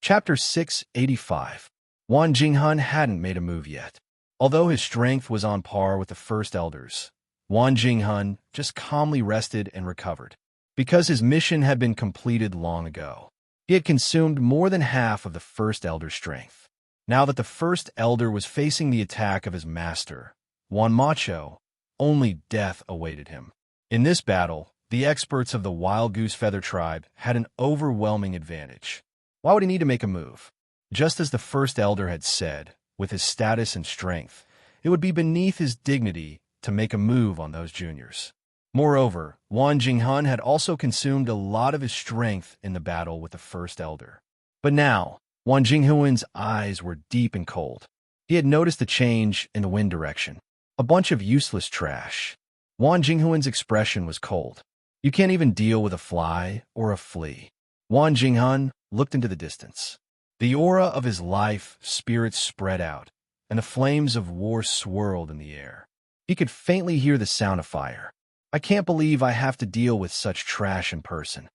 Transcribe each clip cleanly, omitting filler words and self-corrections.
Chapter 685. Wan Jinghun hadn't made a move yet. Although his strength was on par with the first elders, Wan Jinghun just calmly rested and recovered. Because his mission had been completed long ago, he had consumed more than half of the first elder's strength. Now that the first elder was facing the attack of his master, Wan Macho, only death awaited him. In this battle, the experts of the Wild Goose Feather tribe had an overwhelming advantage. Why would he need to make a move? Just as the first elder had said, with his status and strength, it would be beneath his dignity to make a move on those juniors. Moreover, Wan Jinghun had also consumed a lot of his strength in the battle with the first elder. But now, Wan Jinghun's eyes were deep and cold. He had noticed a change in the wind direction. A bunch of useless trash. Wan Jinghun's expression was cold. You can't even deal with a fly or a flea. Wan Jinghun looked into the distance. The aura of his life spirit spread out, and the flames of war swirled in the air. He could faintly hear the sound of fire. I can't believe I have to deal with such trash in person.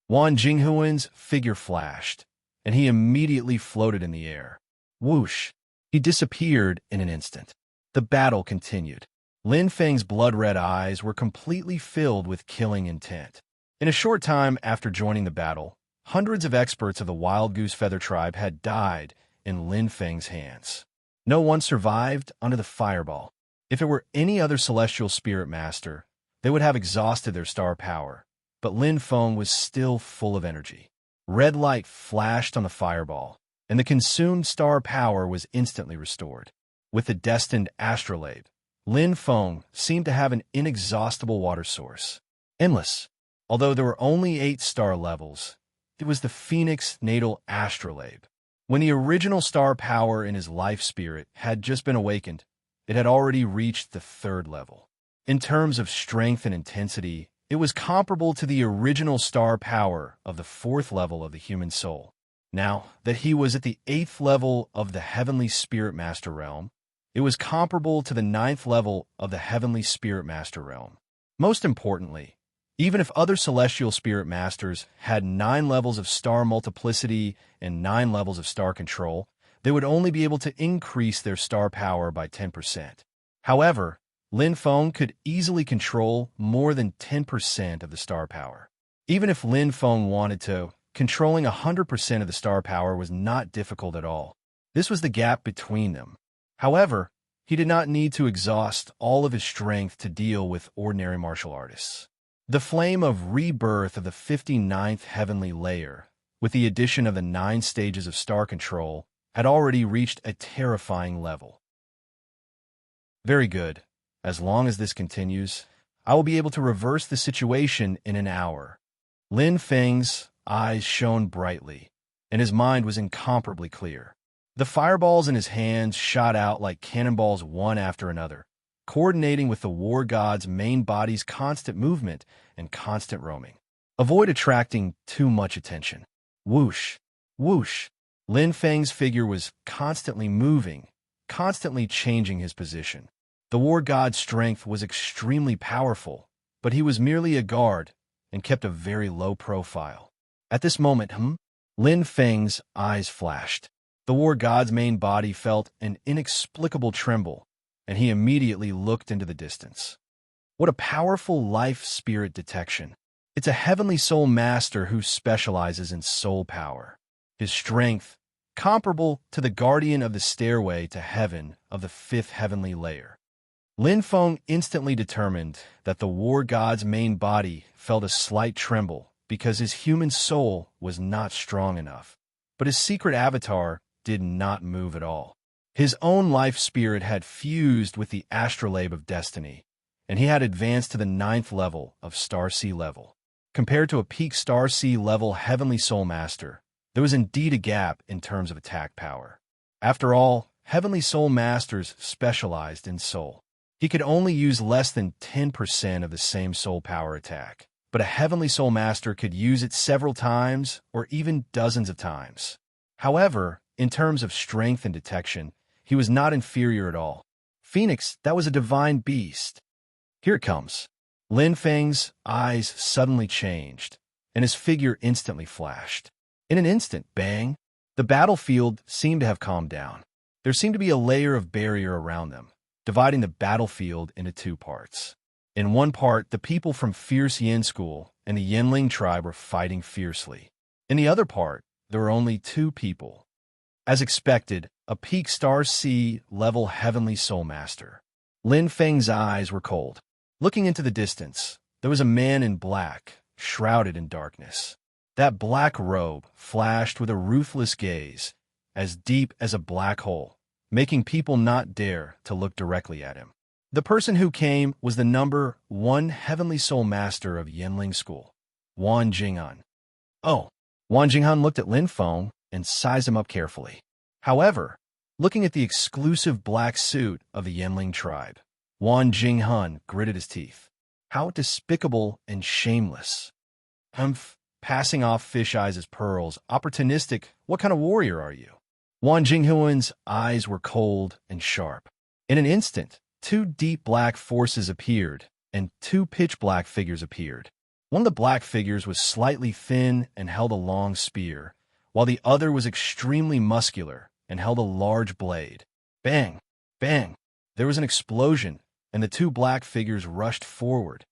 Wan Jinghun's figure flashed, and he immediately floated in the air. Whoosh! He disappeared in an instant. The battle continued. Lin Feng's blood-red eyes were completely filled with killing intent. In a short time after joining the battle, hundreds of experts of the Wild Goose Feather tribe had died in Lin Feng's hands. No one survived under the fireball. If it were any other celestial spirit master, they would have exhausted their star power, but Lin Feng was still full of energy. Red light flashed on the fireball, and the consumed star power was instantly restored. With the destined astrolabe, Lin Feng seemed to have an inexhaustible water source. Endless. Although there were only 8 star levels, it was the Phoenix natal astrolabe. When the original star power in his life spirit had just been awakened, it had already reached the 3rd level. In terms of strength and intensity, it was comparable to the original star power of the 4th level of the human soul. Now that he was at the 8th level of the Heavenly Spirit Master realm, it was comparable to the 9th level of the Heavenly Spirit Master realm. Most importantly, even if other celestial spirit masters had 9 levels of star multiplicity and 9 levels of star control, they would only be able to increase their star power by 10%. However, Lin Feng could easily control more than 10% of the star power. Even if Lin Feng wanted to, controlling 100% of the star power was not difficult at all. This was the gap between them. However, he did not need to exhaust all of his strength to deal with ordinary martial artists. The flame of rebirth of the 59th heavenly layer, with the addition of the 9 stages of star control, had already reached a terrifying level. Very good. As long as this continues, I will be able to reverse the situation in an hour. Lin Feng's eyes shone brightly, and his mind was incomparably clear. The fireballs in his hands shot out like cannonballs one after another, coordinating with the war god's main body's constant movement and constant roaming. Avoid attracting too much attention. Whoosh, whoosh. Lin Feng's figure was constantly moving, constantly changing his position. The war god's strength was extremely powerful, but he was merely a guard and kept a very low profile. At this moment, Lin Feng's eyes flashed. The war god's main body felt an inexplicable tremble, and he immediately looked into the distance. What a powerful life spirit detection. It's a heavenly soul master who specializes in soul power. His strength, comparable to the guardian of the stairway to heaven of the 5th heavenly layer. Lin Feng instantly determined that the war god's main body felt a slight tremble because his human soul was not strong enough, but his secret avatar did not move at all. His own life spirit had fused with the astrolabe of destiny, and he had advanced to the 9th level of Star Sea level. Compared to a peak Star Sea level Heavenly Soul Master, there was indeed a gap in terms of attack power. After all, Heavenly Soul Masters specialized in soul. He could only use less than 10% of the same soul power attack, but a Heavenly Soul Master could use it several times or even dozens of times. However, in terms of strength and detection, he was not inferior at all. Phoenix, that was a divine beast. Here it comes. Lin Feng's eyes suddenly changed, and his figure instantly flashed. In an instant, bang, The battlefield seemed to have calmed down. There seemed to be a layer of barrier around them, dividing the battlefield into two parts. In one part, the people from Fierce Yin School and the Yinling tribe were fighting fiercely. In the other part, there were only two people. As expected, a peak star C level heavenly soul master. Lin Feng's eyes were cold. Looking into the distance, there was a man in black, shrouded in darkness. That black robe flashed with a ruthless gaze, as deep as a black hole, making people not dare to look directly at him. The person who came was the number 1 Heavenly Soul Master of Yinling School, Wan Jinghan. Oh, Wan Jinghan looked at Lin Feng and sized him up carefully. However, looking at the exclusive black suit of the Yinling tribe, Wan Jinghan gritted his teeth. How despicable and shameless. Humph, passing off fish eyes as pearls, opportunistic, what kind of warrior are you? Wan Jinghuan's eyes were cold and sharp. In an instant, 2 deep black forces appeared, and 2 pitch-black figures appeared. One of the black figures was slightly thin and held a long spear, while the other was extremely muscular and held a large blade. Bang! Bang! There was an explosion, and the 2 black figures rushed forward.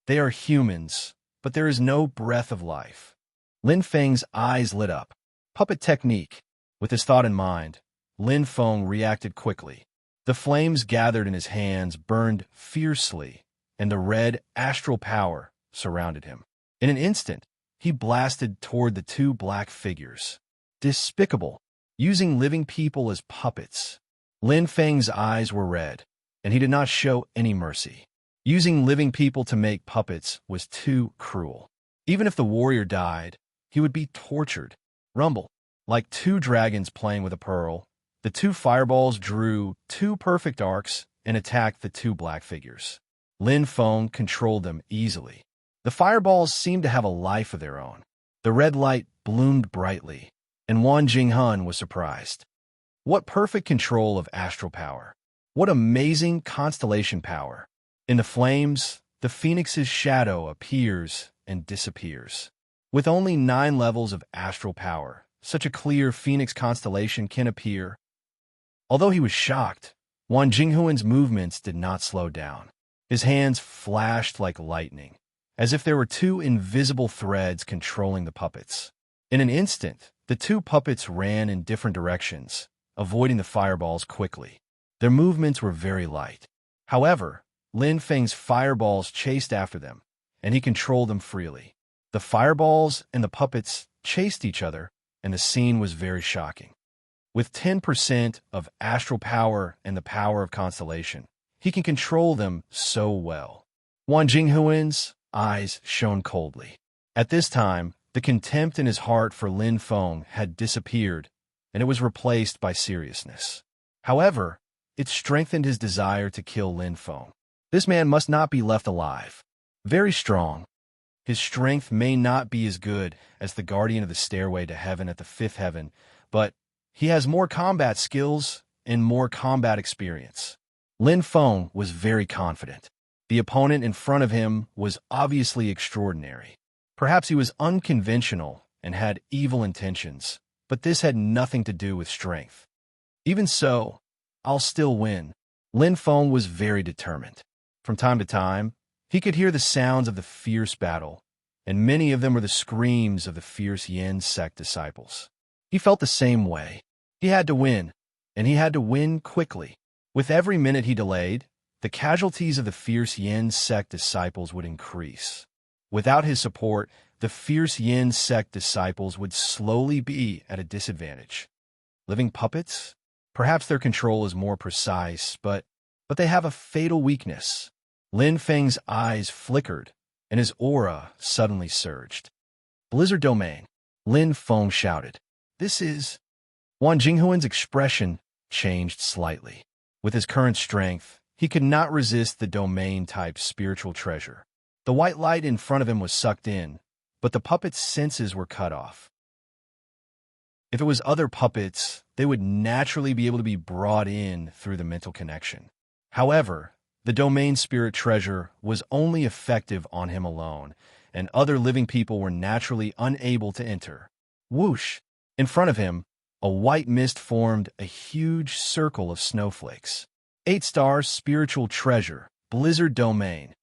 They are humans, but there is no breath of life. Lin Feng's eyes lit up. Puppet technique. With his thought in mind, Lin Feng reacted quickly. The flames gathered in his hands burned fiercely, and the red astral power surrounded him. In an instant, he blasted toward the 2 black figures. Despicable, using living people as puppets. Lin Feng's eyes were red, and he did not show any mercy. Using living people to make puppets was too cruel. Even if the warrior died, he would be tortured. Rumble. Like 2 dragons playing with a pearl, the 2 fireballs drew 2 perfect arcs and attacked the 2 black figures. Lin Feng controlled them easily. The fireballs seemed to have a life of their own. The red light bloomed brightly, and Wan Jinghan was surprised. What perfect control of astral power. What amazing constellation power. In the flames, the phoenix's shadow appears and disappears. With only 9 levels of astral power, such a clear phoenix constellation can appear. Although he was shocked, Wan Jinghuan's movements did not slow down. His hands flashed like lightning, as if there were 2 invisible threads controlling the puppets. In an instant, the 2 puppets ran in different directions, avoiding the fireballs quickly. Their movements were very light. However, Lin Feng's fireballs chased after them, and he controlled them freely. The fireballs and the puppets chased each other, and the scene was very shocking. With 10% of astral power and the power of constellation, he can control them so well. Wan Jinghuan's eyes shone coldly. At this time, the contempt in his heart for Lin Feng had disappeared, and it was replaced by seriousness. However, it strengthened his desire to kill Lin Feng. This man must not be left alive. Very strong. His strength may not be as good as the guardian of the stairway to heaven at the 5th heaven, but he has more combat skills and more combat experience. Lin Feng was very confident. The opponent in front of him was obviously extraordinary. Perhaps he was unconventional and had evil intentions, but this had nothing to do with strength. Even so, I'll still win. Lin Feng was very determined. From time to time, he could hear the sounds of the fierce battle, and many of them were the screams of the fierce Yin sect disciples. He felt the same way. He had to win, and he had to win quickly. With every minute he delayed, the casualties of the fierce Yin sect disciples would increase. Without his support, the fierce Yin sect disciples would slowly be at a disadvantage. Living puppets? Perhaps their control is more precise, but they have a fatal weakness. Lin Feng's eyes flickered, and his aura suddenly surged. Blizzard Domain, Lin Feng shouted. This is... Wan Jinghuan's expression changed slightly. With his current strength, he could not resist the domain-type spiritual treasure. The white light in front of him was sucked in, but the puppet's senses were cut off. If it was other puppets, they would naturally be able to be brought in through the mental connection. However, the domain spirit treasure was only effective on him alone, and other living people were naturally unable to enter. Whoosh! In front of him, a white mist formed a huge circle of snowflakes. 8-star spiritual treasure, blizzard domain.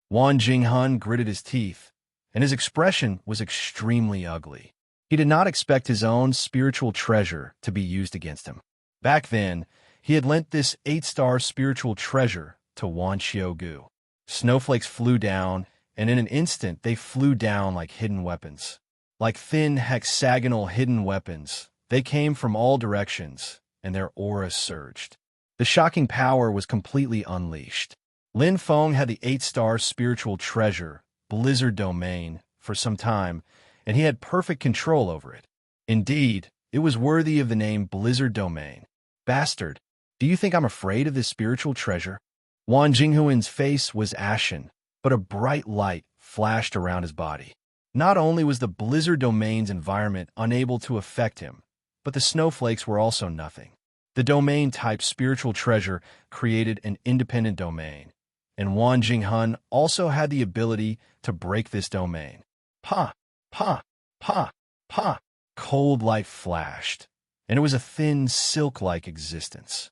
Wan Jinghun gritted his teeth, and his expression was extremely ugly. He did not expect his own spiritual treasure to be used against him. Back then, he had lent this 8-star spiritual treasure to Wan Xiaogu. Snowflakes flew down, and in an instant they flew down like hidden weapons. Like thin hexagonal hidden weapons, they came from all directions, and their auras surged. The shocking power was completely unleashed. Lin Feng had the 8-star spiritual treasure, blizzard domain, for some time, and he had perfect control over it. Indeed, it was worthy of the name blizzard domain. Bastard, do you think I'm afraid of this spiritual treasure? Wan Jinghuan's face was ashen, but a bright light flashed around his body. Not only was the blizzard domain's environment unable to affect him, but the snowflakes were also nothing. The domain-type spiritual treasure created an independent domain, and Wan Jinghun also had the ability to break this domain. Pa, pa, pa, pa. Cold light flashed, and it was a thin, silk-like existence.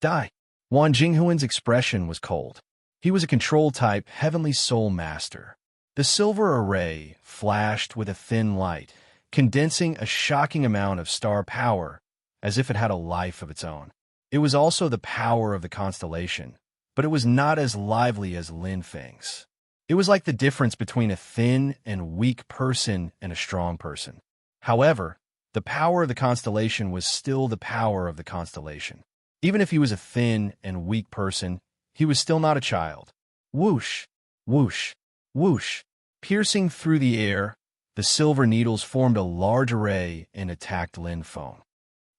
Die. Wan Jinghuan's expression was cold. He was a control-type heavenly soul master. The silver array flashed with a thin light, condensing a shocking amount of star power, as if it had a life of its own. It was also the power of the constellation, but it was not as lively as Lin Feng's. It was like the difference between a thin and weak person and a strong person. However, the power of the constellation was still the power of the constellation. Even if he was a thin and weak person, he was still not a child. Whoosh, whoosh, whoosh. Piercing through the air, the silver needles formed a large array and attacked Lin Feng.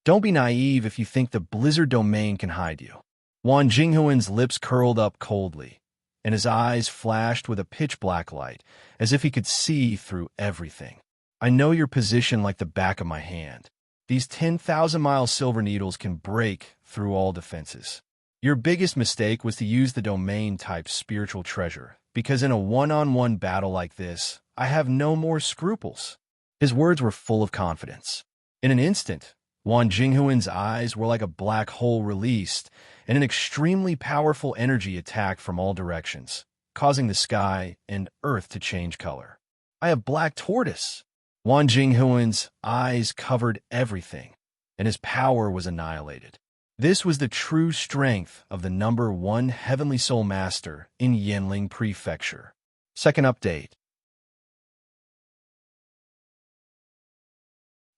Don't be naive if you think the blizzard domain can hide you. Wan Jinghuan's lips curled up coldly, and his eyes flashed with a pitch-black light, as if he could see through everything. I know your position like the back of my hand. These 10,000-mile silver needles can break through all defenses. Your biggest mistake was to use the domain-type spiritual treasure, because in a one-on-one battle like this, I have no more scruples. His words were full of confidence. In an instant, Wan Jinghuan's eyes were like a black hole released, and an extremely powerful energy attacked from all directions, causing the sky and earth to change color. I have black tortoise. Wan Jinghuan's eyes covered everything, and his power was annihilated. This was the true strength of the number 1 Heavenly Soul Master in Yanling Prefecture. Second update.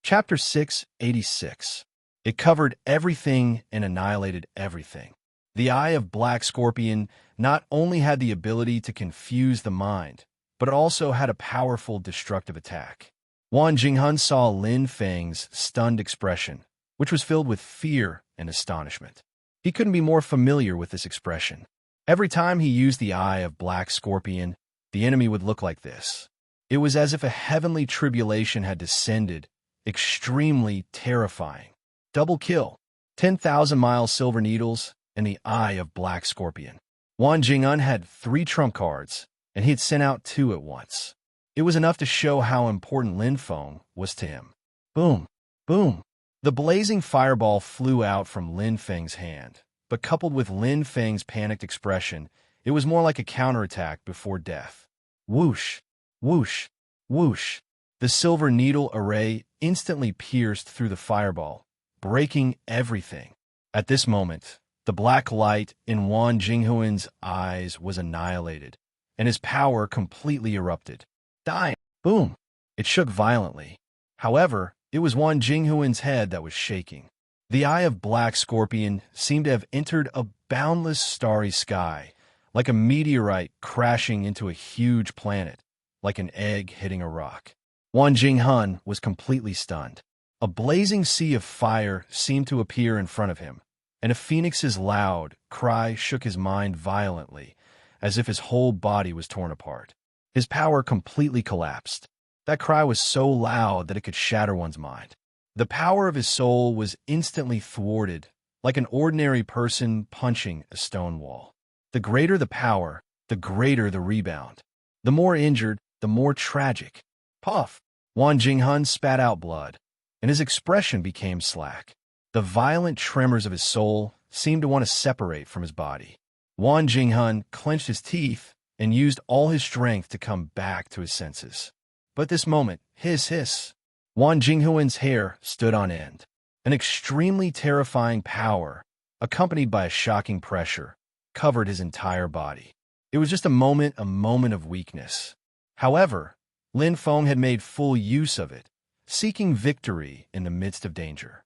Chapter 686. It covered everything and annihilated everything. The Eye of Black Scorpion not only had the ability to confuse the mind, but it also had a powerful destructive attack. Wan Jinghun saw Lin Feng's stunned expression, which was filled with fear and astonishment. He couldn't be more familiar with this expression. Every time he used the Eye of Black Scorpion, the enemy would look like this. It was as if a heavenly tribulation had descended, extremely terrifying. Double kill, 10,000-mile silver needles, and the Eye of Black Scorpion. Wan Jinghun had 3 trump cards, and he had sent out 2 at once. It was enough to show how important Lin Feng was to him. Boom, boom. The blazing fireball flew out from Lin Feng's hand, but coupled with Lin Feng's panicked expression, it was more like a counterattack before death. Whoosh, whoosh, whoosh. The silver needle array instantly pierced through the fireball, breaking everything. At this moment, the black light in Wan Jinghuan's eyes was annihilated, and his power completely erupted. Die! Boom! It shook violently. However, it was Wan Jinghuan's head that was shaking. The Eye of Black Scorpion seemed to have entered a boundless starry sky, like a meteorite crashing into a huge planet, like an egg hitting a rock. Wan Jinghun was completely stunned. A blazing sea of fire seemed to appear in front of him, and a phoenix's loud cry shook his mind violently, as if his whole body was torn apart. His power completely collapsed. That cry was so loud that it could shatter one's mind. The power of his soul was instantly thwarted, like an ordinary person punching a stone wall. The greater the power, the greater the rebound. The more injured, the more tragic. Puff! Wan Jinghun spat out blood, and his expression became slack. The violent tremors of his soul seemed to want to separate from his body. Wan Jinghun clenched his teeth and used all his strength to come back to his senses. But at this moment, hiss. Wan Jinghuan's hair stood on end. An extremely terrifying power, accompanied by a shocking pressure, covered his entire body. It was just a moment of weakness. However, Lin Feng had made full use of it, seeking victory in the midst of danger.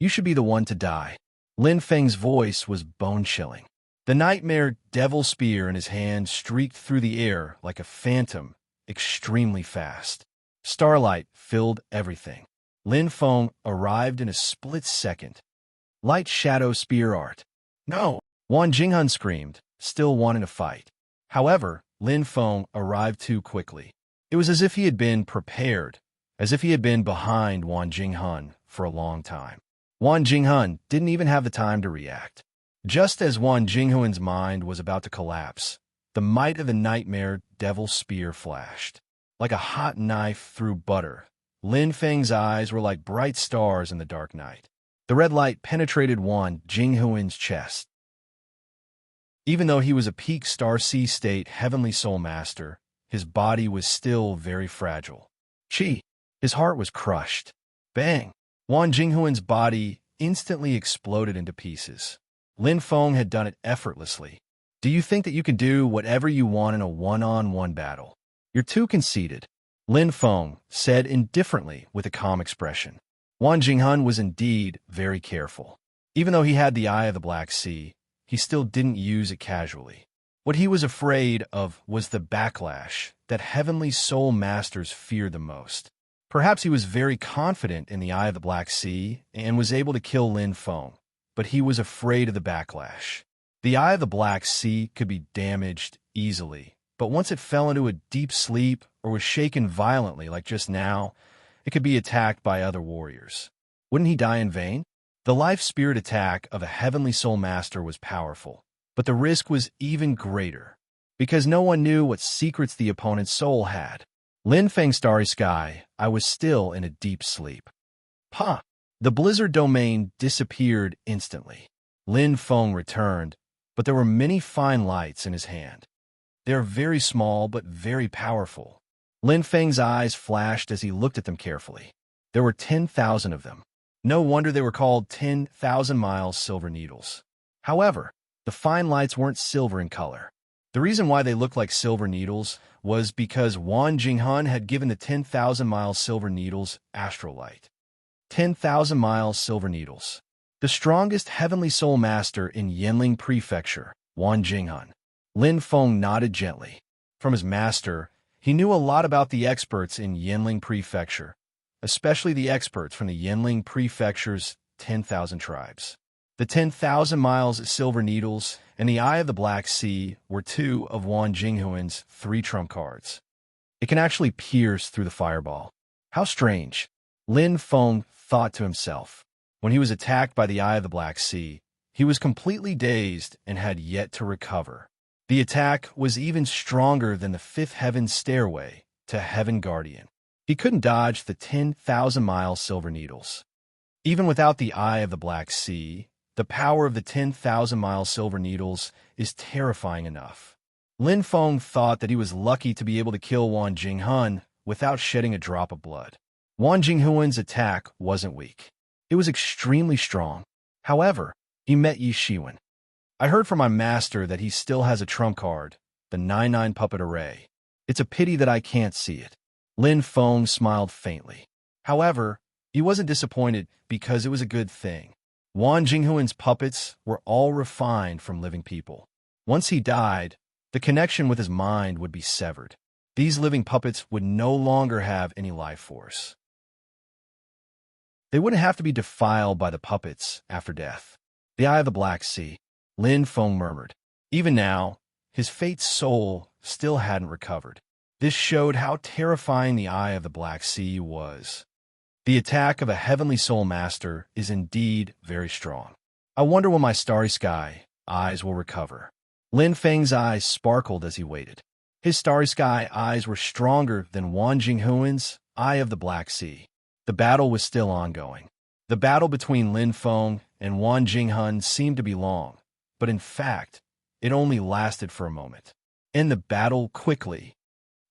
You should be the one to die. Lin Feng's voice was bone-chilling. The nightmare devil spear in his hand streaked through the air like a phantom, extremely fast. Starlight filled everything. Lin Feng arrived in a split second. Light shadow spear art. No! Wan Jinghun screamed, still wanting to fight. However, Lin Feng arrived too quickly. It was as if he had been prepared, as if he had been behind Wan Jinghun for a long time. Wan Jinghun didn't even have the time to react. Just as Wan Jinghuan's mind was about to collapse, the might of the nightmare devil spear flashed. Like a hot knife through butter, Lin Feng's eyes were like bright stars in the dark night. The red light penetrated Wan Jinghuan's chest. Even though he was a peak Star Sea State Heavenly Soul Master, his body was still very fragile. Chi! His heart was crushed. Bang! Wan Jinghuan's body instantly exploded into pieces. Lin Feng had done it effortlessly. Do you think that you can do whatever you want in a one-on-one battle? You're too conceited, Lin Feng said indifferently with a calm expression. Wan Jinghun was indeed very careful. Even though he had the Eye of the Black Sea, he still didn't use it casually. What he was afraid of was the backlash that Heavenly Soul Masters feared the most. Perhaps he was very confident in the Eye of the Black Sea and was able to kill Lin Feng, but he was afraid of the backlash. The Eye of the Black Sea could be damaged easily, but once it fell into a deep sleep or was shaken violently like just now, it could be attacked by other warriors. Wouldn't he die in vain? The life spirit attack of a Heavenly Soul Master was powerful, but the risk was even greater, because no one knew what secrets the opponent's soul had. Lin Feng Starry Sky, I was still in a deep sleep. Pa! The blizzard domain disappeared instantly. Lin Feng returned, but there were many fine lights in his hand. They are very small but very powerful. Lin Feng's eyes flashed as he looked at them carefully. There were 10,000 of them. No wonder they were called 10,000 miles silver needles. However, the fine lights weren't silver in color. The reason why they looked like silver needles was because Wan Jinghun had given the 10,000 miles silver needles Astral light. 10,000 miles silver needles. The strongest Heavenly Soul Master in Yanling Prefecture, Wan Jinghun. Lin Feng nodded gently. From his master, he knew a lot about the experts in Yanling Prefecture, especially the experts from the Yanling Prefecture's 10,000 tribes. The 10,000 miles silver needles and the Eye of the Black Sea were two of Wan Jinghuan's 3 trump cards. It can actually pierce through the fireball. How strange, Lin Feng thought to himself. When he was attacked by the Eye of the Black Sea, he was completely dazed and had yet to recover. The attack was even stronger than the 5th heaven stairway to Heaven Guardian. He couldn't dodge the 10,000 miles silver needles. Even without the Eye of the Black Sea, the power of the 10,000 miles silver needles is terrifying enough. Lin Feng thought that he was lucky to be able to kill Wan Jinghun without shedding a drop of blood. Wan Jinghuan's attack wasn't weak. It was extremely strong. However, he met Yi Shiwen. I heard from my master that he still has a trump card, the 9-9 puppet array. It's a pity that I can't see it. Lin Feng smiled faintly. However, he wasn't disappointed because it was a good thing. Wan Jinghuan's puppets were all refined from living people. Once he died, the connection with his mind would be severed. These living puppets would no longer have any life force. They wouldn't have to be defiled by the puppets after death. The Eye of the Black Sea, Lin Feng murmured. Even now, his fate's soul still hadn't recovered. This showed how terrifying the Eye of the Black Sea was. The attack of a Heavenly Soul Master is indeed very strong. I wonder when my Starry Sky eyes will recover. Lin Feng's eyes sparkled as he waited. His Starry Sky eyes were stronger than Wan Jinghuan's Eye of the Black Sea. the battle was still ongoing. The battle between Lin Feng and Wan Jinghun seemed to be long, but in fact, it only lasted for a moment. In the battle, quickly,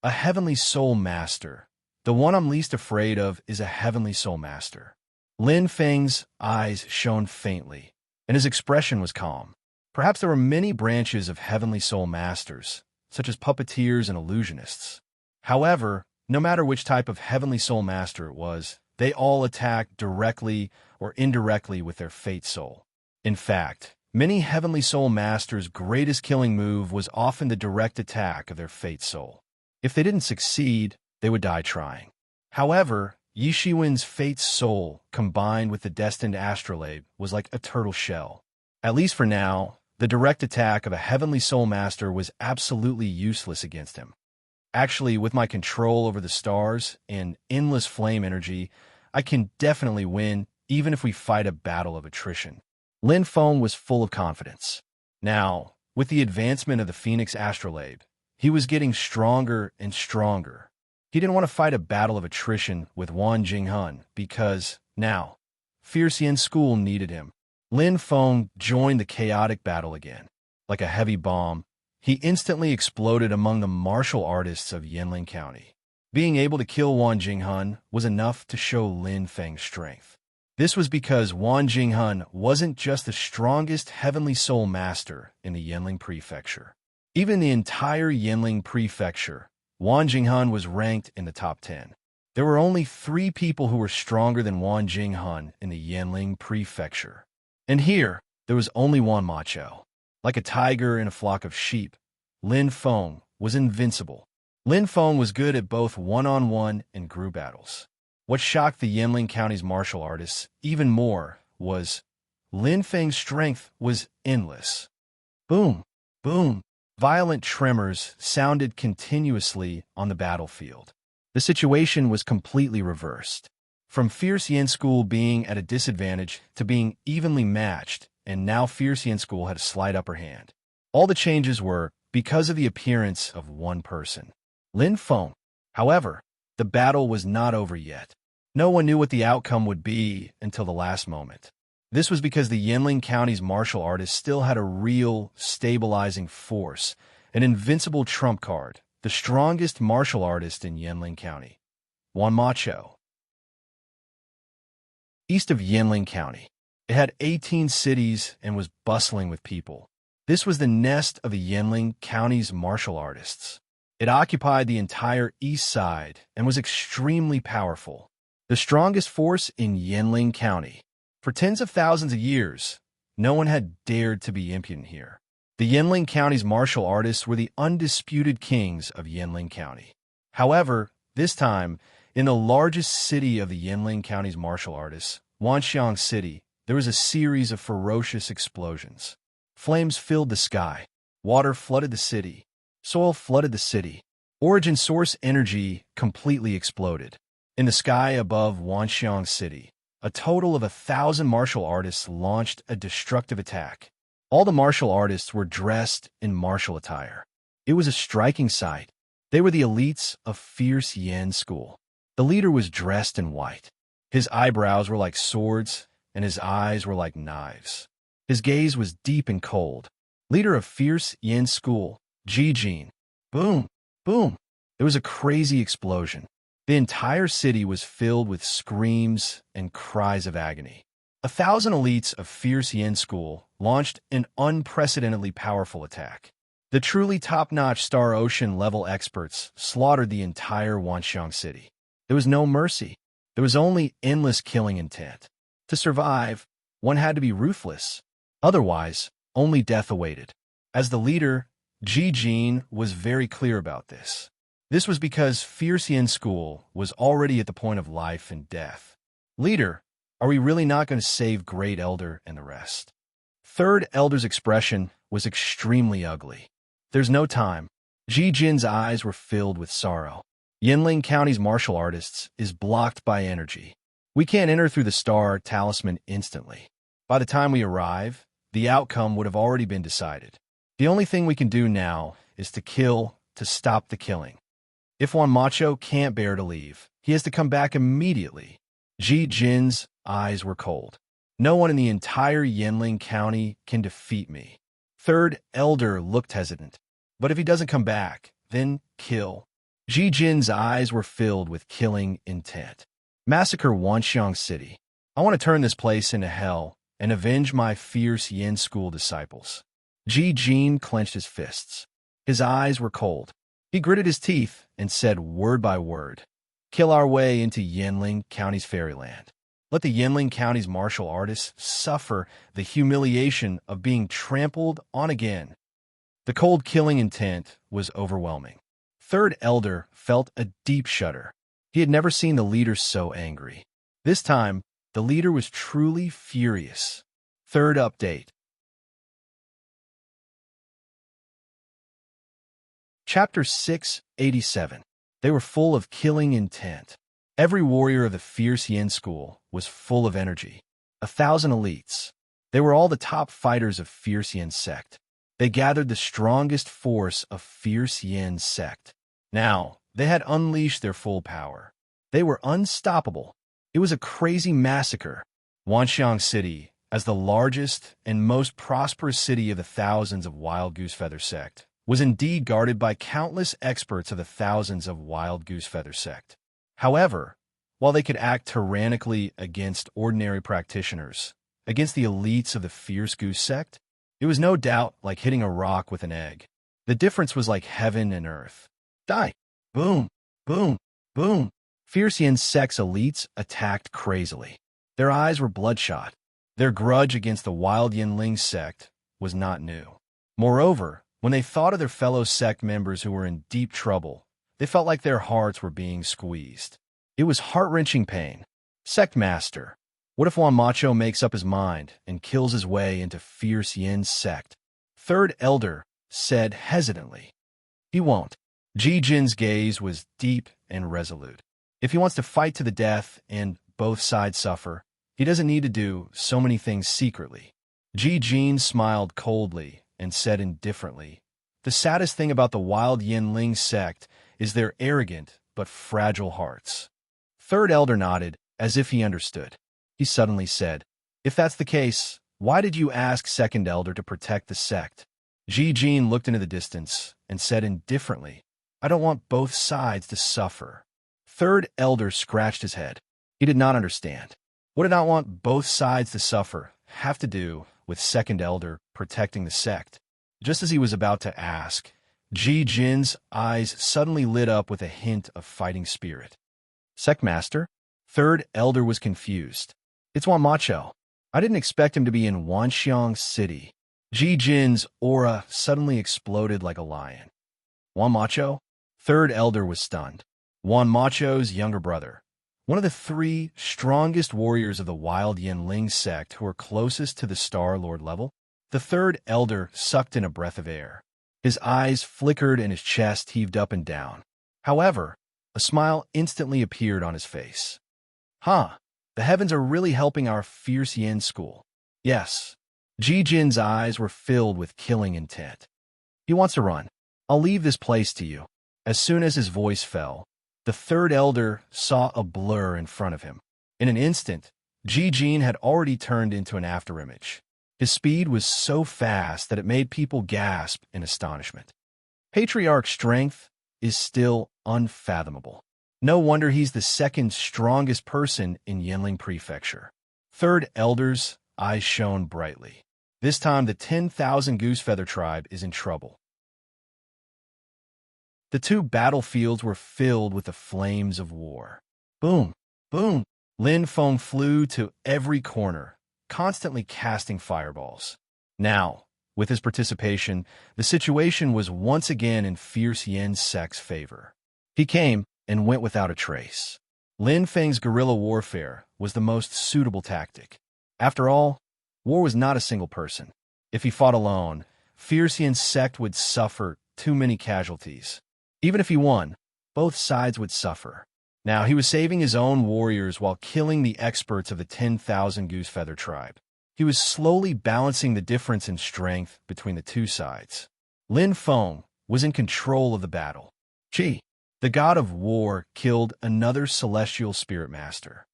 a heavenly soul master. The one I'm least afraid of is a heavenly soul master. Lin Feng's eyes shone faintly, and his expression was calm. Perhaps there were many branches of heavenly soul masters, such as puppeteers and illusionists. However, no matter which type of heavenly soul master it was, they all attacked directly or indirectly with their fate soul. In fact, many heavenly soul masters' greatest killing move was often the direct attack of their fate soul. If they didn't succeed, they would die trying. However, Yi Shiwen's fate soul, combined with the destined astrolabe, was like a turtle shell. At least for now, the direct attack of a heavenly soul master was absolutely useless against him. Actually, with my control over the stars and endless flame energy, I can definitely win, even if we fight a battle of attrition. Lin Feng was full of confidence. Now, with the advancement of the Phoenix astrolabe, he was getting stronger and stronger. He didn't want to fight a battle of attrition with Wan Jinghun because, now, Fierce Yin School needed him. Lin Feng joined the chaotic battle again. Like a heavy bomb, he instantly exploded among the martial artists of Yanling County. Being able to kill Wan Jinghun was enough to show Lin Feng's strength. This was because Wan Jinghun wasn't just the strongest heavenly soul master in the Yanling Prefecture. Even in the entire Yanling Prefecture, Wan Jinghun was ranked in the top 10. There were only 3 people who were stronger than Wan Jinghun in the Yanling Prefecture. And here, there was only one macho. Like a tiger in a flock of sheep, Lin Feng was invincible. Lin Feng was good at both one-on-one and group battles. What shocked the Yanling County's martial artists even more was Lin Feng's strength was endless. Boom, boom. Violent tremors sounded continuously on the battlefield. The situation was completely reversed. From Fierce Yin School being at a disadvantage to being evenly matched, and now Fierce Yin School had a slight upper hand. All the changes were because of the appearance of one person, Lin Feng. However, the battle was not over yet. No one knew what the outcome would be until the last moment. This was because the Yanling County's martial artists still had a real, stabilizing force, an invincible trump card, the strongest martial artist in Yanling County, Wan Macho. East of Yanling County, it had 18 cities and was bustling with people. This was the nest of the Yanling County's martial artists. It occupied the entire east side and was extremely powerful, the strongest force in Yanling County. For tens of thousands of years, no one had dared to be impudent here. The Yanling County's martial artists were the undisputed kings of Yanling County. However, this time, in the largest city of the Yanling County's martial artists, Wanxiang City, there was a series of ferocious explosions. Flames filled the sky. Water flooded the city. Soil flooded the city. Origin source energy completely exploded. In the sky above Wanxiang City, a total of 1,000 martial artists launched a destructive attack. All the martial artists were dressed in martial attire. It was a striking sight. They were the elites of Fierce Yin School. The leader was dressed in white. His eyebrows were like swords, and his eyes were like knives. His gaze was deep and cold. Leader of Fierce Yin School, Ji Jin. Boom, boom. There was a crazy explosion. The entire city was filled with screams and cries of agony. 1,000 elites of Fierce Yin School launched an unprecedentedly powerful attack. The truly top-notch Star Ocean level experts slaughtered the entire Wanxiang City. There was no mercy. There was only endless killing intent. To survive, one had to be ruthless. Otherwise, only death awaited. As the leader, Ji Jin was very clear about this. This was because Fierce Yin School was already at the point of life and death. Leader, are we really not going to save Great Elder and the rest? Third Elder's expression was extremely ugly. There's no time. Ji Jin's eyes were filled with sorrow. Yanling County's martial artists is blocked by energy. We can't enter through the star talisman instantly. By the time we arrive, the outcome would have already been decided. The only thing we can do now is to kill to stop the killing. If Wan Macho can't bear to leave, he has to come back immediately. Ji Jin's eyes were cold. No one in the entire Yanling County can defeat me. Third Elder looked hesitant. But if he doesn't come back, then kill. Ji Jin's eyes were filled with killing intent. Massacre Wanxiang City. I want to turn this place into hell and avenge my fierce Yin school disciples. Ji Jin clenched his fists. His eyes were cold. He gritted his teeth and said word by word, "Kill our way into Yanling County's fairyland. Let the Yanling County's martial artists suffer the humiliation of being trampled on again." The cold killing intent was overwhelming. Third Elder felt a deep shudder. He had never seen the leader so angry. This time, the leader was truly furious. Third update. Chapter 687. They were full of killing intent. Every warrior of the fierce Yin school was full of energy. 1,000 elites. They were all the top fighters of fierce Yin sect. They gathered the strongest force of fierce Yin sect. Now, they had unleashed their full power. They were unstoppable. It was a crazy massacre. Wanxiang City, as the largest and most prosperous city of the thousands of Wild Goose Feather sect, was indeed guarded by countless experts of the thousands of Wild Goose Feather sect. However, while they could act tyrannically against ordinary practitioners, against the elites of the Fierce Goose sect, it was no doubt like hitting a rock with an egg. The difference was like heaven and earth. Die! Boom! Boom! Boom! Fierce Yin sect's elites attacked crazily. Their eyes were bloodshot. Their grudge against the Wild Yinling sect was not new. Moreover, when they thought of their fellow sect members who were in deep trouble, they felt like their hearts were being squeezed. It was heart-wrenching pain. Sect Master, what if Juan Macho makes up his mind and kills his way into Fierce Yin's sect? Third Elder said hesitantly. He won't. Ji Jin's gaze was deep and resolute. If he wants to fight to the death and both sides suffer, he doesn't need to do so many things secretly. Ji Jin smiled coldly and said indifferently, "The saddest thing about the Wild Yinling sect is their arrogant but fragile hearts." Third Elder nodded, as if he understood. He suddenly said, "If that's the case, why did you ask Second Elder to protect the sect?" Ji Jin looked into the distance and said indifferently, "I don't want both sides to suffer." Third Elder scratched his head. He did not understand. What did not want both sides to suffer have to do with Second Elder protecting the sect? Just as he was about to ask, Ji Jin's eyes suddenly lit up with a hint of fighting spirit. "Sect Master?" Third Elder was confused. "It's Juan Macho. I didn't expect him to be in Wanxiang City." Ji Jin's aura suddenly exploded like a lion. Juan Macho? Third Elder was stunned. Juan Macho's younger brother. One of the 3 strongest warriors of the Wild Yinling sect who are closest to the Star Lord level. The Third Elder sucked in a breath of air. His eyes flickered and his chest heaved up and down. However, a smile instantly appeared on his face. "Huh, the heavens are really helping our fierce Yin school." Yes. Ji Jin's eyes were filled with killing intent. "He wants to run. I'll leave this place to you." As soon as his voice fell, the Third Elder saw a blur in front of him. In an instant, Ji Jin had already turned into an afterimage. His speed was so fast that it made people gasp in astonishment. Patriarch's strength is still unfathomable. No wonder he's the second strongest person in Yinling Prefecture. Third Elder's eyes shone brightly. This time the 10,000 Goosefeather tribe is in trouble. The 2 battlefields were filled with the flames of war. Boom, boom. Lin Feng flew to every corner, constantly casting fireballs. Now, with his participation, the situation was once again in Fierce Yin's sect's favor. He came and went without a trace. Lin Feng's guerrilla warfare was the most suitable tactic. After all, war was not a single person. If he fought alone, Fierce Yin's sect would suffer too many casualties. Even if he won, both sides would suffer. Now he was saving his own warriors while killing the experts of the 10,000 Goosefeather tribe. He was slowly balancing the difference in strength between the 2 sides. Lin Feng was in control of the battle. Qi, the god of war, killed another celestial spirit master.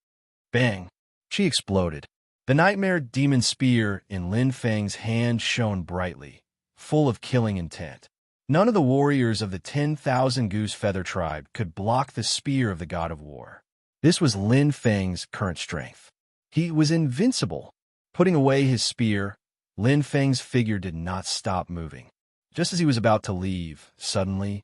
Bang! She exploded. The nightmare demon spear in Lin Feng's hand shone brightly, full of killing intent. None of the warriors of the 10,000 Goose Feather tribe could block the spear of the god of war. This was Lin Feng's current strength. He was invincible. Putting away his spear, Lin Feng's figure did not stop moving. Just as he was about to leave, suddenly,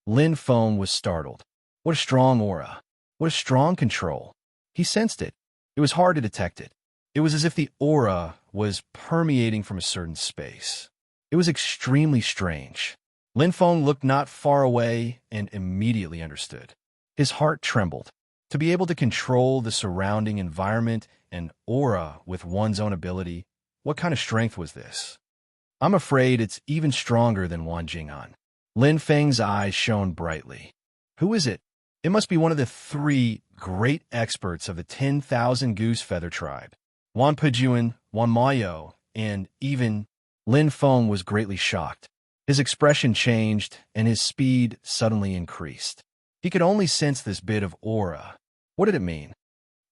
Lin Feng was startled. What a strong aura. What a strong control. He sensed it. It was hard to detect it. It was as if the aura was permeating from a certain space. It was extremely strange. Lin Feng looked not far away and immediately understood. His heart trembled. To be able to control the surrounding environment and aura with one's own ability, what kind of strength was this? I'm afraid it's even stronger than Wan Jinghan. Lin Feng's eyes shone brightly. Who is it? It must be one of the 3 great experts of the 10,000 Goose Feather tribe. Wan Pejuan, Wan Mayo, and even Lin Feng was greatly shocked. His expression changed, and his speed suddenly increased. He could only sense this bit of aura. What did it mean?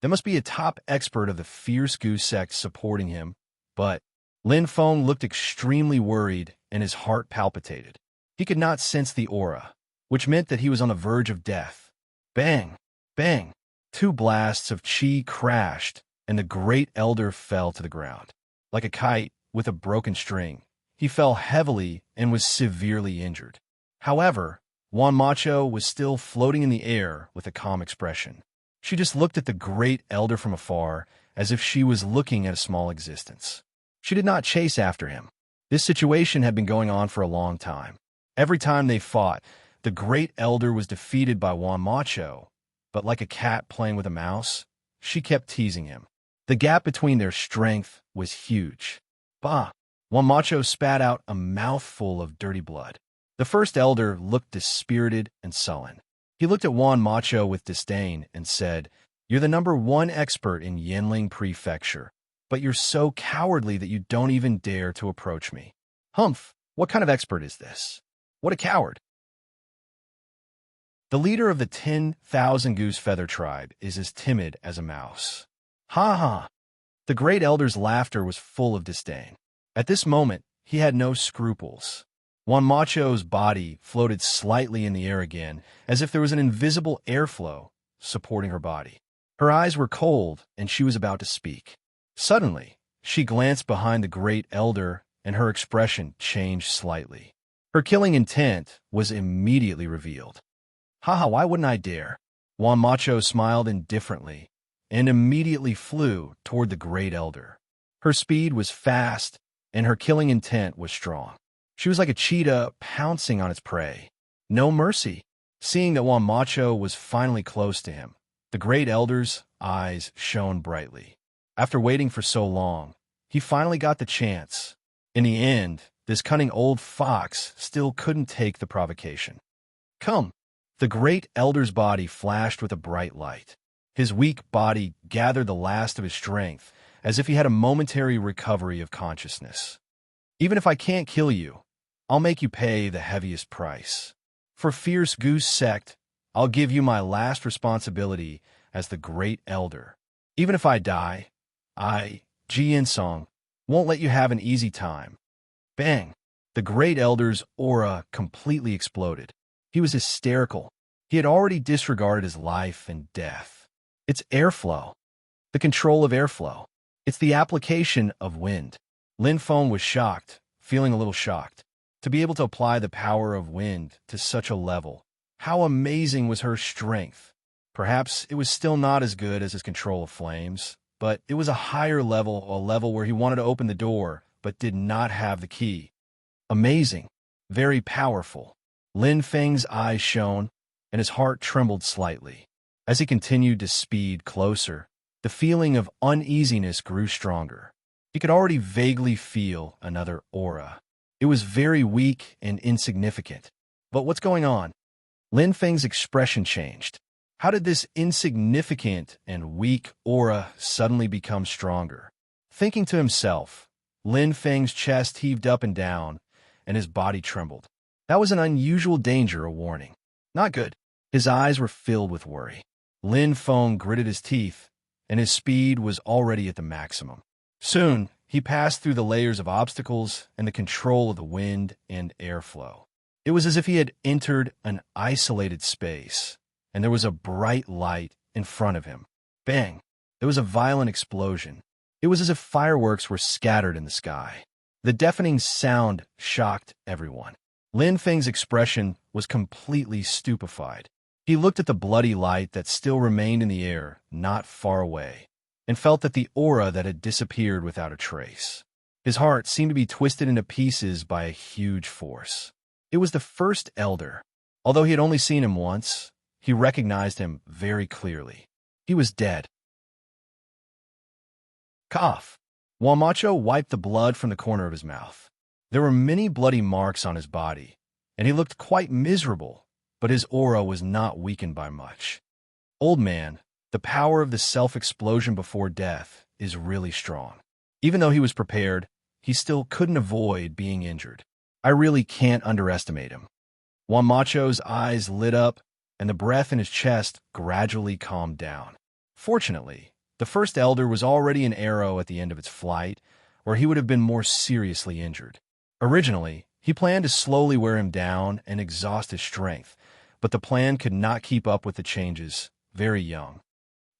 There must be a top expert of the fierce goose sect supporting him, but Lin Feng looked extremely worried, and his heart palpitated. He could not sense the aura, which meant that he was on the verge of death. Bang! Bang! 2 blasts of qi crashed, and the great elder fell to the ground. Like a kite with a broken string, he fell heavily and was severely injured. However, Wan Macho was still floating in the air with a calm expression. She just looked at the great elder from afar, as if she was looking at a small existence. She did not chase after him. This situation had been going on for a long time. Every time they fought, the great elder was defeated by Wan Macho, but like a cat playing with a mouse, she kept teasing him. The gap between their strength was huge. Bah! Wan Macho spat out a mouthful of dirty blood. The first elder looked dispirited and sullen. He looked at Wan Macho with disdain and said, "You're the #1 expert in Yanling Prefecture, but you're so cowardly that you don't even dare to approach me." Humph! What kind of expert is this? What a coward! The leader of the 10,000 Goose Feather tribe is as timid as a mouse. Ha ha! The great elder's laughter was full of disdain. At this moment, he had no scruples. Wan Macho's body floated slightly in the air again, as if there was an invisible airflow supporting her body. Her eyes were cold, and she was about to speak. Suddenly, she glanced behind the great elder, and her expression changed slightly. Her killing intent was immediately revealed. Haha, why wouldn't I dare? Wan Macho smiled indifferently and immediately flew toward the great elder. Her speed was fast, and her killing intent was strong. She was like a cheetah pouncing on its prey. No mercy. Seeing that Wan Macho was finally close to him, the great elder's eyes shone brightly. After waiting for so long, he finally got the chance. In the end, this cunning old fox still couldn't take the provocation. Come! The great elder's body flashed with a bright light. His weak body gathered the last of his strength, as if he had a momentary recovery of consciousness. Even if I can't kill you, I'll make you pay the heaviest price. For fierce goose sect, I'll give you my last responsibility as the great elder. Even if I die, I, Ji Insong, won't let you have an easy time. Bang! The great elder's aura completely exploded. He was hysterical. He had already disregarded his life and death. It's airflow. The control of airflow. It's the application of wind. Lin Feng was shocked, feeling a little shocked. To be able to apply the power of wind to such a level. How amazing was her strength. Perhaps it was still not as good as his control of flames, but it was a higher level, a level where he wanted to open the door, but did not have the key. Amazing. Very powerful. Lin Feng's eyes shone, and his heart trembled slightly. As he continued to speed closer, the feeling of uneasiness grew stronger. He could already vaguely feel another aura. It was very weak and insignificant. But what's going on? Lin Feng's expression changed. How did this insignificant and weak aura suddenly become stronger? Thinking to himself, Lin Feng's chest heaved up and down, and his body trembled. That was an unusual danger, a warning. Not good. His eyes were filled with worry. Lin Feng gritted his teeth, and his speed was already at the maximum. Soon, he passed through the layers of obstacles and the control of the wind and airflow. It was as if he had entered an isolated space, and there was a bright light in front of him. Bang! There was a violent explosion. It was as if fireworks were scattered in the sky. The deafening sound shocked everyone. Lin Feng's expression was completely stupefied. He looked at the bloody light that still remained in the air not far away, and felt that the aura that had disappeared without a trace. His heart seemed to be twisted into pieces by a huge force. It was the first elder. Although he had only seen him once, he recognized him very clearly. He was dead. Cough. Wamacho wiped the blood from the corner of his mouth. There were many bloody marks on his body, and he looked quite miserable, but his aura was not weakened by much. Old man, the power of the self-explosion before death is really strong. Even though he was prepared, he still couldn't avoid being injured. I really can't underestimate him. Wamacho's eyes lit up, and the breath in his chest gradually calmed down. Fortunately, the first elder was already an arrow at the end of its flight, or he would have been more seriously injured. Originally, he planned to slowly wear him down and exhaust his strength, but the plan could not keep up with the changes, very young.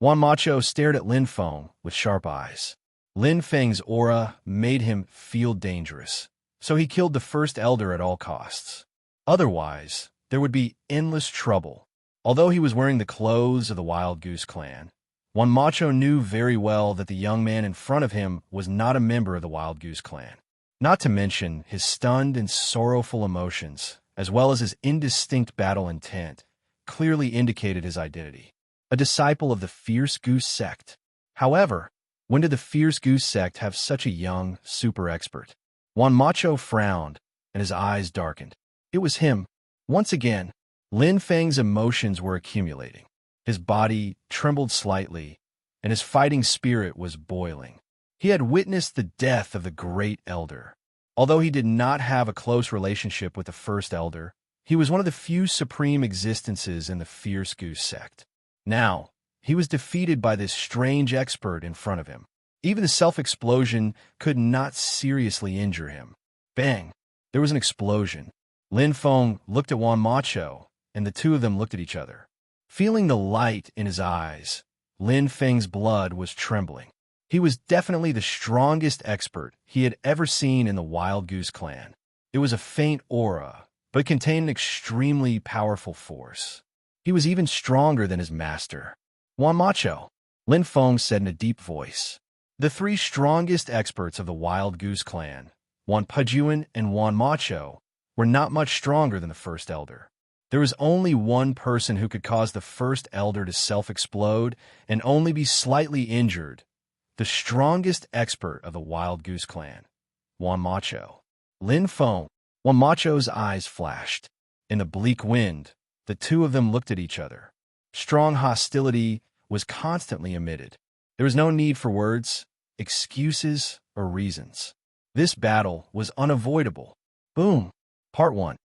Wamacho stared at Lin Feng with sharp eyes. Lin Feng's aura made him feel dangerous, so he killed the first elder at all costs. Otherwise, there would be endless trouble. Although he was wearing the clothes of the Wild Goose Clan, Wamacho knew very well that the young man in front of him was not a member of the Wild Goose Clan. Not to mention his stunned and sorrowful emotions, as well as his indistinct battle intent, clearly indicated his identity. A disciple of the Fierce Goose Sect. However, when did the Fierce Goose Sect have such a young super expert? Wamacho frowned, and his eyes darkened. It was him. Once again, Lin Feng's emotions were accumulating. His body trembled slightly, and his fighting spirit was boiling. He had witnessed the death of the great elder. Although he did not have a close relationship with the first elder, he was one of the few supreme existences in the Fierce Goose Sect. Now, he was defeated by this strange expert in front of him. Even the self-explosion could not seriously injure him. Bang! There was an explosion. Lin Feng looked at Wamacho, and the two of them looked at each other. Feeling the light in his eyes, Lin Feng's blood was trembling. He was definitely the strongest expert he had ever seen in the Wild Goose Clan. It was a faint aura, but contained an extremely powerful force. He was even stronger than his master. Wamacho, Lin Feng said in a deep voice. The three strongest experts of the Wild Goose Clan, Wanpujuan and Wamacho, were not much stronger than the first elder. There was only one person who could cause the first elder to self-explode and only be slightly injured. The strongest expert of the Wild Goose Clan, Wamacho. Lin Feng. Wamacho's eyes flashed. In the bleak wind, the two of them looked at each other. Strong hostility was constantly emitted. There was no need for words, excuses, or reasons. This battle was unavoidable. Boom. Part 1.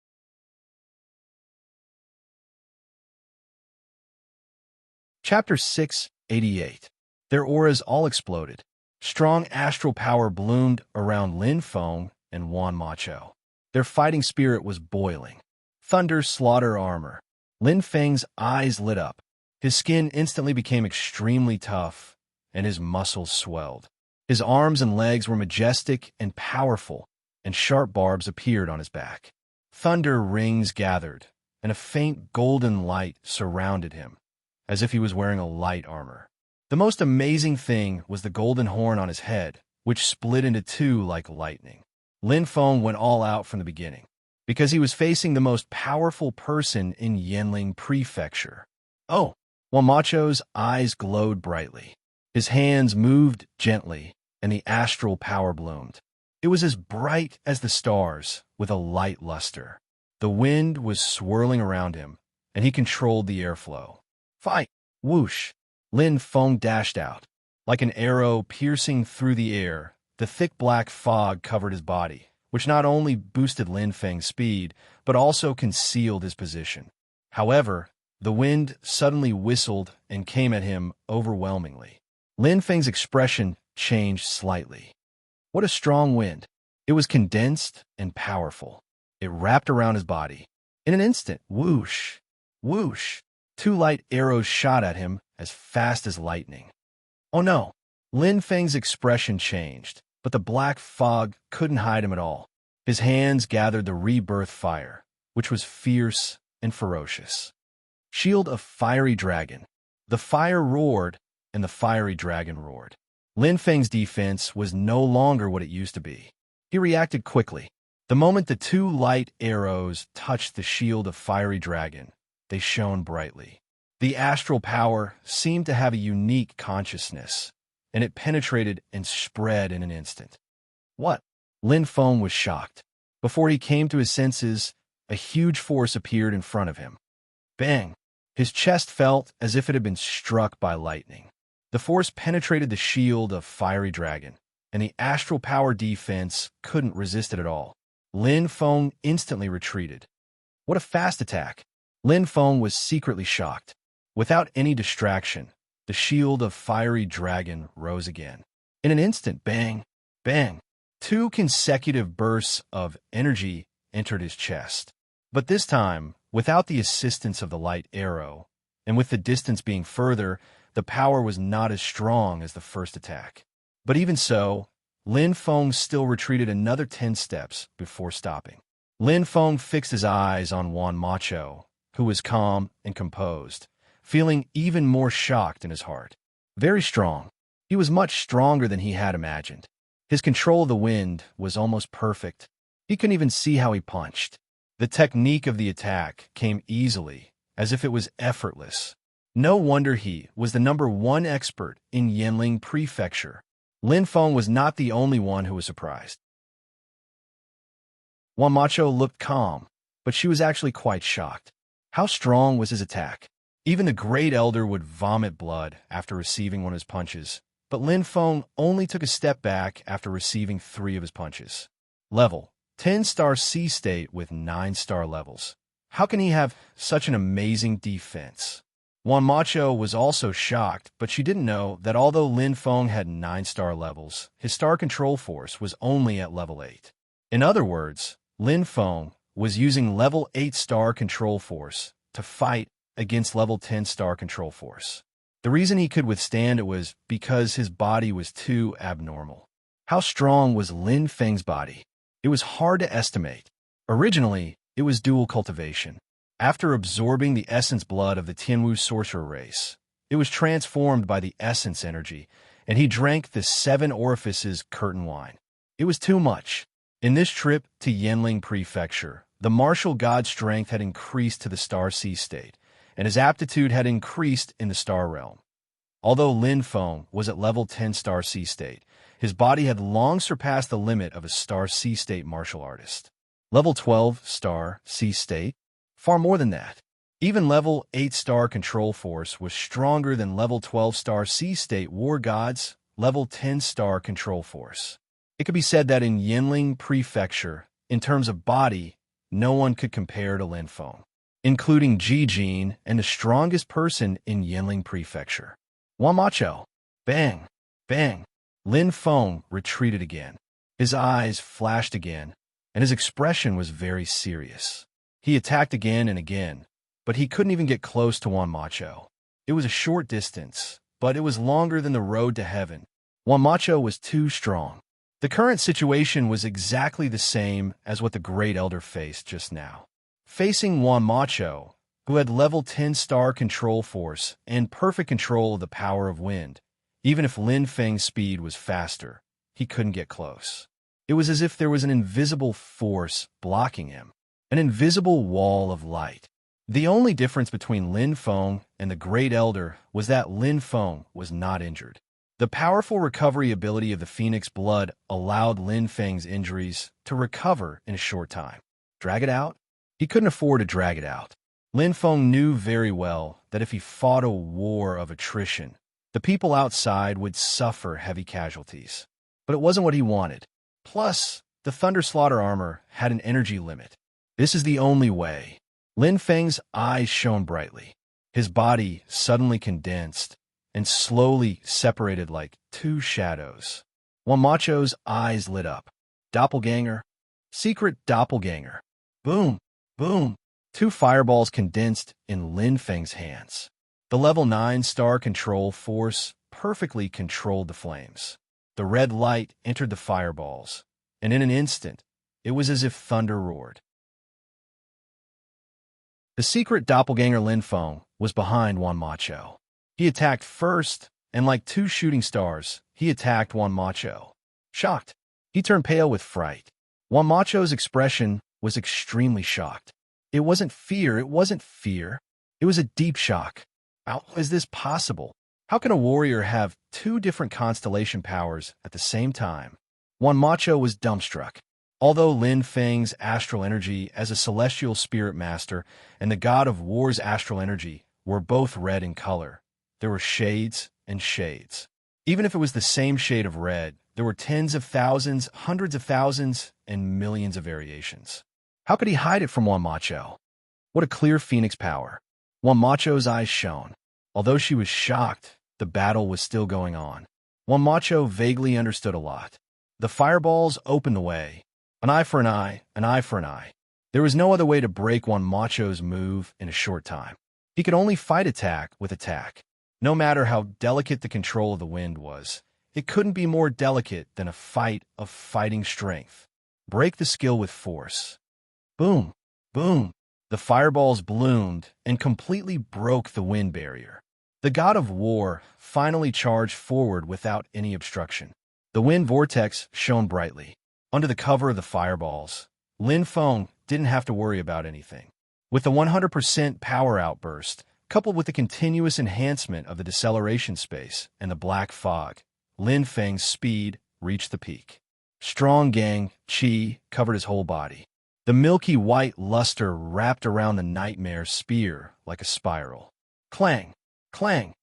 Chapter 688. Their auras all exploded. Strong astral power bloomed around Lin Feng and Wamacho. Their fighting spirit was boiling. Thunder slaughter armor. Lin Feng's eyes lit up. His skin instantly became extremely tough, and his muscles swelled. His arms and legs were majestic and powerful, and sharp barbs appeared on his back. Thunder rings gathered, and a faint golden light surrounded him, as if he was wearing a light armor. The most amazing thing was the golden horn on his head, which split into two like lightning. Lin Feng went all out from the beginning, because he was facing the most powerful person in Yanling Prefecture. Oh! Wamacho's eyes glowed brightly. His hands moved gently, and the astral power bloomed. It was as bright as the stars, with a light luster. The wind was swirling around him, and he controlled the airflow. Fight! Whoosh! Lin Feng dashed out. Like an arrow piercing through the air, the thick black fog covered his body, which not only boosted Lin Feng's speed, but also concealed his position. However, the wind suddenly whistled and came at him overwhelmingly. Lin Feng's expression changed slightly. What a strong wind! It was condensed and powerful. It wrapped around his body. In an instant, whoosh, whoosh, two light arrows shot at him as fast as lightning. Oh no! Lin Feng's expression changed, but the black fog couldn't hide him at all. His hands gathered the rebirth fire, which was fierce and ferocious. Shield of Fiery Dragon. The fire roared, and the fiery dragon roared. Lin Feng's defense was no longer what it used to be. He reacted quickly. The moment the two light arrows touched the shield of Fiery Dragon, they shone brightly. The astral power seemed to have a unique consciousness, and it penetrated and spread in an instant. What? Lin Feng was shocked. Before he came to his senses, a huge force appeared in front of him. Bang! His chest felt as if it had been struck by lightning. The force penetrated the shield of Fiery Dragon, and the astral power defense couldn't resist it at all. Lin Feng instantly retreated. What a fast attack! Lin Feng was secretly shocked. Without any distraction, the shield of Fiery Dragon rose again. In an instant, bang, bang, two consecutive bursts of energy entered his chest. But this time, without the assistance of the light arrow, and with the distance being further, the power was not as strong as the first attack. But even so, Lin Feng still retreated another 10 steps before stopping. Lin Feng fixed his eyes on Wan Macho, who was calm and composed, feeling even more shocked in his heart. Very strong. He was much stronger than he had imagined. His control of the wind was almost perfect. He couldn't even see how he punched. The technique of the attack came easily, as if it was effortless. No wonder he was the #1 expert in Yanling Prefecture. Lin Feng was not the only one who was surprised. Wan Macho looked calm, but she was actually quite shocked. How strong was his attack? Even the Great Elder would vomit blood after receiving one of his punches, but Lin Feng only took a step back after receiving 3 of his punches. Level 10-star C state with 9-star levels. How can he have such an amazing defense? Wan Macho was also shocked, but she didn't know that although Lin Feng had 9-star levels, his star control force was only at level 8. In other words, Lin Feng was using level 8 star control force to fight against level 10 star control force. The reason he could withstand it was because his body was too abnormal. How strong was Lin Feng's body? It was hard to estimate. Originally, it was dual cultivation. After absorbing the essence blood of the Tianwu sorcerer race, it was transformed by the essence energy, and he drank the 7 orifices curtain wine. It was too much. In this trip to Yanling Prefecture, the martial god strength had increased to the star C state, and his aptitude had increased in the star realm. Although Lin Feng was at level 10 star C state, his body had long surpassed the limit of a star C state martial artist. Level 12 star C state? Far more than that. Even level 8 star control force was stronger than level 12 star C state war god's level 10 star control force. It could be said that in Yanling Prefecture, in terms of body, no one could compare to Lin Feng, including Ji Jin and the strongest person in Yanling Prefecture. Wan Macho. Bang! Bang! Lin Feng retreated again. His eyes flashed again, and his expression was very serious. He attacked again and again, but he couldn't even get close to Wan Macho. It was a short distance, but it was longer than the road to heaven. Wan Macho was too strong. The current situation was exactly the same as what the Great Elder faced just now. Facing Wan Macho, who had level 10 star control force and perfect control of the power of wind, even if Lin Feng's speed was faster, he couldn't get close. It was as if there was an invisible force blocking him, an invisible wall of light. The only difference between Lin Feng and the Great Elder was that Lin Feng was not injured. The powerful recovery ability of the Phoenix blood allowed Lin Feng's injuries to recover in a short time. Drag it out? He couldn't afford to drag it out. Lin Feng knew very well that if he fought a war of attrition, the people outside would suffer heavy casualties. But it wasn't what he wanted. Plus, the Thunder Slaughter armor had an energy limit. This is the only way. Lin Feng's eyes shone brightly. His body suddenly condensed, and slowly separated like two shadows. Wanmacho's eyes lit up. Doppelganger. Secret doppelganger. Boom, boom. Two fireballs condensed in Lin Feng's hands. The level 9 star control force perfectly controlled the flames. The red light entered the fireballs, and in an instant, it was as if thunder roared. The secret doppelganger Lin Feng was behind Wanmacho. He attacked first, and like two shooting stars, he attacked Wanmacho. Shocked, he turned pale with fright. Wanmacho's expression was extremely shocked. It wasn't fear. It was a deep shock. How is this possible? How can a warrior have two different constellation powers at the same time? Wanmacho was dumbstruck. Although Lin Feng's astral energy as a celestial spirit master and the god of war's astral energy were both red in color, there were shades and shades. Even if it was the same shade of red, there were tens of thousands, hundreds of thousands, and millions of variations. How could he hide it from Wanmacho? What a clear phoenix power. Wanmacho's eyes shone. Although she was shocked, the battle was still going on. Wanmacho vaguely understood a lot. The fireballs opened the way. An eye for an eye, an eye for an eye. There was no other way to break Wanmacho's move in a short time. He could only fight attack with attack. No matter how delicate the control of the wind was, it couldn't be more delicate than a fight of fighting strength. Break the skill with force. Boom, boom. The fireballs bloomed and completely broke the wind barrier. The god of war finally charged forward without any obstruction. The wind vortex shone brightly. Under the cover of the fireballs, Lin Feng didn't have to worry about anything. With the 100% power outburst, coupled with the continuous enhancement of the deceleration space and the black fog, Lin Feng's speed reached the peak. Strong gang qi covered his whole body. The milky white luster wrapped around the nightmare spear like a spiral. Clang, clang.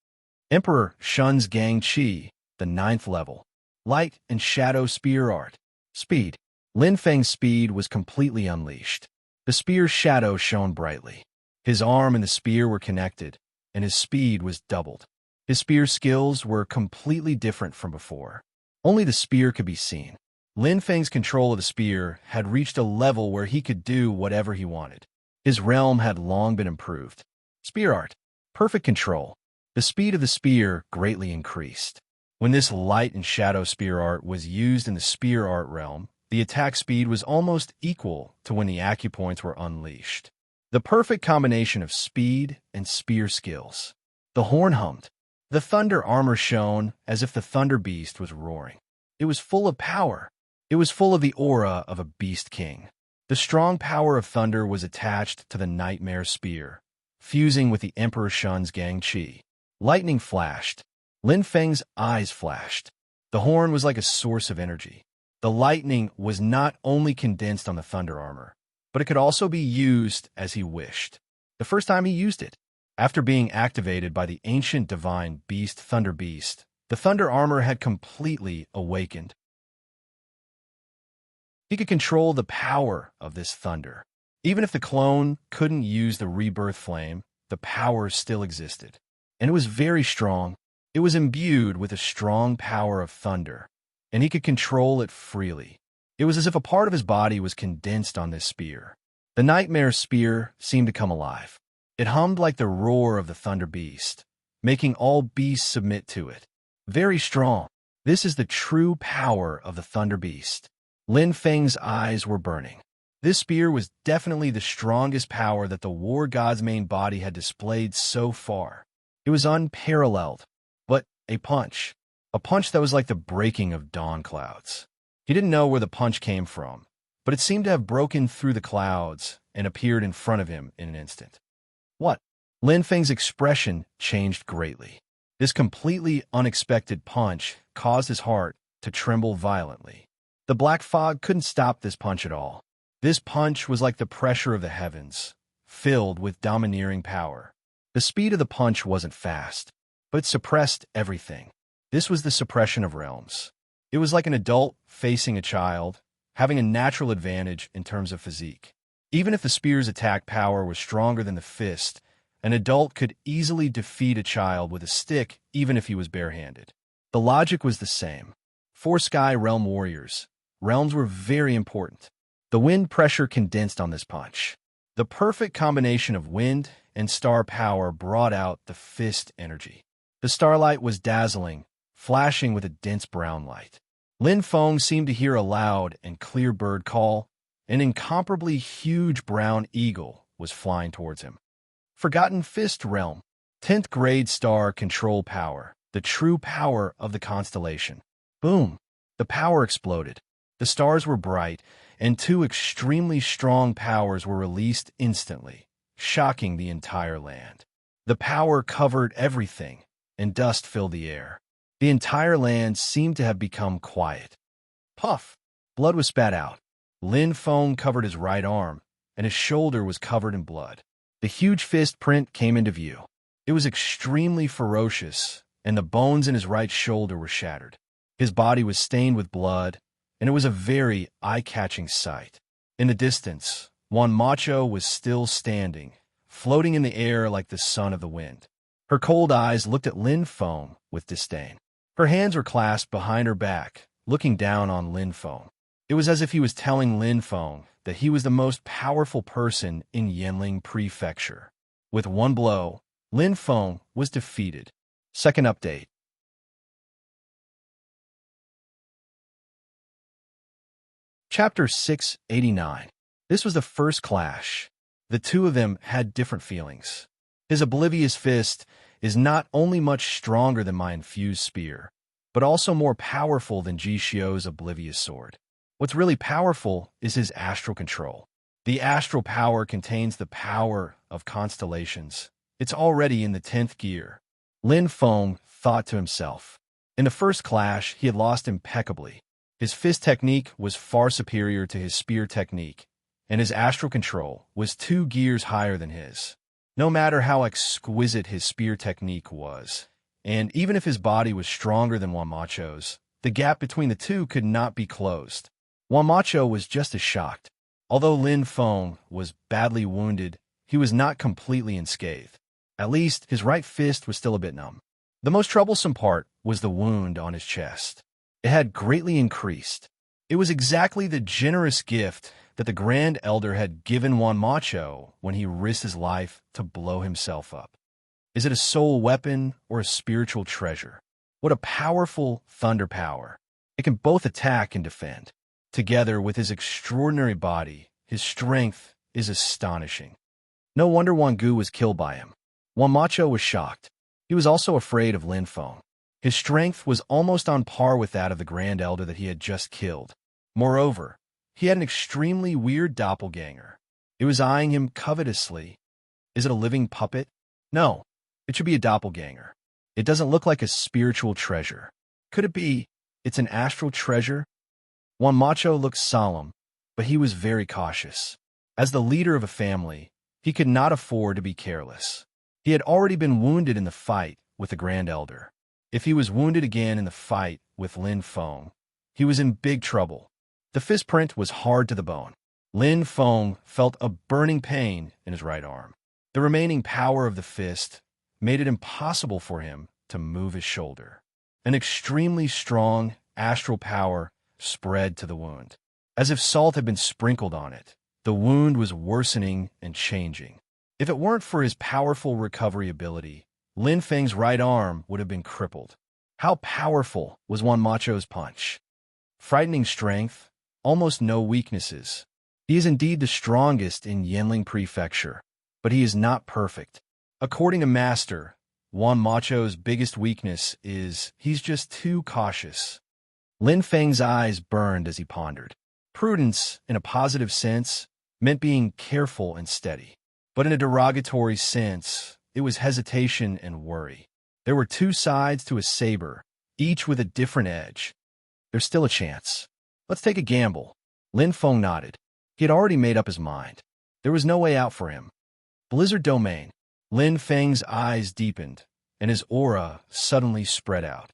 Emperor Shun's gang qi, the 9th level. Light and shadow spear art. Speed. Lin Feng's speed was completely unleashed. The spear's shadow shone brightly. His arm and the spear were connected, and his speed was doubled. His spear skills were completely different from before. Only the spear could be seen. Lin Feng's control of the spear had reached a level where he could do whatever he wanted. His realm had long been improved. Spear art. Perfect control. The speed of the spear greatly increased. When this light and shadow spear art was used in the spear art realm, the attack speed was almost equal to when the acupoints were unleashed. The perfect combination of speed and spear skills. The horn hummed. The thunder armor shone as if the thunder beast was roaring. It was full of power. It was full of the aura of a beast king. The strong power of thunder was attached to the nightmare spear, fusing with the Emperor Shun's gang qi. Lightning flashed. Lin Feng's eyes flashed. The horn was like a source of energy. The lightning was not only condensed on the thunder armor, but it could also be used as he wished. The first time he used it, after being activated by the ancient divine beast Thunder Beast, the thunder armor had completely awakened. He could control the power of this thunder. Even if the clone couldn't use the rebirth flame, the power still existed. And it was very strong. It was imbued with a strong power of thunder, and he could control it freely. It was as if a part of his body was condensed on this spear. The nightmare spear seemed to come alive. It hummed like the roar of the thunder beast, making all beasts submit to it. Very strong. This is the true power of the thunder beast. Lin Feng's eyes were burning. This spear was definitely the strongest power that the war god's main body had displayed so far. It was unparalleled. But a punch that was like the breaking of dawn clouds. He didn't know where the punch came from, but it seemed to have broken through the clouds and appeared in front of him in an instant. What? Lin Feng's expression changed greatly. This completely unexpected punch caused his heart to tremble violently. The black fog couldn't stop this punch at all. This punch was like the pressure of the heavens, filled with domineering power. The speed of the punch wasn't fast, but it suppressed everything. This was the suppression of realms. It was like an adult facing a child, having a natural advantage in terms of physique. Even if the spear's attack power was stronger than the fist, An adult could easily defeat a child with a stick even if he was barehanded. The logic was the same. For Sky Realm warriors, realms were very important. The wind pressure condensed on this punch. The perfect combination of wind and star power brought out the fist energy. The starlight was dazzling, flashing with a dense brown light. Lin Feng seemed to hear a loud and clear bird call. An incomparably huge brown eagle was flying towards him. Forgotten Fist Realm. 10th grade star control power. The true power of the constellation. Boom! The power exploded. The stars were bright, and two extremely strong powers were released instantly, shocking the entire land. The power covered everything, and dust filled the air. The entire land seemed to have become quiet. Puff! Blood was spat out. Lin Feng covered his right arm, and his shoulder was covered in blood. The huge fist print came into view. It was extremely ferocious, and the bones in his right shoulder were shattered. His body was stained with blood, and it was a very eye-catching sight. In the distance, Juan Macho was still standing, floating in the air like the son of the wind. Her cold eyes looked at Lin Feng with disdain. Her hands were clasped behind her back, looking down on Lin Feng. It was as if he was telling Lin Feng that he was the most powerful person in Yanling Prefecture. With one blow, Lin Feng was defeated. Second update. Chapter 689. This was the first clash. The two of them had different feelings. His oblivious fist is not only much stronger than my infused spear, but also more powerful than Ji Xiu's oblivious sword. What's really powerful is his astral control. The astral power contains the power of constellations. It's already in the 10th gear. Lin Feng thought to himself. In the first clash, he had lost impeccably. His fist technique was far superior to his spear technique, and his astral control was 2 gears higher than his. No matter how exquisite his spear technique was, and even if his body was stronger than Juan Macho's, the gap between the two could not be closed. Juan Macho was just as shocked. Although Lin Feng was badly wounded, he was not completely unscathed. At least, his right fist was still a bit numb. The most troublesome part was the wound on his chest. It had greatly increased. It was exactly the generous gift that the Grand Elder had given Juan Macho when he risked his life to blow himself up. Is it a soul weapon or a spiritual treasure? What a powerful thunder power. It can both attack and defend. Together with his extraordinary body, his strength is astonishing. No wonder Wan Gu was killed by him. Juan Macho was shocked. He was also afraid of Lin Feng. His strength was almost on par with that of the Grand Elder that he had just killed. Moreover, he had an extremely weird doppelganger. It was eyeing him covetously. Is it a living puppet? No, it should be a doppelganger. It doesn't look like a spiritual treasure. Could it be it's an astral treasure? Juan Macho looked solemn, but he was very cautious. As the leader of a family, he could not afford to be careless. He had already been wounded in the fight with the Grand Elder. If he was wounded again in the fight with Lin Feng, he was in big trouble. The fist print was hard to the bone. Lin Feng felt a burning pain in his right arm. The remaining power of the fist made it impossible for him to move his shoulder. An extremely strong astral power spread to the wound. As if salt had been sprinkled on it, the wound was worsening and changing. If it weren't for his powerful recovery ability, Lin Feng's right arm would have been crippled. How powerful was Juan Macho's punch? Frightening strength, almost no weaknesses. He is indeed the strongest in Yanling Prefecture, but he is not perfect. According to Master, Juan Macho's biggest weakness is he's just too cautious. Lin Feng's eyes burned as he pondered. Prudence, in a positive sense, meant being careful and steady. But in a derogatory sense, it was hesitation and worry. There were 2 sides to a saber, each with a different edge. There's still a chance. Let's take a gamble. Lin Feng nodded. He had already made up his mind. There was no way out for him. Blizzard Domain. Lin Feng's eyes deepened, and his aura suddenly spread out.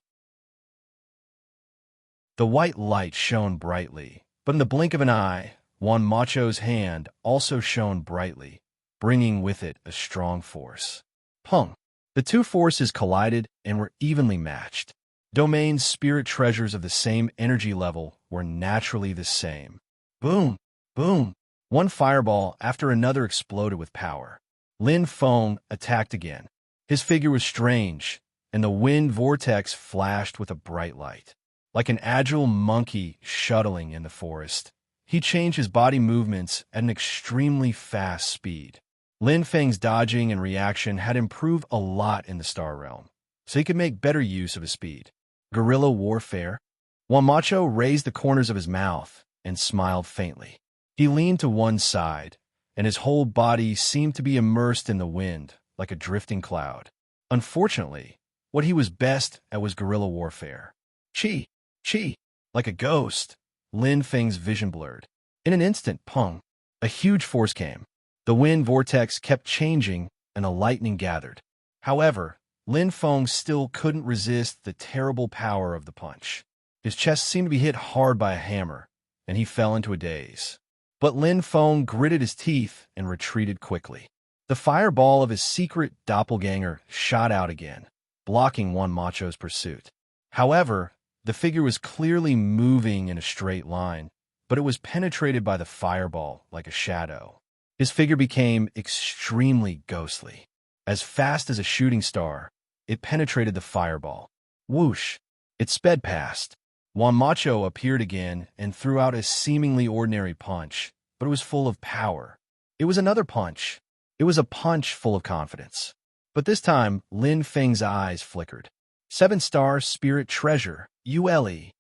The white light shone brightly, but in the blink of an eye, Juan Macho's hand also shone brightly, bringing with it a strong force. Pung! The two forces collided and were evenly matched. Domain's spirit treasures of the same energy level were naturally the same. Boom! Boom! One fireball after another exploded with power. Lin Feng attacked again. His figure was strange, and the wind vortex flashed with a bright light. Like an agile monkey shuttling in the forest, he changed his body movements at an extremely fast speed. Lin Feng's dodging and reaction had improved a lot in the Star Realm, so he could make better use of his speed. Guerrilla warfare? Wanmacho raised the corners of his mouth and smiled faintly. He leaned to one side, and his whole body seemed to be immersed in the wind, like a drifting cloud. Unfortunately, what he was best at was guerrilla warfare. Chi! Chi! Like a ghost, Lin Feng's vision blurred. In an instant, pung! A huge force came. The wind vortex kept changing, and a lightning gathered. However, Lin Feng still couldn't resist the terrible power of the punch. His chest seemed to be hit hard by a hammer, and he fell into a daze. But Lin Feng gritted his teeth and retreated quickly. The fireball of his secret doppelganger shot out again, blocking Wanmacho's pursuit. However, the figure was clearly moving in a straight line, but it was penetrated by the fireball like a shadow. His figure became extremely ghostly. As fast as a shooting star, it penetrated the fireball. Whoosh! It sped past. Wanmacho appeared again and threw out a seemingly ordinary punch, but it was full of power. It was another punch. It was a punch full of confidence. But this time, Lin Feng's eyes flickered. 7-star spirit treasure, ULE.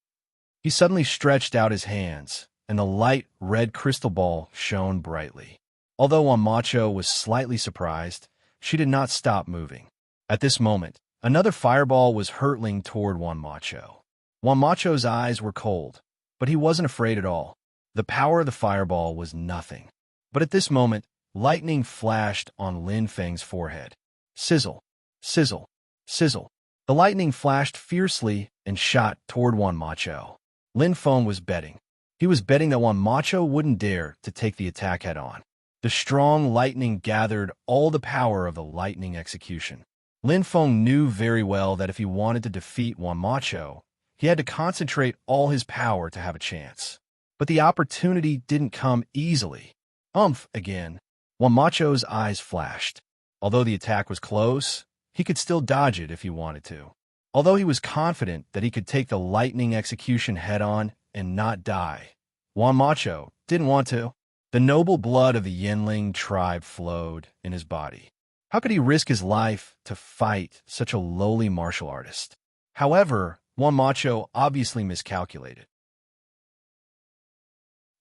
He suddenly stretched out his hands, and the light red crystal ball shone brightly. Although Wanmacho was slightly surprised, she did not stop moving. At this moment, another fireball was hurtling toward Wanmacho. Wanmacho's eyes were cold, but he wasn't afraid at all. The power of the fireball was nothing. But at this moment, lightning flashed on Lin Feng's forehead. Sizzle, sizzle, sizzle. The lightning flashed fiercely and shot toward Wanmacho. Lin Feng was betting. He was betting that Wanmacho wouldn't dare to take the attack head-on. The strong lightning gathered all the power of the lightning execution. Lin Feng knew very well that if he wanted to defeat Wanmacho, he had to concentrate all his power to have a chance. But the opportunity didn't come easily. Again. Wanmacho's eyes flashed. Although the attack was close, he could still dodge it if he wanted to. Although he was confident that he could take the lightning execution head-on and not die, Wanmacho didn't want to. The noble blood of the Yanling tribe flowed in his body. How could he risk his life to fight such a lowly martial artist? However, Wanmacho obviously miscalculated.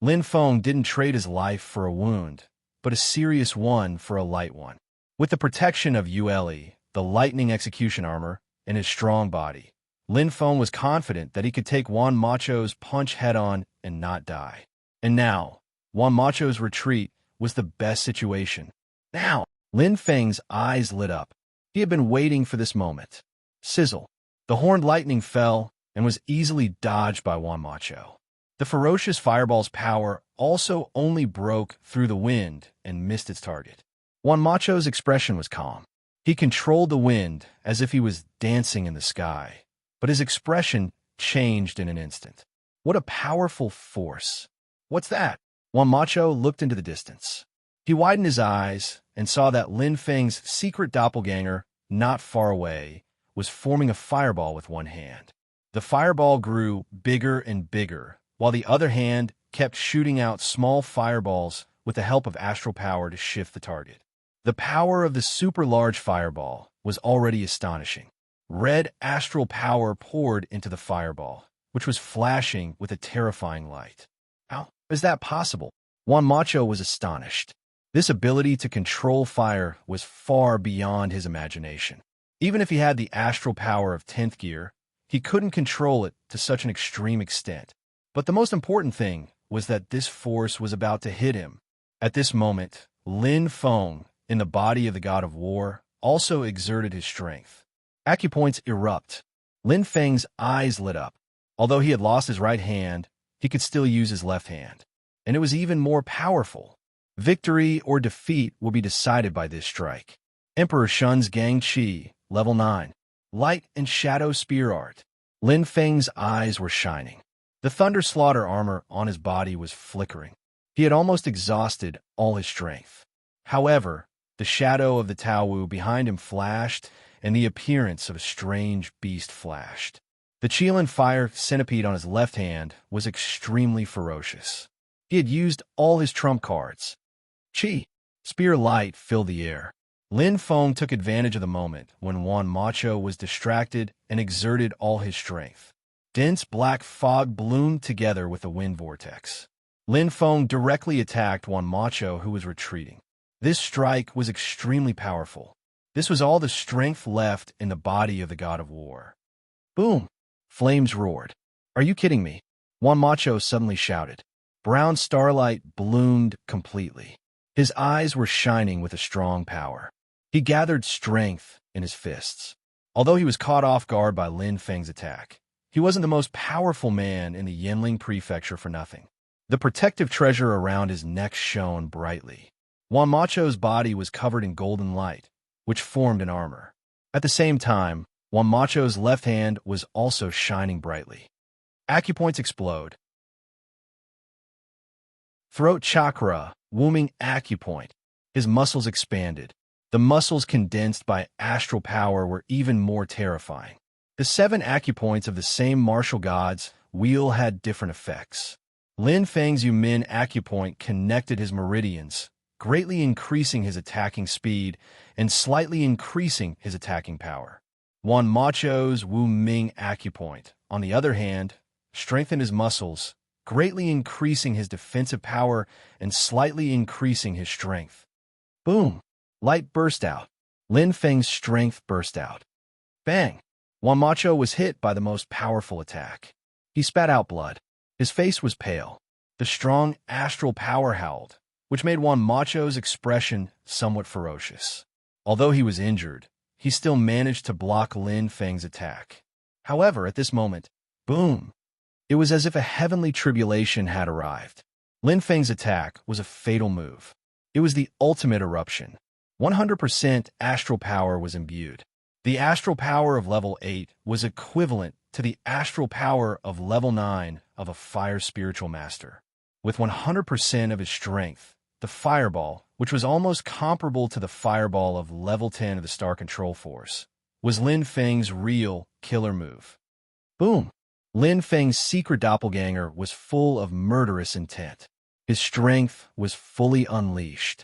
Lin Feng didn't trade his life for a wound, but a serious one for a light one. With the protection of ULE, the lightning execution armor, and his strong body, Lin Feng was confident that he could take Wanmacho's punch head-on and not die. And now, Wanmacho's retreat was the best situation. Now, Lin Feng's eyes lit up. He had been waiting for this moment. Sizzle. The horned lightning fell and was easily dodged by Wanmacho. The ferocious fireball's power also only broke through the wind and missed its target. Wanmacho's expression was calm. He controlled the wind as if he was dancing in the sky, but his expression changed in an instant. What a powerful force. What's that? Wanmacho looked into the distance. He widened his eyes and saw that Lin Feng's secret doppelganger, not far away, was forming a fireball with one hand. The fireball grew bigger and bigger, while the other hand kept shooting out small fireballs with the help of astral power to shift the target. The power of the super-large fireball was already astonishing. Red astral power poured into the fireball, which was flashing with a terrifying light. How is that possible? Wanmacho was astonished. This ability to control fire was far beyond his imagination. Even if he had the astral power of 10th gear, he couldn't control it to such an extreme extent. But the most important thing was that this force was about to hit him. At this moment, Lin Feng, in the body of the god of war, also exerted his strength. Acupoints erupt. Lin Feng's eyes lit up. Although he had lost his right hand, he could still use his left hand. And it was even more powerful. Victory or defeat will be decided by this strike. Emperor Shun's Gang Chi, level 9. Light and Shadow Spear Art. Lin Feng's eyes were shining. The Thunder Slaughter armor on his body was flickering. He had almost exhausted all his strength. However, the shadow of the Tao Wu behind him flashed, and the appearance of a strange beast flashed. The Qilin Fire Centipede on his left hand was extremely ferocious. He had used all his trump cards. Chi, Spear Light filled the air. Lin Feng took advantage of the moment when Wan Macho was distracted and exerted all his strength. Dense black fog bloomed together with a wind vortex. Lin Feng directly attacked Wan Macho, who was retreating. This strike was extremely powerful. This was all the strength left in the body of the god of war. Boom! Flames roared. Are you kidding me? Wan Macho suddenly shouted. Brown starlight bloomed completely. His eyes were shining with a strong power. He gathered strength in his fists. Although he was caught off guard by Lin Feng's attack, he wasn't the most powerful man in the Yinling prefecture for nothing. The protective treasure around his neck shone brightly. Wan Macho's body was covered in golden light, which formed an armor. At the same time, Wan Macho's left hand was also shining brightly. Acupoints explode. Throat chakra, wombing acupoint. His muscles expanded. The muscles condensed by astral power were even more terrifying. The 7 acupoints of the same martial god's wheel had different effects. Lin Feng's Yumin acupoint connected his meridians, greatly increasing his attacking speed and slightly increasing his attacking power. Wan Macho's Wu Ming acupoint, on the other hand, strengthened his muscles, greatly increasing his defensive power and slightly increasing his strength. Boom! Light burst out. Lin Feng's strength burst out. Bang! Wan Macho was hit by the most powerful attack. He spat out blood. His face was pale. The strong astral power howled, which made Wan Macho's expression somewhat ferocious. Although he was injured, he still managed to block Lin Feng's attack. However, at this moment, boom! It was as if a heavenly tribulation had arrived. Lin Feng's attack was a fatal move. It was the ultimate eruption. 100% astral power was imbued. The astral power of level 8 was equivalent to the astral power of level 9 of a fire spiritual master. With 100% of his strength, the fireball, which was almost comparable to the fireball of level 10 of the Star Control Force, was Lin Feng's real killer move. Boom! Lin Feng's secret doppelganger was full of murderous intent. His strength was fully unleashed.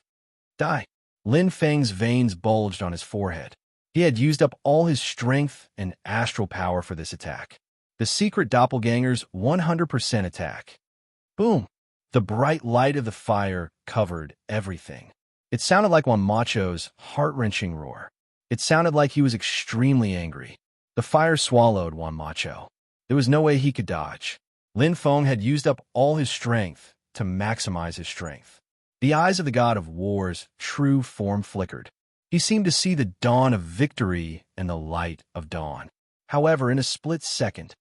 Die! Lin Feng's veins bulged on his forehead. He had used up all his strength and astral power for this attack. The secret doppelganger's 100% attack. Boom! The bright light of the fire covered everything. It sounded like Wan Macho's heart-wrenching roar. It sounded like he was extremely angry. The fire swallowed Wan Macho. There was no way he could dodge. Lin Feng had used up all his strength to maximize his strength. The eyes of the god of war's true form flickered. He seemed to see the dawn of victory and the light of dawn. However, in a split second,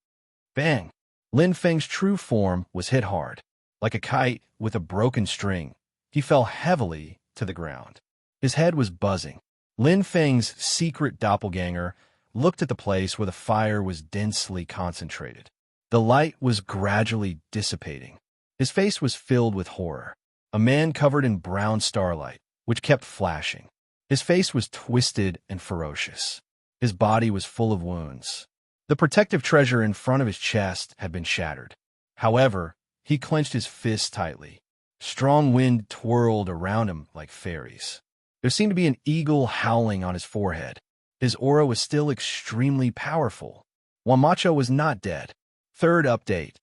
bang! Lin Feng's true form was hit hard. Like a kite with a broken string, he fell heavily to the ground. His head was buzzing. Lin Feng's secret doppelganger looked at the place where the fire was densely concentrated. The light was gradually dissipating. His face was filled with horror. A man covered in brown starlight, which kept flashing. His face was twisted and ferocious. His body was full of wounds. The protective treasure in front of his chest had been shattered. However, he clenched his fists tightly. Strong wind twirled around him like fairies. There seemed to be an eagle howling on his forehead. His aura was still extremely powerful. Wan Macho was not dead. Third update.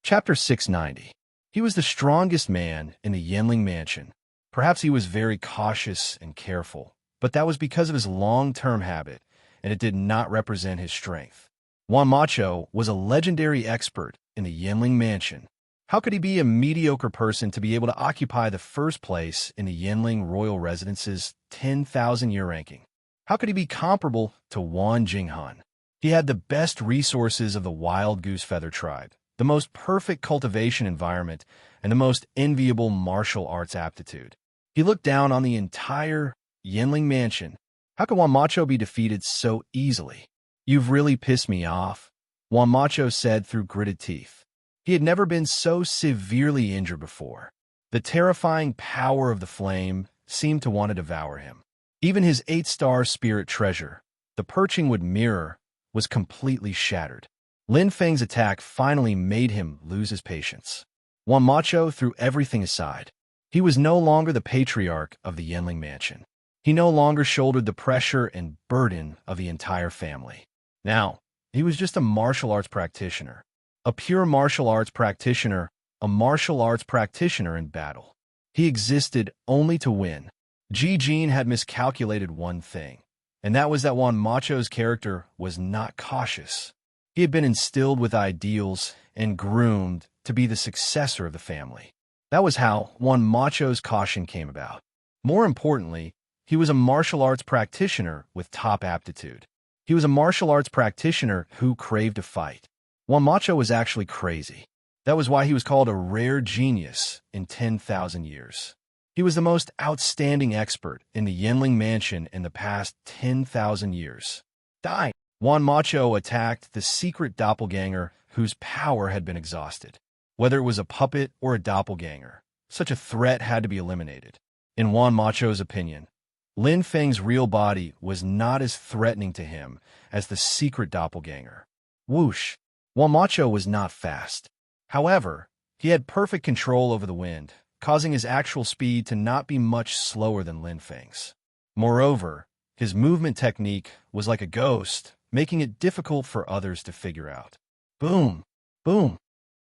Chapter 690. He was the strongest man in the Yenling mansion. Perhaps he was very cautious and careful, but that was because of his long-term habit, and it did not represent his strength. Wan Macho was a legendary expert in the Yenling mansion. How could he be a mediocre person to be able to occupy the first place in the Yenling royal residence's 10,000-year ranking? How could he be comparable to Wan Jinghan? He had the best resources of the wild goose feather tribe, the most perfect cultivation environment, and the most enviable martial arts aptitude. He looked down on the entire Yinling mansion. How could Juan Macho be defeated so easily? You've really pissed me off, Juan Macho said through gritted teeth. He had never been so severely injured before. The terrifying power of the flame seemed to want to devour him. Even his 8-star spirit treasure, the Perchingwood mirror, was completely shattered. Lin Feng's attack finally made him lose his patience. Juan Macho threw everything aside. He was no longer the patriarch of the Yinling mansion. He no longer shouldered the pressure and burden of the entire family. Now, he was just a martial arts practitioner. A pure martial arts practitioner, a martial arts practitioner in battle. He existed only to win. Ji Jin had miscalculated one thing, and that was that Juan Macho's character was not cautious. He had been instilled with ideals and groomed to be the successor of the family. That was how Juan Macho's caution came about. More importantly, he was a martial arts practitioner with top aptitude. He was a martial arts practitioner who craved a fight. Juan Macho was actually crazy. That was why he was called a rare genius in 10,000 years. He was the most outstanding expert in the Yinling mansion in the past 10,000 years. Die! Juan Macho attacked the secret doppelganger whose power had been exhausted. Whether it was a puppet or a doppelganger, such a threat had to be eliminated. In Juan Macho's opinion, Lin Feng's real body was not as threatening to him as the secret doppelganger. Whoosh! Juan Macho was not fast. However, he had perfect control over the wind, causing his actual speed to not be much slower than Lin Feng's. Moreover, his movement technique was like a ghost, making it difficult for others to figure out. Boom! Boom!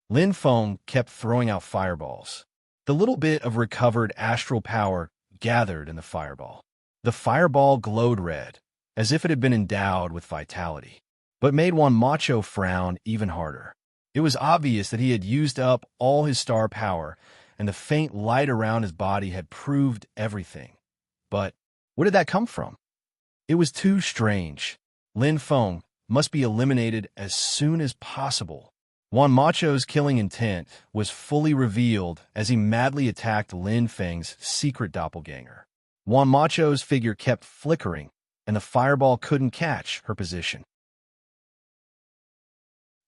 Lin Feng kept throwing out fireballs. The little bit of recovered astral power gathered in the fireball. The fireball glowed red, as if it had been endowed with vitality, but made Juan Macho frown even harder. It was obvious that he had used up all his star power, and the faint light around his body had proved everything. But where did that come from? It was too strange. Lin Feng must be eliminated as soon as possible. Juan Macho's killing intent was fully revealed as he madly attacked Lin Feng's secret doppelganger. Juan Macho's figure kept flickering, and the fireball couldn't catch her position.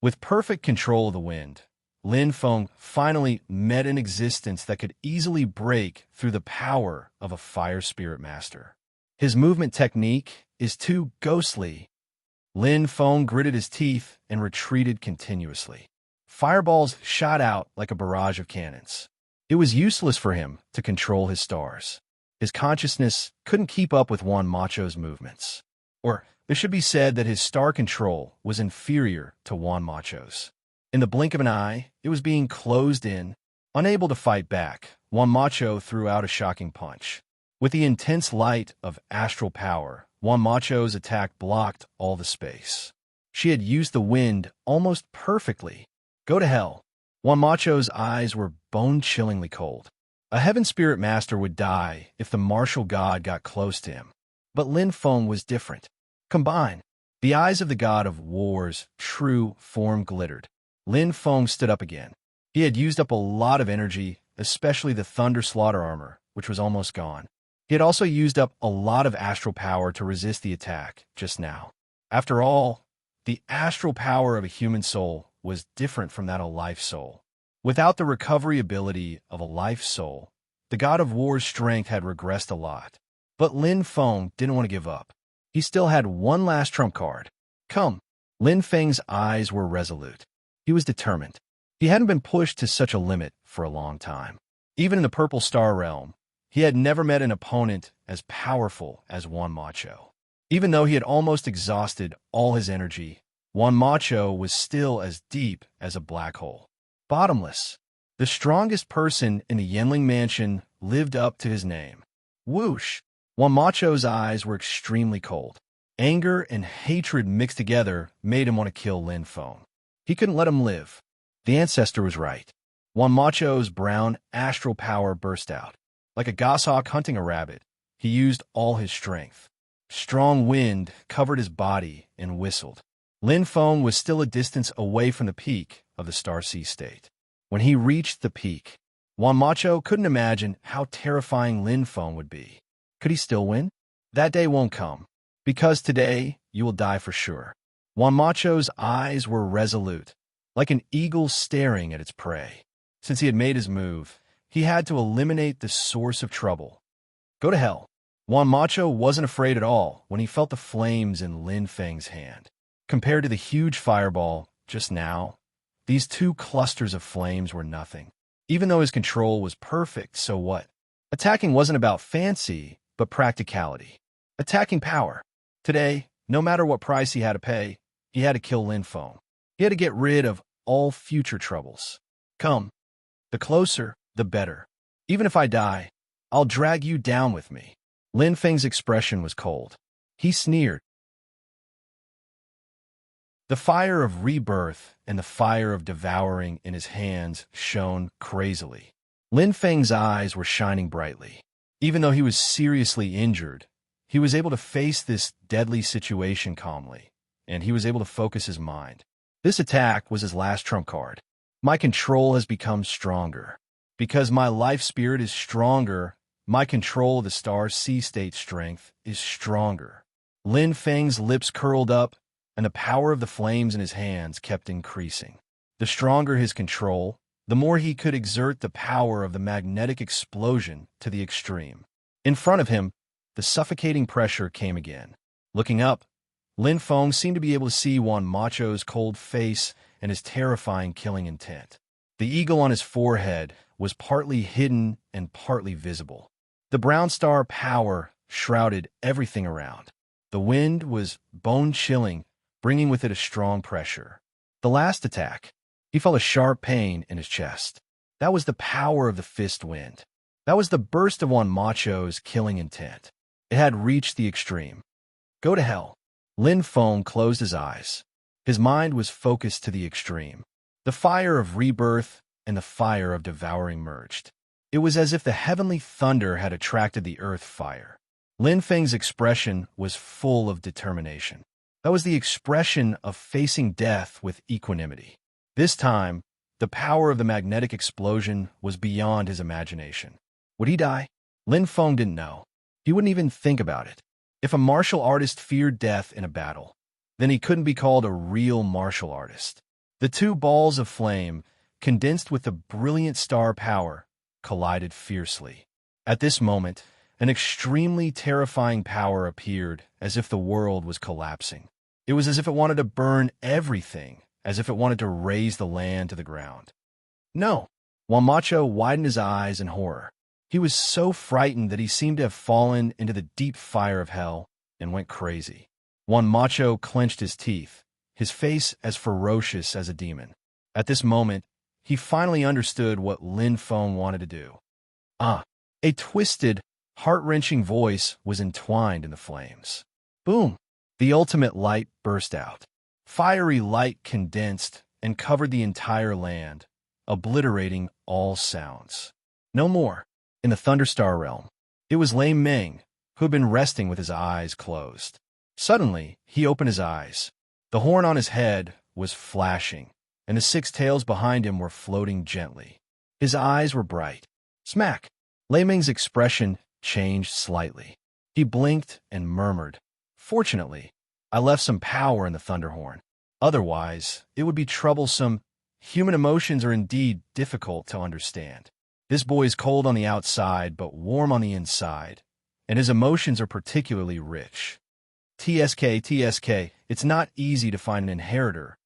With perfect control of the wind, Lin Feng finally met an existence that could easily break through the power of a fire spirit master. His movement technique is too ghostly. Lin Feng gritted his teeth and retreated continuously. Fireballs shot out like a barrage of cannons. It was useless for him to control his stars. His consciousness couldn't keep up with Juan Macho's movements. Or it should be said that his star control was inferior to Juan Macho's. In the blink of an eye, it was being closed in. Unable to fight back, Juan Macho threw out a shocking punch. With the intense light of astral power, Juan Macho's attack blocked all the space. She had used the wind almost perfectly. Go to hell. Juan Macho's eyes were bone-chillingly cold. A heaven spirit master would die if the martial god got close to him. But Lin Feng was different. Combine. The eyes of the god of war's true form glittered. Lin Feng stood up again. He had used up a lot of energy, especially the thunder slaughter armor, which was almost gone. He had also used up a lot of astral power to resist the attack just now. After all, the astral power of a human soul was different from that of a life soul. Without the recovery ability of a life soul, the god of war's strength had regressed a lot. But Lin Feng didn't want to give up. He still had one last trump card. Come. Lin Feng's eyes were resolute. He was determined. He hadn't been pushed to such a limit for a long time. Even in the Purple Star realm, he had never met an opponent as powerful as Juan Macho. Even though he had almost exhausted all his energy, Juan Macho was still as deep as a black hole. Bottomless. The strongest person in the Yinling mansion lived up to his name. Whoosh! Juan Macho's eyes were extremely cold. Anger and hatred mixed together made him want to kill Lin Feng. He couldn't let him live. The ancestor was right. Juan Macho's brown astral power burst out. Like a goshawk hunting a rabbit, he used all his strength. Strong wind covered his body and whistled. Lin Feng was still a distance away from the peak of the Star Sea State. When he reached the peak, Juan Macho couldn't imagine how terrifying Lin Feng would be. Could he still win? That day won't come, because today you will die for sure. Juan Macho's eyes were resolute, like an eagle staring at its prey. Since he had made his move, he had to eliminate the source of trouble. Go to hell. Juan Macho wasn't afraid at all when he felt the flames in Lin Feng's hand. Compared to the huge fireball just now, these two clusters of flames were nothing. Even though his control was perfect, so what? Attacking wasn't about fancy, but practicality. Attacking power. Today, no matter what price he had to pay, he had to kill Lin Feng. He had to get rid of all future troubles. Come. The closer, the better. Even if I die, I'll drag you down with me. Lin Feng's expression was cold. He sneered. The fire of rebirth and the fire of devouring in his hands shone crazily. Lin Feng's eyes were shining brightly. Even though he was seriously injured, he was able to face this deadly situation calmly, and he was able to focus his mind. This attack was his last trump card. My control has become stronger. Because my life spirit is stronger, my control of the Star Sea State strength is stronger. Lin Feng's lips curled up, and the power of the flames in his hands kept increasing. The stronger his control, the more he could exert the power of the magnetic explosion to the extreme. In front of him, the suffocating pressure came again. Looking up, Lin Feng seemed to be able to see Juan Macho's cold face and his terrifying killing intent. The eagle on his forehead was partly hidden and partly visible. The brown star power shrouded everything around. The wind was bone-chilling, bringing with it a strong pressure. The last attack, he felt a sharp pain in his chest. That was the power of the fist wind. That was the burst of Juan Macho's killing intent. It had reached the extreme. Go to hell. Lin Feng closed his eyes. His mind was focused to the extreme. The fire of rebirth and the fire of devouring merged. It was as if the heavenly thunder had attracted the earth fire. Lin Feng's expression was full of determination. That was the expression of facing death with equanimity. This time, the power of the magnetic explosion was beyond his imagination. Would he die? Lin Feng didn't know. He wouldn't even think about it. If a martial artist feared death in a battle, then he couldn't be called a real martial artist. The two balls of flame, condensed with the brilliant star power, collided fiercely. At this moment, an extremely terrifying power appeared, as if the world was collapsing. It was as if it wanted to burn everything, as if it wanted to raze the land to the ground. No! Juan Macho widened his eyes in horror. He was so frightened that he seemed to have fallen into the deep fire of hell and went crazy. Juan Macho clenched his teeth, his face as ferocious as a demon. At this moment, he finally understood what Lin Feng wanted to do. A twisted, heart-wrenching voice was entwined in the flames. Boom! The ultimate light burst out. Fiery light condensed and covered the entire land, obliterating all sounds. No more. In the Thunderstar realm, it was Lei Ming, who had been resting with his eyes closed. Suddenly, he opened his eyes. The horn on his head was flashing, and the six tails behind him were floating gently. His eyes were bright. Smack! Lei Ming's expression changed slightly. He blinked and murmured, Fortunately, I left some power in the Thunderhorn. Otherwise, it would be troublesome. Human emotions are indeed difficult to understand. This boy is cold on the outside, but warm on the inside, and his emotions are particularly rich. TSK, it's not easy to find an inheritor.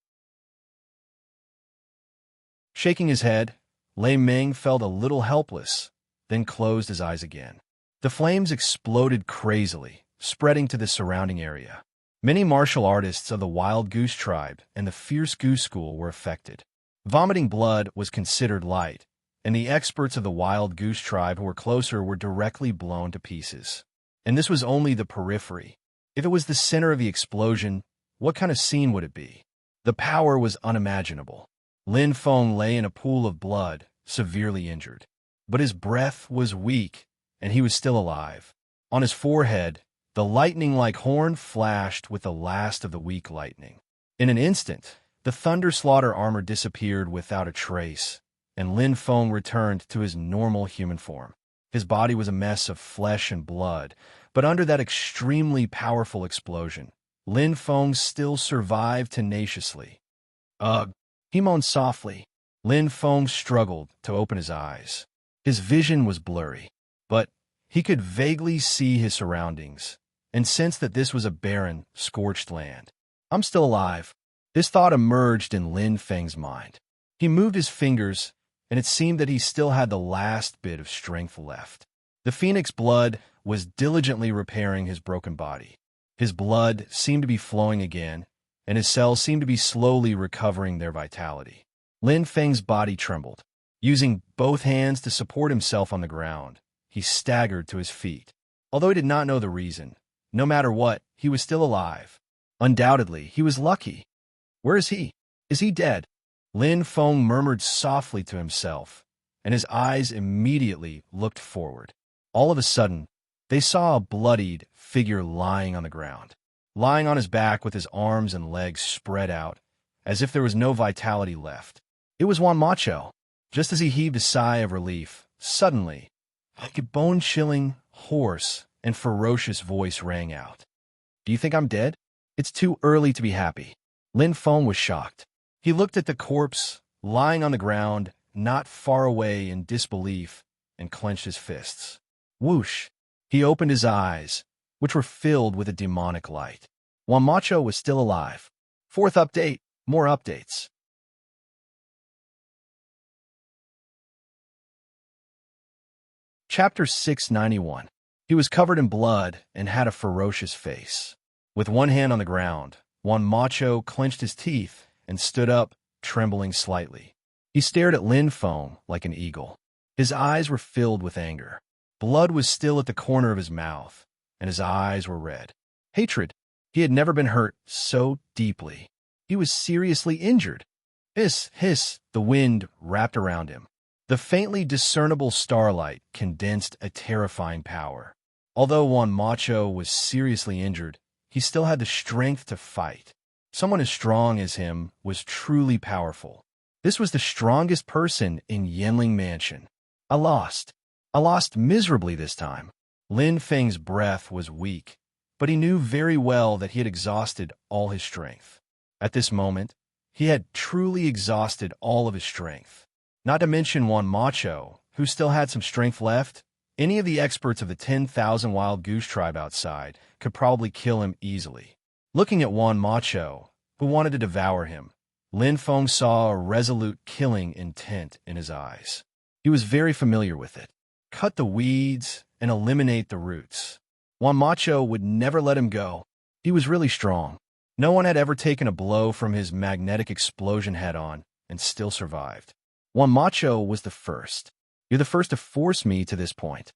Shaking his head, Lei Ming felt a little helpless, then closed his eyes again. The flames exploded crazily, spreading to the surrounding area. Many martial artists of the Wild Goose tribe and the Fierce Goose School were affected. Vomiting blood was considered light, and the experts of the Wild Goose tribe who were closer were directly blown to pieces. And this was only the periphery. If it was the center of the explosion, what kind of scene would it be? The power was unimaginable. Lin Feng lay in a pool of blood, severely injured. But his breath was weak, and he was still alive. On his forehead, the lightning-like horn flashed with the last of the weak lightning. In an instant, the Thunder Slaughter armor disappeared without a trace, and Lin Feng returned to his normal human form. His body was a mess of flesh and blood, but under that extremely powerful explosion, Lin Feng still survived tenaciously. Ugh! He moaned softly. Lin Feng struggled to open his eyes. His vision was blurry, but he could vaguely see his surroundings, and sensed that this was a barren, scorched land. I'm still alive. This thought emerged in Lin Feng's mind. He moved his fingers, and it seemed that he still had the last bit of strength left. The phoenix blood was diligently repairing his broken body. His blood seemed to be flowing again, and his cells seemed to be slowly recovering their vitality. Lin Feng's body trembled. Using both hands to support himself on the ground, he staggered to his feet. Although he did not know the reason, no matter what, he was still alive. Undoubtedly, he was lucky. Where is he? Is he dead? Lin Feng murmured softly to himself, and his eyes immediately looked forward. All of a sudden, they saw a bloodied figure lying on the ground, lying on his back with his arms and legs spread out, as if there was no vitality left. It was Juan Macho. Just as he heaved a sigh of relief, suddenly, a bone-chilling, hoarse, and ferocious voice rang out. Do you think I'm dead? It's too early to be happy. Lin Feng was shocked. He looked at the corpse, lying on the ground, not far away in disbelief, and clenched his fists. Whoosh! He opened his eyes, which were filled with a demonic light. Juan Macho was still alive. Fourth update, more updates. Chapter 691. He was covered in blood and had a ferocious face. With one hand on the ground, Juan Macho clenched his teeth and stood up, trembling slightly. He stared at Lin Feng like an eagle. His eyes were filled with anger. Blood was still at the corner of his mouth, and his eyes were red. Hatred. He had never been hurt so deeply. He was seriously injured. Hiss, hiss, the wind wrapped around him. The faintly discernible starlight condensed a terrifying power. Although Juan Macho was seriously injured, he still had the strength to fight. Someone as strong as him was truly powerful. This was the strongest person in Yanling Mansion. I lost. I lost miserably this time. Lin Feng's breath was weak, but he knew very well that he had exhausted all his strength. At this moment, he had truly exhausted all of his strength. Not to mention Juan Macho, who still had some strength left. Any of the experts of the 10,000 Wild Goose tribe outside could probably kill him easily. Looking at Juan Macho, who wanted to devour him, Lin Feng saw a resolute killing intent in his eyes. He was very familiar with it. Cut the weeds and eliminate the roots. Juan Macho would never let him go. He was really strong. No one had ever taken a blow from his magnetic explosion head-on and still survived. Juan Macho was the first. You're the first to force me to this point.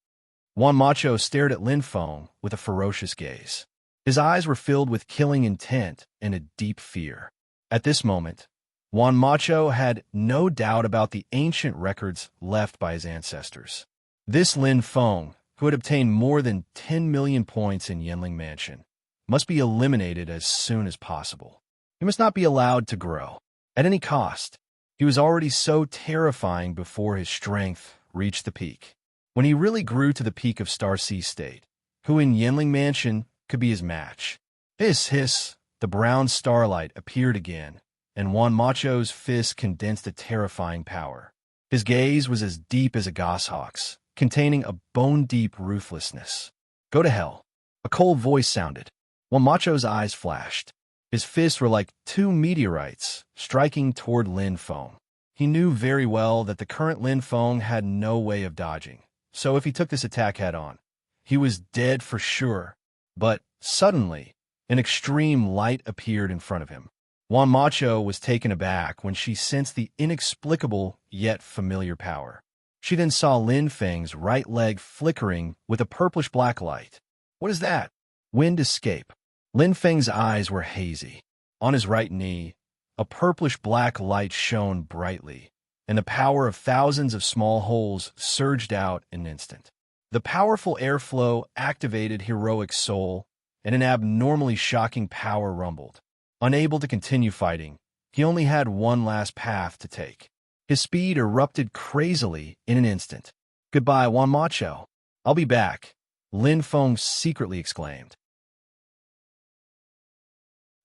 Juan Macho stared at Lin Feng with a ferocious gaze. His eyes were filled with killing intent and a deep fear. At this moment, Juan Macho had no doubt about the ancient records left by his ancestors. This Lin Feng, who had obtained more than 10 million points in Yanling Mansion, must be eliminated as soon as possible. He must not be allowed to grow, at any cost. He was already so terrifying before his strength reached the peak. When he really grew to the peak of Star Sea State, who in Yanling Mansion could be his match? Hiss, hiss, the brown starlight appeared again, and Juan Macho's fist condensed a terrifying power. His gaze was as deep as a goshawk's, containing a bone-deep ruthlessness. Go to hell. A cold voice sounded. Juan Macho's eyes flashed. His fists were like two meteorites, striking toward Lin Feng. He knew very well that the current Lin Feng had no way of dodging, so if he took this attack head-on, he was dead for sure. But, suddenly, an extreme light appeared in front of him. Juan Macho was taken aback when she sensed the inexplicable yet familiar power. She then saw Lin Feng's right leg flickering with a purplish-black light. What is that? Wind escape. Lin Feng's eyes were hazy. On his right knee, a purplish-black light shone brightly, and the power of thousands of small holes surged out in an instant. The powerful airflow activated heroic soul, and an abnormally shocking power rumbled. Unable to continue fighting, he only had one last path to take. His speed erupted crazily in an instant. "Goodbye, Juan Macho. I'll be back," Lin Feng secretly exclaimed.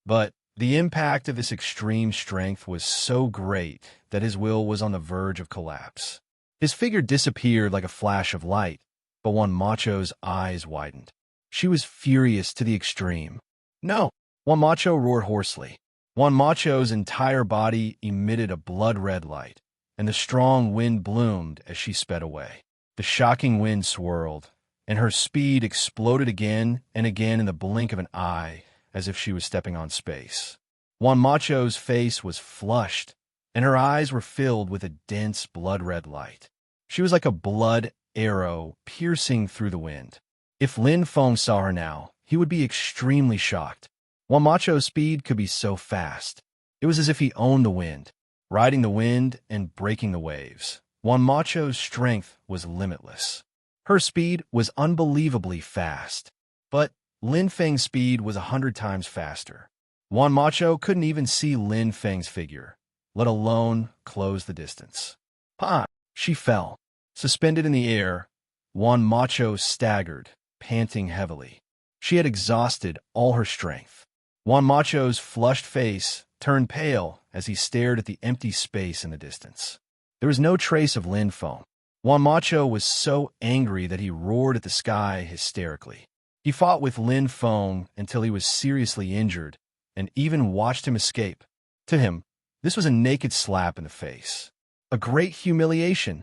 But the impact of this extreme strength was so great that his will was on the verge of collapse. His figure disappeared like a flash of light, but Juan Macho's eyes widened. She was furious to the extreme. "No!" Juan Macho roared hoarsely. Juan Macho's entire body emitted a blood-red light, and the strong wind bloomed as she sped away. The shocking wind swirled, and her speed exploded again and again in the blink of an eye, as if she was stepping on space. Juan Macho's face was flushed, and her eyes were filled with a dense blood-red light. She was like a blood arrow piercing through the wind. If Lin Feng saw her now, he would be extremely shocked. Juan Macho's speed could be so fast. It was as if he owned the wind, riding the wind and breaking the waves. Juan Macho's strength was limitless. Her speed was unbelievably fast, but Lin Feng's speed was 100 times faster. Juan Macho couldn't even see Lin Feng's figure, let alone close the distance. "Ha!" She fell. Suspended in the air, Juan Macho staggered, panting heavily. She had exhausted all her strength. Juan Macho's flushed face turned pale as he stared at the empty space in the distance. There was no trace of Lin Feng. Juan Macho was so angry that he roared at the sky hysterically. He fought with Lin Feng until he was seriously injured, and even watched him escape. To him, this was a naked slap in the face. A great humiliation.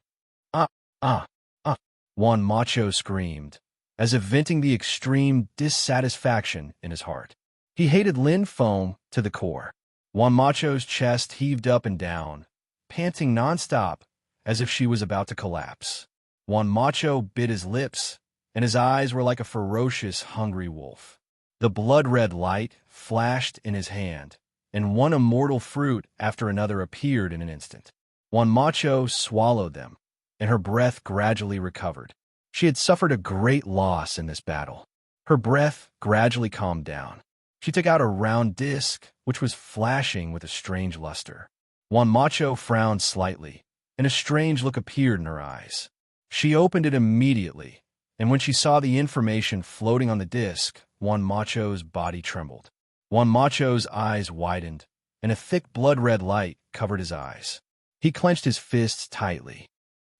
"Ah, ah, ah," Juan Macho screamed, as if venting the extreme dissatisfaction in his heart. He hated Lin Feng to the core. Juan Macho's chest heaved up and down, panting nonstop, as if she was about to collapse. Juan Macho bit his lips, and his eyes were like a ferocious, hungry wolf. The blood-red light flashed in his hand, and one immortal fruit after another appeared in an instant. Juan Macho swallowed them, and her breath gradually recovered. She had suffered a great loss in this battle. Her breath gradually calmed down. She took out a round disc, which was flashing with a strange luster. Juan Macho frowned slightly, and a strange look appeared in her eyes. She opened it immediately, and when she saw the information floating on the disc, Juan Macho's body trembled. Juan Macho's eyes widened, and a thick blood-red light covered his eyes. He clenched his fists tightly.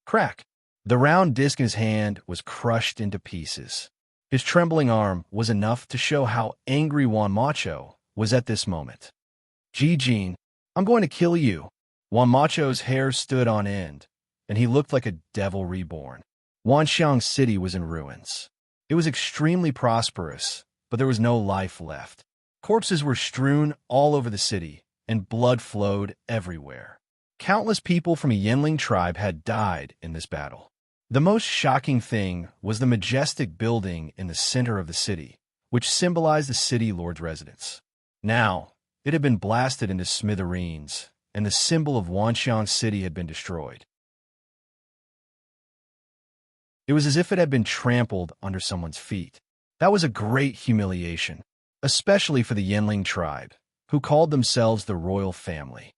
Crack! The round disc in his hand was crushed into pieces. His trembling arm was enough to show how angry Juan Macho was at this moment. "Ji-Jin, I'm going to kill you." Juan Macho's hair stood on end, and he looked like a devil reborn. Wanxiang City was in ruins. It was extremely prosperous, but there was no life left. Corpses were strewn all over the city, and blood flowed everywhere. Countless people from a Yanling tribe had died in this battle. The most shocking thing was the majestic building in the center of the city, which symbolized the city lord's residence. Now, it had been blasted into smithereens, and the symbol of Wanxiang City had been destroyed. It was as if it had been trampled under someone's feet. That was a great humiliation, especially for the Yanling tribe, who called themselves the royal family.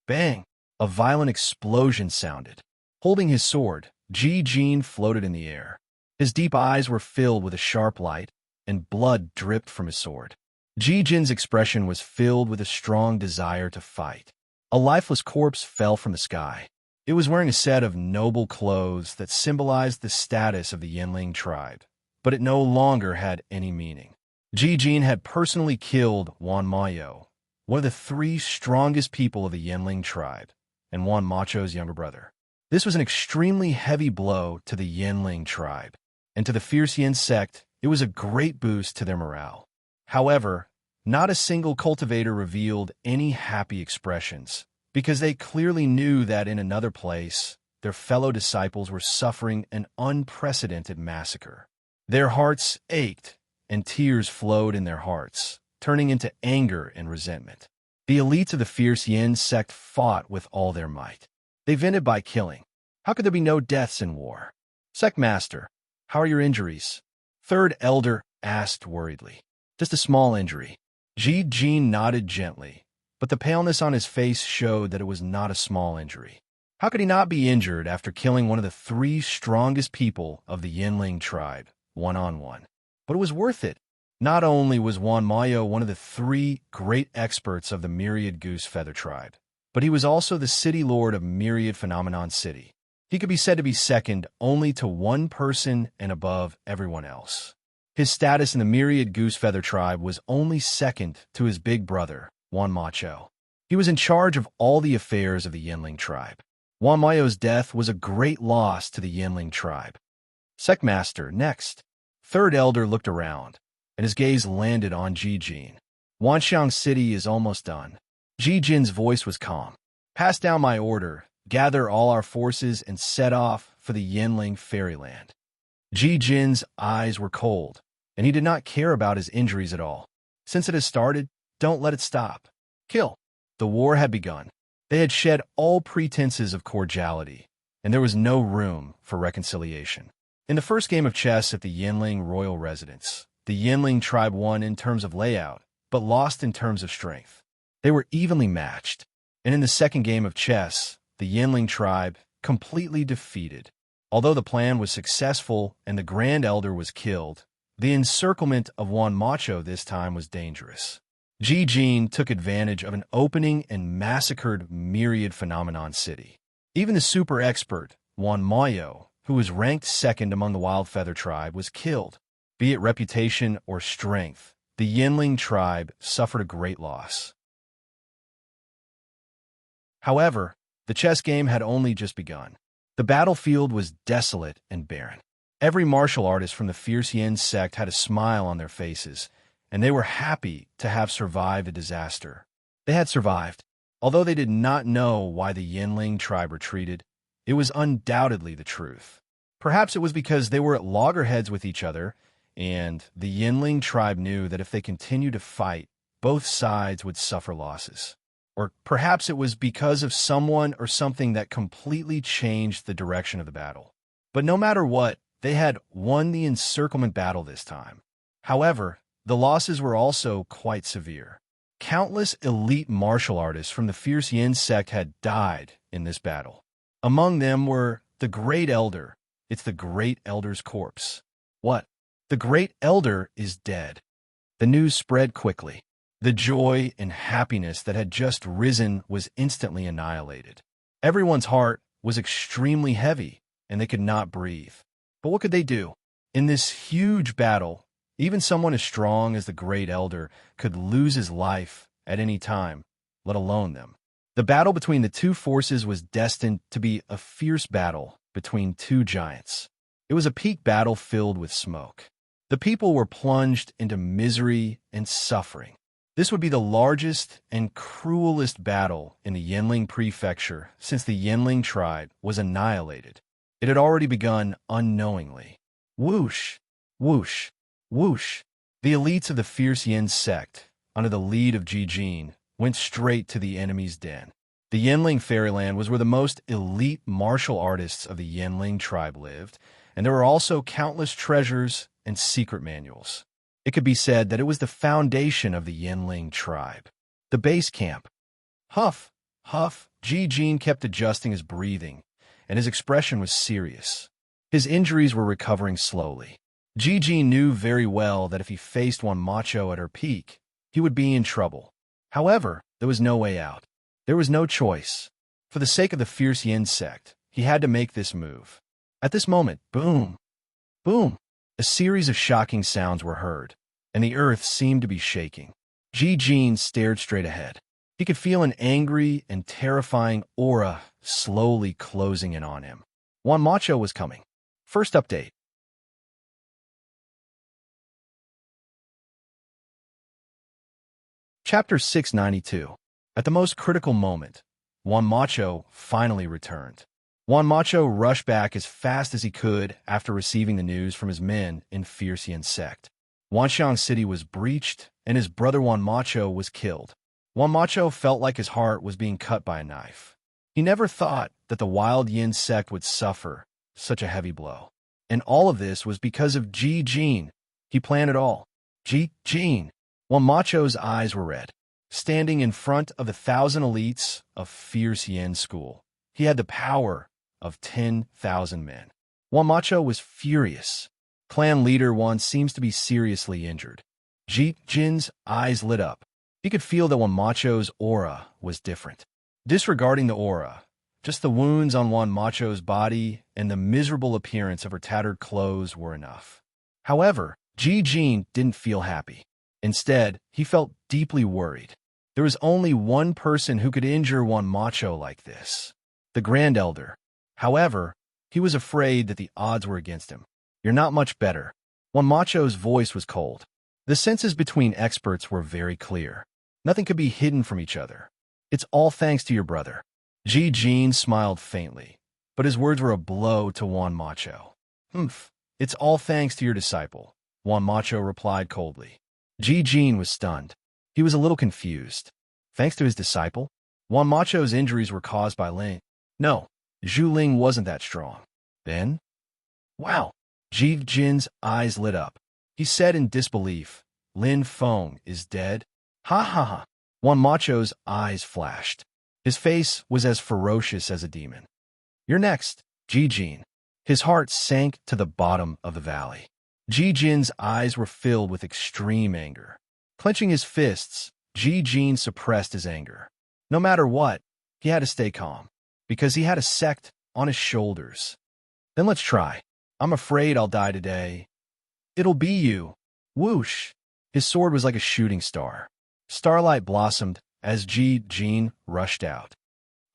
Bang! A violent explosion sounded. Holding his sword, Ji-Jin floated in the air. His deep eyes were filled with a sharp light, and blood dripped from his sword. Ji-Jin's expression was filled with a strong desire to fight. A lifeless corpse fell from the sky. It was wearing a set of noble clothes that symbolized the status of the Yanling tribe, but it no longer had any meaning. Ji-Jin had personally killed Juan Mayo, one of the 3 strongest people of the Yanling tribe, and Juan Macho's younger brother. This was an extremely heavy blow to the Yanling tribe, and to the fierce Yin sect, it was a great boost to their morale. However, not a single cultivator revealed any happy expressions, because they clearly knew that in another place, their fellow disciples were suffering an unprecedented massacre. Their hearts ached, and tears flowed in their hearts, turning into anger and resentment. The elites of the fierce Yin sect fought with all their might. They vented by killing. How could there be no deaths in war? "Sect Master, how are your injuries?" Third Elder asked worriedly. "Just a small injury. Ji Jin nodded gently, but the paleness on his face showed that it was not a small injury. How could he not be injured after killing one of the three strongest people of the Yinling tribe, one-on-one? But it was worth it. Not only was Wan Mayo one of the three great experts of the Myriad Goose Feather tribe, but he was also the city lord of Myriad Phenomenon City. He could be said to be second only to one person and above everyone else. His status in the Myriad Goose Feather tribe was only second to his big brother, Wan Macho. He was in charge of all the affairs of the Yinling tribe. Wan Mayo's death was a great loss to the Yinling tribe. Sectmaster, next. Third Elder looked around, and his gaze landed on Ji Jin. Wanxiang City is almost done. Ji Jin's voice was calm. Pass down my order, gather all our forces, and set off for the Yinling fairyland. Ji Jin's eyes were cold, and he did not care about his injuries at all. Since it has started, don't let it stop. Kill. The war had begun. They had shed all pretenses of cordiality, and there was no room for reconciliation. In the first game of chess at the Yinling royal residence, the Yinling tribe won in terms of layout, but lost in terms of strength. They were evenly matched, and in the second game of chess, the Yinling tribe completely defeated. Although the plan was successful and the Grand Elder was killed, the encirclement of Wan Macho this time was dangerous. Ji Jin took advantage of an opening and massacred Myriad Phenomenon City. Even the super expert, Wan Mayo, who was ranked second among the Wild Feather tribe, was killed. Be it reputation or strength, the Yinling tribe suffered a great loss. However, the chess game had only just begun. The battlefield was desolate and barren. Every martial artist from the Fierce Yin sect had a smile on their faces, and they were happy to have survived a disaster. They had survived. Although they did not know why the Yinling tribe retreated, it was undoubtedly the truth. Perhaps it was because they were at loggerheads with each other, and the Yinling tribe knew that if they continued to fight, both sides would suffer losses. Or perhaps it was because of someone or something that completely changed the direction of the battle. But no matter what, they had won the encirclement battle this time. However, the losses were also quite severe. Countless elite martial artists from the Fierce Yin sect had died in this battle. Among them were the Great Elder. It's the Great Elder's corpse. What? The Great Elder is dead. The news spread quickly. The joy and happiness that had just risen was instantly annihilated. Everyone's heart was extremely heavy, and they could not breathe. But what could they do? In this huge battle, even someone as strong as the Great Elder could lose his life at any time, let alone them. The battle between the two forces was destined to be a fierce battle between two giants. It was a peak battle filled with smoke. The people were plunged into misery and suffering. This would be the largest and cruelest battle in the Yinling prefecture since the Yinling tribe was annihilated. It had already begun unknowingly. Whoosh, whoosh, whoosh. The elites of the Fierce Yin sect, under the lead of Ji Jin, went straight to the enemy's den. The Yinling fairyland was where the most elite martial artists of the Yinling tribe lived, and there were also countless treasures and secret manuals. It could be said that it was the foundation of the Yinling tribe. The base camp. Huff, huff, Ji Jin kept adjusting his breathing, and his expression was serious. His injuries were recovering slowly. Ji Jin knew very well that if he faced Wan Macho at her peak, he would be in trouble. However, there was no way out. There was no choice. For the sake of the Fierce Yin sect, he had to make this move. At this moment, boom, boom, a series of shocking sounds were heard, and the earth seemed to be shaking. Ji Jin stared straight ahead. He could feel an angry and terrifying aura slowly closing in on him. Wan Macho was coming. First update. Chapter 692. At the most critical moment, Wan Macho finally returned. Wan Macho rushed back as fast as he could after receiving the news from his men in Fierce Yin sect. Wanxiang City was breached, and his brother Wan Macho was killed. Wan Macho felt like his heart was being cut by a knife. He never thought that the Wild Yin sect would suffer such a heavy blow. And all of this was because of Ji Jin. He planned it all. Ji Jin. Wan Macho's eyes were red. Standing in front of the 1,000 elites of fierce Yen school, he had the power of 10,000 men. Wan Macho was furious. Clan leader Wan seems to be seriously injured. Ji Jin's eyes lit up. He could feel that Wan Macho's aura was different. Disregarding the aura, just the wounds on Wan Macho's body and the miserable appearance of her tattered clothes were enough. However, Ji Jin didn't feel happy. Instead, he felt deeply worried. There was only one person who could injure Wan Macho like this: the Grand Elder. However, he was afraid that the odds were against him. "You're not much better." Wan Macho's voice was cold. The senses between experts were very clear. Nothing could be hidden from each other. "It's all thanks to your brother." Ji Jin smiled faintly, but his words were a blow to Wan Macho. "Humph, it's all thanks to your disciple," Wan Macho replied coldly. Ji Jin was stunned. He was a little confused. Thanks to his disciple? Wan Macho's injuries were caused by Ling. No, Zhu Ling wasn't that strong. Then? Wow! Ji Jin's eyes lit up. He said in disbelief, "Lin Feng is dead?" Ha ha ha! Wan Macho's eyes flashed. His face was as ferocious as a demon. "You're next, Ji Jin." His heart sank to the bottom of the valley. Ji Jin's eyes were filled with extreme anger. Clenching his fists, Ji Jin suppressed his anger. No matter what, he had to stay calm, because he had a sect on his shoulders. "Then let's try. I'm afraid I'll die today." "It'll be you." Whoosh! His sword was like a shooting star. Starlight blossomed as Ji Jin rushed out.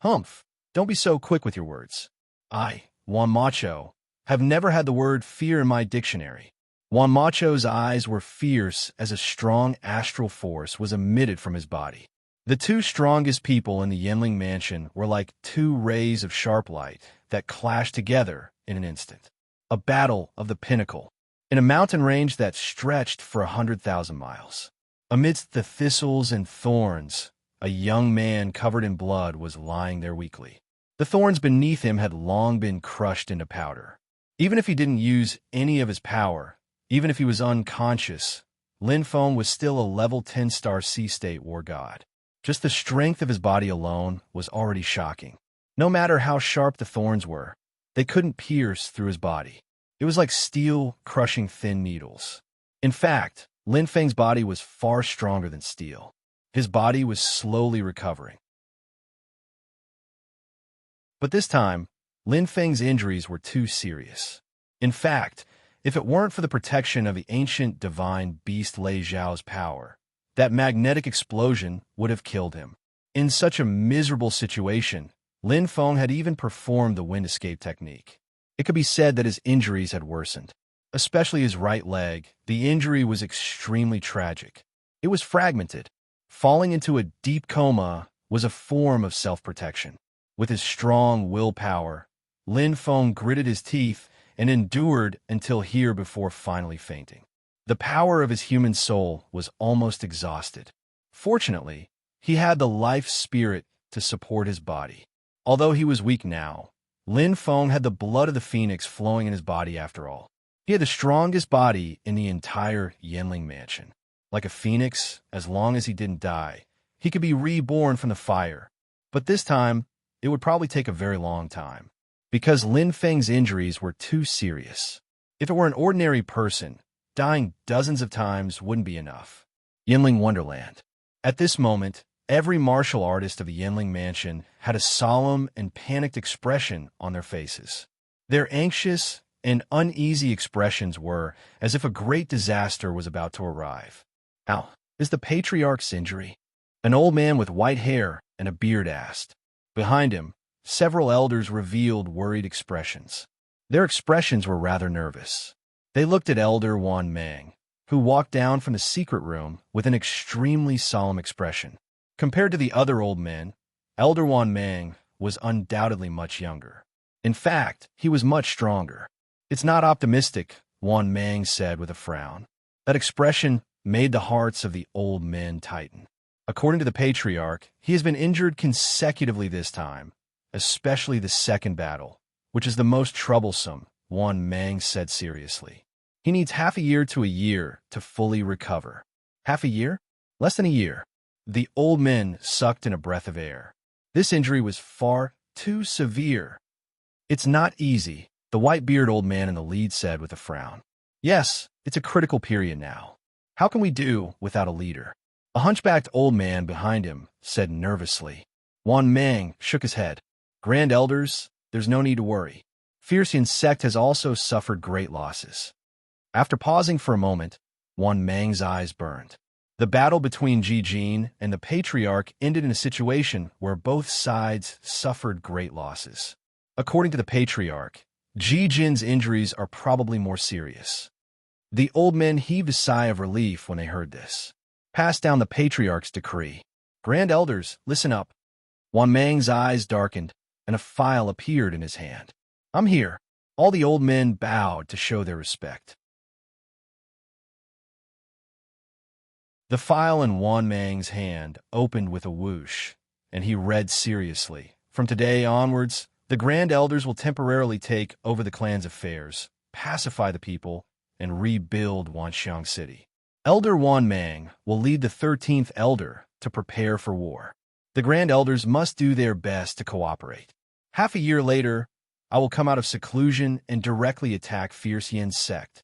"Humph! Don't be so quick with your words. I, Wan Macho, have never had the word fear in my dictionary." Wan Macho's eyes were fierce as a strong astral force was emitted from his body. The two strongest people in the Yanling mansion were like two rays of sharp light that clashed together in an instant. A battle of the pinnacle, in a mountain range that stretched for 100,000 miles. Amidst the thistles and thorns, a young man covered in blood was lying there weakly. The thorns beneath him had long been crushed into powder. Even if he didn't use any of his power, even if he was unconscious, Lin Feng was still a level 10-star sea-state war god. Just the strength of his body alone was already shocking. No matter how sharp the thorns were, they couldn't pierce through his body. It was like steel crushing thin needles. In fact, Lin Feng's body was far stronger than steel. His body was slowly recovering. But this time, Lin Feng's injuries were too serious. In fact, if it weren't for the protection of the ancient divine beast Lei Zhao's power, that magnetic explosion would have killed him. In such a miserable situation, Lin Feng had even performed the wind escape technique. It could be said that his injuries had worsened. Especially his right leg, the injury was extremely tragic. It was fragmented. Falling into a deep coma was a form of self-protection. With his strong willpower, Lin Feng gritted his teeth and endured until here before finally fainting. The power of his human soul was almost exhausted. Fortunately, he had the life spirit to support his body. Although he was weak now, Lin Feng had the blood of the phoenix flowing in his body after all. He had the strongest body in the entire Yanling mansion. Like a phoenix, as long as he didn't die, he could be reborn from the fire. But this time, it would probably take a very long time, because Lin Feng's injuries were too serious. If it were an ordinary person, dying dozens of times wouldn't be enough. Yanling Wonderland. At this moment, every martial artist of the Yanling mansion had a solemn and panicked expression on their faces. Their anxious and uneasy expressions were as if a great disaster was about to arrive. "How is the patriarch's injury?" An old man with white hair and a beard asked. Behind him, several elders revealed worried expressions. Their expressions were rather nervous. They looked at Elder Wan Mang, who walked down from the secret room with an extremely solemn expression. Compared to the other old men, Elder Wan Mang was undoubtedly much younger. In fact, he was much stronger. "It's not optimistic," Wan Mang said with a frown. That expression made the hearts of the old men tighten. According to the patriarch, he has been injured consecutively this time, especially the second battle, which is the most troublesome, Wan Mang said seriously. He needs half a year to fully recover. Half a year? Less than a year. The old men sucked in a breath of air. This injury was far too severe. It's not easy, the white-bearded old man in the lead said with a frown. Yes, it's a critical period now. How can we do without a leader? A hunchbacked old man behind him said nervously. Wan Mang shook his head. Grand Elders, there's no need to worry. Fiercian sect has also suffered great losses. After pausing for a moment, Wan Mang's eyes burned. The battle between Ji Jin and the Patriarch ended in a situation where both sides suffered great losses. According to the Patriarch, Ji Jin's injuries are probably more serious. The old men heaved a sigh of relief when they heard this. Passed down the Patriarch's decree. Grand Elders, listen up. Wan Mang's eyes darkened, and a file appeared in his hand. I'm here. All the old men bowed to show their respect. The file in Wan Mang's hand opened with a whoosh, and he read seriously. From today onwards, the Grand Elders will temporarily take over the clan's affairs, pacify the people, and rebuild Wanxiang City. Elder Wan Mang will lead the 13th Elder to prepare for war. The Grand Elders must do their best to cooperate. Half a year later, I will come out of seclusion and directly attack Fiercian's sect.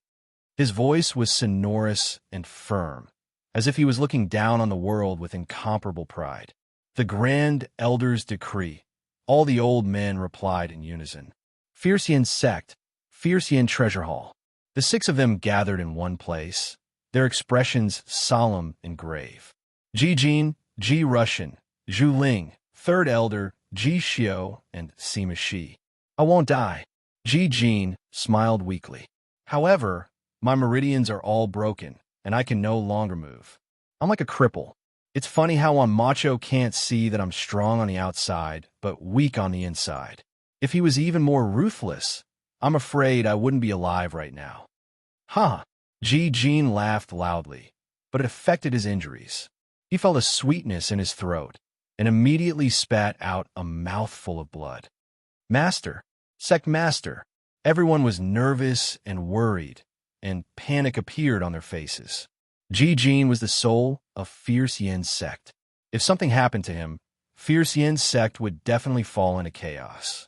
His voice was sonorous and firm, as if he was looking down on the world with incomparable pride. The Grand Elders' decree. All the old men replied in unison. Fiercian sect, Fiercian treasure hall. The 6 of them gathered in one place, their expressions solemn and grave. Ji Jin, Ji Russian, Zhu Ling, 3rd Elder, Ji Xiao, and Sima Shi. I won't die. Ji Jin smiled weakly. However, my meridians are all broken, and I can no longer move. I'm like a cripple. It's funny how on Macho can't see that I'm strong on the outside, but weak on the inside. If he was even more ruthless, I'm afraid I wouldn't be alive right now. Ha! Ji Jin laughed loudly, but it affected his injuries. He felt a sweetness in his throat, and immediately spat out a mouthful of blood. Master, sect master. Everyone was nervous and worried, and panic appeared on their faces. Ji Jin was the soul of Fiercian's sect. If something happened to him, Fiercian's sect would definitely fall into chaos.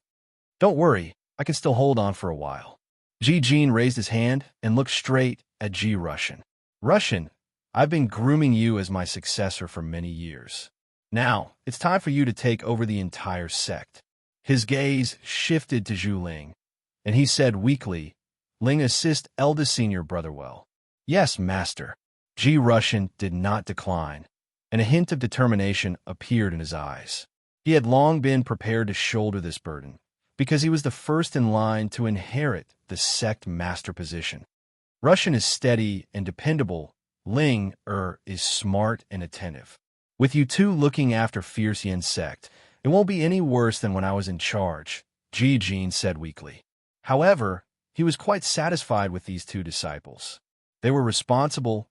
Don't worry, I can still hold on for a while. Ji Jin raised his hand and looked straight at Ji Russian. Russian, I've been grooming you as my successor for many years. Now, it's time for you to take over the entire sect. His gaze shifted to Zhu Ling, and he said weakly, Ling, assist eldest senior brother well. Yes, master. Ji Russian did not decline, and a hint of determination appeared in his eyes. He had long been prepared to shoulder this burden, because he was the first in line to inherit the sect master position. Russian is steady and dependable. Ling is smart and attentive. With you two looking after Fiercian's sect, it won't be any worse than when I was in charge, Ji Jin said weakly. However, he was quite satisfied with these 2 disciples. They were responsible,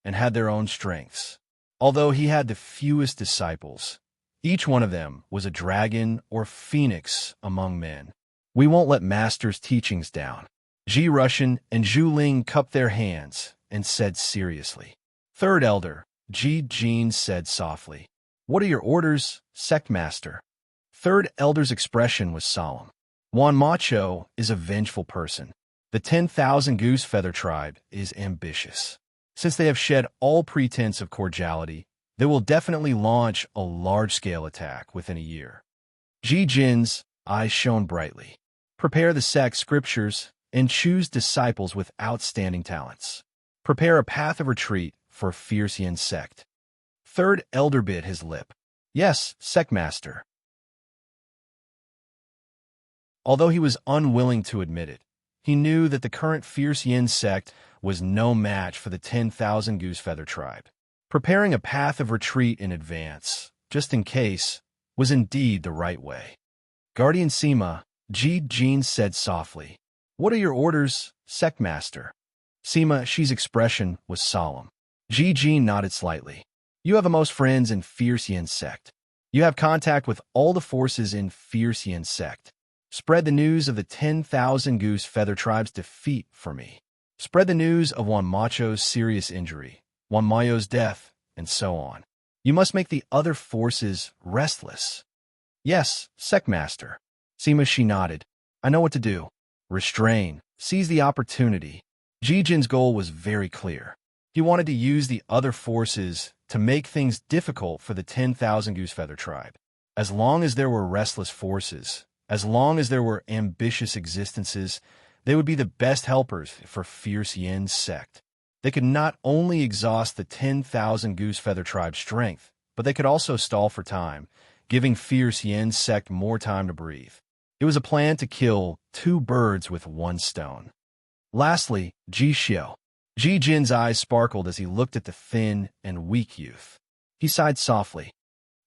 and had their own strengths. Although he had the fewest disciples, each one of them was a dragon or phoenix among men. We won't let master's teachings down. Ji Russian and Zhu Ling cupped their hands and said seriously. 3rd Elder, Ji Jin said softly. What are your orders, sect master? 3rd Elder's expression was solemn. Wan Macho is a vengeful person. The 10,000 Goose Feather tribe is ambitious. Since they have shed all pretense of cordiality, they will definitely launch a large-scale attack within a year. Ji Jin's eyes shone brightly. Prepare the sect scriptures and choose disciples with outstanding talents. Prepare a path of retreat for Fiercian sect. 3rd Elder bit his lip. Yes, sect master. Although he was unwilling to admit it, he knew that the current Fiercian sect was no match for the 10,000 Goose Feather tribe. Preparing a path of retreat in advance, just in case, was indeed the right way. Guardian Sima, Ji Jin said softly. What are your orders, sect master? Sima Shi's expression was solemn. Ji Jin nodded slightly. You have most friends in Fiercian sect. You have contact with all the forces in Fiercian sect. Spread the news of the 10,000 Goose Feather tribe's defeat for me. Spread the news of Wan Macho's serious injury. Wan Mao's death, and so on. You must make the other forces restless. Yes, Secmaster. Sima nodded. I know what to do. Restrain. Seize the opportunity. Jijin's goal was very clear. He wanted to use the other forces to make things difficult for the 10,000 Goosefeather tribe. As long as there were restless forces, as long as there were ambitious existences, they would be the best helpers for Fierce Yin's sect. They could not only exhaust the 10,000 Goosefeather tribe's strength, but they could also stall for time, giving Fierce Yin's sect more time to breathe. It was a plan to kill two birds with one stone. Lastly, Ji Xiao. Ji Jin's eyes sparkled as he looked at the thin and weak youth. He sighed softly.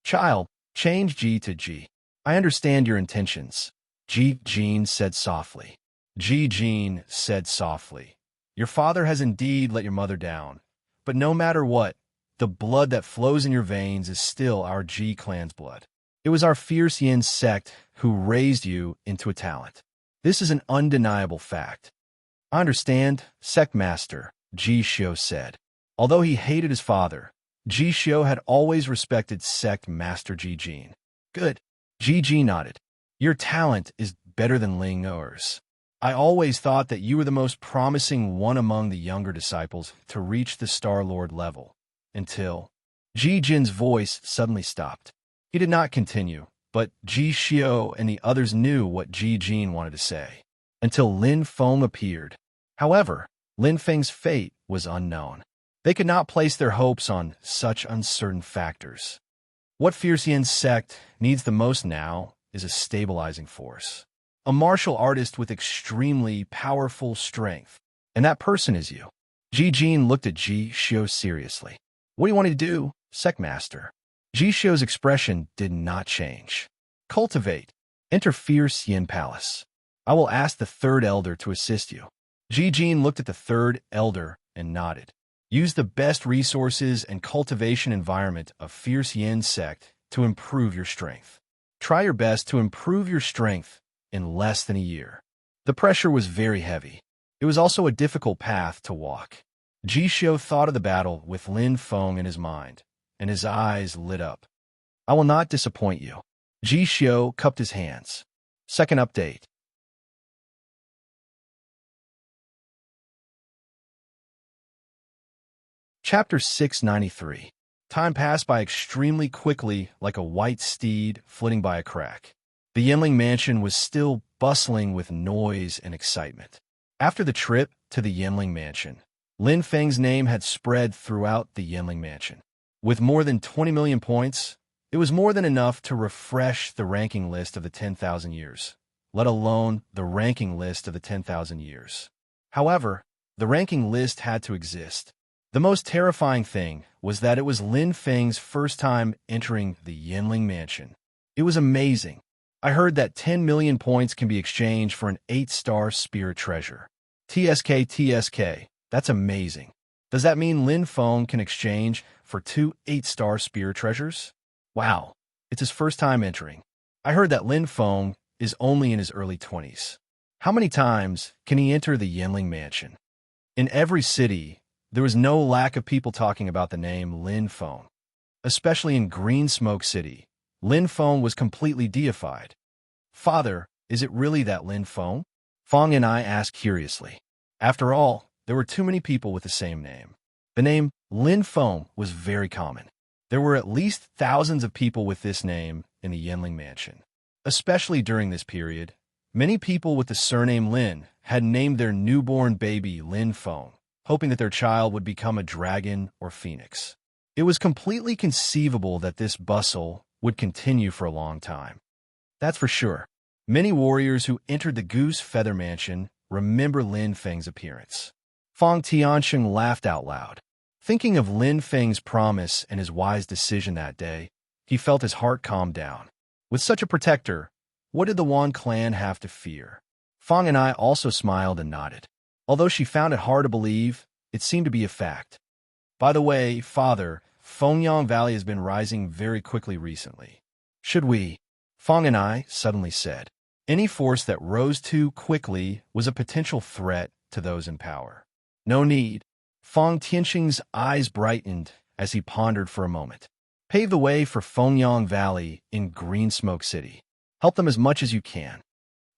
Child, change Ji to Ji. I understand your intentions. Ji Jin said softly. Ji Jin said softly. Your father has indeed let your mother down, but no matter what, the blood that flows in your veins is still our Ji clan's blood. It was our Fierce Yin sect who raised you into a talent. This is an undeniable fact. I understand, Sect Master, Ji Xiao said. Although he hated his father, Ji Xiao had always respected Sect Master Ji Jin. Good. Ji Ji nodded. Your talent is better than Ling Er's. I always thought that you were the most promising one among the younger disciples to reach the Star Lord level, until Ji Jin's voice suddenly stopped. He did not continue, but Ji Xiao and the others knew what Ji Jin wanted to say, until Lin Feng appeared. However, Lin Feng's fate was unknown. They could not place their hopes on such uncertain factors. What Fierce Yin's sect needs the most now is a stabilizing force. A martial artist with extremely powerful strength. And that person is you. Ji Jin looked at Ji Xiao seriously. What do you want to do, Secmaster? Ji Xiao's expression did not change. Cultivate. Enter Fierce Yin Palace. I will ask the third elder to assist you. Ji Jin looked at the third elder and nodded. Use the best resources and cultivation environment of Fierce Yin sect to improve your strength. Try your best to improve your strength in less than a year. The pressure was very heavy. It was also a difficult path to walk. Ji Xiao thought of the battle with Lin Feng in his mind, and his eyes lit up. I will not disappoint you. Ji Xiao cupped his hands. Second update. Chapter 693. Time passed by extremely quickly like a white steed flitting by a crack. The Yinling mansion was still bustling with noise and excitement. After the trip to the Yinling mansion, Lin Feng's name had spread throughout the Yinling mansion. With more than 20 million points, it was more than enough to refresh the ranking list of the 10,000 years, let alone the ranking list of the 10,000 years. However, the ranking list had to exist. The most terrifying thing was that it was Lin Feng's first time entering the Yinling mansion. It was amazing. I heard that 10 million points can be exchanged for an 8-star spirit treasure. TSK, that's amazing. Does that mean Lin Feng can exchange for 2 8-star spirit treasures? Wow, it's his first time entering. I heard that Lin Feng is only in his early 20s. How many times can he enter the Yinling mansion? In every city, there was no lack of people talking about the name Lin Feng. Especially in Green Smoke City, Lin Feng was completely deified. Father, is it really that Lin Feng? Feng and I asked curiously. After all, there were too many people with the same name. The name Lin Feng was very common. There were at least thousands of people with this name in the Yinling mansion. Especially during this period, many people with the surname Lin had named their newborn baby Lin Feng, hoping that their child would become a dragon or phoenix. It was completely conceivable that this bustle would continue for a long time. That's for sure. Many warriors who entered the Goose Feather Mansion remember Lin Feng's appearance. Feng Tiansheng laughed out loud. Thinking of Lin Feng's promise and his wise decision that day, he felt his heart calm down. With such a protector, what did the Wan clan have to fear? Feng and I also smiled and nodded. Although she found it hard to believe, it seemed to be a fact. By the way, Father, Fengyang Valley has been rising very quickly recently. Should we? Feng and I suddenly said. Any force that rose too quickly was a potential threat to those in power. No need. Fang Tianxing's eyes brightened as he pondered for a moment. Pave the way for Fengyang Valley in Green Smoke City. Help them as much as you can.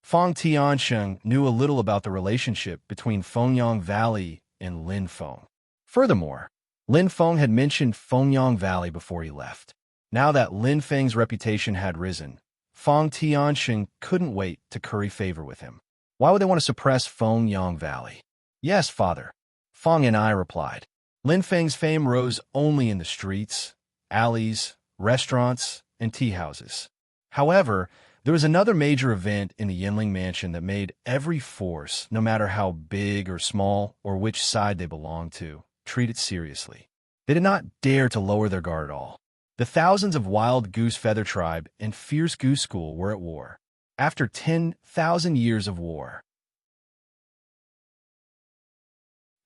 Fang Tianxing knew a little about the relationship between Fengyang Valley and Lin Feng. Furthermore, Lin Feng had mentioned Fengyang Valley before he left. Now that Lin Feng's reputation had risen, Fang Tianxing couldn't wait to curry favor with him. Why would they want to suppress Fengyang Valley? Yes, father, Fang and I replied. Lin Feng's fame rose only in the streets, alleys, restaurants, and tea houses. However, there was another major event in the Yinling Mansion that made every force, no matter how big or small or which side they belonged to, treat it seriously. They did not dare to lower their guard at all. The thousands of Wild Goose Feather Tribe and Fierce Goose School were at war. After 10,000 years of war.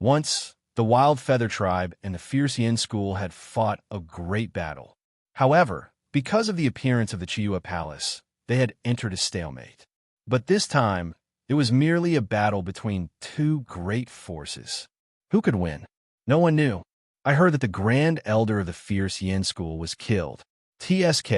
Once, the Wild Feather Tribe and the Fierce Yin School had fought a great battle. However, because of the appearance of the Chiua Palace, they had entered a stalemate. But this time, it was merely a battle between two great forces. Who could win? No one knew. I heard that the Grand Elder of the Fierce Yin School was killed. TSK,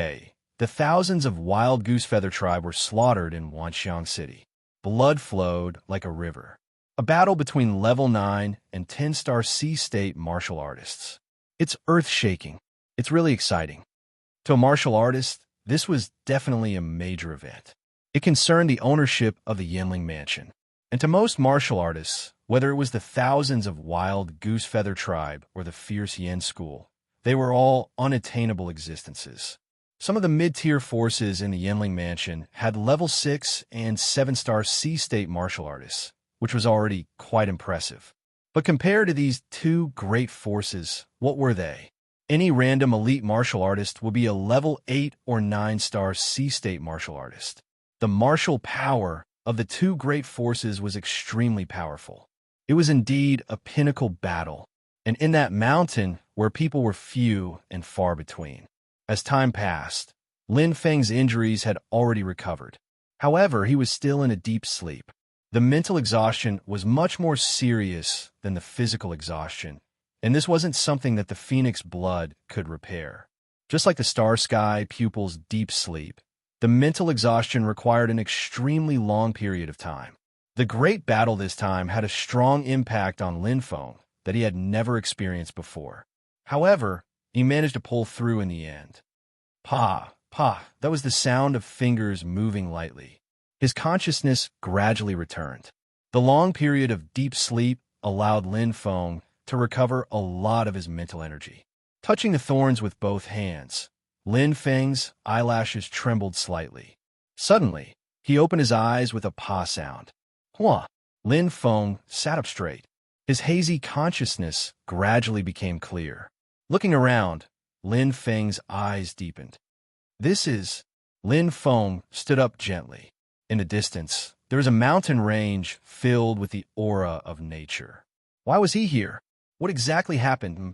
the thousands of Wild Goose Feather Tribe were slaughtered in Wanxiang City. Blood flowed like a river. A battle between level 9 and 10-star C-state martial artists. It's earth-shaking. It's really exciting. To a martial artist, this was definitely a major event. It concerned the ownership of the Yinling Mansion. And to most martial artists, whether it was the thousands of Wild Goose Feather Tribe or the Fierce Yin School, they were all unattainable existences. Some of the mid-tier forces in the Yinling Mansion had level 6 and 7-star C-state martial artists, which was already quite impressive. But compared to these two great forces, what were they? Any random elite martial artist would be a level 8 or 9-star C-state martial artist. The martial power of the two great forces was extremely powerful. It was indeed a pinnacle battle, and in that mountain where people were few and far between. As time passed, Lin Feng's injuries had already recovered. However, he was still in a deep sleep. The mental exhaustion was much more serious than the physical exhaustion, and this wasn't something that the Phoenix blood could repair. Just like the Star Sky pupil's deep sleep, the mental exhaustion required an extremely long period of time. The great battle this time had a strong impact on Lin Feng that he had never experienced before. However, he managed to pull through in the end. Pa, that was the sound of fingers moving lightly. His consciousness gradually returned. The long period of deep sleep allowed Lin Feng to recover a lot of his mental energy. Touching the thorns with both hands, Lin Feng's eyelashes trembled slightly. Suddenly, he opened his eyes with a pa sound. Hua! Lin Feng sat up straight. His hazy consciousness gradually became clear. Looking around, Lin Feng's eyes deepened. This is... Lin Feng stood up gently. In the distance, there was a mountain range filled with the aura of nature. Why was he here? What exactly happened?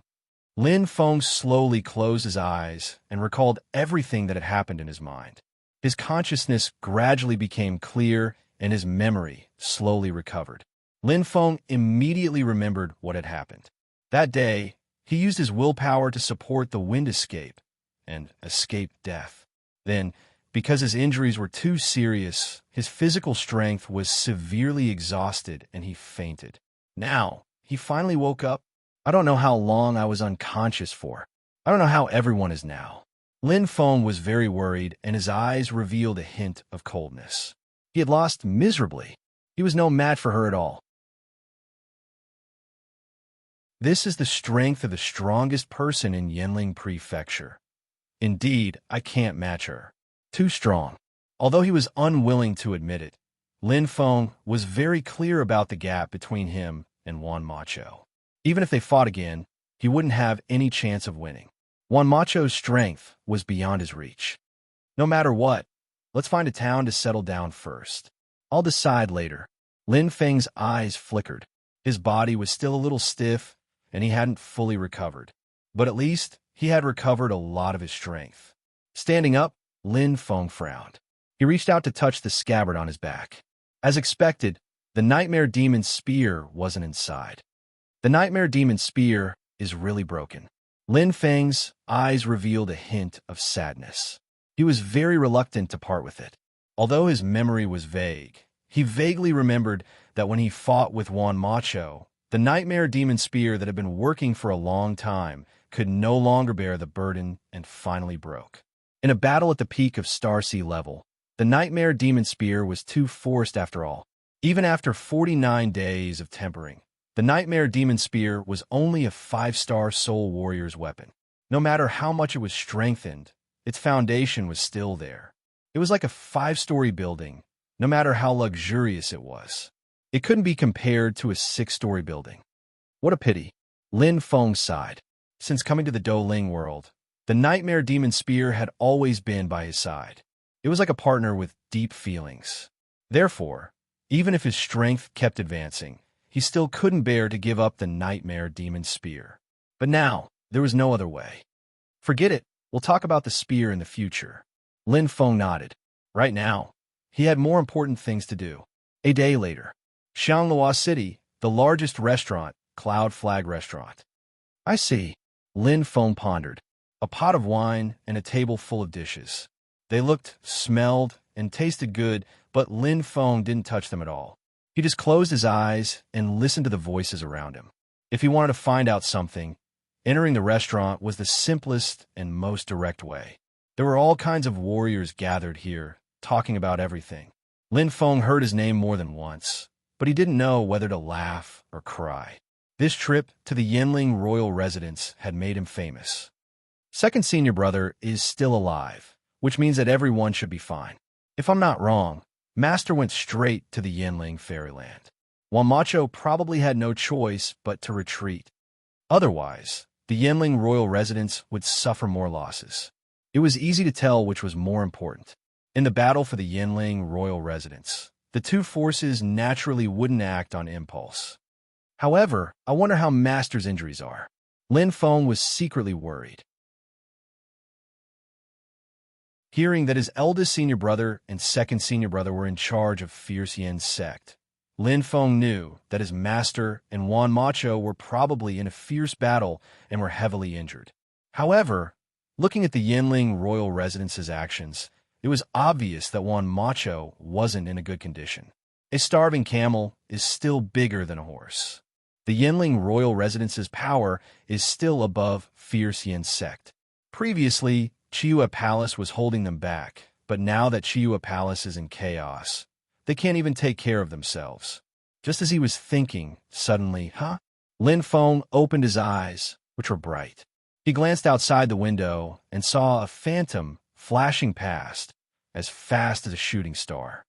Lin Feng slowly closed his eyes and recalled everything that had happened in his mind. His consciousness gradually became clear and his memory slowly recovered. Lin Feng immediately remembered what had happened. That day, he used his willpower to support the wind escape and escape death. Then, because his injuries were too serious, his physical strength was severely exhausted and he fainted. Now, he finally woke up. I don't know how long I was unconscious for. I don't know how everyone is now. Lin Feng was very worried and his eyes revealed a hint of coldness. He had lost miserably. He was no match for her at all. This is the strength of the strongest person in Yinling Prefecture. Indeed, I can't match her. Too strong. Although he was unwilling to admit it, Lin Feng was very clear about the gap between him and Juan Macho. Even if they fought again, he wouldn't have any chance of winning. Juan Macho's strength was beyond his reach. No matter what, let's find a town to settle down first. I'll decide later. Lin Feng's eyes flickered. His body was still a little stiff, and he hadn't fully recovered. But at least he had recovered a lot of his strength. Standing up, Lin Feng frowned. He reached out to touch the scabbard on his back. As expected, the Nightmare Demon's spear wasn't inside. The Nightmare Demon Spear is really broken. Lin Feng's eyes revealed a hint of sadness. He was very reluctant to part with it. Although his memory was vague, he vaguely remembered that when he fought with Juan Macho, the Nightmare Demon Spear that had been working for a long time could no longer bear the burden and finally broke. In a battle at the peak of Star Sea level, the Nightmare Demon Spear was too forced after all. Even after 49 days of tempering, the Nightmare Demon Spear was only a 5-star Soul Warrior's weapon. No matter how much it was strengthened, its foundation was still there. It was like a 5-story building, no matter how luxurious it was. It couldn't be compared to a 6-story building. What a pity. Lin Feng sighed. Since coming to the Douling world, the Nightmare Demon Spear had always been by his side. It was like a partner with deep feelings. Therefore, even if his strength kept advancing, he still couldn't bear to give up the Nightmare Demon Spear. But now, there was no other way. Forget it, we'll talk about the spear in the future. Lin Feng nodded. Right now, he had more important things to do. A day later, Xianglua City, the largest restaurant, Cloud Flag Restaurant. I see, Lin Feng pondered. A pot of wine and a table full of dishes. They looked, smelled, and tasted good, but Lin Feng didn't touch them at all. He just closed his eyes and listened to the voices around him. If he wanted to find out something, entering the restaurant was the simplest and most direct way. There were all kinds of warriors gathered here, talking about everything. Lin Feng heard his name more than once, but he didn't know whether to laugh or cry. This trip to the Yinling royal residence had made him famous. Second senior brother is still alive, which means that everyone should be fine. If I'm not wrong, Master went straight to the Yinling fairyland. While Macho probably had no choice but to retreat. Otherwise, the Yinling royal residence would suffer more losses. It was easy to tell which was more important. In the battle for the Yinling royal residence, the two forces naturally wouldn't act on impulse. However, I wonder how Master's injuries are. Lin Feng was secretly worried. Hearing that his eldest senior brother and second senior brother were in charge of Fierce Yin's sect, Lin Feng knew that his master and Juan Macho were probably in a fierce battle and were heavily injured. However, looking at the Yinling royal residence's actions, it was obvious that Juan Macho wasn't in a good condition. A starving camel is still bigger than a horse. The Yinling royal residence's power is still above Fierce Yin's sect. Previously, Chiua Palace was holding them back, but now that Chiua Palace is in chaos, they can't even take care of themselves. Just as he was thinking, suddenly, Lin Feng opened his eyes, which were bright. He glanced outside the window and saw a phantom flashing past, as fast as a shooting star.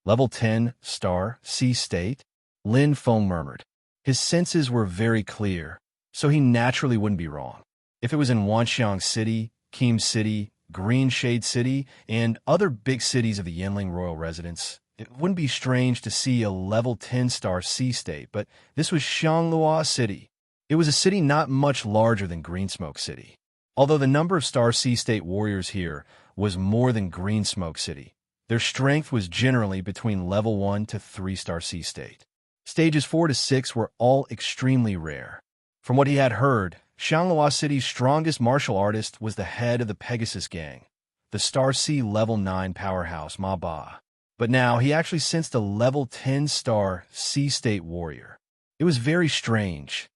Level 10, star, sea state, Lin Feng murmured. His senses were very clear, so he naturally wouldn't be wrong. If it was in Wanxiang City, Kim City, Green Shade City, and other big cities of the Yinling royal residence, it wouldn't be strange to see a level 10-star sea state, but this was Xianglua City. It was a city not much larger than Greensmoke City. Although the number of star sea state warriors here was more than Greensmoke City, their strength was generally between level 1 to 3-star sea state. Stages 4 to 6 were all extremely rare. From what he had heard, Xianglua City's strongest martial artist was the head of the Pegasus Gang, the Star Sea Level 9 powerhouse Ma Ba. But now he actually sensed a level 10-star sea state warrior. It was very strange.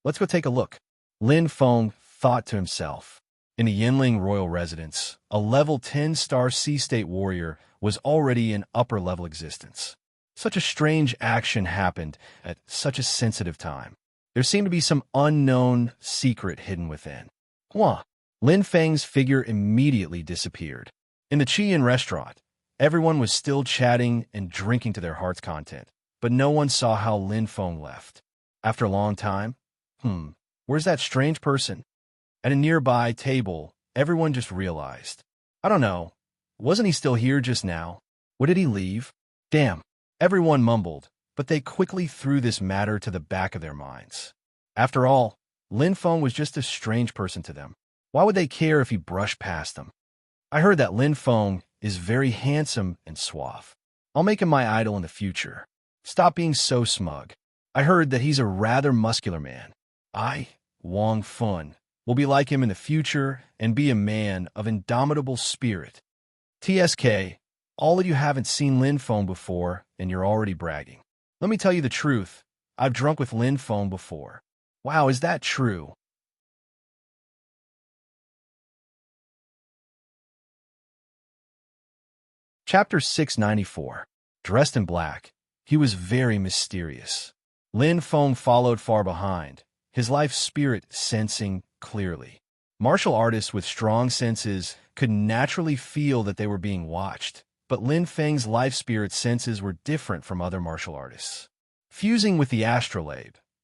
Let's go take a look. Lin Feng thought to himself. In the Yinling royal residence, a level 10-star sea state warrior was already in upper-level existence. Such a strange action happened at such a sensitive time. There seemed to be some unknown secret hidden within. Lin Feng's figure immediately disappeared. In the Qian restaurant, everyone was still chatting and drinking to their heart's content, but no one saw how Lin Feng left. After a long time, where's that strange person? At a nearby table, everyone just realized. I don't know. Wasn't he still here just now? What did he leave? Damn. Everyone mumbled, but they quickly threw this matter to the back of their minds. After all, Lin Feng was just a strange person to them. Why would they care if he brushed past them? I heard that Lin Feng is very handsome and suave. I'll make him my idol in the future. Stop being so smug. I heard that he's a rather muscular man. I, Wang Fun, will be like him in the future and be a man of indomitable spirit. TSK, all of you haven't seen Lin Feng before, and you're already bragging. Let me tell you the truth. I've drunk with Lin Feng before. Wow, is that true? Chapter 694. Dressed in black, he was very mysterious. Lin Feng followed far behind, his life spirit sensing clearly. Martial artists with strong senses could naturally feel that they were being watched, but Lin Feng's life spirit senses were different from other martial artists. Fusing with the Astral,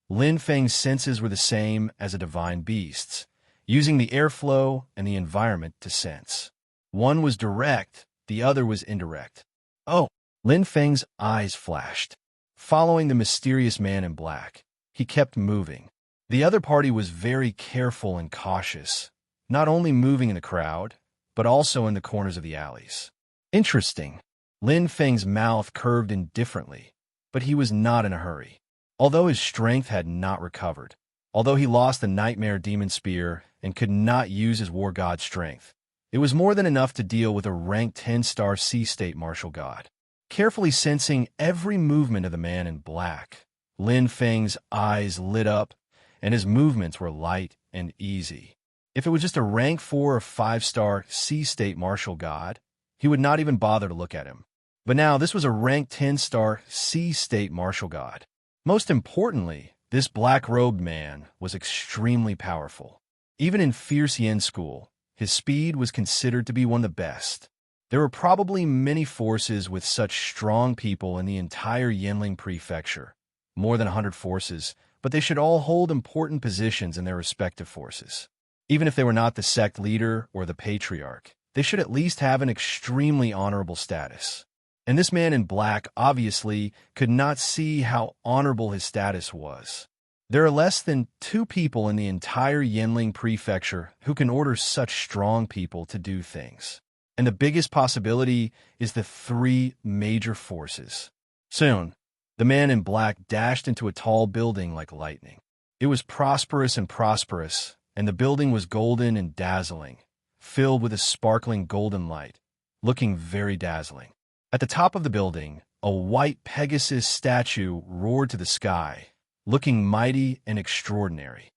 Lin Feng's senses were the same as a divine beast's, using the airflow and the environment to sense. One was direct, the other was indirect. Oh! Lin Feng's eyes flashed. Following the mysterious man in black, he kept moving. The other party was very careful and cautious, not only moving in the crowd, but also in the corners of the alleys. Interesting. Lin Feng's mouth curved indifferently, but he was not in a hurry. Although his strength had not recovered, although he lost the nightmare demon spear and could not use his war god strength, it was more than enough to deal with a ranked 10-star C-state martial god. Carefully sensing every movement of the man in black, Lin Feng's eyes lit up, and his movements were light and easy. If it was just a rank 4 or 5-star C-state martial god, he would not even bother to look at him. But now this was a ranked 10-star C-state martial god. Most importantly, this black-robed man was extremely powerful. Even in Fierce Yin School, his speed was considered to be one of the best. There were probably many forces with such strong people in the entire Yinling prefecture, more than 100 forces, but they should all hold important positions in their respective forces. Even if they were not the sect leader or the patriarch, they should at least have an extremely honorable status. And this man in black obviously could not see how honorable his status was. There are less than 2 people in the entire Yinling prefecture who can order such strong people to do things. And the biggest possibility is the 3 major forces. Soon, the man in black dashed into a tall building like lightning. It was prosperous, and the building was golden and dazzling, filled with a sparkling golden light, looking very dazzling. At the top of the building, a white Pegasus statue roared to the sky, looking mighty and extraordinary.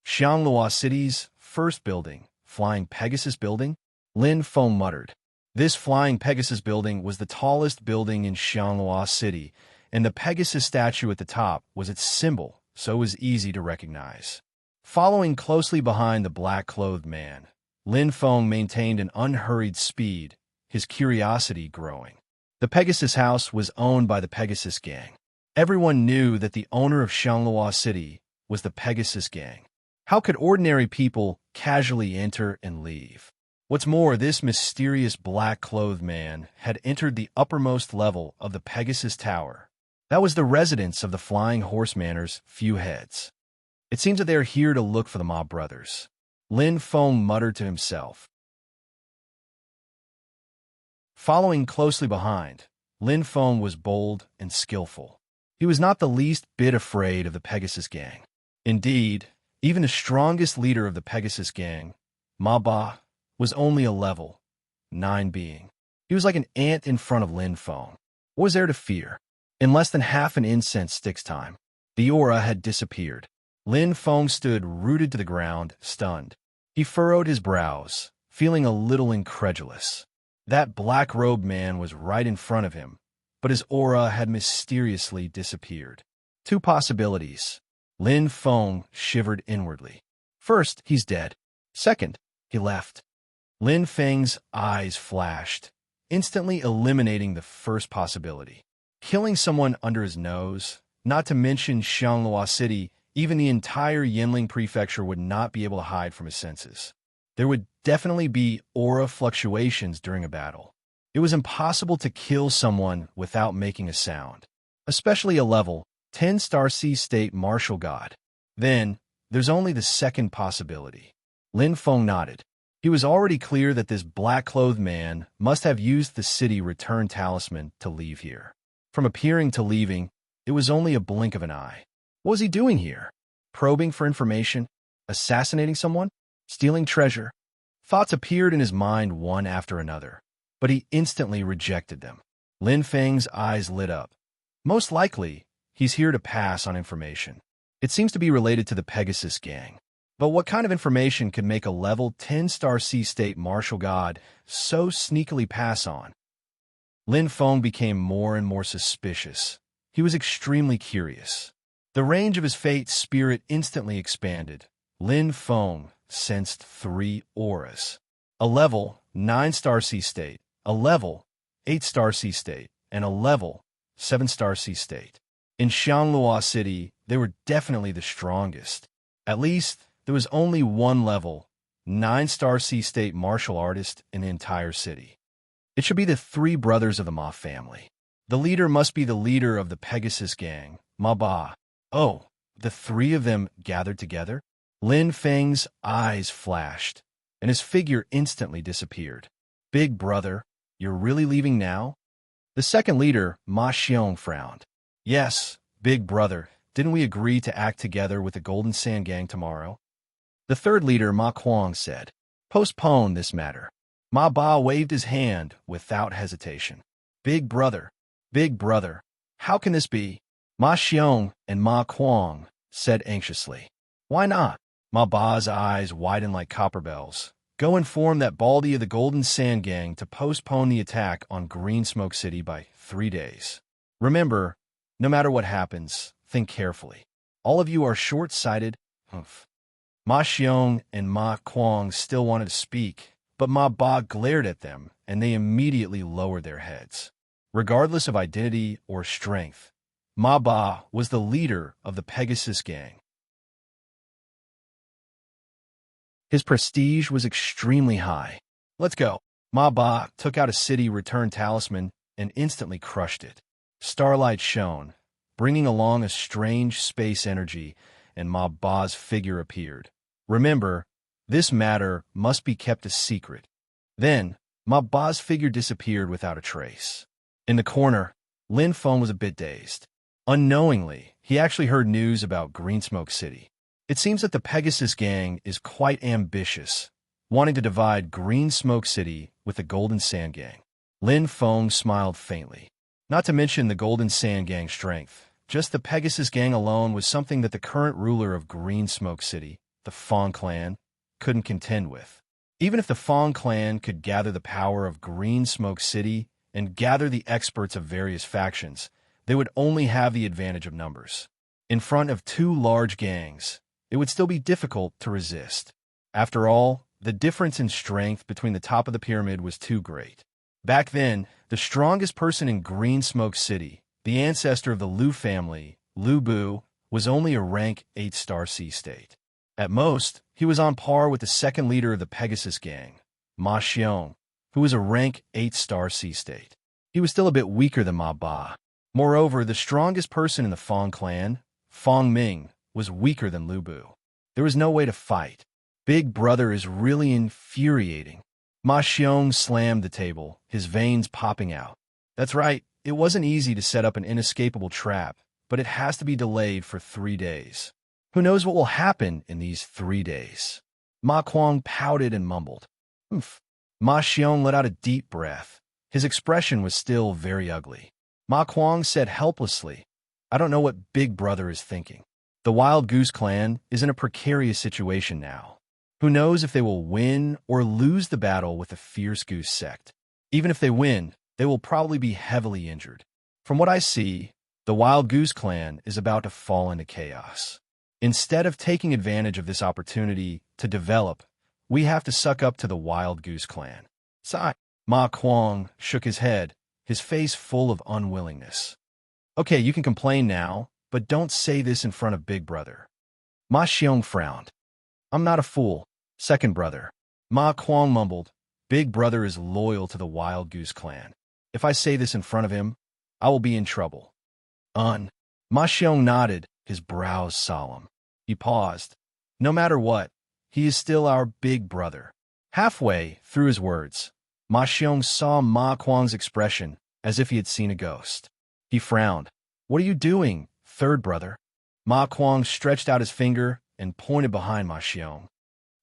Xianglua City's first building, Flying Pegasus Building? Lin Feng muttered. This Flying Pegasus Building was the tallest building in Xianglua City, and the Pegasus statue at the top was its symbol, so it was easy to recognize. Following closely behind the black-clothed man, Lin Feng maintained an unhurried speed, his curiosity growing. The Pegasus house was owned by the Pegasus gang. Everyone knew that the owner of Xianglua City was the Pegasus gang. How could ordinary people casually enter and leave? What's more, this mysterious black-clothed man had entered the uppermost level of the Pegasus Tower. That was the residence of the Flying Horsemaners' few heads. It seems that they are here to look for the mob brothers. Lin Feng muttered to himself. Following closely behind, Lin Feng was bold and skillful. He was not the least bit afraid of the Pegasus gang. Indeed, even the strongest leader of the Pegasus gang, Ma Ba, was only a level 9 being. He was like an ant in front of Lin Feng. What was there to fear? In less than half an incense stick's time, the aura had disappeared. Lin Feng stood rooted to the ground, stunned. He furrowed his brows, feeling a little incredulous. That black-robed man was right in front of him, but his aura had mysteriously disappeared. 2 possibilities. Lin Feng shivered inwardly. First, he's dead. Second, he left. Lin Feng's eyes flashed, instantly eliminating the first possibility. Killing someone under his nose, not to mention Xianglua City, even the entire Yinling prefecture would not be able to hide from his senses. There would definitely be aura fluctuations during a battle. It was impossible to kill someone without making a sound, especially a level 10-star C-state martial god. Then, there's only the second possibility. Lin Feng nodded. He was already clear that this black-clothed man must have used the city return talisman to leave here. From appearing to leaving, it was only a blink of an eye. What was he doing here? Probing for information? Assassinating someone? Stealing treasure? Thoughts appeared in his mind one after another, but he instantly rejected them. Lin Feng's eyes lit up. Most likely, he's here to pass on information. It seems to be related to the Pegasus gang. But what kind of information could make a level 10-star C-state martial god so sneakily pass on? Lin Feng became more and more suspicious. He was extremely curious. The range of his fate spirit instantly expanded. Lin Feng sensed 3 auras. A level 9-star C-state, a level 8-star C-state, and a level 7-star C-state. In Xianglua City, they were definitely the strongest. At least, there was only one level 9-star C-state martial artist in the entire city. It should be the 3 brothers of the Ma family. The leader must be the leader of the Pegasus gang, Ma Ba. Oh, the 3 of them gathered together? Lin Feng's eyes flashed, and his figure instantly disappeared. Big brother, you're really leaving now? The second leader, Ma Xiong, frowned. Yes, big brother, didn't we agree to act together with the Golden Sand Gang tomorrow? The third leader, Ma Kuang, said, postpone this matter. Ma Ba waved his hand without hesitation. Big brother, how can this be? Ma Xiong and Ma Kuang said anxiously. Why not? Ma Ba's eyes widened like copper bells. Go inform that Baldy of the Golden Sand Gang to postpone the attack on Green Smoke City by 3 days. Remember, no matter what happens, think carefully. All of you are short-sighted. Ma Xiong and Ma Kuang still wanted to speak, but Ma Ba glared at them, and they immediately lowered their heads. Regardless of identity or strength, Ma Ba was the leader of the Pegasus gang. His prestige was extremely high. Let's go. Ma Ba took out a city return talisman and instantly crushed it. Starlight shone, bringing along a strange space energy, and Ma Ba's figure appeared. Remember, this matter must be kept a secret. Then, Ma Ba's figure disappeared without a trace. In the corner, Lin Feng was a bit dazed. Unknowingly, he actually heard news about Green Smoke City. It seems that the Pegasus gang is quite ambitious, wanting to divide Green Smoke City with the Golden Sand Gang. Lin Feng smiled faintly. Not to mention the Golden Sand Gang's strength. Just the Pegasus gang alone was something that the current ruler of Green Smoke City, the Fong clan, couldn't contend with. Even if the Fong clan could gather the power of Green Smoke City and gather the experts of various factions, they would only have the advantage of numbers. In front of 2 large gangs, it would still be difficult to resist. After all, the difference in strength between the top of the pyramid was too great. Back then, the strongest person in Green Smoke City, the ancestor of the Liu family, Liu Bu, was only a rank 8-star C-state. At most, he was on par with the second leader of the Pegasus gang, Ma Xiong, who was a rank 8-star C-state. He was still a bit weaker than Ma Ba. Moreover, the strongest person in the Fong clan, Fong Ming, was weaker than Liu Bu. There was no way to fight. Big brother is really infuriating. Ma Xiong slammed the table, his veins popping out. That's right, it wasn't easy to set up an inescapable trap, but it has to be delayed for 3 days. Who knows what will happen in these 3 days? Ma Kuang pouted and mumbled. Oomph. Ma Xiong let out a deep breath. His expression was still very ugly. Ma Kuang said helplessly, I don't know what Big Brother is thinking. The Wild Goose Clan is in a precarious situation now. Who knows if they will win or lose the battle with the Fierce Goose sect. Even if they win, they will probably be heavily injured. From what I see, the Wild Goose Clan is about to fall into chaos. Instead of taking advantage of this opportunity to develop, we have to suck up to the Wild Goose Clan. Sigh. Ma Kuang shook his head, his face full of unwillingness. Okay, you can complain now, but don't say this in front of Big Brother. Ma Xiong frowned. I'm not a fool, second brother. Ma Kuang mumbled. Big Brother is loyal to the Wild Goose Clan. If I say this in front of him, I will be in trouble. Ma Xiong nodded, his brows solemn. He paused. No matter what, he is still our big brother. Halfway through his words, Ma Xiong saw Ma Kuang's expression as if he had seen a ghost. He frowned. What are you doing, third brother? Ma Kuang stretched out his finger and pointed behind Ma Xiong.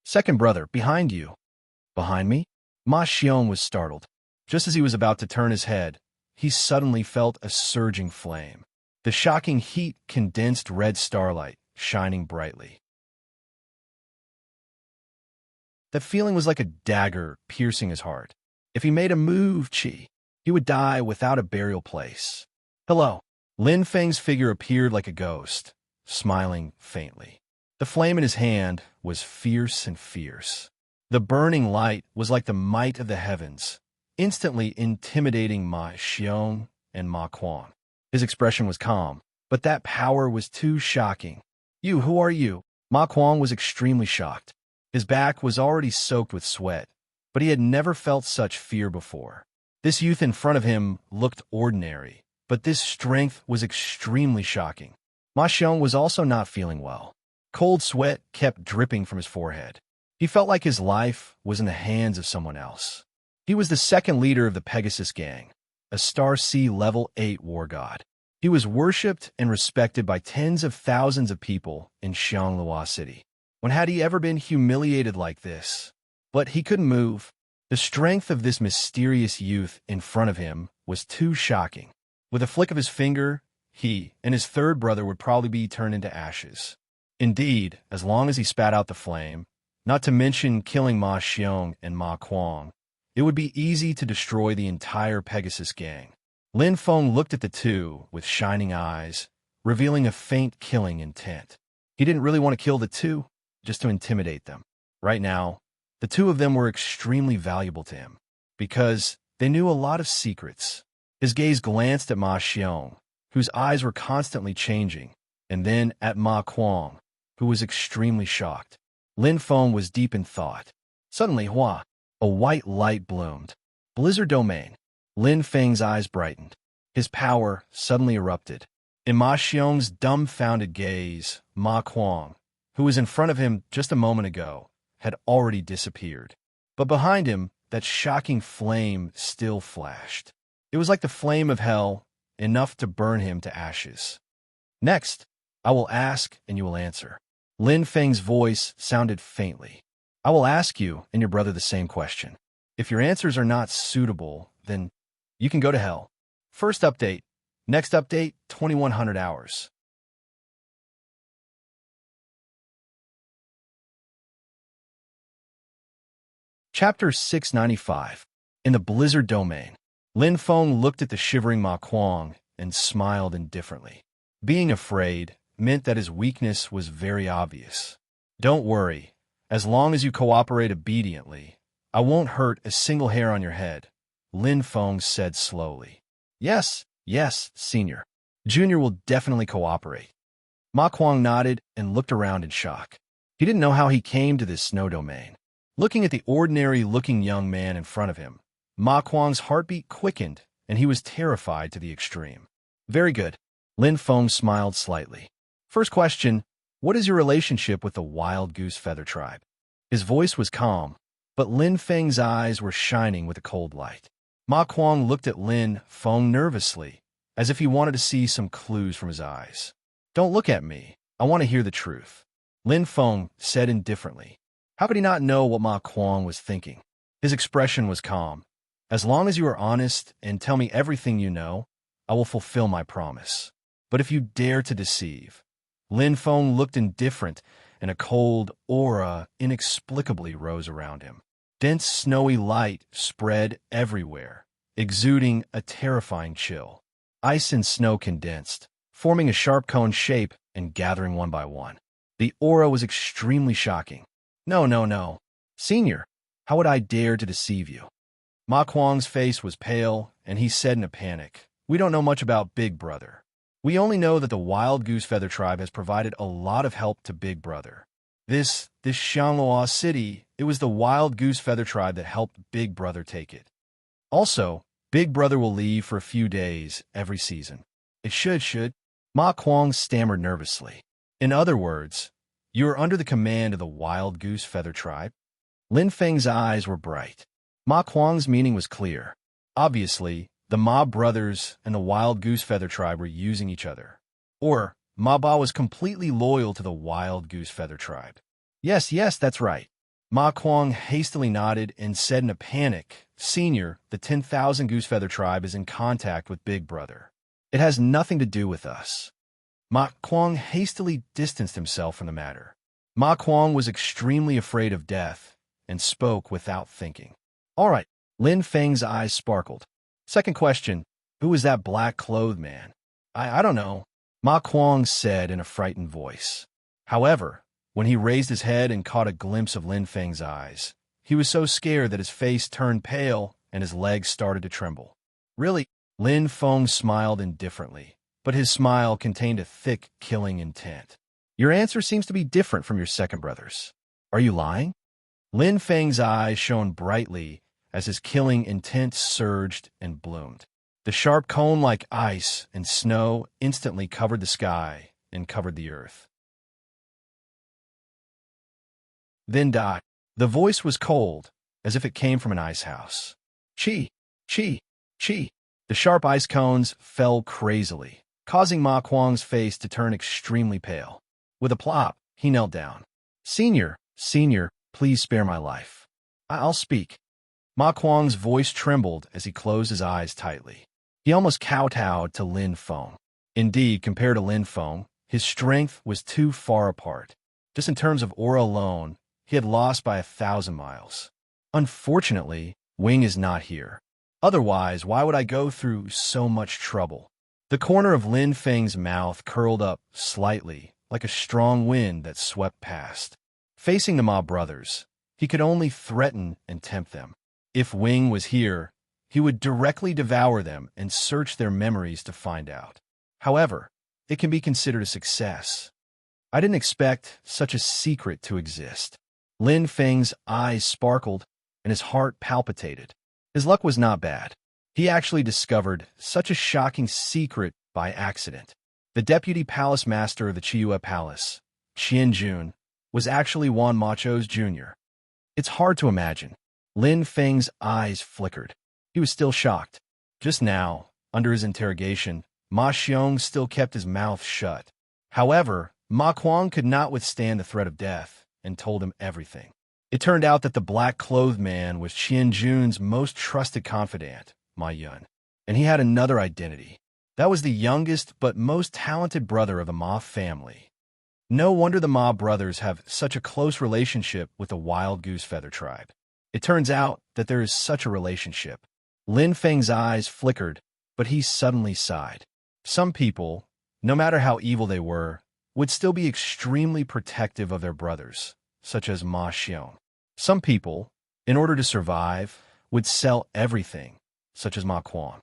Second brother, behind you. Behind me? Ma Xiong was startled. Just as he was about to turn his head, he suddenly felt a surging flame. The shocking heat condensed red starlight, shining brightly. That feeling was like a dagger piercing his heart. If he made a move, he would die without a burial place. Hello. Lin Feng's figure appeared like a ghost, smiling faintly. The flame in his hand was fierce and fierce. The burning light was like the might of the heavens, instantly intimidating Ma Xiong and Ma Kuang. His expression was calm, but that power was too shocking. You, who are you? Ma Kuang was extremely shocked. His back was already soaked with sweat, but he had never felt such fear before. This youth in front of him looked ordinary, but this strength was extremely shocking. Ma Xiong was also not feeling well. Cold sweat kept dripping from his forehead. He felt like his life was in the hands of someone else. He was the second leader of the Pegasus Gang, a Star Sea Level 8 war god. He was worshipped and respected by tens of thousands of people in Xianglua City. When had he ever been humiliated like this? But he couldn't move. The strength of this mysterious youth in front of him was too shocking. With a flick of his finger, he and his third brother would probably be turned into ashes. Indeed, as long as he spat out the flame, not to mention killing Ma Xiong and Ma Kuang, it would be easy to destroy the entire Pegasus Gang. Lin Feng looked at the two with shining eyes, revealing a faint killing intent. He didn't really want to kill the two, just to intimidate them. Right now, the two of them were extremely valuable to him, because they knew a lot of secrets. His gaze glanced at Ma Xiong, whose eyes were constantly changing, and then at Ma Kuang, who was extremely shocked. Lin Feng was deep in thought. Suddenly, a white light bloomed. Blizzard Domain. Lin Feng's eyes brightened. His power suddenly erupted. In Ma Xiong's dumbfounded gaze, Ma Kuang, who was in front of him just a moment ago, had already disappeared. But behind him, that shocking flame still flashed. It was like the flame of hell, enough to burn him to ashes. Next, I will ask and you will answer. Lin Feng's voice sounded faintly. I will ask you and your brother the same question. If your answers are not suitable, then you can go to hell. First update. Next update, 2100 hours. Chapter 695. In the Blizzard Domain. Lin Feng looked at the shivering Ma Kuang and smiled indifferently. Being afraid meant that his weakness was very obvious. Don't worry. As long as you cooperate obediently, I won't hurt a single hair on your head, Lin Feng said slowly. Yes, Senior. Junior will definitely cooperate. Ma Kuang nodded and looked around in shock. He didn't know how he came to this snow domain. Looking at the ordinary-looking young man in front of him, Ma Kuang's heartbeat quickened, and he was terrified to the extreme. Very good. Lin Feng smiled slightly. First question, what is your relationship with the Wild Goose Feather Tribe? His voice was calm, but Lin Feng's eyes were shining with a cold light. Ma Kuang looked at Lin Feng nervously, as if he wanted to see some clues from his eyes. Don't look at me. I want to hear the truth. Lin Feng said indifferently. How could he not know what Ma Kuang was thinking? His expression was calm. As long as you are honest and tell me everything you know, I will fulfill my promise. But if you dare to deceive... Lin Feng looked indifferent, and a cold aura inexplicably rose around him. Dense snowy light spread everywhere, exuding a terrifying chill. Ice and snow condensed, forming a sharp cone shape and gathering one by one. The aura was extremely shocking. No. Senior, how would I dare to deceive you? Ma Kuang's face was pale, and he said in a panic, We don't know much about Big Brother. We only know that the Wild Goose Feather Tribe has provided a lot of help to Big Brother. This Xianglua City, it was the Wild Goose Feather Tribe that helped Big Brother take it. Also, Big Brother will leave for a few days every season. It should. Ma Kuang stammered nervously. In other words, you are under the command of the Wild Goose Feather Tribe? Lin Feng's eyes were bright. Ma Kuang's meaning was clear. Obviously, the Ma brothers and the Wild Goose Feather Tribe were using each other. Or Ma Ba was completely loyal to the Wild Goose Feather tribe. Yes, yes, that's right. Ma Kuang hastily nodded and said in a panic, Senior, the 10,000 Goose Feather tribe is in contact with Big Brother. It has nothing to do with us. Ma Kuang hastily distanced himself from the matter. Ma Kuang was extremely afraid of death and spoke without thinking. All right, Lin Feng's eyes sparkled. Second question, who was that black-clothed man? I don't know, Ma Kuang said in a frightened voice. However, when he raised his head and caught a glimpse of Lin Feng's eyes, he was so scared that his face turned pale and his legs started to tremble. Really? Lin Feng smiled indifferently, but his smile contained a thick, killing intent. Your answer seems to be different from your second brother's. Are you lying? Lin Feng's eyes shone brightly as his killing intent surged and bloomed. The sharp cone like ice and snow instantly covered the sky and covered the earth. Then died. The voice was cold, as if it came from an ice house. Chi, chi, chi. The sharp ice cones fell crazily, causing Ma Kuang's face to turn extremely pale. With a plop, he knelt down. Senior, please spare my life. I'll speak. Ma Kuang's voice trembled as he closed his eyes tightly. He almost kowtowed to Lin Feng. Indeed, compared to Lin Feng, his strength was too far apart. Just in terms of aura alone, he had lost by 1,000 miles. Unfortunately, Wing is not here. Otherwise, why would I go through so much trouble? The corner of Lin Feng's mouth curled up slightly, like a strong wind that swept past. Facing the Ma brothers, he could only threaten and tempt them. If Wing was here, he would directly devour them and search their memories to find out. However, it can be considered a success. I didn't expect such a secret to exist. Lin Feng's eyes sparkled and his heart palpitated. His luck was not bad. He actually discovered such a shocking secret by accident. The deputy palace master of the Chiyue Palace, Qian Jun, was actually Wan Macho's junior. It's hard to imagine. Lin Feng's eyes flickered. He was still shocked. Just now, under his interrogation, Ma Xiong still kept his mouth shut. However, Ma Kuang could not withstand the threat of death and told him everything. It turned out that the black-clothed man was Qian Jun's most trusted confidant, Ma Yun, and he had another identity. That was the youngest but most talented brother of the Ma family. No wonder the Ma brothers have such a close relationship with the Wild Goose Feather tribe. It turns out that there is such a relationship. Lin Feng's eyes flickered, but he suddenly sighed. Some people, no matter how evil they were, would still be extremely protective of their brothers, such as Ma Xiong. Some people, in order to survive, would sell everything, such as Ma Kuang.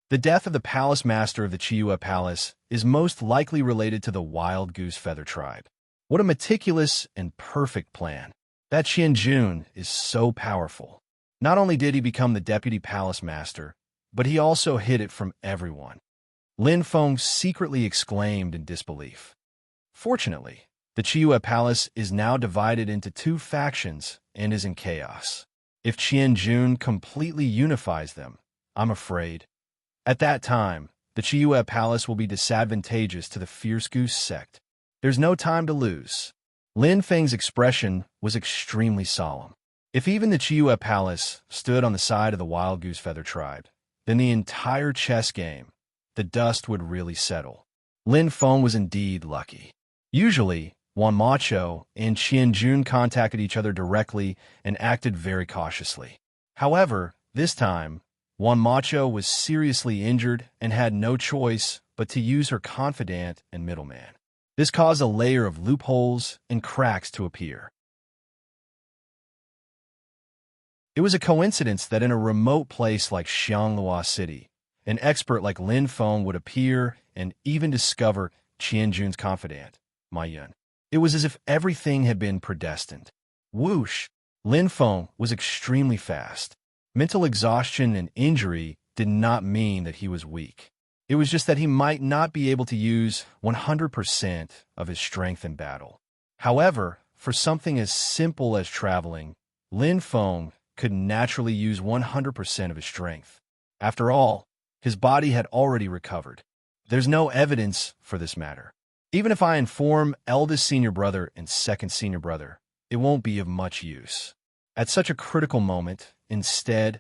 The death of the palace master of the Chiyue Palace is most likely related to the Wild Goose Feather tribe. What a meticulous and perfect plan. That Qian Jun is so powerful. Not only did he become the deputy palace master, but he also hid it from everyone. Lin Feng secretly exclaimed in disbelief. Fortunately, the Chiyue Palace is now divided into 2 factions and is in chaos. If Qian Jun completely unifies them, I'm afraid, at that time, the Chiyue Palace will be disadvantageous to the Fierce Goose sect. There's no time to lose. Lin Feng's expression was extremely solemn. If even the Chiyue Palace stood on the side of the Wild Goose Feather tribe, then the entire chess game, the dust would really settle. Lin Feng was indeed lucky. Usually, Wan Macho and Qian Jun contacted each other directly and acted very cautiously. However, this time, Wan Macho was seriously injured and had no choice but to use her confidant and middleman. This caused a layer of loopholes and cracks to appear. It was a coincidence that in a remote place like Xianglua City, an expert like Lin Feng would appear and even discover Qian Jun's confidant, Ma Yun. It was as if everything had been predestined. Whoosh! Lin Feng was extremely fast. Mental exhaustion and injury did not mean that he was weak. It was just that he might not be able to use 100% of his strength in battle. However, for something as simple as traveling, Lin Feng could naturally use 100% of his strength. After all, his body had already recovered. There's no evidence for this matter. Even if I inform eldest senior brother and second senior brother, it won't be of much use. At such a critical moment, instead,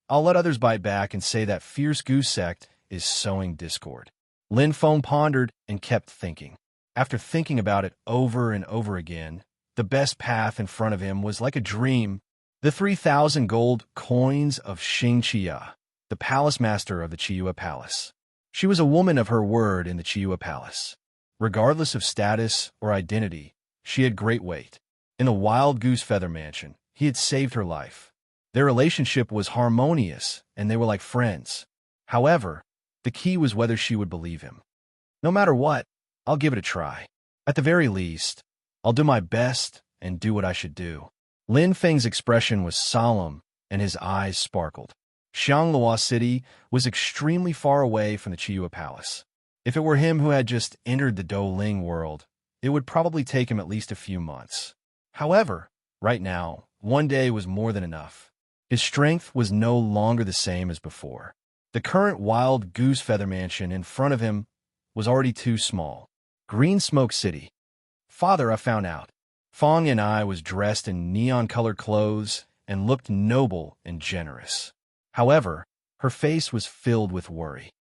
I'll let others bite back and say that fierce goose sect is sowing discord. Lin Feng pondered and kept thinking. After thinking about it over and over again, the best path in front of him was like a dream. The 3,000 gold coins of Xing Chia, the palace master of the Chiua Palace. She was a woman of her word in the Chiua Palace. Regardless of status or identity, she had great weight. In the Wild Goose Feather Mansion, he had saved her life. Their relationship was harmonious, and they were like friends. However, the key was whether she would believe him. No matter what, I'll give it a try. At the very least, I'll do my best and do what I should do. Lin Feng's expression was solemn, and his eyes sparkled. Xianglua City was extremely far away from the Chiua Palace. If it were him who had just entered the Douling world, it would probably take him at least a few months. However, right now, one day was more than enough. His strength was no longer the same as before. The current Wild Goose Feather Mansion in front of him was already too small. Green Smoke City. Father, I found out. Fong and I was dressed in neon-colored clothes and looked noble and generous. However, her face was filled with worry.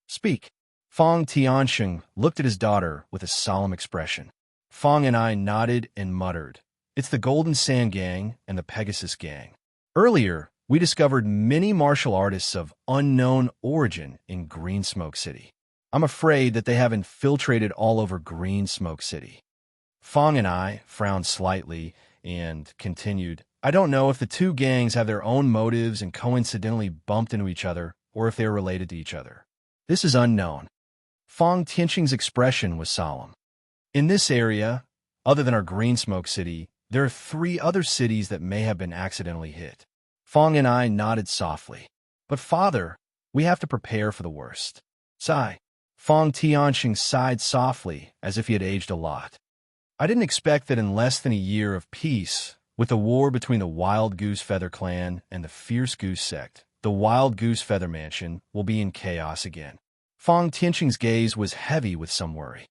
Speak. Fong Tianxing looked at his daughter with a solemn expression. Fong and I nodded and muttered, "It's the Golden Sand Gang and the Pegasus Gang." Earlier, we discovered many martial artists of unknown origin in Green Smoke City. I'm afraid that they have infiltrated all over Green Smoke City. Fong and I frowned slightly and continued, "I don't know if the two gangs have their own motives and coincidentally bumped into each other, or if they are related to each other. This is unknown." Fong Tianxing's expression was solemn. In this area, other than our Green Smoke City, there are 3 other cities that may have been accidentally hit. Fong and I nodded softly. "But father, we have to prepare for the worst." Sigh. Fong Tianxing sighed softly, as if he had aged a lot. "I didn't expect that in less than a year of peace, with the war between the Wild Goose Feather Clan and the Fierce Goose Sect, the Wild Goose Feather Mansion will be in chaos again." Fong Tianxing's gaze was heavy with some worry.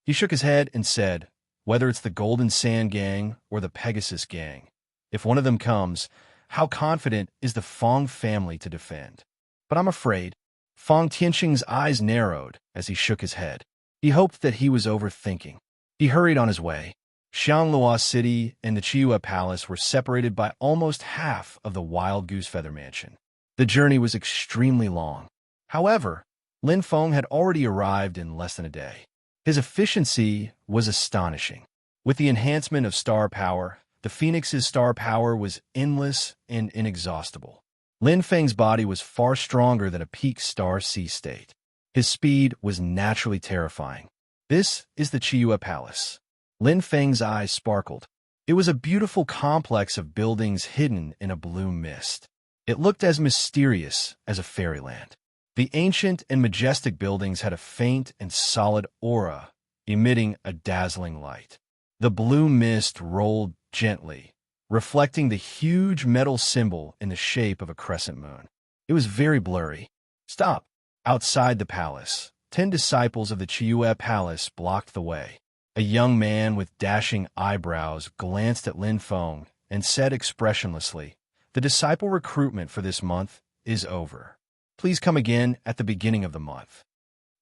He shook his head and said, "Whether it's the Golden Sand Gang or the Pegasus Gang, if one of them comes, how confident is the Fong family to defend? But I'm afraid." Fong Tianxing's eyes narrowed as he shook his head. He hoped that he was overthinking. He hurried on his way. Xianglua City and the Chiua Palace were separated by almost half of the Wild Goose Feather Mansion. The journey was extremely long. However, Lin Feng had already arrived in less than a day. His efficiency was astonishing. With the enhancement of star power, the Phoenix's star power was endless and inexhaustible. Lin Feng's body was far stronger than a peak star sea state. His speed was naturally terrifying. This is the Chiua Palace. Lin Feng's eyes sparkled. It was a beautiful complex of buildings hidden in a blue mist. It looked as mysterious as a fairyland. The ancient and majestic buildings had a faint and solid aura, emitting a dazzling light. The blue mist rolled gently, reflecting the huge metal symbol in the shape of a crescent moon. It was very blurry. "Stop!" Outside the palace, 10 disciples of the Chiua Palace blocked the way. A young man with dashing eyebrows glanced at Lin Feng and said expressionlessly, "The disciple recruitment for this month is over. Please come again at the beginning of the month."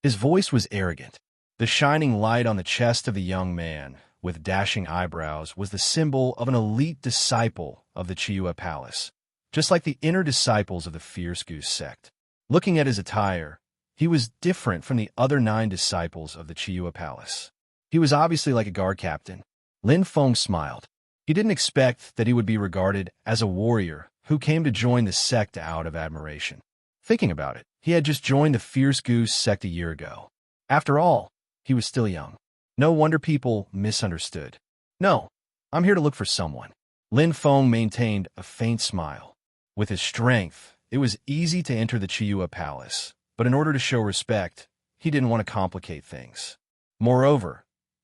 His voice was arrogant. The shining light on the chest of the young man with dashing eyebrows was the symbol of an elite disciple of the Chiua Palace, just like the inner disciples of the Fierce Goose Sect. Looking at his attire, he was different from the other 9 disciples of the Chiua Palace. He was obviously like a guard captain. Lin Feng smiled. He didn't expect that he would be regarded as a warrior who came to join the sect out of admiration. Thinking about it, he had just joined the Fierce Goose Sect a year ago. After all, he was still young. No wonder people misunderstood. "No, I'm here to look for someone." Lin Feng maintained a faint smile. With his strength, it was easy to enter the Chiua Palace, but in order to show respect, he didn't want to complicate things. Moreover,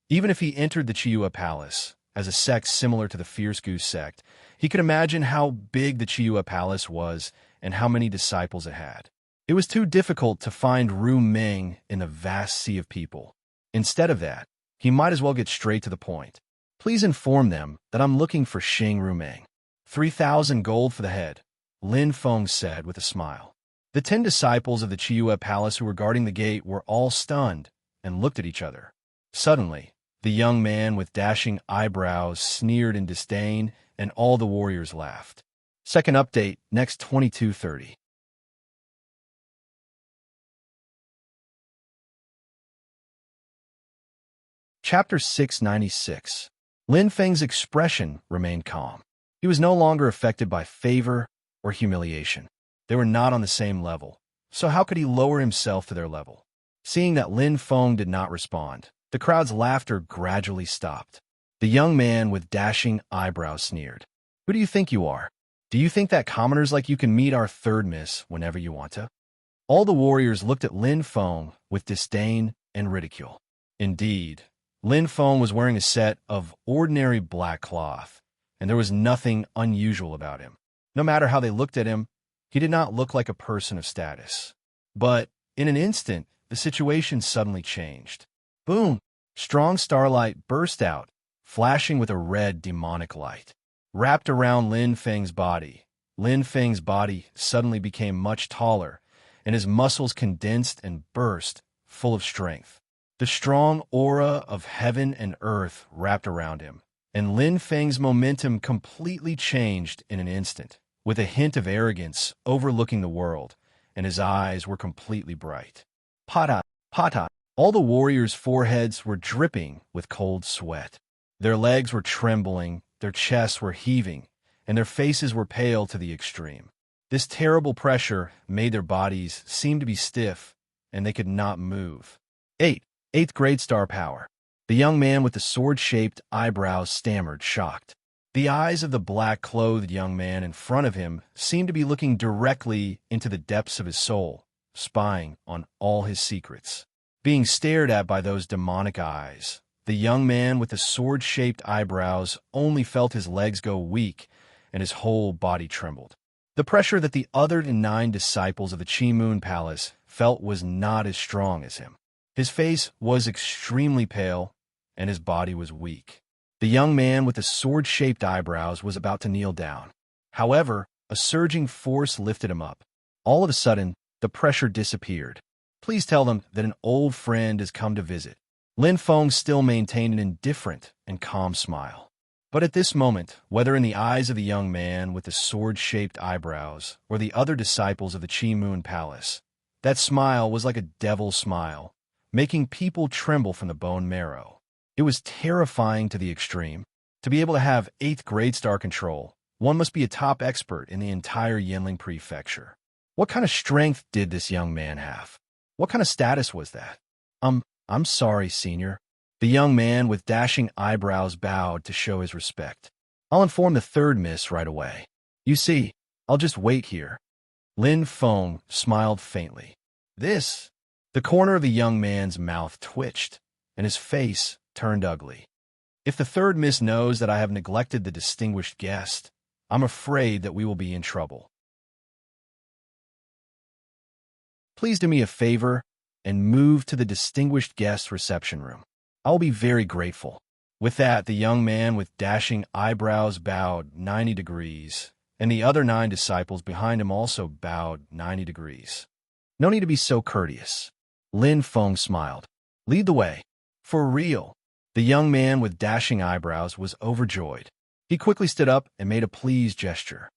even if he entered the Chiua Palace as a sect similar to the Fierce Goose Sect, he could imagine how big the Chiua Palace was and how many disciples it had. It was too difficult to find Ru Ming in the vast sea of people. Instead of that, he might as well get straight to the point. Please inform them that I'm looking for Xing Ru Ming. 3,000 gold for the head, Lin Feng said with a smile. The 10 disciples of the Chiyue Palace who were guarding the gate were all stunned and looked at each other. Suddenly, the young man with dashing eyebrows sneered in disdain, and all the warriors laughed. Second update, next 22:30. Chapter 696. Lin Feng's expression remained calm. He was no longer affected by favor or humiliation. They were not on the same level, so how could he lower himself to their level? Seeing that Lin Feng did not respond, the crowd's laughter gradually stopped. The young man with dashing eyebrows sneered. Who do you think you are? Do you think that commoners like you can meet our third miss whenever you want to? All the warriors looked at Lin Feng with disdain and ridicule. Indeed, Lin Feng was wearing a set of ordinary black cloth, and there was nothing unusual about him. No matter how they looked at him, he did not look like a person of status. But in an instant, the situation suddenly changed. Boom! Strong starlight burst out, flashing with a red demonic light. Wrapped around Lin Feng's body, Lin Feng's body suddenly became much taller, and his muscles condensed and burst, full of strength. The strong aura of heaven and earth wrapped around him, and Lin Feng's momentum completely changed in an instant, with a hint of arrogance overlooking the world, and his eyes were completely bright. Pata, pata, all the warriors' foreheads were dripping with cold sweat. Their legs were trembling, their chests were heaving, and their faces were pale to the extreme. This terrible pressure made their bodies seem to be stiff, and they could not move. 8th grade star power. The young man with the sword-shaped eyebrows stammered, shocked. The eyes of the black-clothed young man in front of him seemed to be looking directly into the depths of his soul, spying on all his secrets. Being stared at by those demonic eyes, the young man with the sword-shaped eyebrows only felt his legs go weak and his whole body trembled. The pressure that the other 9 disciples of the Qi Moon Palace felt was not as strong as him. His face was extremely pale, and his body was weak. The young man with the sword-shaped eyebrows was about to kneel down. However, a surging force lifted him up. All of a sudden, the pressure disappeared. Please tell them that an old friend has come to visit. Lin Feng still maintained an indifferent and calm smile. But at this moment, whether in the eyes of the young man with the sword-shaped eyebrows or the other disciples of the Qi Moon Palace, that smile was like a devil's smile, making people tremble from the bone marrow. It was terrifying to the extreme. To be able to have 8th grade star control, one must be a top expert in the entire Yinling prefecture. What kind of strength did this young man have? What kind of status was that? I'm sorry, senior. The young man with dashing eyebrows bowed to show his respect. I'll inform the third miss right away. You see, I'll just wait here. Lin Feng smiled faintly. The corner of the young man's mouth twitched, and his face turned ugly. If the third miss knows that I have neglected the distinguished guest, I'm afraid that we will be in trouble. Please do me a favor and move to the distinguished guest reception room. I will be very grateful. With that, the young man with dashing eyebrows bowed 90 degrees, and the other 9 disciples behind him also bowed 90 degrees. No need to be so courteous. Lin Feng smiled. Lead the way. For real. The young man with dashing eyebrows was overjoyed. He quickly stood up and made a please gesture.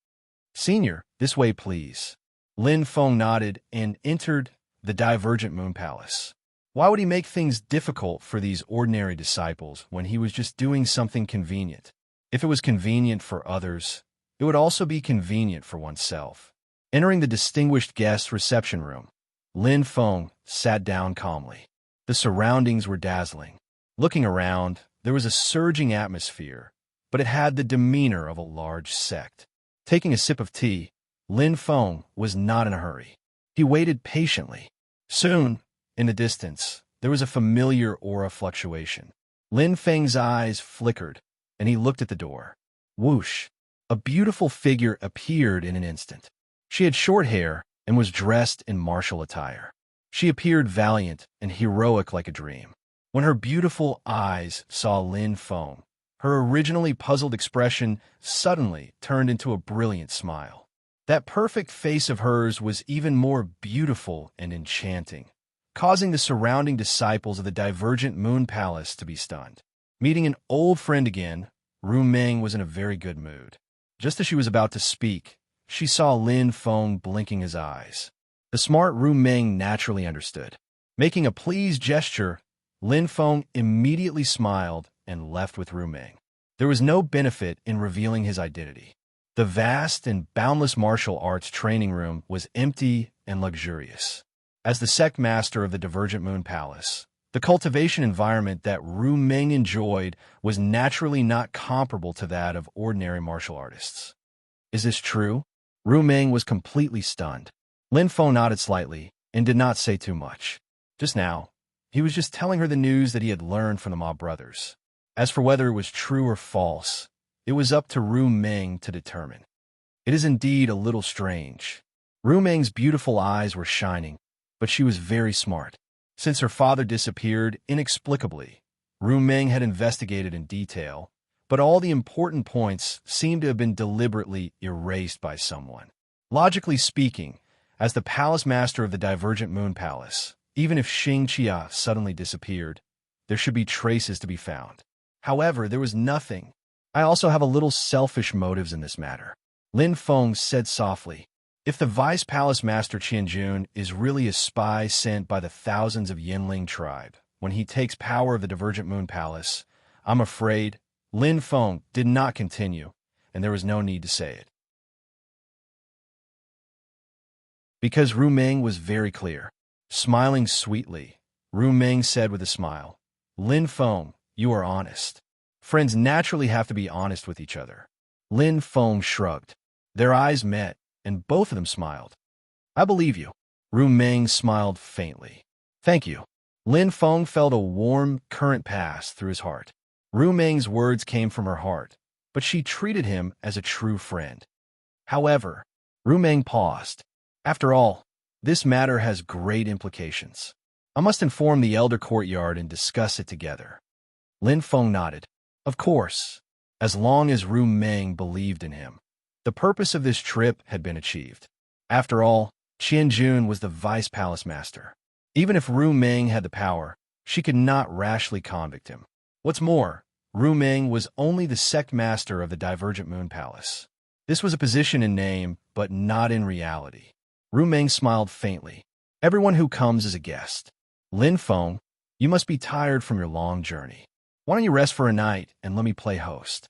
Senior, this way please. Lin Feng nodded and entered the Divergent Moon Palace. Why would he make things difficult for these ordinary disciples when he was just doing something convenient? If it was convenient for others, it would also be convenient for oneself. Entering the distinguished guest reception room, Lin Feng sat down calmly. The surroundings were dazzling. Looking around, there was a surging atmosphere, but it had the demeanor of a large sect. Taking a sip of tea, Lin Feng was not in a hurry. He waited patiently. Soon, in the distance, there was a familiar aura fluctuation. Lin Feng's eyes flickered, and he looked at the door. Whoosh! A beautiful figure appeared in an instant. She had short hair and was dressed in martial attire. She appeared valiant and heroic like a dream. When her beautiful eyes saw Lin Feng, her originally puzzled expression suddenly turned into a brilliant smile. That perfect face of hers was even more beautiful and enchanting, causing the surrounding disciples of the Divergent Moon Palace to be stunned. Meeting an old friend again, Ru Meng was in a very good mood. Just as she was about to speak, she saw Lin Feng blinking his eyes. The smart Ru Meng naturally understood. Making a pleased gesture, Lin Feng immediately smiled and left with Ru Meng. There was no benefit in revealing his identity. The vast and boundless martial arts training room was empty and luxurious. As the sect master of the Divergent Moon Palace, the cultivation environment that Ru Meng enjoyed was naturally not comparable to that of ordinary martial artists. Is this true? Ru Meng was completely stunned. Lin Feng nodded slightly and did not say too much. Just now, he was just telling her the news that he had learned from the Ma brothers. As for whether it was true or false, it was up to Ru Meng to determine. It is indeed a little strange. Ru Meng's beautiful eyes were shining, but she was very smart. Since her father disappeared inexplicably, Ru Meng had investigated in detail, but all the important points seemed to have been deliberately erased by someone. Logically speaking, as the palace master of the Divergent Moon Palace, even if Xing Qia suddenly disappeared, there should be traces to be found. However, there was nothing. I also have a little selfish motives in this matter. Lin Feng said softly, if the Vice Palace Master Qianjun is really a spy sent by the thousands of Yinling tribe, when he takes power of the Divergent Moon Palace, I'm afraid Lin Feng did not continue, and there was no need to say it. Because Ru Meng was very clear. Smiling sweetly, Ru Meng said with a smile, Lin Feng, you are honest. Friends naturally have to be honest with each other. Lin Feng shrugged. Their eyes met, and both of them smiled. I believe you. Ru Meng smiled faintly. Thank you. Lin Feng felt a warm current pass through his heart. Ru Meng's words came from her heart, but she treated him as a true friend. However, Ru Meng paused. After all, this matter has great implications. I must inform the Elder Courtyard and discuss it together. Lin Feng nodded. Of course, as long as Ru Meng believed in him. The purpose of this trip had been achieved. After all, Qianjun was the Vice Palace Master. Even if Ru Meng had the power, she could not rashly convict him. What's more, Ru Meng was only the sect master of the Divergent Moon Palace. This was a position in name, but not in reality. Ru Meng smiled faintly. Everyone who comes is a guest. Lin Feng, you must be tired from your long journey. Why don't you rest for a night and let me play host?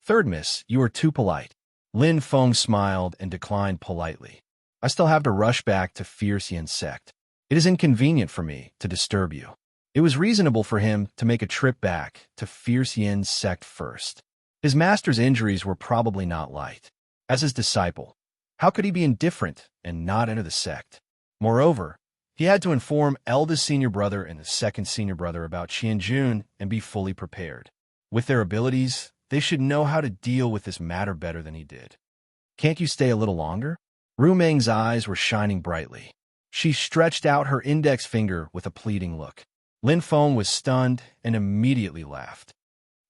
Third miss, you are too polite. Lin Feng smiled and declined politely. I still have to rush back to Fierce Yin sect. It is inconvenient for me to disturb you. It was reasonable for him to make a trip back to Fierce Yin's sect first. His master's injuries were probably not light. As his disciple, how could he be indifferent and not enter the sect? Moreover, he had to inform eldest senior brother and the second senior brother about Qianjun and be fully prepared. With their abilities, they should know how to deal with this matter better than he did. Can't you stay a little longer? Ru Meng's eyes were shining brightly. She stretched out her index finger with a pleading look. Lin Feng was stunned and immediately laughed.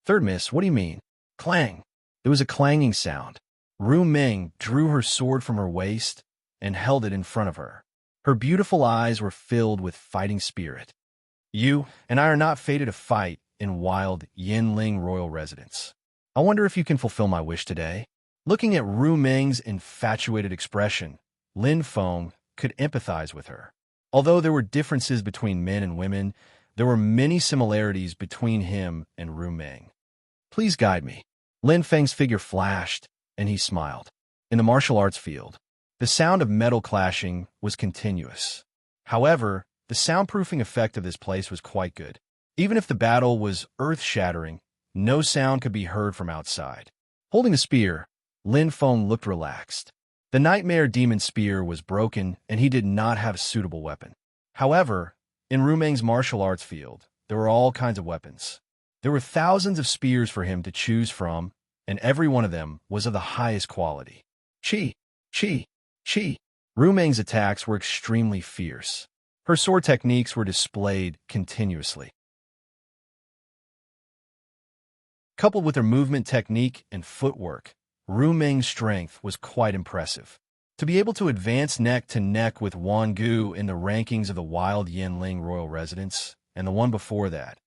Third miss, what do you mean? Clang. There was a clanging sound. Ru Meng drew her sword from her waist and held it in front of her. Her beautiful eyes were filled with fighting spirit. You and I are not fated to fight in wild Yinling royal residence. I wonder if you can fulfill my wish today. Looking at Ru Meng's infatuated expression, Lin Feng could empathize with her. Although there were differences between men and women, there were many similarities between him and Ru Meng. Please guide me. Lin Feng's figure flashed, and he smiled. In the martial arts field, the sound of metal clashing was continuous. However, the soundproofing effect of this place was quite good. Even if the battle was earth-shattering, no sound could be heard from outside. Holding the spear, Lin Feng looked relaxed. The Nightmare Demon Spear was broken, and he did not have a suitable weapon. However, in Ru Meng's martial arts field, there were all kinds of weapons. There were thousands of spears for him to choose from, and every one of them was of the highest quality. Chi, chi, chi. Ru Meng's attacks were extremely fierce. Her sword techniques were displayed continuously. Coupled with her movement technique and footwork, Ru Meng's strength was quite impressive. To be able to advance neck to neck with Wan Gu in the rankings of the Wild Yanling royal residence, and the one before that,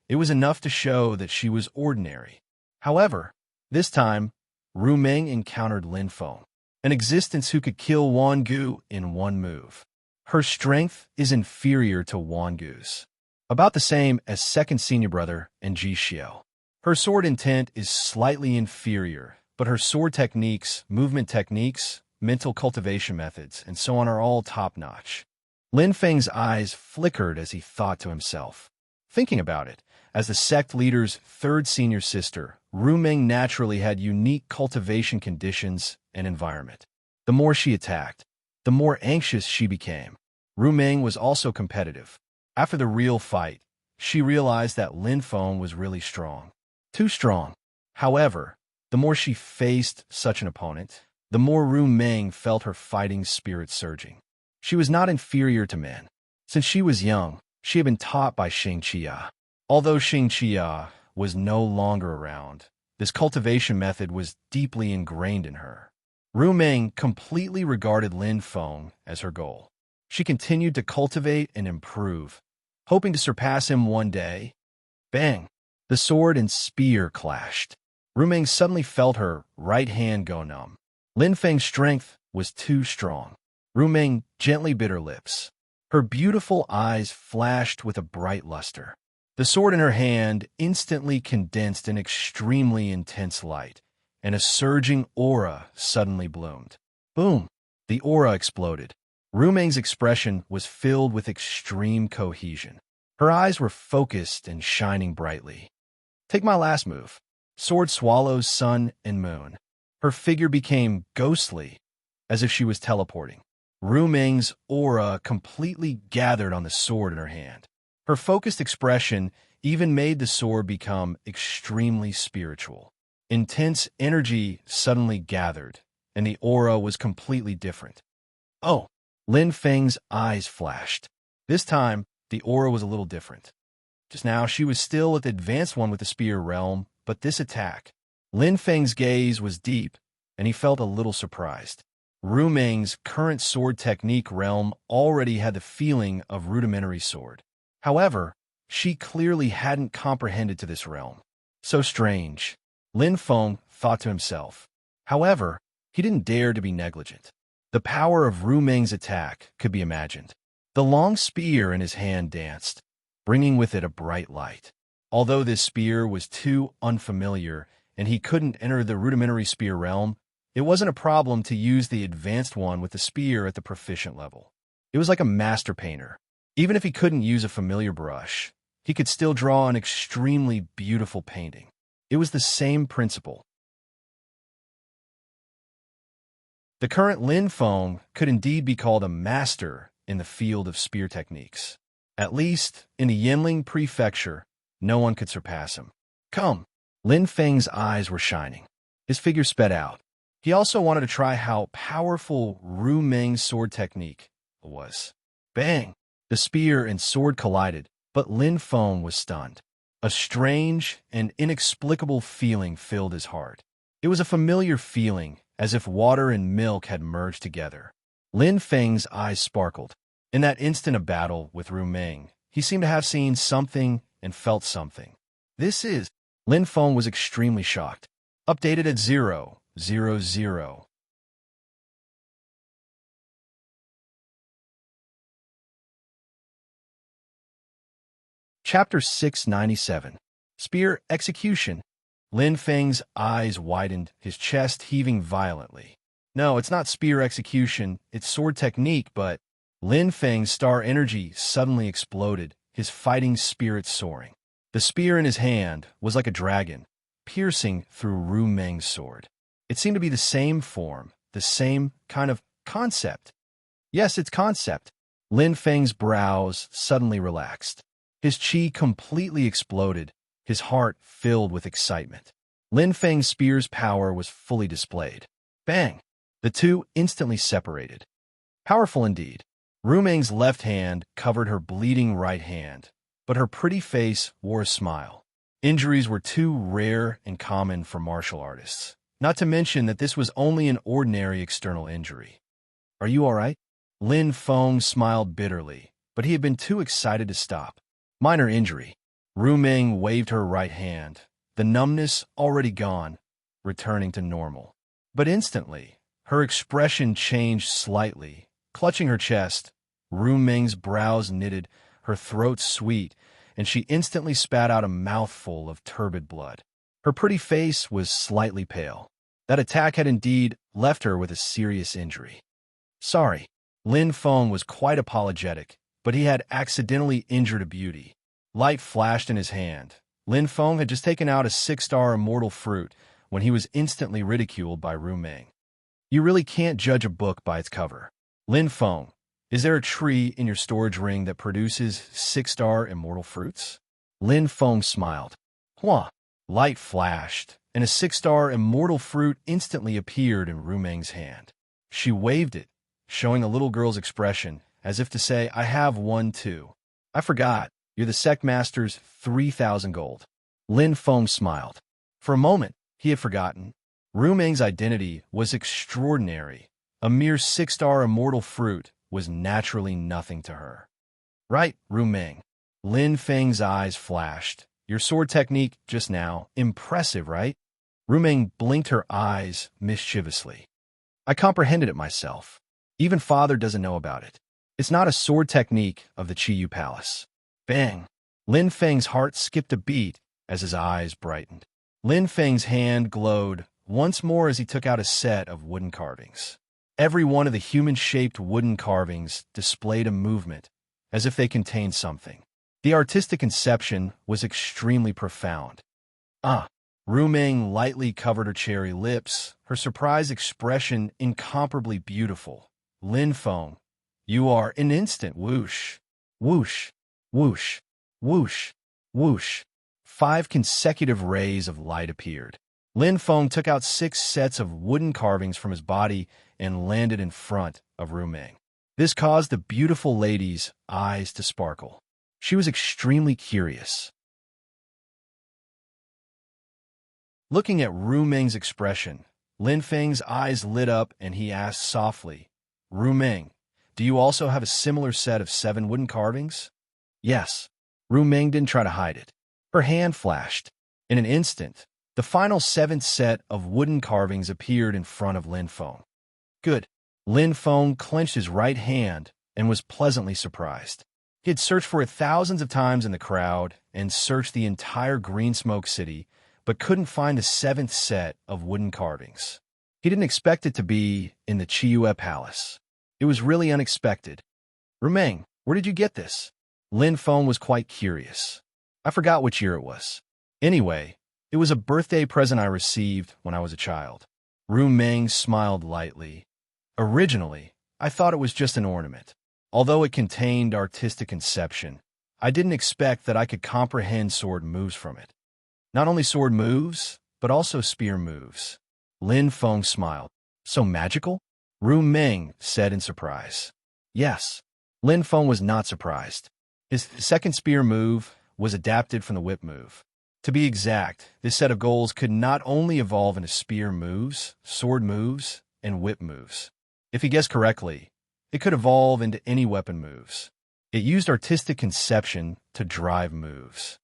it was enough to show that she was ordinary. However, this time, Ru Meng encountered Lin Feng, an existence who could kill Wan Gu in one move. Her strength is inferior to Wan Gu's, about the same as second senior brother and Ji Xiao. Her sword intent is slightly inferior, but her sword techniques, movement techniques, mental cultivation methods, and so on are all top-notch. Lin Feng's eyes flickered as he thought to himself. Thinking about it, as the sect leader's third senior sister, Ru Meng naturally had unique cultivation conditions and environment. The more she attacked, the more anxious she became. Ru Meng was also competitive. After the real fight, she realized that Lin Feng was really strong. Too strong. However, the more she faced such an opponent, the more Ru Meng felt her fighting spirit surging. She was not inferior to men. Since she was young, she had been taught by Xing Qia. Although Xing Qia was no longer around, this cultivation method was deeply ingrained in her. Ru Meng completely regarded Lin Feng as her goal. She continued to cultivate and improve, hoping to surpass him one day. Bang! The sword and spear clashed. Ru Meng suddenly felt her right hand go numb. Lin Feng's strength was too strong. Ru Meng gently bit her lips. Her beautiful eyes flashed with a bright luster. The sword in her hand instantly condensed in extremely intense light, and a surging aura suddenly bloomed. Boom! The aura exploded. Ru Meng's expression was filled with extreme cohesion. Her eyes were focused and shining brightly. Take my last move. Sword swallows sun and moon. Her figure became ghostly, as if she was teleporting. Ru Meng's aura completely gathered on the sword in her hand. Her focused expression even made the sword become extremely spiritual. Intense energy suddenly gathered, and the aura was completely different. Oh! Lin Feng's eyes flashed. This time, the aura was a little different. Just now, she was still at the advanced one with the spear realm, but this attack. Lin Feng's gaze was deep, and he felt a little surprised. Ru Meng's current sword technique realm already had the feeling of rudimentary sword. However, she clearly hadn't comprehended to this realm. So strange, Lin Feng thought to himself. However, he didn't dare to be negligent. The power of Ru Meng's attack could be imagined. The long spear in his hand danced, bringing with it a bright light. Although this spear was too unfamiliar and he couldn't enter the rudimentary spear realm, it wasn't a problem to use the advanced one with the spear at the proficient level. It was like a master painter. Even if he couldn't use a familiar brush, he could still draw an extremely beautiful painting. It was the same principle. The current Lin Feng could indeed be called a master in the field of spear techniques. At least, in the Yanling Prefecture, no one could surpass him. Come! Lin Feng's eyes were shining. His figure sped out. He also wanted to try how powerful Ru Meng's sword technique was. Bang! The spear and sword collided, but Lin Feng was stunned. A strange and inexplicable feeling filled his heart. It was a familiar feeling, as if water and milk had merged together. Lin Feng's eyes sparkled. In that instant of battle with Ru Meng, he seemed to have seen something and felt something. This is... Lin Feng was extremely shocked. Updated at 000. Chapter 697. Spear Execution. Lin Feng's eyes widened, his chest heaving violently. No, it's not spear execution, it's sword technique, but... Lin Feng's star energy suddenly exploded, his fighting spirit soaring. The spear in his hand was like a dragon, piercing through Ru Meng's sword. It seemed to be the same form, the same kind of concept. Yes, it's concept. Lin Feng's brows suddenly relaxed. His chi completely exploded, his heart filled with excitement. Lin Feng's spear's power was fully displayed. Bang! The two instantly separated. Powerful indeed. Ru Meng's left hand covered her bleeding right hand, but her pretty face wore a smile. Injuries were too rare and common for martial artists, not to mention that this was only an ordinary external injury. Are you all right? Lin Feng smiled bitterly, but he had been too excited to stop. Minor injury. Ru Meng waved her right hand, the numbness already gone, returning to normal. But instantly, her expression changed slightly. Clutching her chest, Ru Meng's brows knitted, her throat sweet, and she instantly spat out a mouthful of turbid blood. Her pretty face was slightly pale. That attack had indeed left her with a serious injury. Sorry. Lin Feng was quite apologetic, but he had accidentally injured a beauty. Light flashed in his hand. Lin Feng had just taken out a 6-star immortal fruit when he was instantly ridiculed by Ru Meng. You really can't judge a book by its cover. Lin Feng, is there a tree in your storage ring that produces 6-star immortal fruits? Lin Feng smiled. Hua! Light flashed, and a 6-star immortal fruit instantly appeared in Ru Meng's hand. She waved it, showing a little girl's expression, as if to say, I have one too. I forgot, you're the sect master's 3,000 gold. Lin Feng smiled. For a moment, he had forgotten. Ru Meng's identity was extraordinary. A mere 6-star immortal fruit was naturally nothing to her. Right, Ru Meng. Lin Feng's eyes flashed. Your sword technique just now, impressive, right? Ru Meng blinked her eyes mischievously. I comprehended it myself. Even father doesn't know about it. It's not a sword technique of the Qiyu Palace. Bang! Lin Feng's heart skipped a beat as his eyes brightened. Lin Feng's hand glowed once more as he took out a set of wooden carvings. Every one of the human-shaped wooden carvings displayed a movement, as if they contained something. The artistic conception was extremely profound. Ru Meng lightly covered her cherry lips, her surprised expression incomparably beautiful. Lin Feng, you are an instant whoosh, whoosh, whoosh, whoosh, whoosh. 5 consecutive rays of light appeared. Lin Feng took out 6 sets of wooden carvings from his body and landed in front of Ru Meng. This caused the beautiful lady's eyes to sparkle. She was extremely curious. Looking at Ru Meng's expression, Lin Feng's eyes lit up and he asked softly, Ru Meng, do you also have a similar set of 7 wooden carvings? Yes. Ru Meng didn't try to hide it. Her hand flashed. In an instant, the final 7th set of wooden carvings appeared in front of Lin Feng. Good. Lin Feng clenched his right hand and was pleasantly surprised. He had searched for it thousands of times in the crowd and searched the entire Green Smoke City, but couldn't find the 7th set of wooden carvings. He didn't expect it to be in the Qiyu Palace. It was really unexpected. Ru Meng, where did you get this? Lin Feng was quite curious. I forgot which year it was. Anyway, it was a birthday present I received when I was a child. Ru Meng smiled lightly. Originally, I thought it was just an ornament. Although it contained artistic conception, I didn't expect that I could comprehend sword moves from it. Not only sword moves, but also spear moves. Lin Feng smiled. So magical? Ru Meng said in surprise. Yes. Lin Feng was not surprised. His second spear move was adapted from the whip move. To be exact, this set of goals could not only evolve into spear moves, sword moves, and whip moves. If he guessed correctly, it could evolve into any weapon moves. It used artistic conception to drive moves.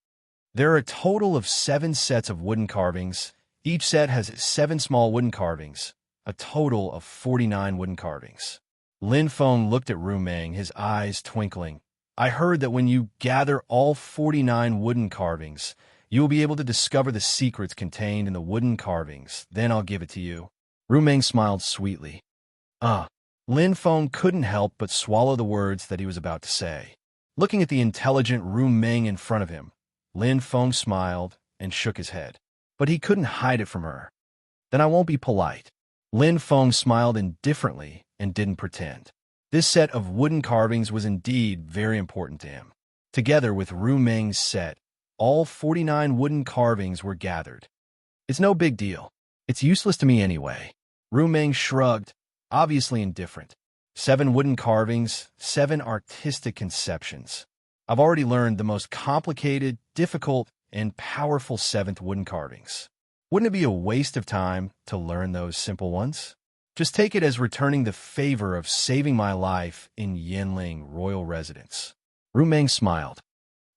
There are a total of 7 sets of wooden carvings. Each set has 7 small wooden carvings, a total of 49 wooden carvings. Lin Feng looked at Ru Meng, his eyes twinkling. I heard that when you gather all 49 wooden carvings, you will be able to discover the secrets contained in the wooden carvings. Then I'll give it to you. Ru Meng smiled sweetly. Lin Feng couldn't help but swallow the words that he was about to say. Looking at the intelligent Ru Meng in front of him, Lin Feng smiled and shook his head. But he couldn't hide it from her. Then I won't be polite. Lin Feng smiled indifferently and didn't pretend. This set of wooden carvings was indeed very important to him. Together with Ru Meng's set, all 49 wooden carvings were gathered. It's no big deal. It's useless to me anyway. Ru Meng shrugged, obviously indifferent. 7 wooden carvings, 7 artistic conceptions. I've already learned the most complicated, difficult, and powerful 7th wooden carvings. Wouldn't it be a waste of time to learn those simple ones? Just take it as returning the favor of saving my life in Yinling royal residence. Ru Meng smiled.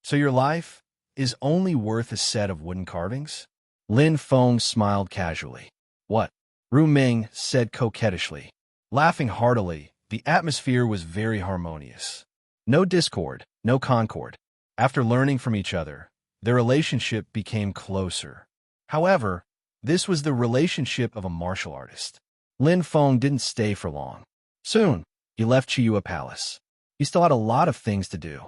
So your life is only worth a set of wooden carvings? Lin Feng smiled casually. What? Ru Meng said coquettishly. Laughing heartily, the atmosphere was very harmonious. No discord, no concord. After learning from each other, their relationship became closer. However, this was the relationship of a martial artist. Lin Feng didn't stay for long. Soon, he left Chiyua Palace. He still had a lot of things to do.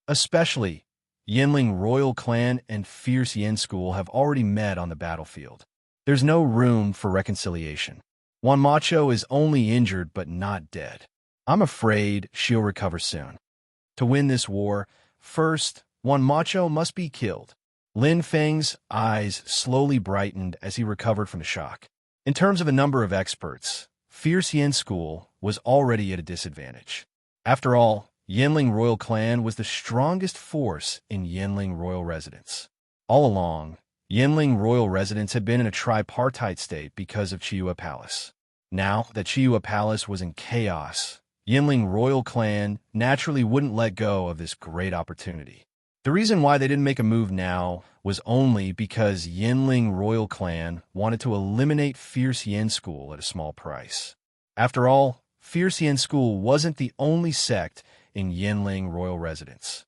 Especially, Yinling Royal Clan and Fierce Yin School have already met on the battlefield. There's no room for reconciliation. Juan Macho is only injured but not dead. I'm afraid she'll recover soon. To win this war, first, Juan Macho must be killed. Lin Feng's eyes slowly brightened as he recovered from the shock. In terms of a number of experts, Fierce Yin School was already at a disadvantage. After all, Yinling Royal Clan was the strongest force in Yinling Royal Residence. All along, Yinling Royal Residence had been in a tripartite state because of Chiyua Palace. Now that Chiyua Palace was in chaos, Yinling Royal Clan naturally wouldn't let go of this great opportunity. The reason why they didn't make a move now was only because Yinling Royal Clan wanted to eliminate Fierce Yin School at a small price. After all, Fierce Yin School wasn't the only sect in Yinling Royal Residence.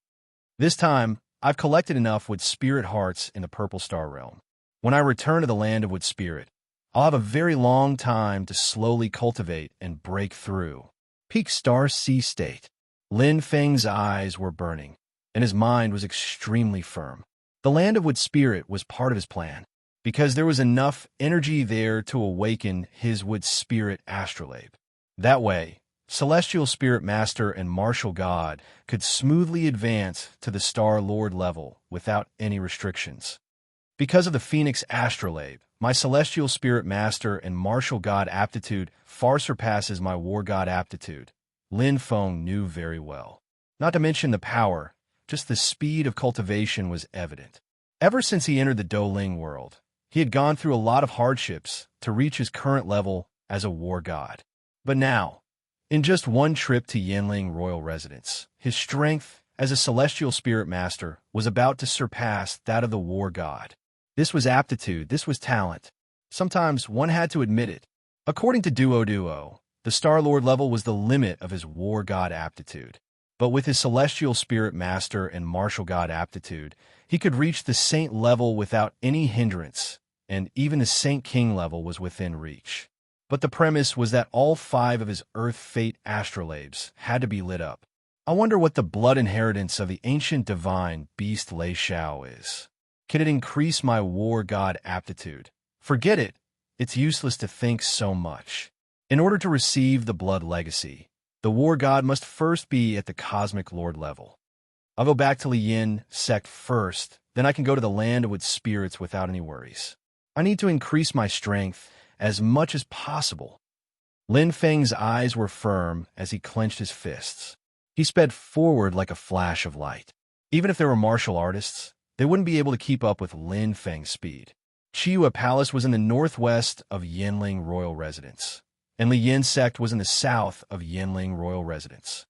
This time, I've collected enough Wood Spirit hearts in the Purple Star Realm. When I return to the land of Wood Spirit, I'll have a very long time to slowly cultivate and break through. Peak Star Sea State. Lin Feng's eyes were burning, and his mind was extremely firm. The land of Wood Spirit was part of his plan, because there was enough energy there to awaken his Wood Spirit astrolabe. That way, Celestial Spirit Master and Martial God could smoothly advance to the Star Lord level without any restrictions. Because of the Phoenix astrolabe, my Celestial Spirit Master and Martial God aptitude far surpasses my War God aptitude, Lin Feng knew very well. Not to mention the power, just the speed of cultivation was evident. Ever since he entered the Doling world, he had gone through a lot of hardships to reach his current level as a War God. But now, in just one trip to Yinling Royal Residence, his strength as a Celestial Spirit Master was about to surpass that of the War God. This was aptitude, this was talent. Sometimes one had to admit it. According to Duo, the Star-Lord level was the limit of his War God aptitude. But with his Celestial Spirit Master and Martial God aptitude, he could reach the Saint level without any hindrance, and even the Saint King level was within reach. But the premise was that all 5 of his Earth Fate astrolabes had to be lit up. I wonder what the blood inheritance of the ancient divine beast Lei Shao is. Can it increase my War God aptitude? Forget it. It's useless to think so much. In order to receive the blood legacy, the War God must first be at the Cosmic Lord level. I'll go back to Li Yin sect first, then I can go to the land of Wood Spirits without any worries. I need to increase my strength as much as possible. Lin Feng's eyes were firm as he clenched his fists. He sped forward like a flash of light. Even if there were martial artists, they wouldn't be able to keep up with Lin Feng's speed. Chiyua Palace was in the northwest of Yinling Royal Residence, and Li Yin sect was in the south of Yinling Royal Residence.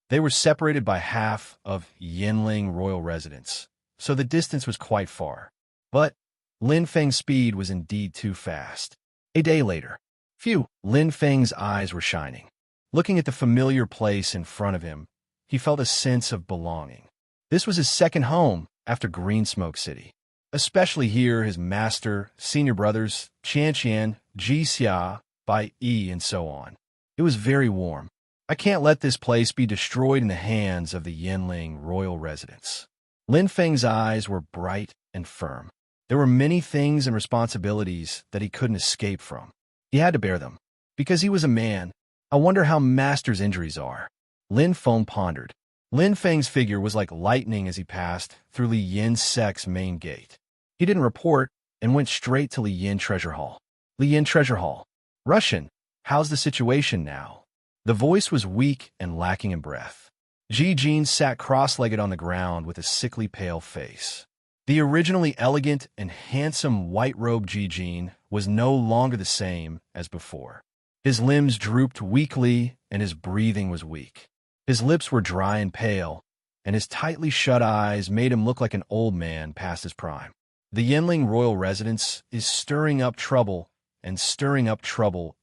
They were separated by half of Yinling Royal Residence, so the distance was quite far. But Lin Feng's speed was indeed too fast. A day later. Phew! Lin Feng's eyes were shining. Looking at the familiar place in front of him, he felt a sense of belonging. This was his second home after Green Smoke City. Especially here, his master, senior brothers, Qian Qian, Ji Xia, Bai Yi, and so on. It was very warm. I can't let this place be destroyed in the hands of the Yinling Royal Residence. Lin Feng's eyes were bright and firm. There were many things and responsibilities that he couldn't escape from. He had to bear them. Because he was a man, I wonder how Master's injuries are. Lin Feng pondered. Lin Feng's figure was like lightning as he passed through Li Yin sect's main gate. He didn't report, and went straight to Li Yin Treasure Hall. Li Yin Treasure Hall. Russian, how's the situation now? The voice was weak and lacking in breath. Ji Jin sat cross-legged on the ground with a sickly pale face. The originally elegant and handsome white-robed Ji Jin was no longer the same as before. His limbs drooped weakly and his breathing was weak. His lips were dry and pale, and his tightly shut eyes made him look like an old man past his prime. The Yinling royal residence is stirring up trouble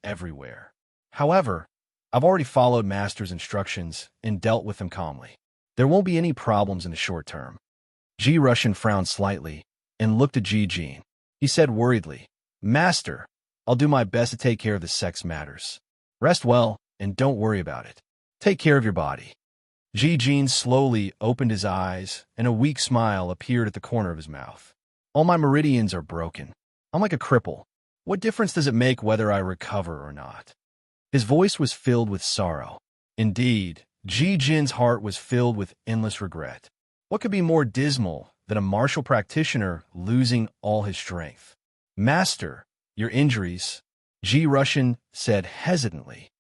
everywhere. However, I've already followed Master's instructions and dealt with them calmly. There won't be any problems in the short term. Ji Russian frowned slightly and looked at Ji Jin. He said worriedly, Master, I'll do my best to take care of the sex matters. Rest well and don't worry about it. Take care of your body. Ji Jin slowly opened his eyes and a weak smile appeared at the corner of his mouth. All my meridians are broken. I'm like a cripple. What difference does it make whether I recover or not? His voice was filled with sorrow. Indeed, Ji Jin's heart was filled with endless regret. What could be more dismal than a martial practitioner losing all his strength? Master, your injuries, Ji Russian said hesitantly.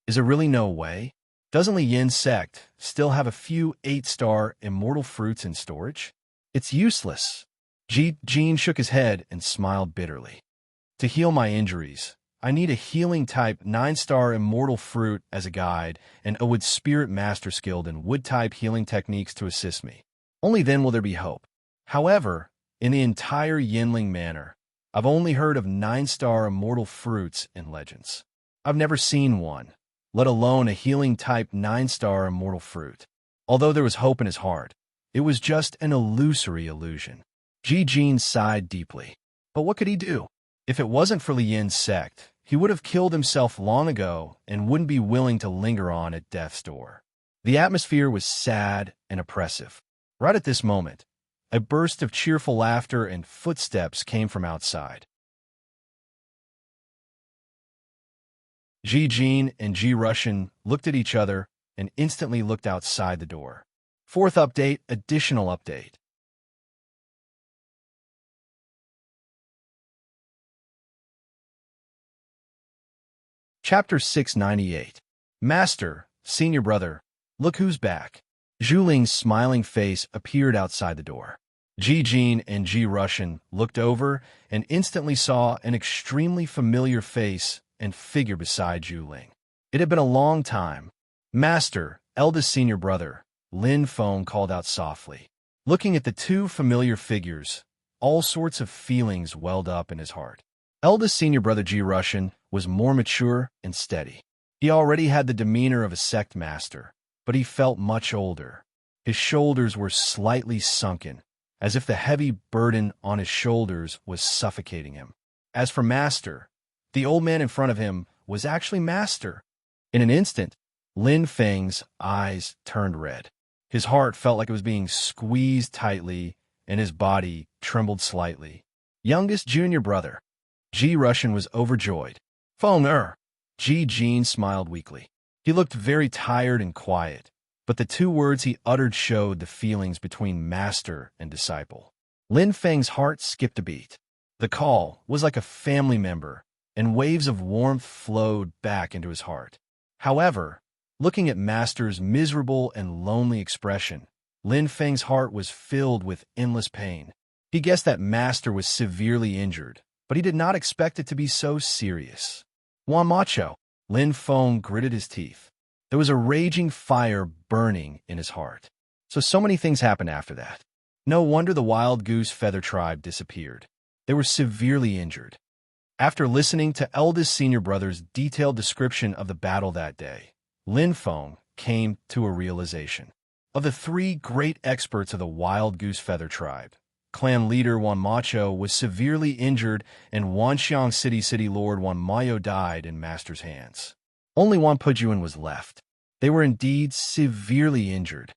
Is there really no way? Doesn't Li Yin's sect still have a few 8-star immortal fruits in storage? It's useless. Ji Jin shook his head and smiled bitterly. To heal my injuries, I need a healing type 9-star immortal fruit as a guide and a wood spirit master skilled in wood type healing techniques to assist me. Only then will there be hope. However, in the entire Yinling Manor, I've only heard of 9-star immortal fruits in legends. I've never seen one, let alone a healing type 9-star immortal fruit. Although there was hope in his heart, it was just an illusory illusion. Ji Jin sighed deeply. But what could he do? If it wasn't for Li Yin's sect, he would have killed himself long ago and wouldn't be willing to linger on at death's door. The atmosphere was sad and oppressive. Right at this moment, a burst of cheerful laughter and footsteps came from outside. Ji Jin and Ji Russian looked at each other and instantly looked outside the door. Fourth update, additional update. Chapter 698. Master, Senior Brother, look who's back. Zhu Ling's smiling face appeared outside the door. Ji Jin and Ji Russian looked over and instantly saw an extremely familiar face and figure beside Zhu Ling. It had been a long time. Master, eldest senior brother, Lin Feng called out softly. Looking at the two familiar figures, all sorts of feelings welled up in his heart. Eldest senior brother Ji Russian was more mature and steady. He already had the demeanor of a sect master, but he felt much older. His shoulders were slightly sunken, as if the heavy burden on his shoulders was suffocating him. As for Master, the old man in front of him was actually Master. In an instant, Lin Feng's eyes turned red. His heart felt like it was being squeezed tightly, and his body trembled slightly. Youngest junior brother. Ji Russian was overjoyed. Feng Ji Jin smiled weakly. He looked very tired and quiet, but the two words he uttered showed the feelings between master and disciple. Lin Feng's heart skipped a beat. The call was like a family member, and waves of warmth flowed back into his heart. However, looking at Master's miserable and lonely expression, Lin Feng's heart was filled with endless pain. He guessed that Master was severely injured, but he did not expect it to be so serious. Wan Macho, Lin Feng gritted his teeth. There was a raging fire burning in his heart. So many things happened after that. No wonder the wild goose feather tribe disappeared. They were severely injured. After listening to eldest senior brother's detailed description of the battle that day, Lin Feng came to a realization. Of the three great experts of the wild goose feather tribe, clan leader Wan Macho was severely injured and Wanxiang City Lord Wan Mayo died in Master's hands. Only Wan Pujuan was left. They were indeed severely injured.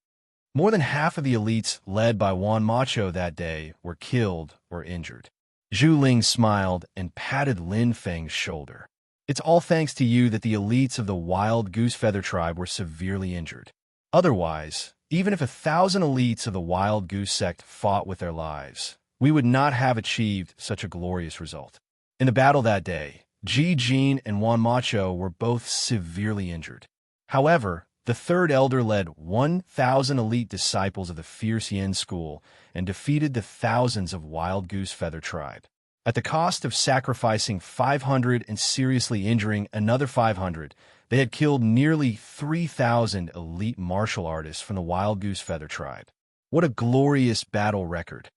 More than half of the elites led by Wan Macho that day were killed or injured. Zhu Ling smiled and patted Lin Feng's shoulder. It's all thanks to you that the elites of the wild goose feather tribe were severely injured. Otherwise, even if 1,000 elites of the wild goose sect fought with their lives, we would not have achieved such a glorious result. In the battle that day, Ji Jin and Wan Macho were both severely injured. However, the third elder led 1,000 elite disciples of the fierce Yin school and defeated the thousands of Wild Goose Feather tribe. At the cost of sacrificing 500 and seriously injuring another 500, they had killed nearly 3,000 elite martial artists from the Wild Goose Feather tribe. What a glorious battle record.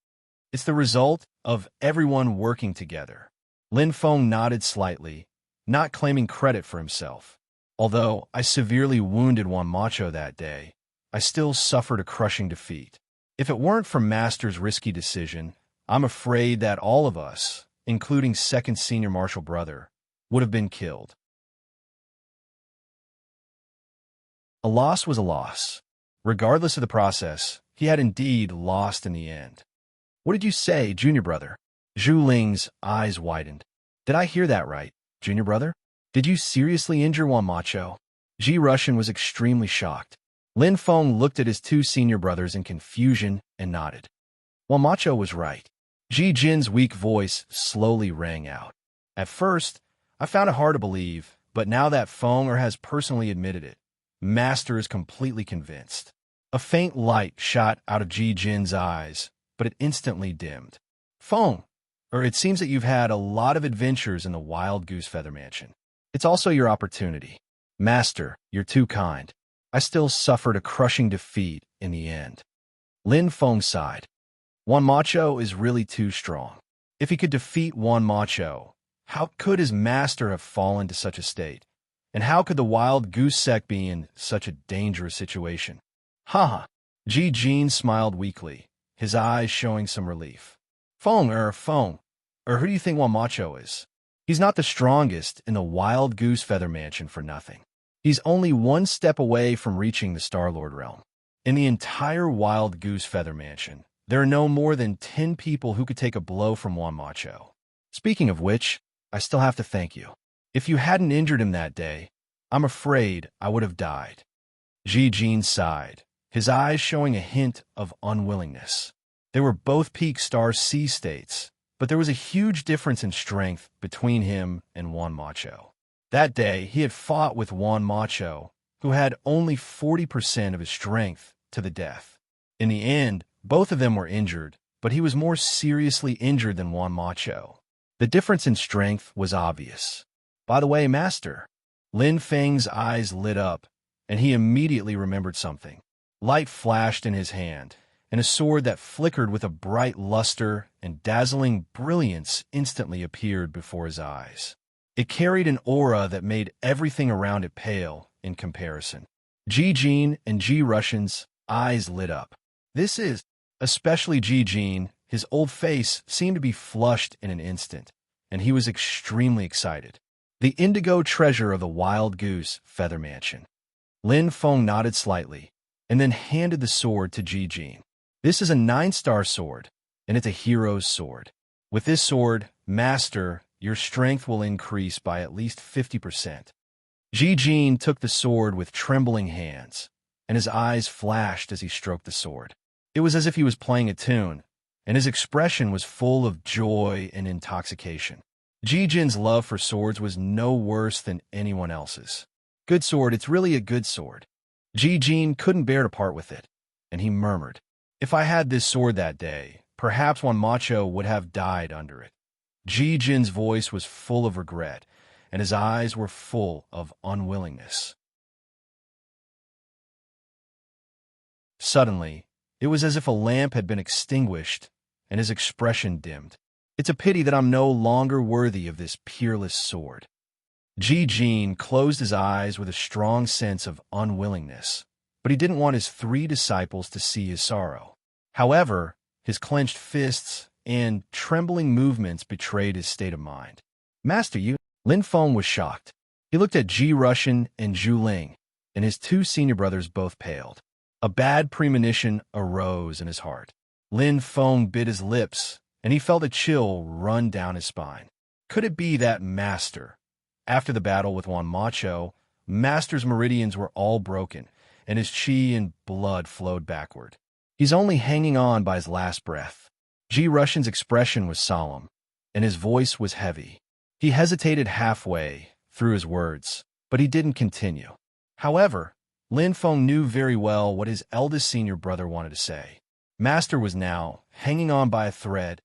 It's the result of everyone working together. Lin Feng nodded slightly, not claiming credit for himself. Although I severely wounded Wan Macho that day, I still suffered a crushing defeat. If it weren't for Master's risky decision, I'm afraid that all of us, including second senior martial brother, would have been killed. A loss was a loss. Regardless of the process, he had indeed lost in the end. What did you say, junior brother? Zhu Ling's eyes widened. Did I hear that right, junior brother? Did you seriously injure Wan Macho? Ji Russian was extremely shocked. Lin Feng looked at his two senior brothers in confusion and nodded. Wan Macho was right. Ji Jin's weak voice slowly rang out. At first, I found it hard to believe, but now that Feng has personally admitted it, Master is completely convinced. A faint light shot out of Ji Jin's eyes, but it instantly dimmed. Feng, it seems that you've had a lot of adventures in the Wild Goose Feather Mansion. It's also your opportunity. Master, you're too kind. I still suffered a crushing defeat in the end. Lin Feng sighed. Wan Macho is really too strong. If he could defeat Wan Macho, how could his master have fallen to such a state? And how could the Wild Goose sect be in such a dangerous situation? Ha! Ji Jin smiled weakly, his eyes showing some relief. Feng, who do you think Wan Macho is? He's not the strongest in the Wild Goose Feather Mansion for nothing. He's only one step away from reaching the Star-Lord realm. In the entire Wild Goose Feather Mansion, there are no more than 10 people who could take a blow from Wan Macho. Speaking of which, I still have to thank you. If you hadn't injured him that day, I'm afraid I would have died. Ji Jin sighed, his eyes showing a hint of unwillingness. They were both peak star C states, but there was a huge difference in strength between him and Wan Macho. That day, he had fought with Wan Macho, who had only 40% of his strength, to the death. In the end, both of them were injured, but he was more seriously injured than Wan Macho. The difference in strength was obvious. By the way, Master, Lin Feng's eyes lit up, and he immediately remembered something. Light flashed in his hand, and a sword that flickered with a bright luster and dazzling brilliance instantly appeared before his eyes. It carried an aura that made everything around it pale in comparison. Ji Jin and Ji Russian's eyes lit up. This is, especially Ji Jin, his old face seemed to be flushed in an instant, and he was extremely excited. The indigo treasure of the Wild Goose Feather Mansion. Lin Feng nodded slightly, and then handed the sword to Ji Jin. This is a 9-star sword, and it's a hero's sword. With this sword, Master, your strength will increase by at least 50%. Ji Jin took the sword with trembling hands, and his eyes flashed as he stroked the sword. It was as if he was playing a tune, and his expression was full of joy and intoxication. Ji Jin's love for swords was no worse than anyone else's. Good sword, it's really a good sword. Ji Jin couldn't bear to part with it, and he murmured, if I had this sword that day, perhaps Wan Macho would have died under it. Ji Jin's voice was full of regret, and his eyes were full of unwillingness. Suddenly, it was as if a lamp had been extinguished, and his expression dimmed. It's a pity that I'm no longer worthy of this peerless sword. Ji Jin closed his eyes with a strong sense of unwillingness, but he didn't want his 3 disciples to see his sorrow. However, his clenched fists and trembling movements betrayed his state of mind. Master, you... Lin Feng was shocked. He looked at Ji Russian and Zhu Ling, and his 2 senior brothers both paled. A bad premonition arose in his heart. Lin Feng bit his lips, and he felt a chill run down his spine. Could it be that Master? After the battle with Wan Macho, Master's meridians were all broken, and his chi and blood flowed backward. He's only hanging on by his last breath. Ji Russian's expression was solemn, and his voice was heavy. He hesitated halfway through his words, but he didn't continue. However, Lin Feng knew very well what his eldest senior brother wanted to say. Master was now hanging on by a thread.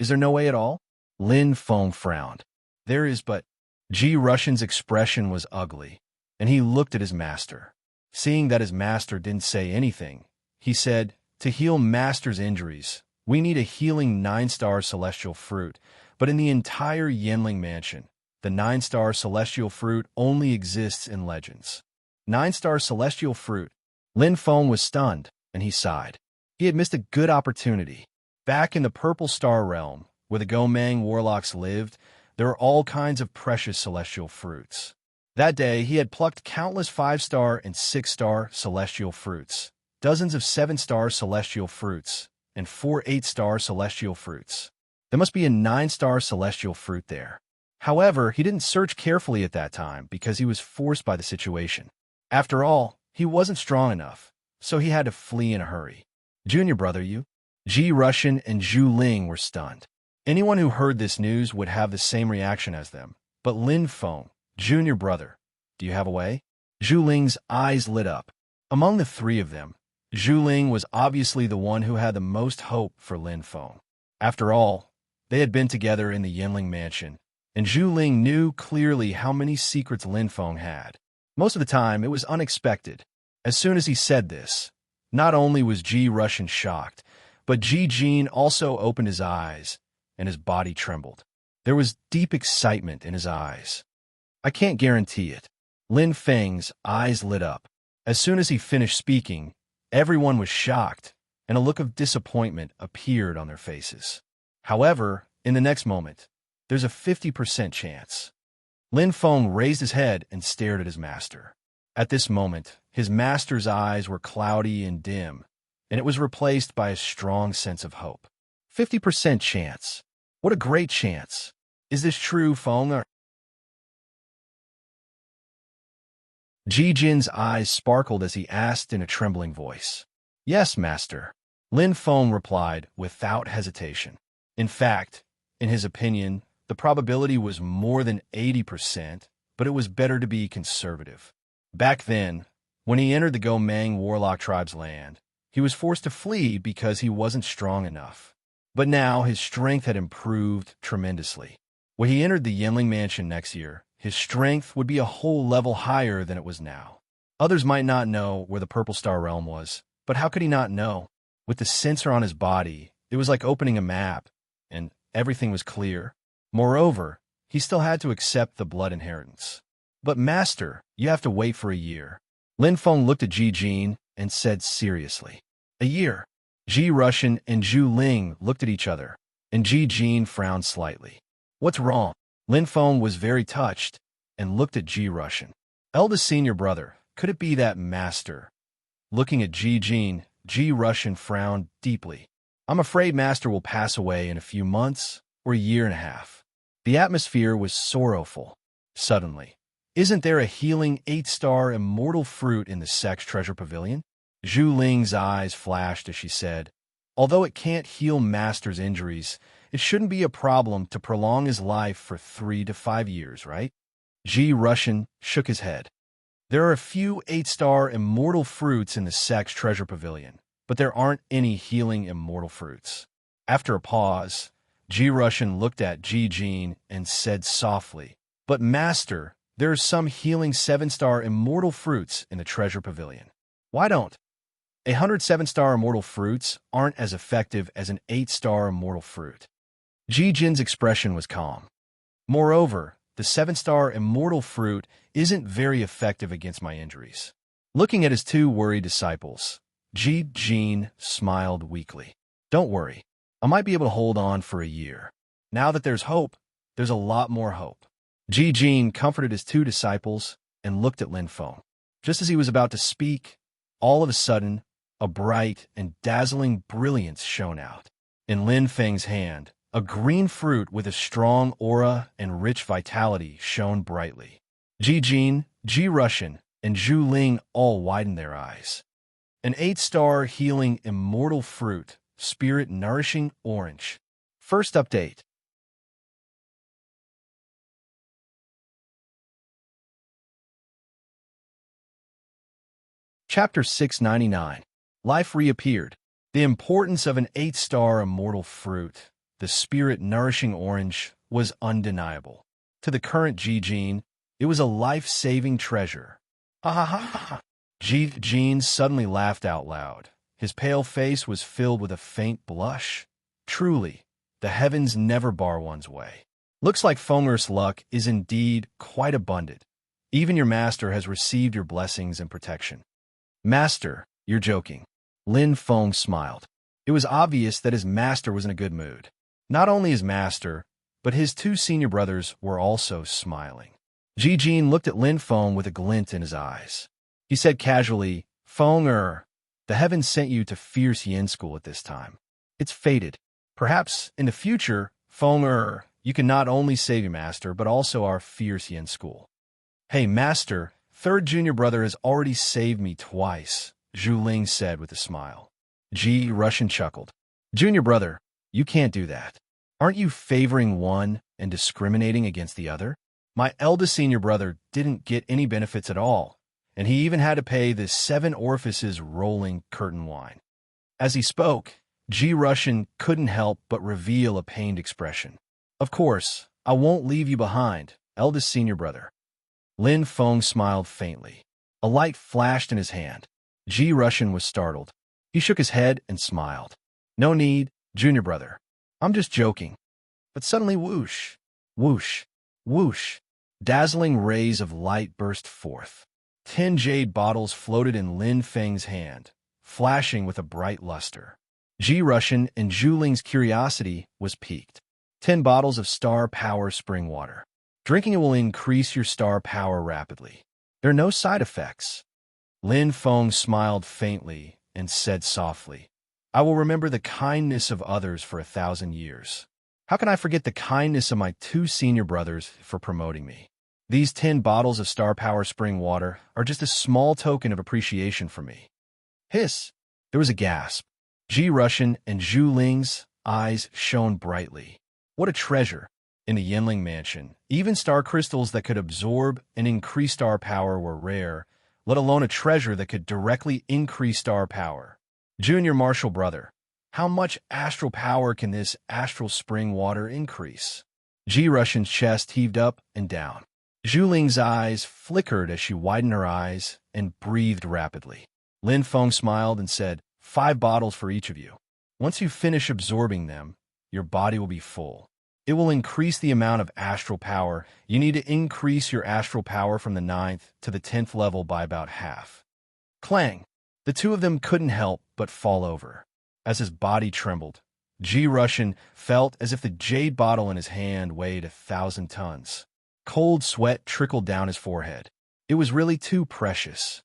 Is there no way at all? Lin Feng frowned. There is, but Ji Russian's expression was ugly, and he looked at his master. Seeing that his master didn't say anything, he said, to heal Master's injuries, we need a healing 9-star celestial fruit, but in the entire Yanling mansion, the 9-star celestial fruit only exists in legends. 9-star celestial fruit. Lin Feng was stunned, and he sighed. He had missed a good opportunity. Back in the Purple Star Realm, where the Gomang warlocks lived, there were all kinds of precious celestial fruits. That day, he had plucked countless 5-star and 6-star celestial fruits, dozens of 7-star celestial fruits, and 4 8-star celestial fruits. There must be a 9-star celestial fruit there. However, he didn't search carefully at that time because he was forced by the situation. After all, he wasn't strong enough, so he had to flee in a hurry. Junior brother, you? Ji Russian and Zhu Ling were stunned. Anyone who heard this news would have the same reaction as them. But Lin Feng, junior brother, do you have a way? Zhu Ling's eyes lit up. Among the three of them, Zhu Ling was obviously the one who had the most hope for Lin Feng. After all, they had been together in the Yanling mansion, and Zhu Ling knew clearly how many secrets Lin Feng had. Most of the time, it was unexpected. As soon as he said this, not only was Ji Russian shocked, but Ji Jin also opened his eyes, and his body trembled. There was deep excitement in his eyes. I can't guarantee it. Lin Feng's eyes lit up. As soon as he finished speaking, everyone was shocked, and a look of disappointment appeared on their faces. However, in the next moment, there's a 50% chance. Lin Feng raised his head and stared at his master. At this moment, his master's eyes were cloudy and dim, and it was replaced by a strong sense of hope. 50% chance. What a great chance. Is this true, Feng? Ji Jin's eyes sparkled as he asked in a trembling voice. Yes, master. Lin Feng replied without hesitation. In fact, in his opinion, the probability was more than 80%, but it was better to be conservative. Back then, when he entered the Gomang warlock tribe's land, he was forced to flee because he wasn't strong enough. But now his strength had improved tremendously. When he entered the Yanling mansion next year, his strength would be a whole level higher than it was now. Others might not know where the Purple Star Realm was, but how could he not know? With the sensor on his body, it was like opening a map, and everything was clear. Moreover, he still had to accept the blood inheritance. But master, you have to wait for a year. Lin Feng looked at Ji Jin and said seriously. A year. Ji Russian and Zhu Ling looked at each other, and Ji Jin frowned slightly. What's wrong? Lin Feng was very touched and looked at Ji Russian. Eldest senior brother, could it be that master? Looking at Ji Jin, Ji Russian frowned deeply. I'm afraid master will pass away in a few months or a year and a half. The atmosphere was sorrowful. Suddenly, isn't there a healing 8-star immortal fruit in the Sex Treasure Pavilion? Zhu Ling's eyes flashed as she said, although it can't heal master's injuries, it shouldn't be a problem to prolong his life for 3 to 5 years, right? Ji Russian shook his head. There are a few 8-star immortal fruits in the Sex Treasure Pavilion, but there aren't any healing immortal fruits. After a pause, Ji Russian looked at Ji Jin and said softly, but master, there are some healing 7-star immortal fruits in the Treasure Pavilion. Why don't? 107-star immortal fruits aren't as effective as an 8-star immortal fruit. Ji Jin's expression was calm. Moreover, the 7-star immortal fruit isn't very effective against my injuries. Looking at his two worried disciples, Ji Jin smiled weakly. Don't worry, I might be able to hold on for a year. Now that there's hope, there's a lot more hope. Ji Jin comforted his two disciples and looked at Lin Feng. Just as he was about to speak, all of a sudden, a bright and dazzling brilliance shone out. In Lin Feng's hand, a green fruit with a strong aura and rich vitality shone brightly. Ji Jin, Ji Russian, and Zhu Ling all widened their eyes. An 8-star healing immortal fruit spirit nourishing orange. First update. Chapter 699. Life reappeared. The importance of an 8-star immortal fruit, the spirit-nourishing orange, was undeniable. To the current Ji-Jin, it was a life-saving treasure. Ha ha ha ha! Ji-Jin suddenly laughed out loud. His pale face was filled with a faint blush. Truly, the heavens never bar one's way. Looks like Fenger's luck is indeed quite abundant. Even your master has received your blessings and protection. Master, you're joking. Lin Feng smiled. It was obvious that his master was in a good mood. Not only his master, but his 2 senior brothers were also smiling. Ji-Jin looked at Lin Feng with a glint in his eyes. He said casually, Fenger, the heavens sent you to Fierce Yin School at this time. It's fated. Perhaps, in the future, Fenger, you can not only save your master, but also our Fierce Yin School. Hey, master, 3rd junior brother has already saved me twice, Zhu Ling said with a smile. Ji Russian chuckled. Junior brother, you can't do that. Aren't you favoring one and discriminating against the other? My eldest senior brother didn't get any benefits at all, and he even had to pay the 7 orifices rolling curtain wine. As he spoke, Ji Russian couldn't help but reveal a pained expression. Of course, I won't leave you behind, eldest senior brother. Lin Feng smiled faintly. A light flashed in his hand. Ji Russian was startled. He shook his head and smiled. No need, junior brother. I'm just joking. But suddenly whoosh, whoosh, whoosh. Dazzling rays of light burst forth. 10 jade bottles floated in Lin Feng's hand, flashing with a bright luster. Ji Russian and Zhu Ling's curiosity was piqued. 10 bottles of star power spring water. Drinking it will increase your star power rapidly. There are no side effects. Lin Feng smiled faintly and said softly, I will remember the kindness of others for 1,000 years. How can I forget the kindness of my 2 senior brothers for promoting me? These 10 bottles of star power spring water are just a small token of appreciation for me. Hiss! There was a gasp. Ji Russian and Zhu Ling's eyes shone brightly. What a treasure! In the Yinling mansion, even star crystals that could absorb and increase star power were rare, let alone a treasure that could directly increase star power. Junior Marshall brother, how much astral power can this astral spring water increase? Ji Russian's chest heaved up and down. Zhu Ling's eyes flickered as she widened her eyes and breathed rapidly. Lin Feng smiled and said, 5 bottles for each of you. Once you finish absorbing them, your body will be full. It will increase the amount of astral power. You need to increase your astral power from the 9th to the 10th level by about half. Clang! The 2 of them couldn't help but fall over. As his body trembled, Ji Russian felt as if the jade bottle in his hand weighed 1,000 tons. Cold sweat trickled down his forehead. It was really too precious.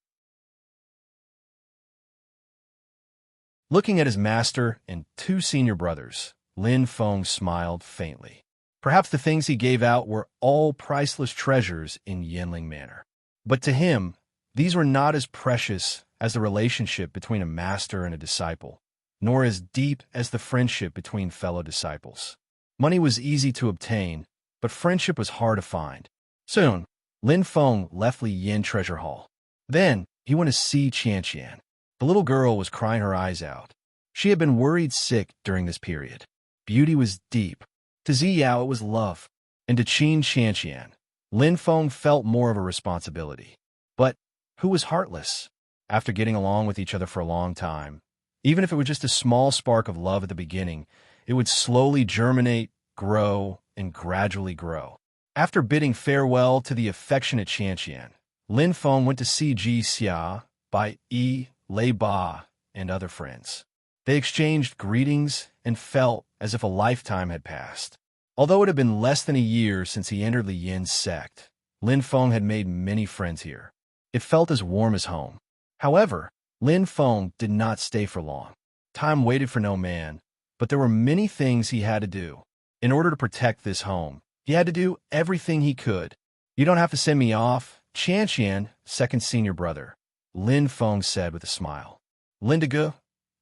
Looking at his master and 2 senior brothers, Lin Feng smiled faintly. Perhaps the things he gave out were all priceless treasures in Yinling Manor. But to him, these were not as precious as the relationship between a master and a disciple, nor as deep as the friendship between fellow disciples. Money was easy to obtain, but friendship was hard to find. Soon, Lin Feng left Li Yin Treasure Hall. Then, he went to see Qianqian. The little girl was crying her eyes out. She had been worried sick during this period. Beauty was deep. To Ziyao it was love. And to Qin Qianqian, Lin Feng felt more of a responsibility. But who was heartless? After getting along with each other for a long time, even if it was just a small spark of love at the beginning, it would slowly germinate, grow, and gradually grow. After bidding farewell to the affectionate Qianqian, Lin Feng went to see Ji Xia, Bai Yi, Lei Ba, and other friends. They exchanged greetings and felt as if a lifetime had passed. Although it had been less than a year since he entered Li Yin's sect, Lin Feng had made many friends here. It felt as warm as home. However, Lin Feng did not stay for long. Time waited for no man, but there were many things he had to do. In order to protect this home, he had to do everything he could. You don't have to send me off, Qianqian, 2nd senior brother, Lin Feng said with a smile. Lindigo,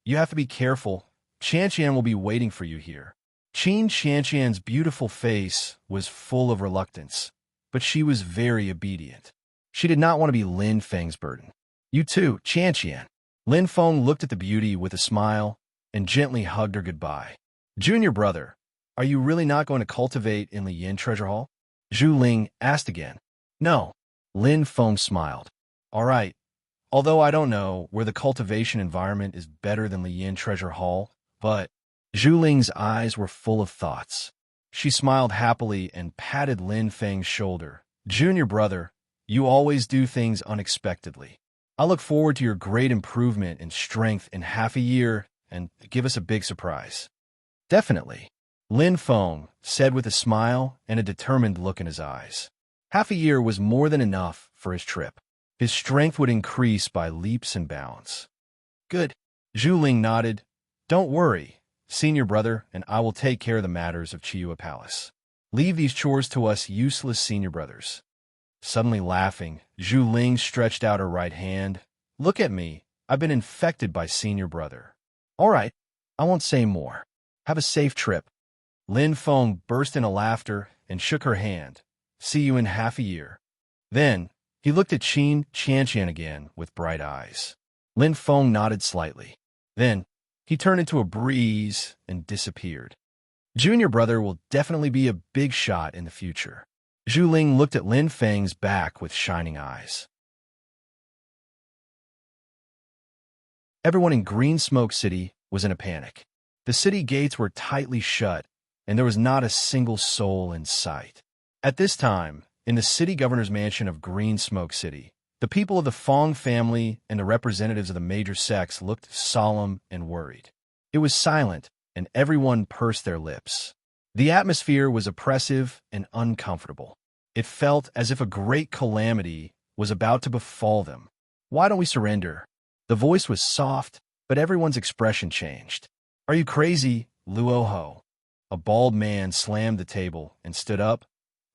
you have to be careful. Qianqian will be waiting for you here. Qin Qianqian's beautiful face was full of reluctance, but she was very obedient. She did not want to be Lin Feng's burden. You too, Qianqian. Lin Feng looked at the beauty with a smile and gently hugged her goodbye. Junior brother, are you really not going to cultivate in the Yin Treasure Hall? Zhu Ling asked again. No. Lin Feng smiled. All right. Although I don't know where the cultivation environment is better than the Yin Treasure Hall, but Zhu Ling's eyes were full of thoughts. She smiled happily and patted Lin Feng's shoulder. Junior brother, you always do things unexpectedly. I look forward to your great improvement in strength in half a year and give us a big surprise. Definitely, Lin Feng said with a smile and a determined look in his eyes. Half a year was more than enough for his trip. His strength would increase by leaps and bounds. Good. Zhu Ling nodded. Don't worry, senior brother, and I will take care of the matters of Chiua Palace. Leave these chores to us useless senior brothers. Suddenly laughing, Zhu Ling stretched out her right hand. Look at me. I've been infected by senior brother. All right, I won't say more. Have a safe trip. Lin Feng burst into laughter and shook her hand. See you in half a year. Then, he looked at Qin Qianqian again with bright eyes. Lin Feng nodded slightly. Then, he turned into a breeze and disappeared. Junior brother will definitely be a big shot in the future. Zhu Ling looked at Lin Feng's back with shining eyes. Everyone in Green Smoke City was in a panic. The city gates were tightly shut, and there was not a single soul in sight. At this time, in the city governor's mansion of Green Smoke City, the people of the Fong family and the representatives of the major sects looked solemn and worried. It was silent, and everyone pursed their lips. The atmosphere was oppressive and uncomfortable. It felt as if a great calamity was about to befall them. Why don't we surrender? The voice was soft, but everyone's expression changed. Are you crazy, Luoho? A bald man slammed the table and stood up,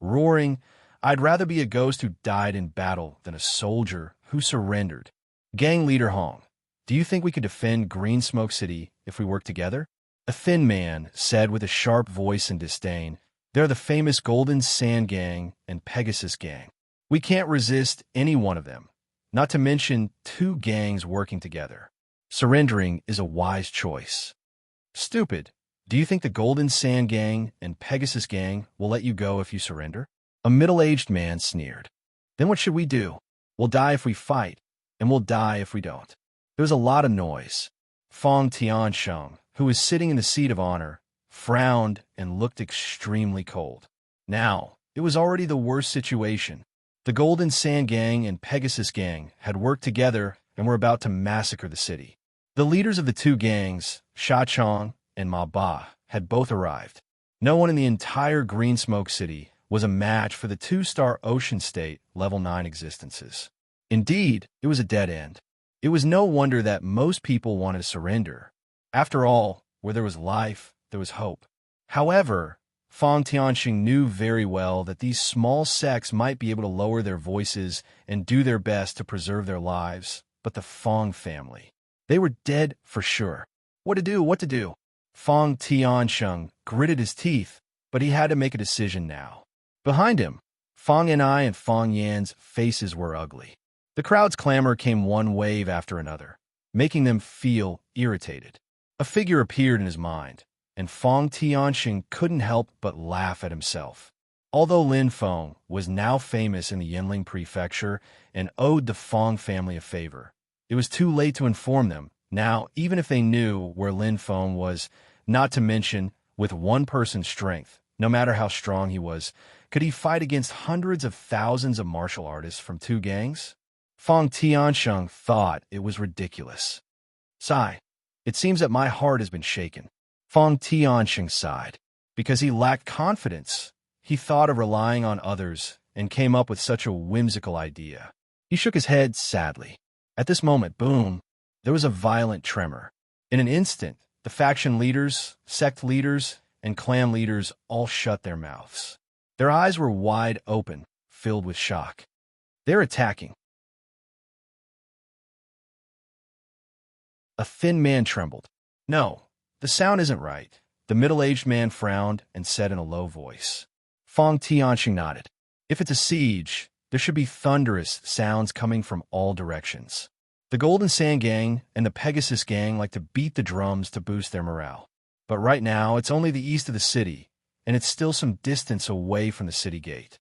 roaring, I'd rather be a ghost who died in battle than a soldier who surrendered. Gang leader Hong, do you think we could defend Green Smoke City if we work together? A thin man said with a sharp voice and disdain, they're the famous Golden Sand Gang and Pegasus Gang. We can't resist any one of them, not to mention two gangs working together. Surrendering is a wise choice. Stupid. Do you think the Golden Sand Gang and Pegasus Gang will let you go if you surrender? A middle-aged man sneered. Then what should we do? We'll die if we fight, and we'll die if we don't. There was a lot of noise. Fong Tiansheng, who was sitting in the seat of honor, frowned and looked extremely cold. Now, it was already the worst situation. The Golden Sand Gang and Pegasus Gang had worked together and were about to massacre the city. The leaders of the two gangs, Sha Chong and Ma Ba, had both arrived. No one in the entire Green Smoke City was a match for the two-star Ocean State Level 9 existences. Indeed, it was a dead end. It was no wonder that most people wanted to surrender. After all, where there was life, there was hope. However, Fong Tianxing knew very well that these small sects might be able to lower their voices and do their best to preserve their lives, but the Fong family, they were dead for sure. What to do? What to do? Fong Tiansheng gritted his teeth, but he had to make a decision now. Behind him, Fong Yan'ai and Fong Yan's faces were ugly. The crowd's clamor came one wave after another, making them feel irritated. A figure appeared in his mind, and Fong Tianxing couldn't help but laugh at himself. Although Lin Feng was now famous in the Yinling Prefecture and owed the Fong family a favor, it was too late to inform them. Now, even if they knew where Lin Feng was, not to mention with one person's strength, no matter how strong he was, could he fight against hundreds of thousands of martial artists from two gangs? Fong Tiansheng thought it was ridiculous. Sigh, it seems that my heart has been shaken. Fong Tianxing sighed. Because he lacked confidence, he thought of relying on others and came up with such a whimsical idea. He shook his head sadly. At this moment, boom, there was a violent tremor. In an instant, the faction leaders, sect leaders, and clan leaders all shut their mouths. Their eyes were wide open, filled with shock. They're attacking. A thin man trembled. No, The sound isn't right. The middle-aged man frowned and said in a low voice. Fong Tianxing nodded. If it's a siege, there should be thunderous sounds coming from all directions. The Golden Sand Gang and the Pegasus Gang like to beat the drums to boost their morale. But right now, it's only the east of the city, and it's still some distance away from the city gate.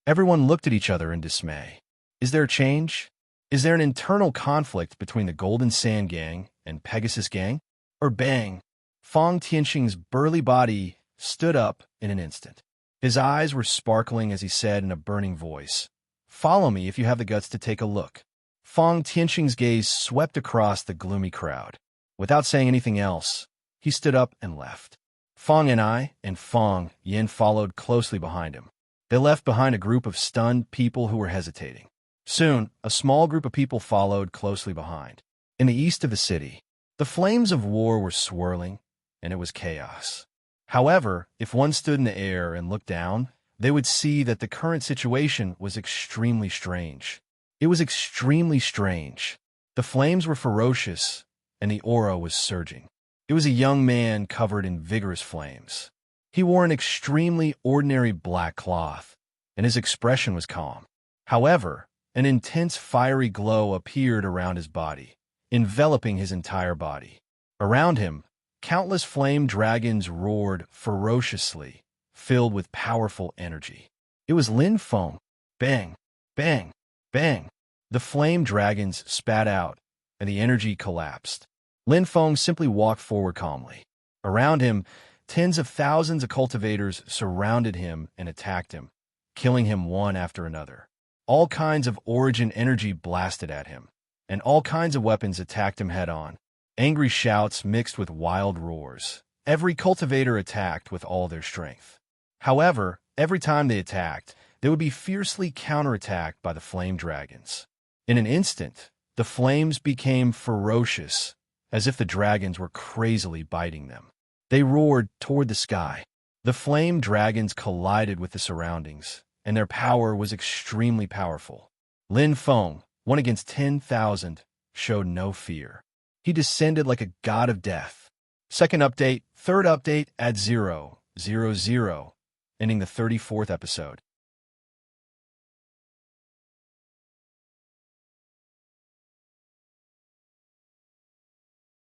Everyone looked at each other in dismay. Is there a change? Is there an internal conflict between the Golden Sand Gang and Pegasus Gang? Or bang, Fong Tianxing's burly body stood up in an instant. His eyes were sparkling as he said in a burning voice, "Follow me if you have the guts to take a look." Fong Tianxing's gaze swept across the gloomy crowd. Without saying anything else, he stood up and left. Fong and Fong Yin followed closely behind him. They left behind a group of stunned people who were hesitating. Soon, a small group of people followed closely behind. In the east of the city, the flames of war were swirling, and it was chaos. However, if one stood in the air and looked down, they would see that the current situation was extremely strange. It was extremely strange. The flames were ferocious, and the aura was surging. It was a young man covered in vigorous flames. He wore an extremely ordinary black cloth, and his expression was calm. However, an intense fiery glow appeared around his body, enveloping his entire body. Around him, countless flame dragons roared ferociously, filled with powerful energy. It was Lin Feng. Bang, bang, bang. The flame dragons spat out, and the energy collapsed. Lin Feng simply walked forward calmly. Around him, tens of thousands of cultivators surrounded him and attacked him, killing him one after another. All kinds of origin energy blasted at him, and all kinds of weapons attacked him head-on. Angry shouts mixed with wild roars. Every cultivator attacked with all their strength. However, every time they attacked, they would be fiercely counterattacked by the flame dragons. In an instant, the flames became ferocious, as if the dragons were crazily biting them. They roared toward the sky. The flame dragons collided with the surroundings, and their power was extremely powerful. Lin Feng, 1 against 10,000, showed no fear. He descended like a god of death. Second update, third update at 0:00, ending the 34th episode.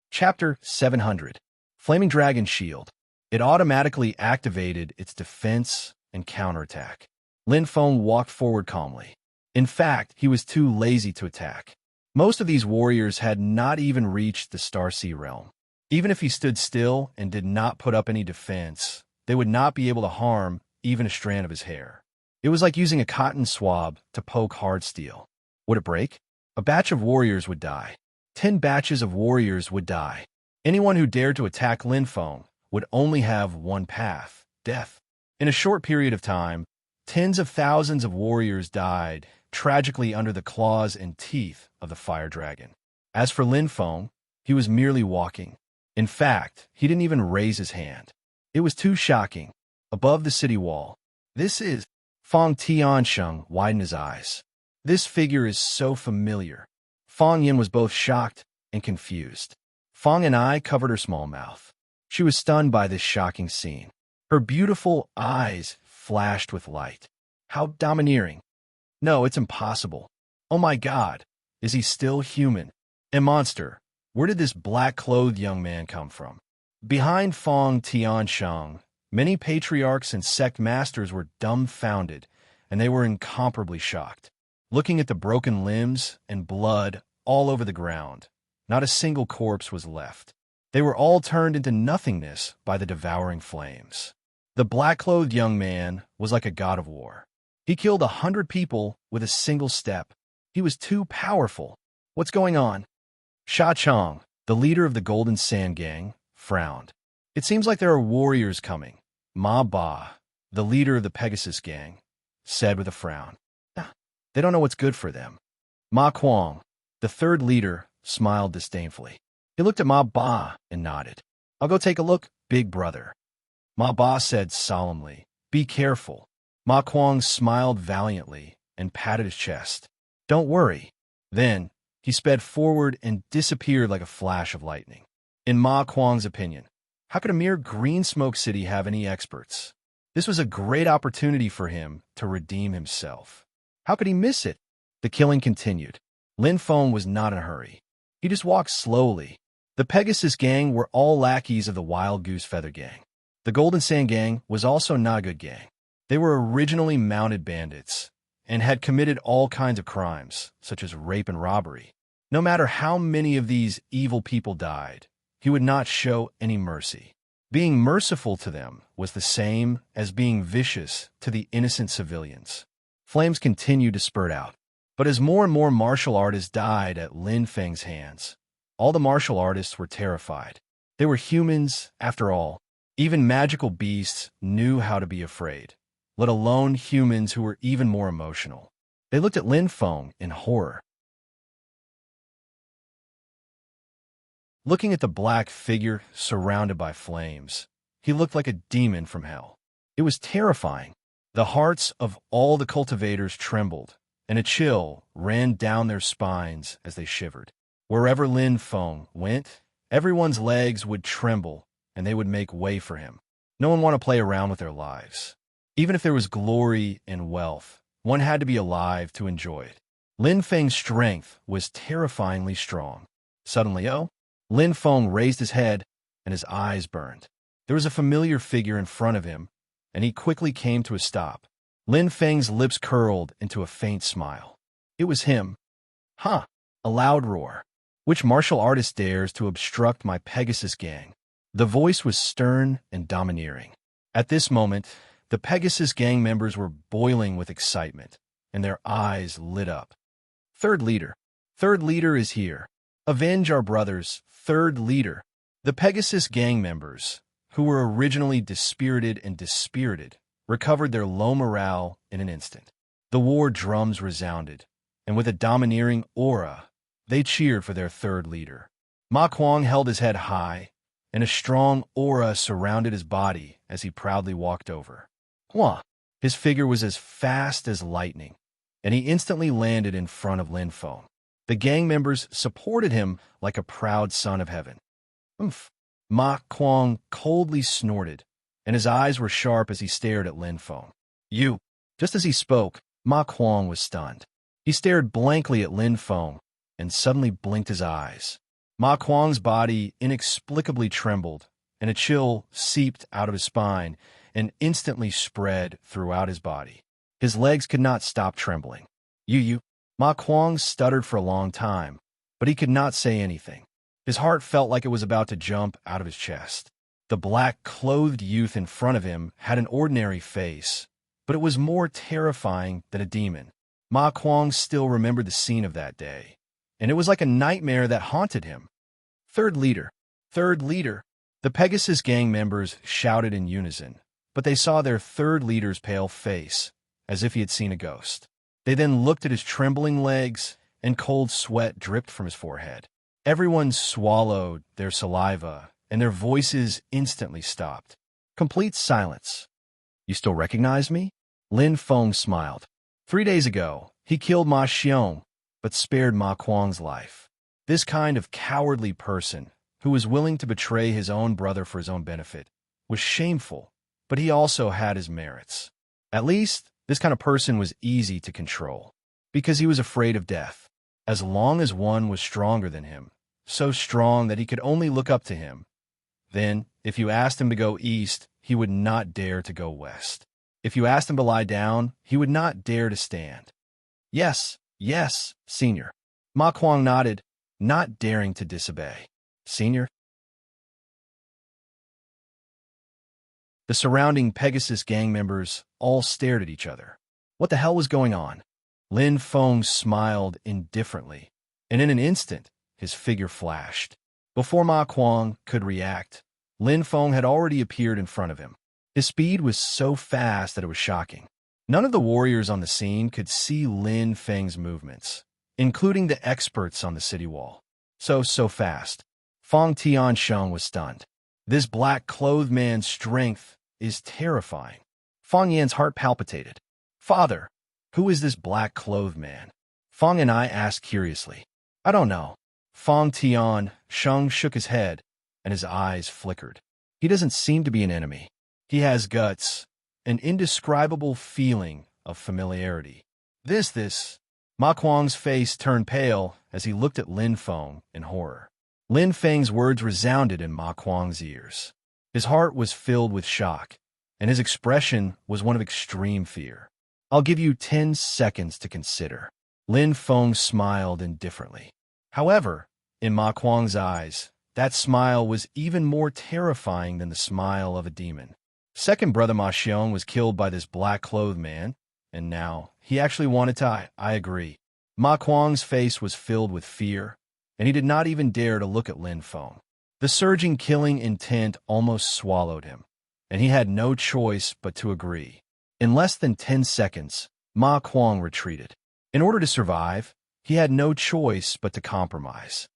Chapter 700. Flaming Dragon Shield. It automatically activated its defense and counterattack. Lin Feng walked forward calmly. In fact, he was too lazy to attack. Most of these warriors had not even reached the Starsea realm. Even if he stood still and did not put up any defense, they would not be able to harm even a strand of his hair. It was like using a cotton swab to poke hard steel. Would it break? A batch of warriors would die. 10 batches of warriors would die. Anyone who dared to attack Lin Feng would only have one path, death. In a short period of time, tens of thousands of warriors died tragically under the claws and teeth of the fire dragon. As for Lin Feng, he was merely walking. In fact, he didn't even raise his hand. It was too shocking. Above the city wall. This is... Fong Tianxing widened his eyes. This figure is so familiar. Fong Yin was both shocked and confused. Fong covered her small mouth. She was stunned by this shocking scene. Her beautiful eyes flashed with light. How domineering. No, it's impossible. Oh my God, is he still human? A monster. Where did this black-clothed young man come from? Behind Fong Tianxing, many patriarchs and sect masters were dumbfounded, and they were incomparably shocked. Looking at the broken limbs and blood all over the ground, not a single corpse was left. They were all turned into nothingness by the devouring flames. The black-clothed young man was like a god of war. He killed 100 people with a single step. He was too powerful. What's going on? Sha Chong, the leader of the Golden Sand Gang, frowned. It seems like there are warriors coming. Ma Ba, the leader of the Pegasus Gang, said with a frown. They don't know what's good for them. Ma Kuang, the third leader, smiled disdainfully. He looked at Ma Ba and nodded. I'll go take a look, big brother. Ma Ba said solemnly, be careful. Ma Kuang smiled valiantly and patted his chest. Don't worry. Then, he sped forward and disappeared like a flash of lightning. In Ma Kuang's opinion, How could a mere green smoke city have any experts? This was a great opportunity for him to redeem himself. How could he miss it? The killing continued. Lin Feng was not in a hurry. He just walked slowly. The Pegasus gang were all lackeys of the Wild Goose Feather gang. The Golden Sand gang was also not a good gang. They were originally mounted bandits and had committed all kinds of crimes, such as rape and robbery. No matter how many of these evil people died, he would not show any mercy. Being merciful to them was the same as being vicious to the innocent civilians. Flames continued to spurt out. But as more and more martial artists died at Lin Feng's hands, all the martial artists were terrified. They were humans, after all. Even magical beasts knew how to be afraid, let alone humans who were even more emotional. They looked at Lin Feng in horror. Looking at the black figure surrounded by flames, he looked like a demon from hell. It was terrifying. The hearts of all the cultivators trembled, and a chill ran down their spines as they shivered. Wherever Lin Feng went, everyone's legs would tremble, and they would make way for him. No one wanted to play around with their lives. Even if there was glory and wealth, one had to be alive to enjoy it. Lin Feng's strength was terrifyingly strong. Suddenly, Lin Feng raised his head, and his eyes burned. There was a familiar figure in front of him, and he quickly came to a stop. Lin Feng's lips curled into a faint smile. It was him. "Huh!" A loud roar. "Which martial artist dares to obstruct my Pegasus gang?" The voice was stern and domineering. At this moment, the Pegasus gang members were boiling with excitement, and their eyes lit up. "Third leader. Third leader is here. Avenge our brothers, third leader." The Pegasus gang members, who were originally dispirited and dispirited, recovered their low morale in an instant. The war drums resounded, and with a domineering aura, they cheered for their third leader. Ma Kuang held his head high, and a strong aura surrounded his body as he proudly walked over. Hua! His figure was as fast as lightning, and he instantly landed in front of Lin Feng. The gang members supported him like a proud son of heaven. "Oomph!" Ma Kuang coldly snorted, and his eyes were sharp as he stared at Lin Feng. "You!" Just as he spoke, Ma Kuang was stunned. He stared blankly at Lin Feng and suddenly blinked his eyes. Ma Kuang's body inexplicably trembled, and a chill seeped out of his spine and instantly spread throughout his body. His legs could not stop trembling. You. Ma Kuang stuttered for a long time, but he could not say anything. His heart felt like it was about to jump out of his chest. The black-clothed youth in front of him had an ordinary face, but it was more terrifying than a demon. Ma Kuang still remembered the scene of that day, and it was like a nightmare that haunted him. "Third leader! Third leader!" The Pegasus gang members shouted in unison, but they saw their third leader's pale face, as if he had seen a ghost. They then looked at his trembling legs, and cold sweat dripped from his forehead. Everyone swallowed their saliva, and their voices instantly stopped. Complete silence. "You still recognize me?" Lin Feng smiled. 3 days ago, he killed Ma Xiong, but spared Ma Kuang's life. This kind of cowardly person, who was willing to betray his own brother for his own benefit, was shameful, but he also had his merits. At least, this kind of person was easy to control, because he was afraid of death. As long as one was stronger than him, so strong that he could only look up to him, then, if you asked him to go east, he would not dare to go west. If you asked him to lie down, he would not dare to stand. Yes, senior." Ma Kuang nodded, not daring to disobey. "Senior?" The surrounding Pegasus gang members all stared at each other. What the hell was going on? Lin Feng smiled indifferently, and in an instant, his figure flashed. Before Ma Kuang could react, Lin Feng had already appeared in front of him. His speed was so fast that it was shocking. None of the warriors on the scene could see Lin Feng's movements, including the experts on the city wall. So fast. Feng Tiansheng was stunned. This black-clothed man's strength is terrifying. Feng Yan's heart palpitated. "Father, who is this black-clothed man?" Feng and I asked curiously. "I don't know." Feng Tiansheng shook his head, and his eyes flickered. He doesn't seem to be an enemy. He has guts, an indescribable feeling of familiarity. This. Ma Kuang's face turned pale as he looked at Lin Feng in horror. Lin Feng's words resounded in Ma Kuang's ears. His heart was filled with shock, and his expression was one of extreme fear. I'll give you 10 seconds to consider. Lin Feng smiled indifferently. However, in Ma Kuang's eyes, that smile was even more terrifying than the smile of a demon. Second brother Ma Xiong was killed by this black-clothed man, and now he actually wanted to. I agree. Ma Kuang's face was filled with fear, and he did not even dare to look at Lin Feng. The surging killing intent almost swallowed him, and he had no choice but to agree. In less than 10 seconds, Ma Kuang retreated. In order to survive, he had no choice but to compromise.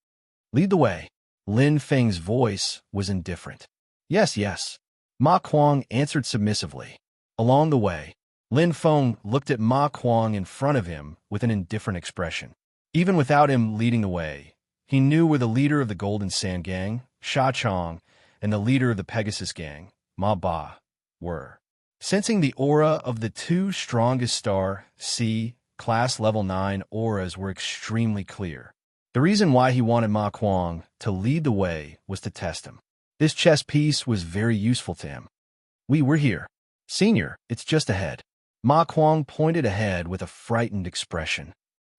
Lead the way. Lin Feng's voice was indifferent. Yes. Ma Kuang answered submissively. Along the way, Lin Feng looked at Ma Kuang in front of him with an indifferent expression. Even without him leading the way, he knew where the leader of the Golden Sand Gang, Sha Chong, and the leader of the Pegasus Gang, Ma Ba, were. Sensing the aura of the two strongest star C class level 9 auras were extremely clear. The reason why he wanted Ma Kuang to lead the way was to test him. This chess piece was very useful to him. We're here. Senior, it's just ahead. Ma Kuang pointed ahead with a frightened expression.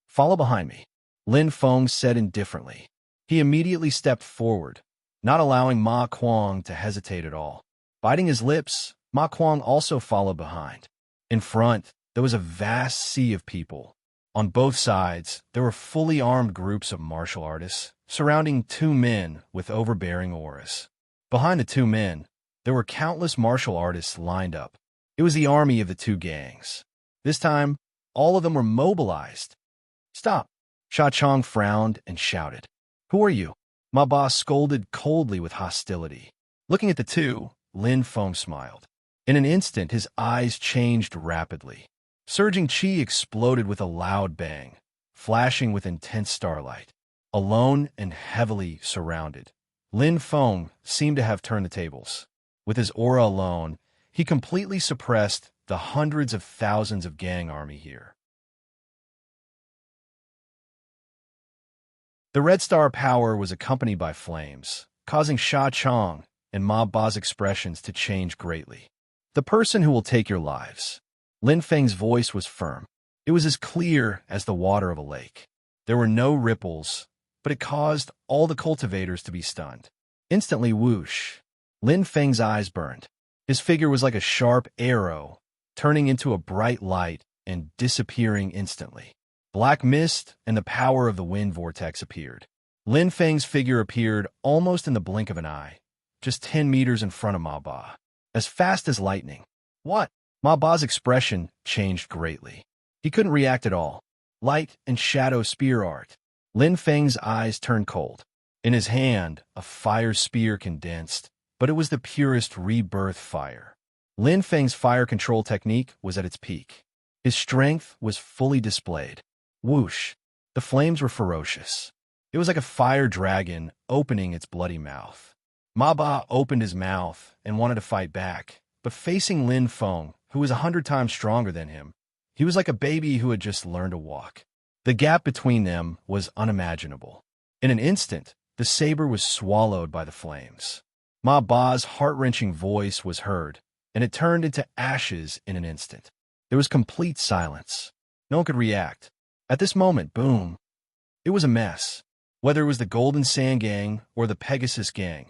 Follow behind me, Lin Feng said indifferently. He immediately stepped forward, not allowing Ma Kuang to hesitate at all. Biting his lips, Ma Kuang also followed behind. In front, there was a vast sea of people. On both sides, there were fully armed groups of martial artists, surrounding two men with overbearing auras. Behind the two men, there were countless martial artists lined up. It was the army of the two gangs. This time, all of them were mobilized. Stop! Sha Chong frowned and shouted. Who are you? Ma Ba scolded coldly with hostility. Looking at the two, Lin Feng smiled. In an instant, his eyes changed rapidly. Surging chi exploded with a loud bang, flashing with intense starlight. Alone and heavily surrounded, Lin Feng seemed to have turned the tables. With his aura alone, he completely suppressed the hundreds of thousands of gang army here. The Red Star power was accompanied by flames, causing Sha Chong and Ma Ba's expressions to change greatly. The person who will take your lives. Lin Feng's voice was firm. It was as clear as the water of a lake. There were no ripples, but it caused all the cultivators to be stunned. Instantly, whoosh. Lin Feng's eyes burned. His figure was like a sharp arrow, turning into a bright light and disappearing instantly. Black mist and the power of the wind vortex appeared. Lin Feng's figure appeared almost in the blink of an eye, just 10 meters in front of Ma Ba. As fast as lightning. What? Ma Ba's expression changed greatly. He couldn't react at all. Light and shadow spear art. Lin Feng's eyes turned cold. In his hand, a fire spear condensed, but it was the purest rebirth fire. Lin Feng's fire control technique was at its peak. His strength was fully displayed. Whoosh! The flames were ferocious. It was like a fire dragon opening its bloody mouth. Ma Ba opened his mouth and wanted to fight back, but facing Lin Feng, who was 100 times stronger than him, he was like a baby who had just learned to walk. The gap between them was unimaginable. In an instant, the saber was swallowed by the flames. Ma Ba's heart-wrenching voice was heard, and it turned into ashes in an instant. There was complete silence. No one could react. At this moment, boom. It was a mess. Whether it was the Golden Sand Gang or the Pegasus Gang,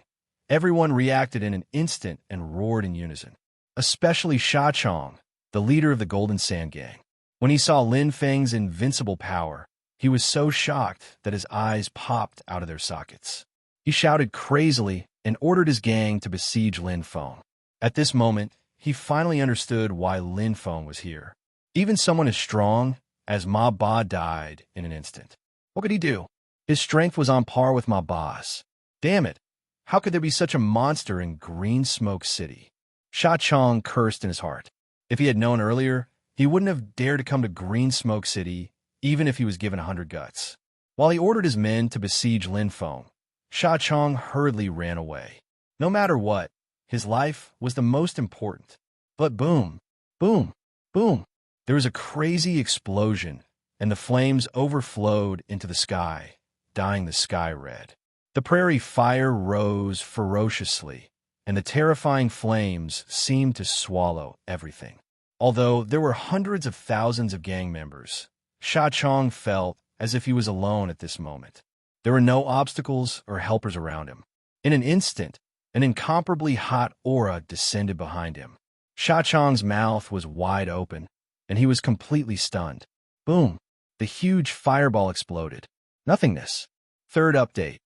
everyone reacted in an instant and roared in unison. Especially Sha Chong, the leader of the Golden Sand Gang. When he saw Lin Feng's invincible power, he was so shocked that his eyes popped out of their sockets. He shouted crazily and ordered his gang to besiege Lin Feng. At this moment, he finally understood why Lin Feng was here. Even someone as strong as Ma Ba died in an instant. What could he do? His strength was on par with Ma Ba's. Damn it! How could there be such a monster in Green Smoke City? Sha Chong cursed in his heart. If he had known earlier, he wouldn't have dared to come to Green Smoke City, even if he was given 100 guts. While he ordered his men to besiege Lin Feng, Sha Chong hurriedly ran away. No matter what, His life was the most important. But boom, boom, boom. There was a crazy explosion, and the flames overflowed into the sky, dyeing the sky red. The prairie fire rose ferociously, and the terrifying flames seemed to swallow everything. Although there were hundreds of thousands of gang members, Sha Chong felt as if he was alone at this moment. There were no obstacles or helpers around him. In an instant, an incomparably hot aura descended behind him. Sha Chong's mouth was wide open, and he was completely stunned. Boom! The huge fireball exploded. Nothingness. Third update.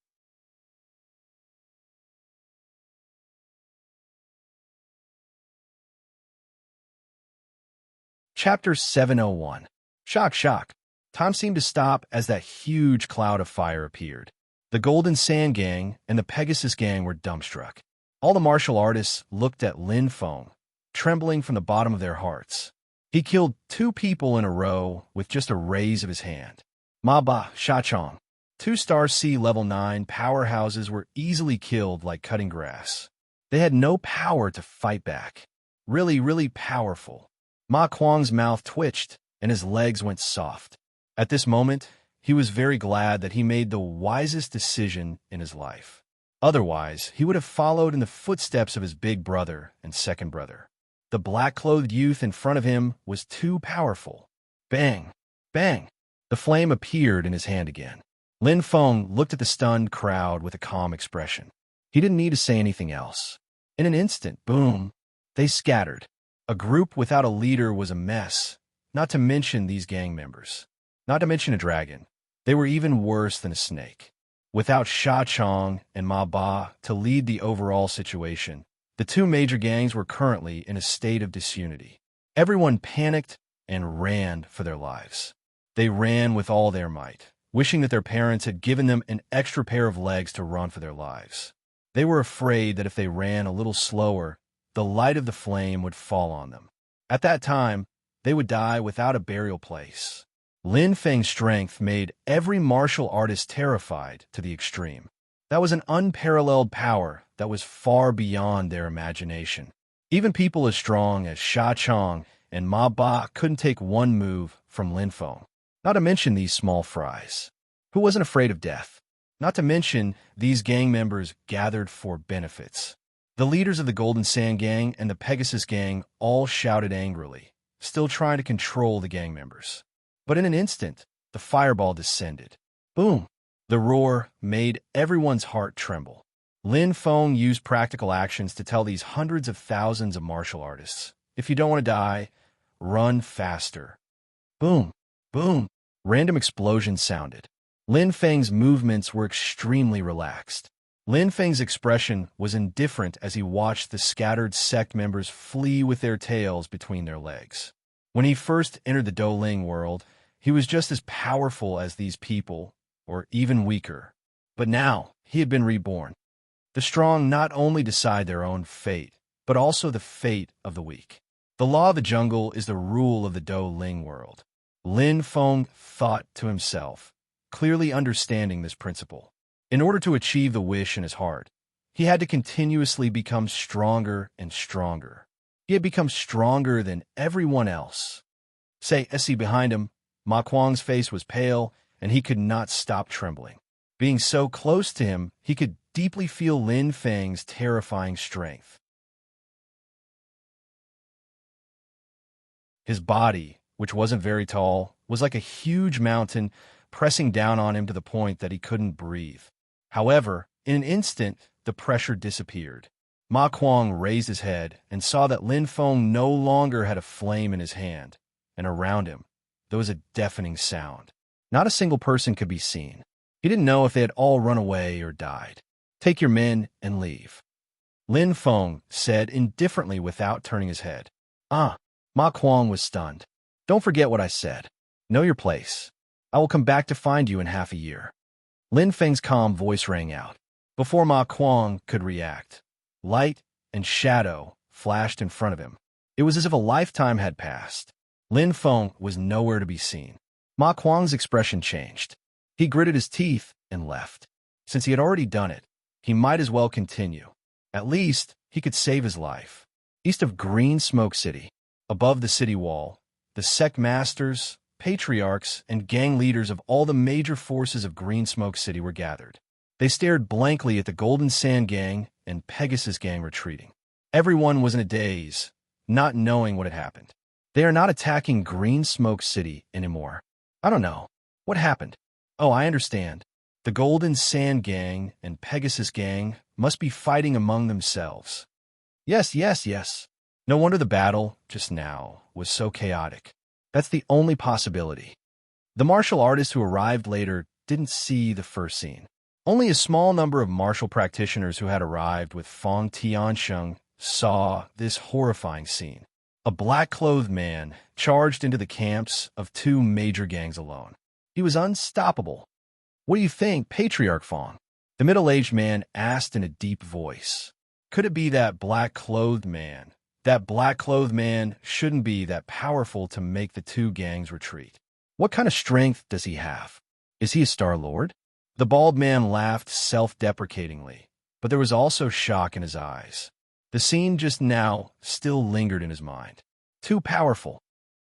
Chapter 701. Shock, shock. Time seemed to stop as that huge cloud of fire appeared. The Golden Sand Gang and the Pegasus Gang were dumbstruck. All the martial artists looked at Lin Feng, trembling from the bottom of their hearts. He killed 2 people in a row with just a raise of his hand. Ma Ba, Sha Chong. 2-star C level 9 powerhouses were easily killed like cutting grass. They had no power to fight back. Really powerful. Ma Kuang's mouth twitched, and his legs went soft. At this moment, he was very glad that he made the wisest decision in his life. Otherwise, he would have followed in the footsteps of his big brother and second brother. The black-clothed youth in front of him was too powerful. Bang! Bang! The flame appeared in his hand again. Lin Feng looked at the stunned crowd with a calm expression. He didn't need to say anything else. In an instant, boom, they scattered. A group without a leader was a mess, not to mention these gang members. Not to mention a dragon. They were even worse than a snake. Without Sha Chong and Ma Ba to lead the overall situation, the 2 major gangs were currently in a state of disunity. Everyone panicked and ran for their lives. They ran with all their might, wishing that their parents had given them an extra pair of legs to run for their lives. They were afraid that if they ran a little slower, the light of the flame would fall on them. At that time, they would die without a burial place. Lin Feng's strength made every martial artist terrified to the extreme. That was an unparalleled power that was far beyond their imagination. Even people as strong as Sha Chong and Ma Ba couldn't take one move from Lin Feng. Not to mention these small fries. Who wasn't afraid of death? Not to mention these gang members gathered for benefits. The leaders of the Golden Sand Gang and the Pegasus Gang all shouted angrily, still trying to control the gang members. But in an instant, the fireball descended. Boom! The roar made everyone's heart tremble. Lin Feng used practical actions to tell these hundreds of thousands of martial artists, if you don't want to die, run faster. Boom! Boom! Random explosions sounded. Lin Feng's movements were extremely relaxed. Lin Feng's expression was indifferent as he watched the scattered sect members flee with their tails between their legs. When he first entered the Douling world, he was just as powerful as these people, or even weaker. But now, he had been reborn. The strong not only decide their own fate, but also the fate of the weak. The law of the jungle is the rule of the Douling world. Lin Feng thought to himself, clearly understanding this principle. In order to achieve the wish in his heart, he had to continuously become stronger and stronger. He had become stronger than everyone else. See behind him, Ma Kuang's face was pale, and he could not stop trembling. Being so close to him, he could deeply feel Lin Feng's terrifying strength. His body, which wasn't very tall, was like a huge mountain pressing down on him to the point that he couldn't breathe. However, in an instant, the pressure disappeared. Ma Kuang raised his head and saw that Lin Feng no longer had a flame in his hand, and around him, there was a deafening sound. Not a single person could be seen. He didn't know if they had all run away or died. Take your men and leave. Lin Feng said indifferently without turning his head. Ma Kuang was stunned. Don't forget what I said. Know your place. I will come back to find you in half a year. Lin Feng's calm voice rang out. Before Ma Kuang could react, light and shadow flashed in front of him. It was as if a lifetime had passed. Lin Feng was nowhere to be seen. Ma Kuang's expression changed. He gritted his teeth and left. Since he had already done it, he might as well continue. At least, he could save his life. East of Green Smoke City, above the city wall, the sect masters, patriarchs, and gang leaders of all the major forces of Green Smoke City were gathered. They stared blankly at the Golden Sand Gang and Pegasus Gang retreating. Everyone was in a daze, not knowing what had happened. They are not attacking Green Smoke City anymore. I don't know. What happened? Oh, I understand. The Golden Sand Gang and Pegasus Gang must be fighting among themselves. Yes. No wonder the battle, just now, was so chaotic. That's the only possibility. The martial artists who arrived later didn't see the first scene. Only a small number of martial practitioners who had arrived with Fong Tiansheng saw this horrifying scene. A black-clothed man charged into the camps of two major gangs alone. He was unstoppable. What do you think, Patriarch Fong? The middle-aged man asked in a deep voice. Could it be that black-clothed man? That black-clothed man shouldn't be that powerful to make the two gangs retreat. What kind of strength does he have? Is he a Star Lord? The bald man laughed self-deprecatingly, but there was also shock in his eyes. The scene just now still lingered in his mind. Too powerful.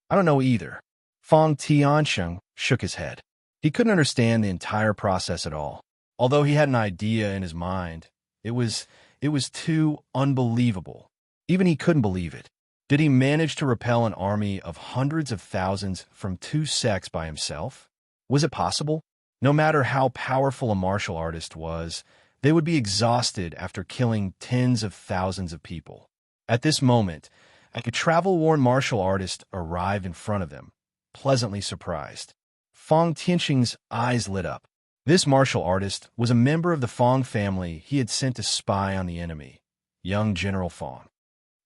I don't know either. Fong Tiansheng shook his head. He couldn't understand the entire process at all. Although he had an idea in his mind, it was too unbelievable. Even he couldn't believe it. Did he manage to repel an army of hundreds of thousands from two sects by himself? Was it possible? No matter how powerful a martial artist was, they would be exhausted after killing tens of thousands of people. At this moment, a travel-worn martial artist arrived in front of them, pleasantly surprised. Fong Tiansheng's eyes lit up. This martial artist was a member of the Fong family he had sent to spy on the enemy, young General Fong.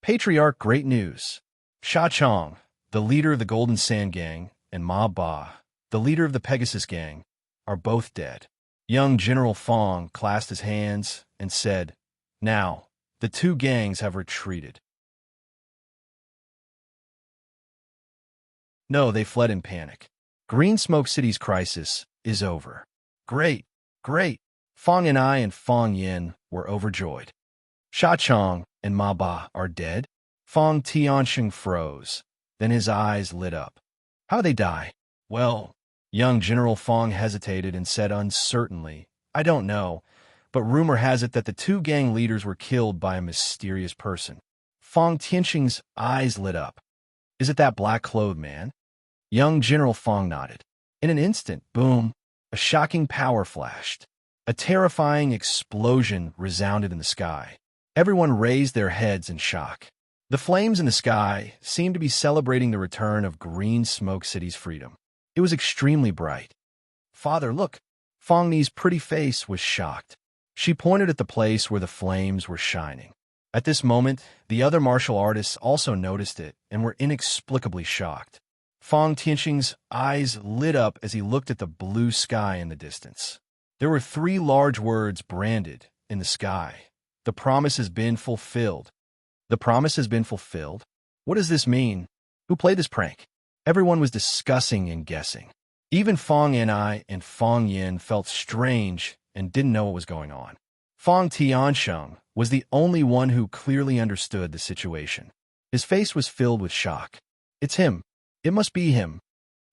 Patriarch, great news. Sha Chong, the leader of the Golden Sand Gang, and Ma Ba, the leader of the Pegasus Gang, are both dead. Young General Fong clasped his hands and said, Now, the two gangs have retreated. No, they fled in panic. Green Smoke City's crisis is over. Great. Fong and I and Fong Yin were overjoyed. Sha Chong and Ma Ba are dead? Fong Tiansheng froze. Then his eyes lit up. How'd they die? Well, young General Fong hesitated and said uncertainly, I don't know, but rumor has it that the two gang leaders were killed by a mysterious person. Fong Tiansheng's eyes lit up. Is it that black-clothed man? Young General Fong nodded. In an instant, boom, a shocking power flashed. A terrifying explosion resounded in the sky. Everyone raised their heads in shock. The flames in the sky seemed to be celebrating the return of Green Smoke City's freedom. It was extremely bright. Father, look! Fong Ni's pretty face was shocked. She pointed at the place where the flames were shining. At this moment, the other martial artists also noticed it and were inexplicably shocked. Fong Tiansheng's eyes lit up as he looked at the blue sky in the distance. There were 3 large words branded in the sky. The promise has been fulfilled. The promise has been fulfilled? What does this mean? Who played this prank? Everyone was discussing and guessing. Even Fong Ni and Fong Yin felt strange and didn't know what was going on. Fong Tiansheng was the only one who clearly understood the situation. His face was filled with shock. It's him. It must be him.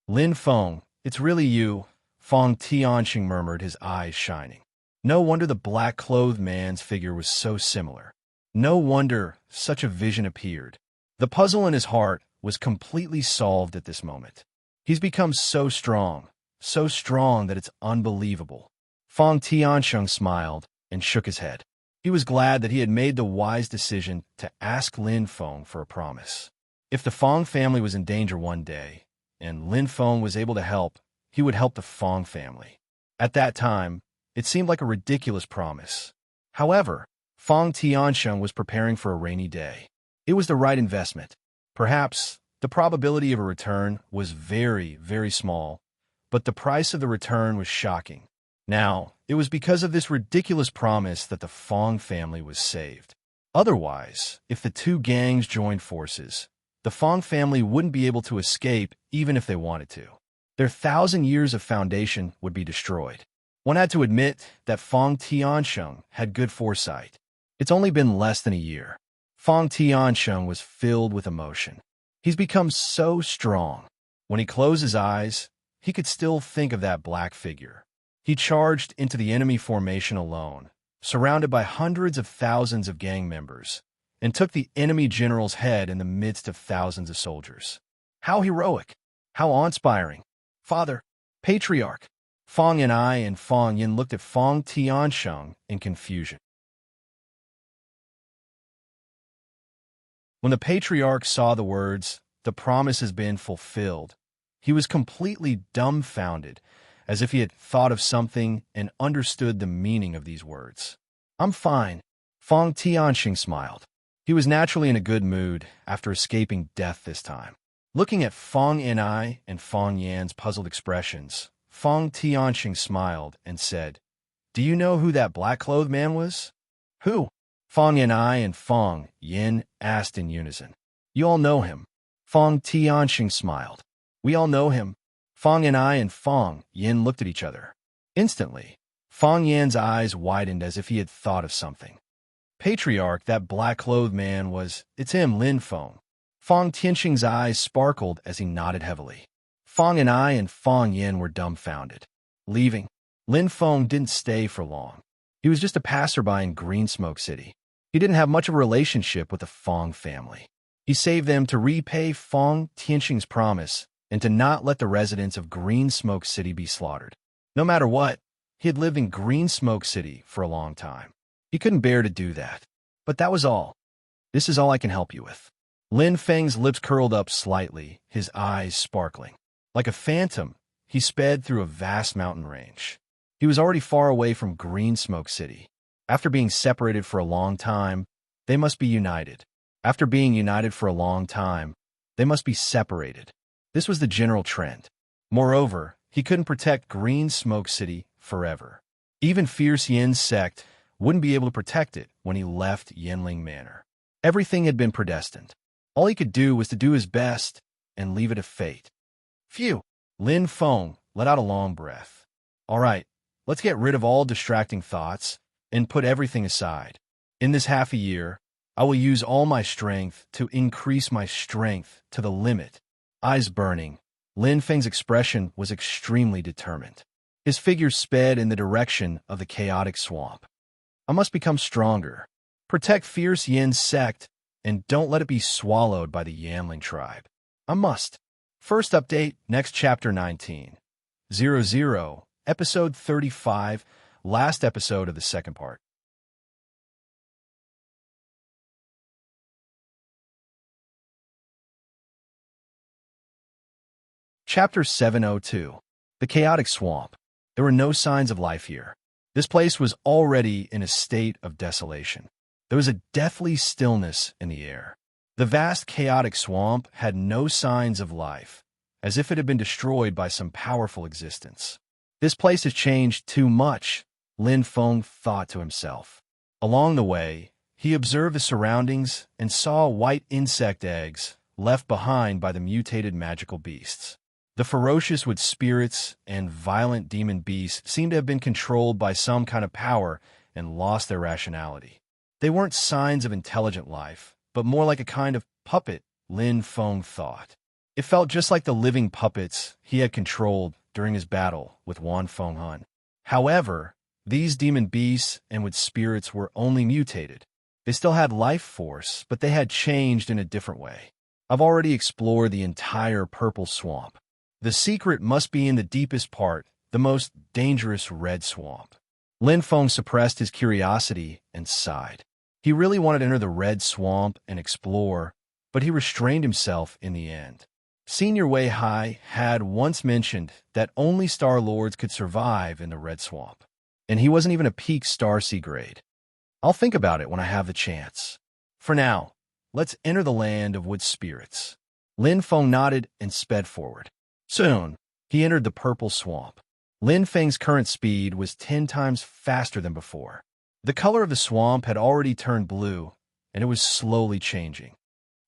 Lin Feng, it's really you, Fong Tiansheng murmured, his eyes shining. No wonder the black-clothed man's figure was so similar. No wonder such a vision appeared. The puzzle in his heart was completely solved at this moment. He's become so strong that it's unbelievable. Fong Tiansheng smiled and shook his head. He was glad that he had made the wise decision to ask Lin Feng for a promise. If the Fong family was in danger one day, and Lin Feng was able to help, he would help the Fong family. At that time, it seemed like a ridiculous promise. However, Fong Tiansheng was preparing for a rainy day. It was the right investment. Perhaps the probability of a return was very, very small, but the price of the return was shocking. Now, it was because of this ridiculous promise that the Fong family was saved. Otherwise, if the two gangs joined forces, the Fong family wouldn't be able to escape even if they wanted to. Their 1,000 years of foundation would be destroyed. One had to admit that Fong Tiansheng had good foresight. It's only been less than a year. Fong Tiansheng was filled with emotion. He's become so strong. When he closed his eyes, he could still think of that black figure. He charged into the enemy formation alone, surrounded by hundreds of thousands of gang members, and took the enemy general's head in the midst of thousands of soldiers. How heroic! How awe-inspiring! Father, Patriarch! Fong Yan'ai and Fong Yin looked at Fong Tiansheng in confusion. When the Patriarch saw the words, "The promise has been fulfilled," he was completely dumbfounded, as if he had thought of something and understood the meaning of these words. "I'm fine," Fong Tianxing smiled. He was naturally in a good mood after escaping death this time. Looking at Fong Yan'ai and Fong Yan's puzzled expressions, Fong Tianxing smiled and said, "Do you know who that black-clothed man was?" "Who?" Fong Yan'ai and Fong Yin asked in unison. "You all know him." Fong Tianxing smiled. "We all know him." Fong Yan'ai and Fong Yin looked at each other. Instantly, Fong Yan's eyes widened as if he had thought of something. "Patriarch, that black-clothed man was— it's him, Lin Feng." Fong Tianxing's eyes sparkled as he nodded heavily. Fong Yan'ai and Fong Yin were dumbfounded. Leaving, Lin Feng didn't stay for long. He was just a passerby in Green Smoke City. He didn't have much of a relationship with the Fong family. He saved them to repay Fong Tianxing's promise and to not let the residents of Green Smoke City be slaughtered. No matter what, he had lived in Green Smoke City for a long time. He couldn't bear to do that. But that was all. "This is all I can help you with." Lin Feng's lips curled up slightly, his eyes sparkling. Like a phantom, he sped through a vast mountain range. He was already far away from Green Smoke City. After being separated for a long time, they must be united. After being united for a long time, they must be separated. This was the general trend. Moreover, he couldn't protect Green Smoke City forever. Even Fierce Yin's sect wouldn't be able to protect it when he left Yanling Manor. Everything had been predestined. All he could do was to do his best and leave it to fate. Phew! Lin Feng let out a long breath. "All right, let's get rid of all distracting thoughts and put everything aside. In this half a year, I will use all my strength to increase my strength to the limit." Eyes burning, Lin Feng's expression was extremely determined. His figure sped in the direction of the chaotic swamp. "I must become stronger. Protect Fierce Yin's sect, and don't let it be swallowed by the Yanling tribe. I must." First update, next chapter 19:00, episode 35, last episode of the second part. Chapter 702. The Chaotic Swamp. There were no signs of life here. This place was already in a state of desolation. There was a deathly stillness in the air. The vast chaotic swamp had no signs of life, as if it had been destroyed by some powerful existence. "This place has changed too much," Lin Feng thought to himself. Along the way, he observed the surroundings and saw white insect eggs left behind by the mutated magical beasts. The ferocious wood spirits and violent demon beasts seemed to have been controlled by some kind of power and lost their rationality. They weren't signs of intelligent life, but more like a kind of puppet, Lin Feng thought. It felt just like the living puppets he had controlled during his battle with Wan Fenghan. However, these demon beasts and wood spirits were only mutated. They still had life force, but they had changed in a different way. I've already explored the entire purple swamp. The secret must be in the deepest part, the most dangerous red swamp. Lin Feng suppressed his curiosity and sighed. He really wanted to enter the red swamp and explore, but he restrained himself in the end. Senior Wei Hai had once mentioned that only Star Lords could survive in the red swamp, and he wasn't even a peak Star Sea grade. I'll think about it when I have the chance. For now, let's enter the land of wood spirits. Lin Feng nodded and sped forward. Soon, he entered the purple swamp. Lin Feng's current speed was 10 times faster than before. The color of the swamp had already turned blue, and it was slowly changing.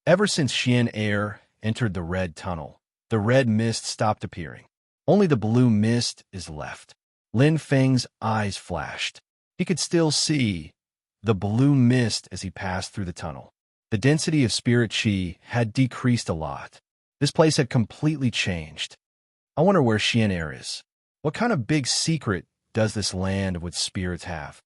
Ever since Xian Air entered the red tunnel, the red mist stopped appearing. Only the blue mist is left. Lin Feng's eyes flashed. He could still see, the blue mist as he passed through the tunnel. The density of spirit chi had decreased a lot. This place had completely changed. I wonder where Xian is. What kind of big secret does this land of wood spirits have?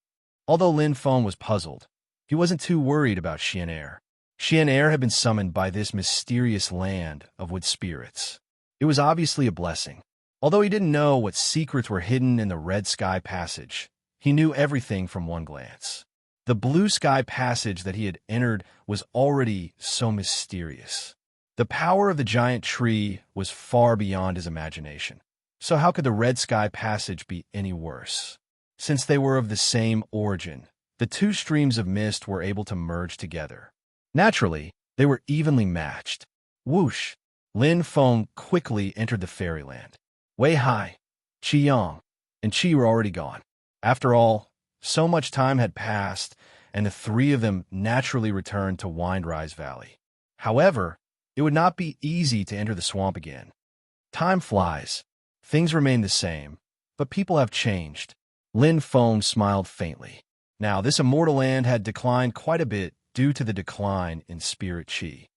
Although Lin Feng was puzzled, he wasn't too worried about Xian. Xian had been summoned by this mysterious land of wood spirits. It was obviously a blessing. Although he didn't know what secrets were hidden in the Red Sky Passage, he knew everything from one glance. The Blue Sky Passage that he had entered was already so mysterious. The power of the giant tree was far beyond his imagination. So how could the Red Sky Passage be any worse? Since they were of the same origin, the two streams of mist were able to merge together. Naturally, they were evenly matched. Whoosh! Lin Feng quickly entered the fairyland. Wei Hai, Qi Yang, and Qi were already gone. After all, so much time had passed, and the three of them naturally returned to Windrise Valley. However, it would not be easy to enter the swamp again. Time flies. Things remain the same, but people have changed. Lin Feng smiled faintly. Now, this immortal land had declined quite a bit due to the decline in spirit chi.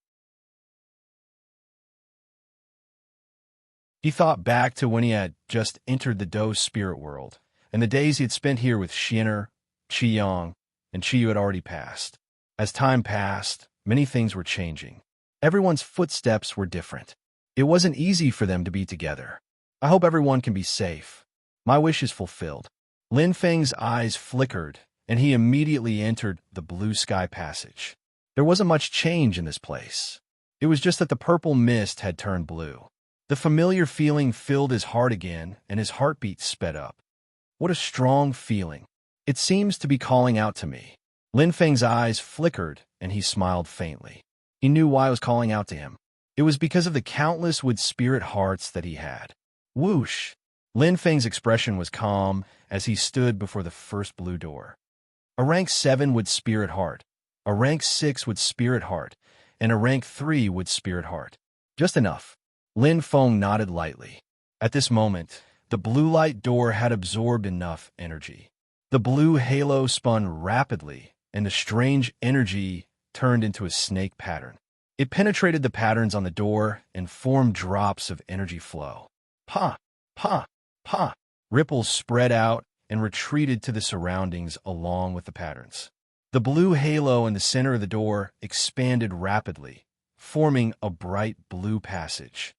He thought back to when he had just entered the Dou spirit world, and the days he had spent here with Xian, Qi Yang, and Qi who had already passed. As time passed, many things were changing. Everyone's footsteps were different. It wasn't easy for them to be together. I hope everyone can be safe. My wish is fulfilled. Lin Feng's eyes flickered, and he immediately entered the Blue Sky Passage. There wasn't much change in this place. It was just that the purple mist had turned blue. The familiar feeling filled his heart again, and his heartbeat sped up. What a strong feeling. It seems to be calling out to me. Lin Feng's eyes flickered, and he smiled faintly. He knew why it was calling out to him. It was because of the countless wood spirit hearts that he had. Whoosh! Lin Feng's expression was calm as he stood before the first blue door. A rank 7 wood spirit heart, a rank 6 wood spirit heart, and a rank 3 wood spirit heart. Just enough. Lin Feng nodded lightly. At this moment, the blue light door had absorbed enough energy. The blue halo spun rapidly, and the strange energy turned into a snake pattern. It penetrated the patterns on the door and formed drops of energy flow. Pa! Pa! Pa! Ripples spread out and retreated to the surroundings along with the patterns. The blue halo in the center of the door expanded rapidly, forming a bright blue passage.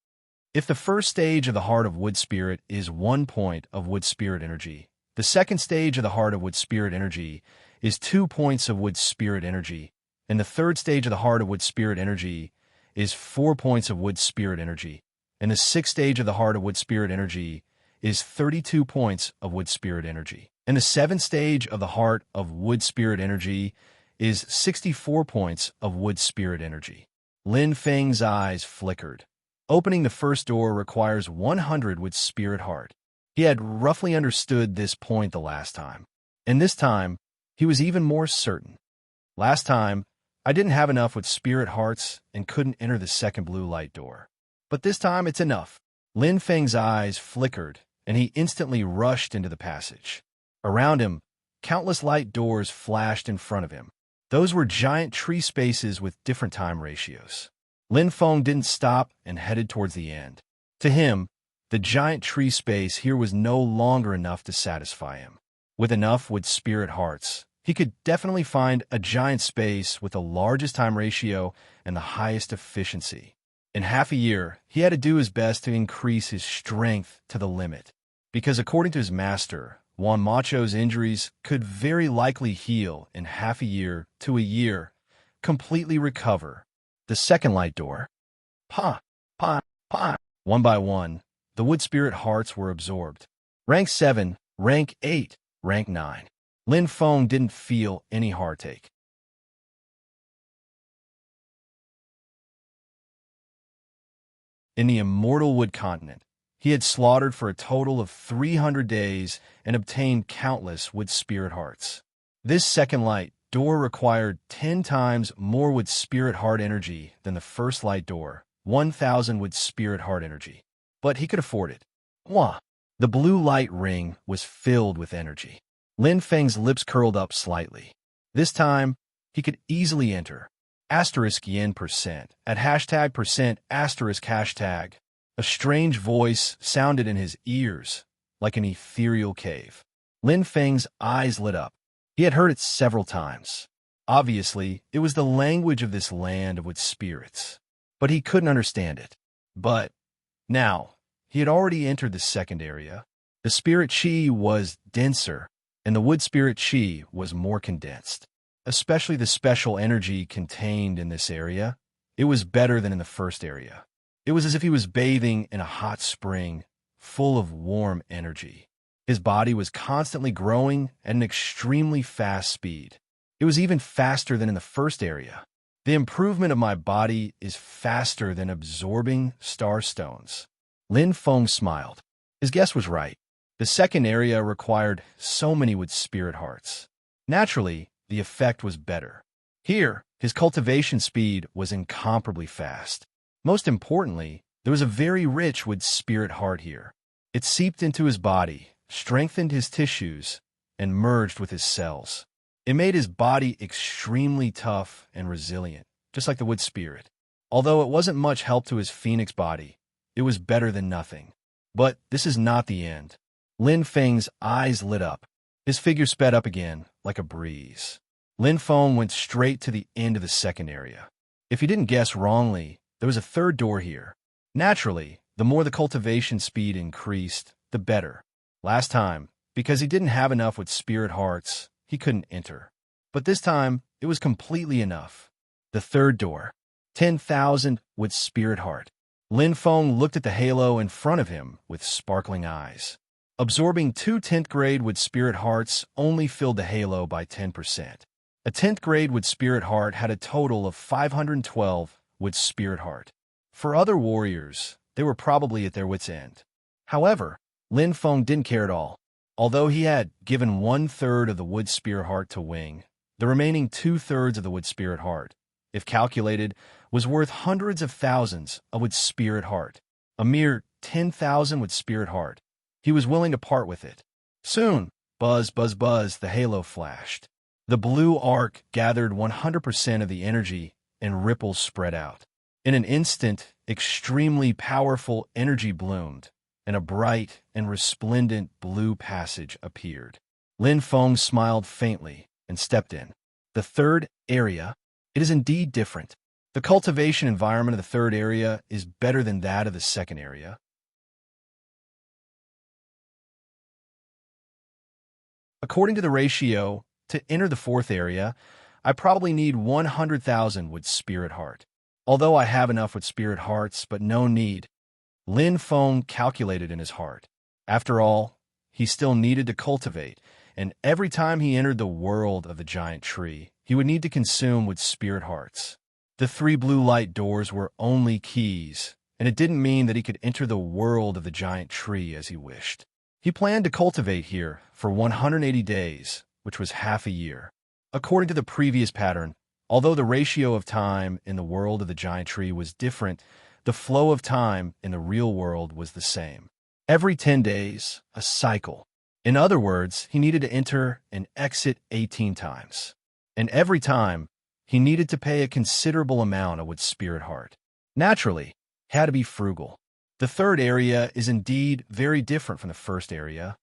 If the first stage of the Heart of Wood Spirit is 1 point of Wood Spirit energy, the second stage of the Heart of Wood Spirit energy is 2 points of Wood Spirit energy, and the third stage of the Heart of Wood Spirit energy is 4 points of Wood Spirit energy, and the sixth stage of the Heart of Wood Spirit energy is 32 points of Wood Spirit energy, and the seventh stage of the Heart of Wood Spirit energy is 64 points of Wood Spirit energy. Lin Feng's eyes flickered. Opening the first door requires 100 Wood Spirit Heart. He had roughly understood this point the last time, and this time he was even more certain. Last time, I didn't have enough with spirit hearts and couldn't enter the second blue light door. But this time it's enough. Lin Feng's eyes flickered, and he instantly rushed into the passage. Around him, countless light doors flashed in front of him. Those were giant tree spaces with different time ratios. Lin Feng didn't stop and headed towards the end. To him, the giant tree space here was no longer enough to satisfy him. With enough wood spirit hearts, he could definitely find a giant space with the largest time ratio and the highest efficiency. In half a year, he had to do his best to increase his strength to the limit, because according to his master, Juan Macho's injuries could very likely heal in half a year to a year, completely recover. The second light door. Pa, pa, pa. One by one, the wood spirit hearts were absorbed. Rank 7, rank 8, rank 9. Lin Feng didn't feel any heartache. In the immortal wood continent, he had slaughtered for a total of 300 days and obtained countless wood spirit hearts. This second light door required 10 times more wood spirit heart energy than the first light door, 1,000 wood spirit heart energy. But he could afford it. Wah! The blue light ring was filled with energy. Lin Feng's lips curled up slightly. This time, he could easily enter *yen% at #% *#. A strange voice sounded in his ears, like an ethereal cave. Lin Feng's eyes lit up. He had heard it several times. Obviously, it was the language of this land of wood spirits, but he couldn't understand it. But now, he had already entered the second area. The spirit chi was denser, and the wood spirit chi was more condensed. Especially the special energy contained in this area. It was better than in the first area. It was as if he was bathing in a hot spring, full of warm energy. His body was constantly growing at an extremely fast speed. It was even faster than in the first area. The improvement of my body is faster than absorbing star stones. Lin Feng smiled. His guess was right. The second area required so many wood spirit hearts. Naturally, the effect was better. Here, his cultivation speed was incomparably fast. Most importantly, there was a very rich wood spirit heart here. It seeped into his body, strengthened his tissues, and merged with his cells. It made his body extremely tough and resilient, just like the wood spirit. Although it wasn't much help to his phoenix body, it was better than nothing. But this is not the end. Lin Feng's eyes lit up. His figure sped up again, like a breeze. Lin Feng went straight to the end of the second area. If he didn't guess wrongly, there was a third door here. Naturally, the more the cultivation speed increased, the better. Last time, because he didn't have enough with spirit hearts, he couldn't enter. But this time, it was completely enough. The third door. 10,000 with spirit heart. Lin Feng looked at the halo in front of him with sparkling eyes. Absorbing 2 10th grade wood spirit hearts only filled the halo by 10%. A 10th grade wood spirit heart had a total of 512 wood spirit heart. For other warriors, they were probably at their wits' end. However, Lin Feng didn't care at all. Although he had given 1/3 of the wood spirit heart to Wing, the remaining 2/3 of the wood spirit heart, if calculated, was worth hundreds of thousands of wood spirit heart. A mere 10,000 wood spirit heart. He was willing to part with it. Soon, buzz, buzz, buzz, the halo flashed. The blue arc gathered 100% of the energy, and ripples spread out. In an instant, extremely powerful energy bloomed, and a bright and resplendent blue passage appeared. Lin Feng smiled faintly and stepped in. The third area, it is indeed different. The cultivation environment of the third area is better than that of the second area. According to the ratio, to enter the fourth area, I probably need 100,000 wood spirit heart. Although I have enough wood spirit hearts, but no need. Lin Feng calculated in his heart. After all, he still needed to cultivate, and every time he entered the world of the giant tree, he would need to consume wood spirit hearts. The 3 blue light doors were only keys, and it didn't mean that he could enter the world of the giant tree as he wished. He planned to cultivate here for 180 days, which was half a year. According to the previous pattern, although the ratio of time in the world of the giant tree was different, the flow of time in the real world was the same. Every 10 days, a cycle. In other words, he needed to enter and exit 18 times. And every time, he needed to pay a considerable amount of wood spirit heart. Naturally, he had to be frugal. The third area is indeed very different from the first area.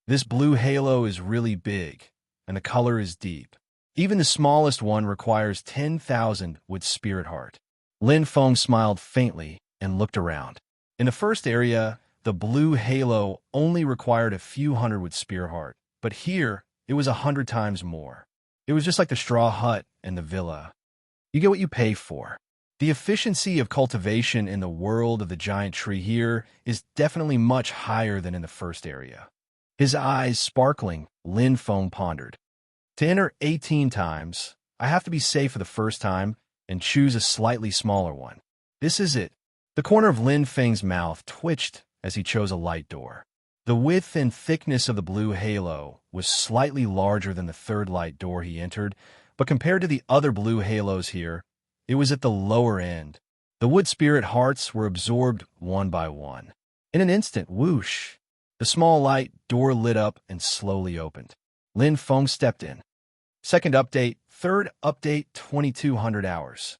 This blue halo is really big, and the color is deep. Even the smallest one requires 10,000 wood spirit heart. Lin Feng smiled faintly and looked around. In the first area, the blue halo only required a few hundred wood spirit heart, but here, it was 100 times more. It was just like the straw hut and the villa. You get what you pay for. The efficiency of cultivation in the world of the giant tree here is definitely much higher than in the first area. His eyes sparkling, Lin Feng pondered. To enter 18 times, I have to be safe for the first time and choose a slightly smaller one. This is it. The corner of Lin Feng's mouth twitched as he chose a light door. The width and thickness of the blue halo was slightly larger than the third light door he entered, but compared to the other blue halos here, it was at the lower end. The wood spirit hearts were absorbed one by one. In an instant, whoosh, the small light door lit up and slowly opened. Lin Feng stepped in. Second update, third update, 2200 hours.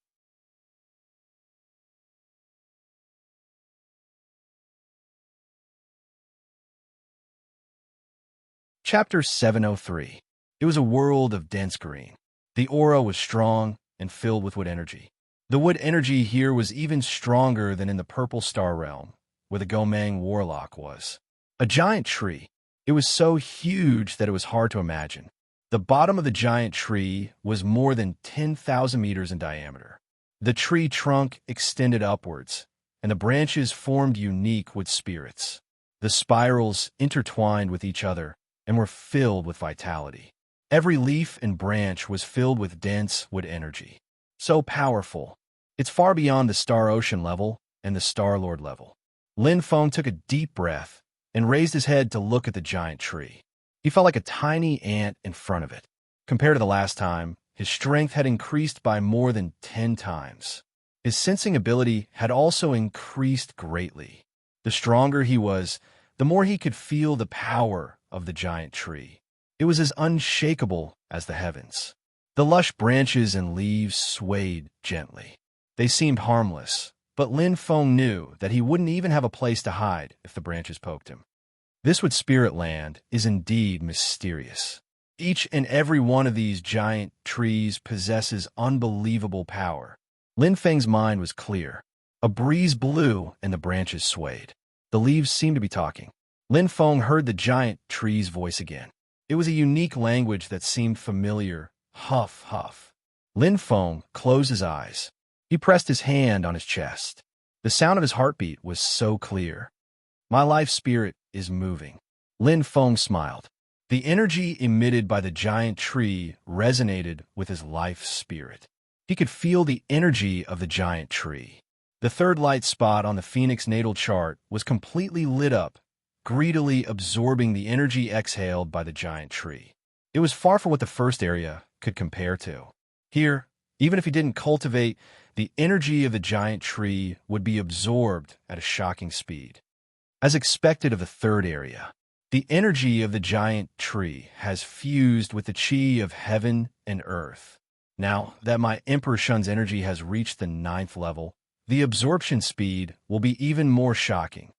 Chapter 703. It was a world of dense green. The aura was strong and filled with wood energy. The wood energy here was even stronger than in the purple star realm, where the Gomang warlock was. A giant tree. It was so huge that it was hard to imagine. The bottom of the giant tree was more than 10,000 meters in diameter. The tree trunk extended upwards, and the branches formed unique wood spirits. The spirals intertwined with each other and were filled with vitality. Every leaf and branch was filled with dense wood energy. So powerful. It's far beyond the Star Ocean level and the Star-Lord level. Lin Feng took a deep breath and raised his head to look at the giant tree. He felt like a tiny ant in front of it. Compared to the last time, his strength had increased by more than 10 times. His sensing ability had also increased greatly. The stronger he was, the more he could feel the power of the giant tree. It was as unshakable as the heavens. The lush branches and leaves swayed gently. They seemed harmless, but Lin Feng knew that he wouldn't even have a place to hide if the branches poked him. This wood spirit land is indeed mysterious. Each and every one of these giant trees possesses unbelievable power. Lin Feng's mind was clear. A breeze blew and the branches swayed. The leaves seemed to be talking. Lin Feng heard the giant tree's voice again. It was a unique language that seemed familiar. Huff, huff. Lin Feng closed his eyes. He pressed his hand on his chest. The sound of his heartbeat was so clear. My life spirit is moving. Lin Feng smiled. The energy emitted by the giant tree resonated with his life spirit. He could feel the energy of the giant tree. The third light spot on the Phoenix natal chart was completely lit up, greedily absorbing the energy exhaled by the giant tree. It was far from what the first area could compare to. Here, even if he didn't cultivate, the energy of the giant tree would be absorbed at a shocking speed. As expected of the third area, the energy of the giant tree has fused with the chi of heaven and earth. Now that my Emperor Shun's energy has reached the 9th level, the absorption speed will be even more shocking.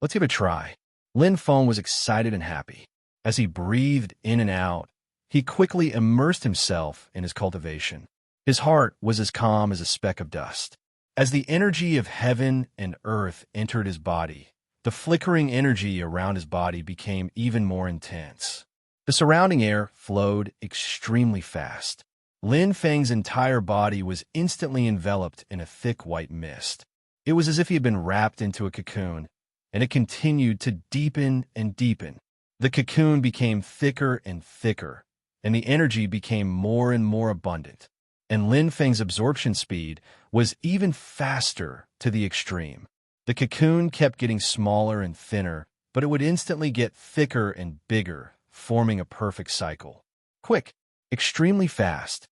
Let's give it a try. Lin Feng was excited and happy. As he breathed in and out, he quickly immersed himself in his cultivation. His heart was as calm as a speck of dust. As the energy of heaven and earth entered his body, the flickering energy around his body became even more intense. The surrounding air flowed extremely fast. Lin Feng's entire body was instantly enveloped in a thick white mist. It was as if he had been wrapped into a cocoon, and it continued to deepen and deepen. The cocoon became thicker and thicker, and the energy became more and more abundant. And Lin Feng's absorption speed was even faster to the extreme. The cocoon kept getting smaller and thinner, but it would instantly get thicker and bigger, forming a perfect cycle. Quick, extremely fast.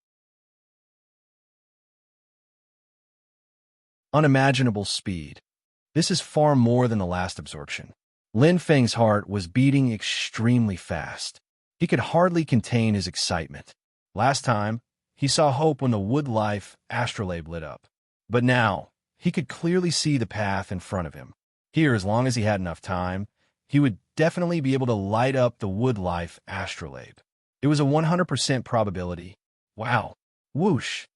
Unimaginable speed. This is far more than the last absorption. Lin Feng's heart was beating extremely fast. He could hardly contain his excitement. Last time, he saw hope when the wood life astrolabe lit up. But now, he could clearly see the path in front of him. Here, as long as he had enough time, he would definitely be able to light up the wood life astrolabe. It was a 100% probability. Wow. Whoosh.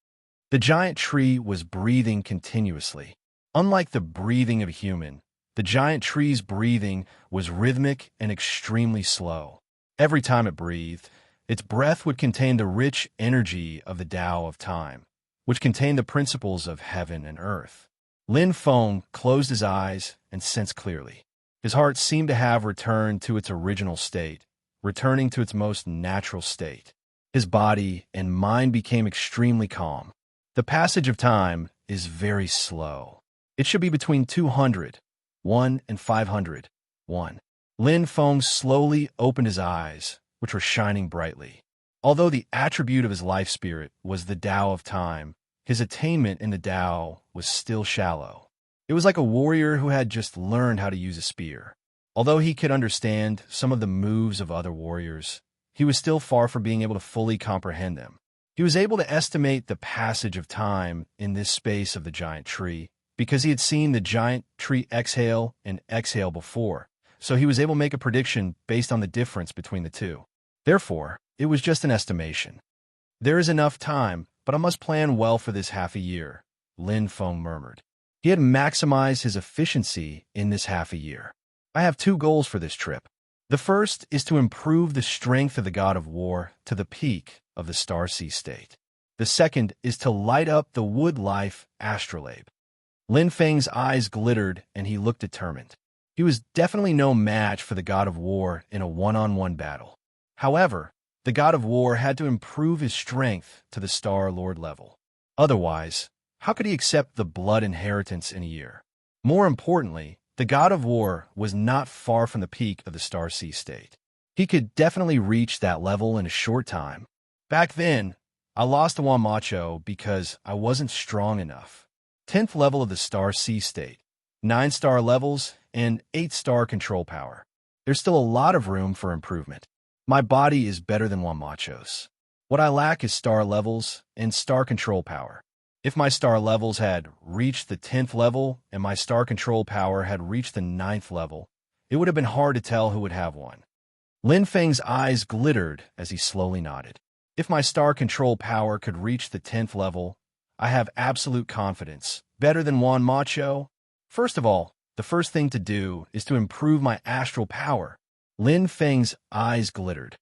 The giant tree was breathing continuously. Unlike the breathing of a human, the giant tree's breathing was rhythmic and extremely slow. Every time it breathed, its breath would contain the rich energy of the Tao of time, which contained the principles of heaven and earth. Lin Feng closed his eyes and sensed clearly. His heart seemed to have returned to its original state, returning to its most natural state. His body and mind became extremely calm. The passage of time is very slow. It should be between 200, 1 and 500, 1. Lin Feng slowly opened his eyes, which were shining brightly. Although the attribute of his life spirit was the Tao of time, his attainment in the Tao was still shallow. It was like a warrior who had just learned how to use a spear. Although he could understand some of the moves of other warriors, he was still far from being able to fully comprehend them. He was able to estimate the passage of time in this space of the giant tree, because he had seen the giant tree exhale and exhale before, so he was able to make a prediction based on the difference between the two. Therefore, it was just an estimation. There is enough time, but I must plan well for this half a year, Lin Feng murmured. He had maximized his efficiency in this half a year. I have two goals for this trip. The first is to improve the strength of the god of war to the peak of the star sea state. The second is to light up the wood life astrolabe. Lin Feng's eyes glittered and he looked determined. He was definitely no match for the god of war in a one-on-one battle. However, the god of war had to improve his strength to the Star Lord level. Otherwise, how could he accept the blood inheritance in a year? More importantly, the god of war was not far from the peak of the star sea state. He could definitely reach that level in a short time. Back then, I lost to Juan Macho because I wasn't strong enough. 10th level of the star sea state, 9-star levels, and 8-star control power. There's still a lot of room for improvement. My body is better than Juan Macho's. What I lack is star levels and star control power. If my star levels had reached the 10th level and my star control power had reached the 9th level, it would have been hard to tell who would have won. Lin Feng's eyes glittered as he slowly nodded. If my star control power could reach the 10th level, I have absolute confidence. Better than Juan Macho? First of all, the first thing to do is to improve my astral power. Lin Feng's eyes glittered.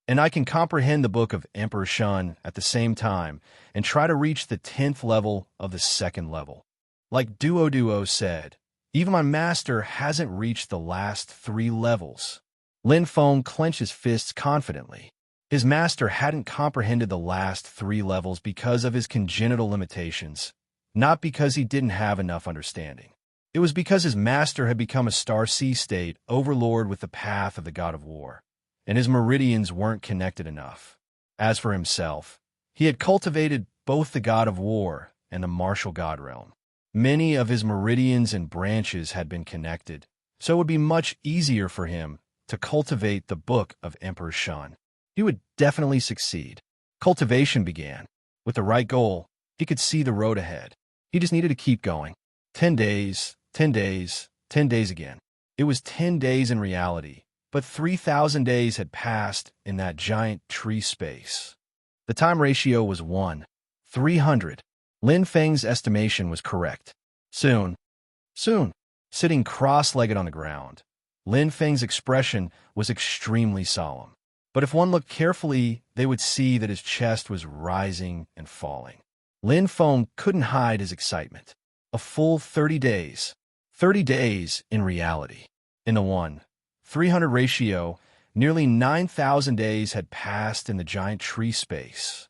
And I can comprehend the book of Emperor Shun at the same time and try to reach the 10th level of the 2nd level. Like Duo said, even my master hasn't reached the last 3 levels. Lin Feng clenched his fists confidently. His master hadn't comprehended the last 3 levels because of his congenital limitations, not because he didn't have enough understanding. It was because his master had become a star sea state overlord with the path of the god of war, and his meridians weren't connected enough. As for himself, he had cultivated both the god of war and the martial god realm. Many of his meridians and branches had been connected, so it would be much easier for him to cultivate the book of Emperor Shun. He would definitely succeed. Cultivation began. With the right goal, he could see the road ahead. He just needed to keep going. 10 days, 10 days, 10 days again. It was 10 days in reality, but 3,000 days had passed in that giant tree space. The time ratio was 1:300. Lin Feng's estimation was correct. Soon, sitting cross-legged on the ground, Lin Feng's expression was extremely solemn. But if one looked carefully, they would see that his chest was rising and falling. Lin Feng couldn't hide his excitement. A full 30 days. 30 days in reality. In the 1:300 ratio, nearly 9,000 days had passed in the giant tree space.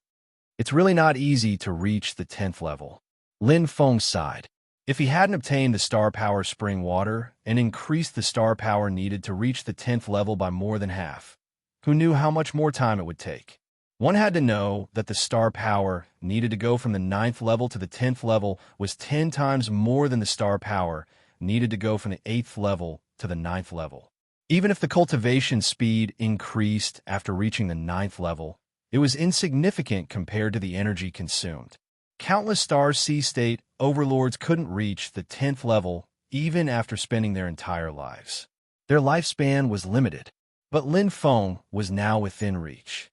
It's really not easy to reach the 10th level. Lin Feng sighed. If he hadn't obtained the star power spring water and increased the star power needed to reach the 10th level by more than half, who knew how much more time it would take? One had to know that the star power needed to go from the 9th level to the 10th level was 10 times more than the star power needed to go from the 8th level to the 9th level. Even if the cultivation speed increased after reaching the 9th level, it was insignificant compared to the energy consumed. Countless star sea state overlords couldn't reach the 10th level even after spending their entire lives. Their lifespan was limited. But Lin Feng was now within reach.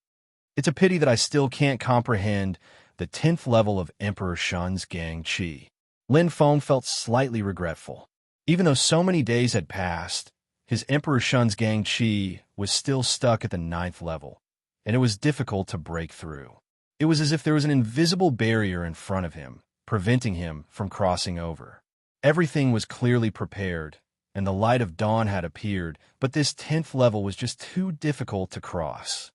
It's a pity that I still can't comprehend the 10th level of Emperor Shun's Gang Qi. Lin Feng felt slightly regretful. Even though so many days had passed, his Emperor Shun's Gang Qi was still stuck at the 9th level, and it was difficult to break through. It was as if there was an invisible barrier in front of him, preventing him from crossing over. Everything was clearly prepared, and the light of dawn had appeared, but this 10th level was just too difficult to cross.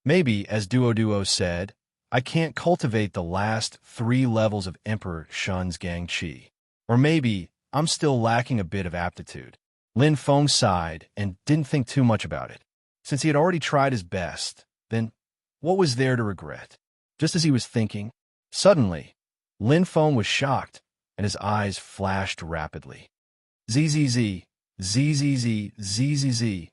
Maybe, as Duo said, I can't cultivate the last 3 levels of Emperor Shun's Gang Qi. Or maybe I'm still lacking a bit of aptitude. Lin Feng sighed and didn't think too much about it. Since he had already tried his best, then what was there to regret? Just as he was thinking, suddenly, Lin Feng was shocked, and his eyes flashed rapidly. ZZZ, ZZZ.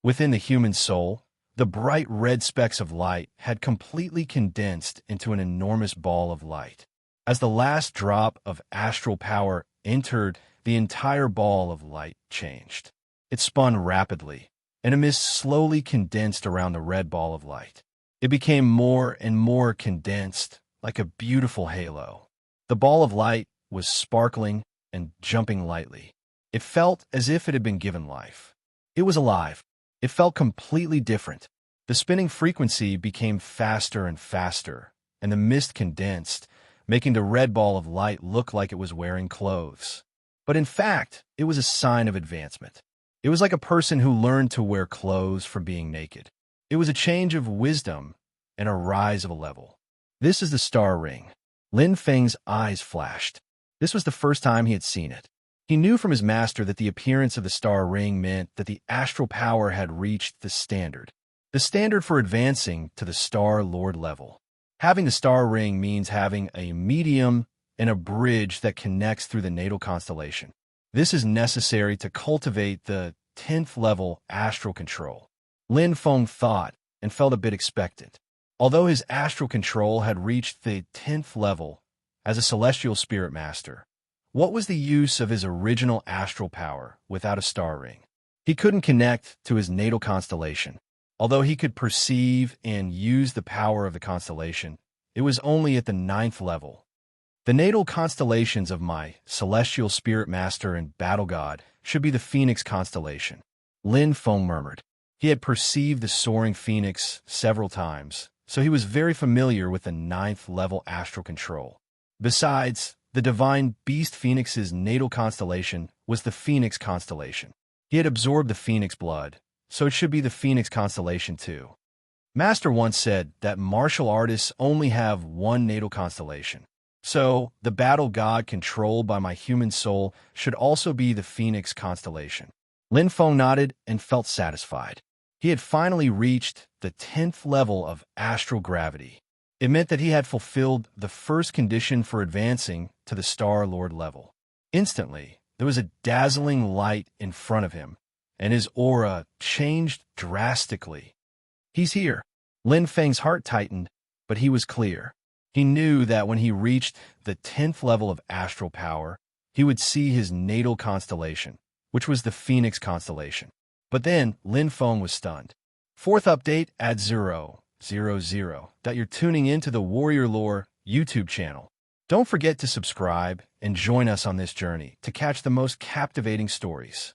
Within the human soul, the bright red specks of light had completely condensed into an enormous ball of light. As the last drop of astral power entered, the entire ball of light changed. It spun rapidly, and a mist slowly condensed around the red ball of light. It became more and more condensed, like a beautiful halo. The ball of light was sparkling and jumping lightly. It felt as if it had been given life. It was alive. It felt completely different. The spinning frequency became faster and faster, and the mist condensed, making the red ball of light look like it was wearing clothes. But in fact, it was a sign of advancement. It was like a person who learned to wear clothes from being naked. It was a change of wisdom and a rise of a level. This is the star ring. Lin Feng's eyes flashed. This was the first time he had seen it. He knew from his master that the appearance of the star ring meant that the astral power had reached the standard for advancing to the Star Lord level. Having the star ring means having a medium and a bridge that connects through the natal constellation. This is necessary to cultivate the 10th level astral control. Lin Feng thought and felt a bit expectant. Although his astral control had reached the 10th level as a celestial spirit master, what was the use of his original astral power without a star ring? He couldn't connect to his natal constellation. Although he could perceive and use the power of the constellation, it was only at the 9th level. The natal constellations of my celestial spirit master and battle god should be the Phoenix constellation. Lin Feng murmured. He had perceived the soaring phoenix several times, so he was very familiar with the 9th level astral control. Besides, the divine beast Phoenix's natal constellation was the Phoenix constellation. He had absorbed the Phoenix blood, so it should be the Phoenix constellation too. Master once said that martial artists only have one natal constellation. So, the battle god controlled by my human soul should also be the Phoenix constellation. Lin Feng nodded and felt satisfied. He had finally reached the 10th level of astral gravity. It meant that he had fulfilled the first condition for advancing to the Star Lord level. Instantly, there was a dazzling light in front of him, and his aura changed drastically. He's here. Lin Feng's heart tightened, but he was clear. He knew that when he reached the 10th level of astral power, he would see his natal constellation, which was the Phoenix constellation. But then, Lin Feng was stunned. Fourth update at 000. That you're tuning into the Warrior Lore YouTube channel. Don't forget to subscribe and join us on this journey to catch the most captivating stories.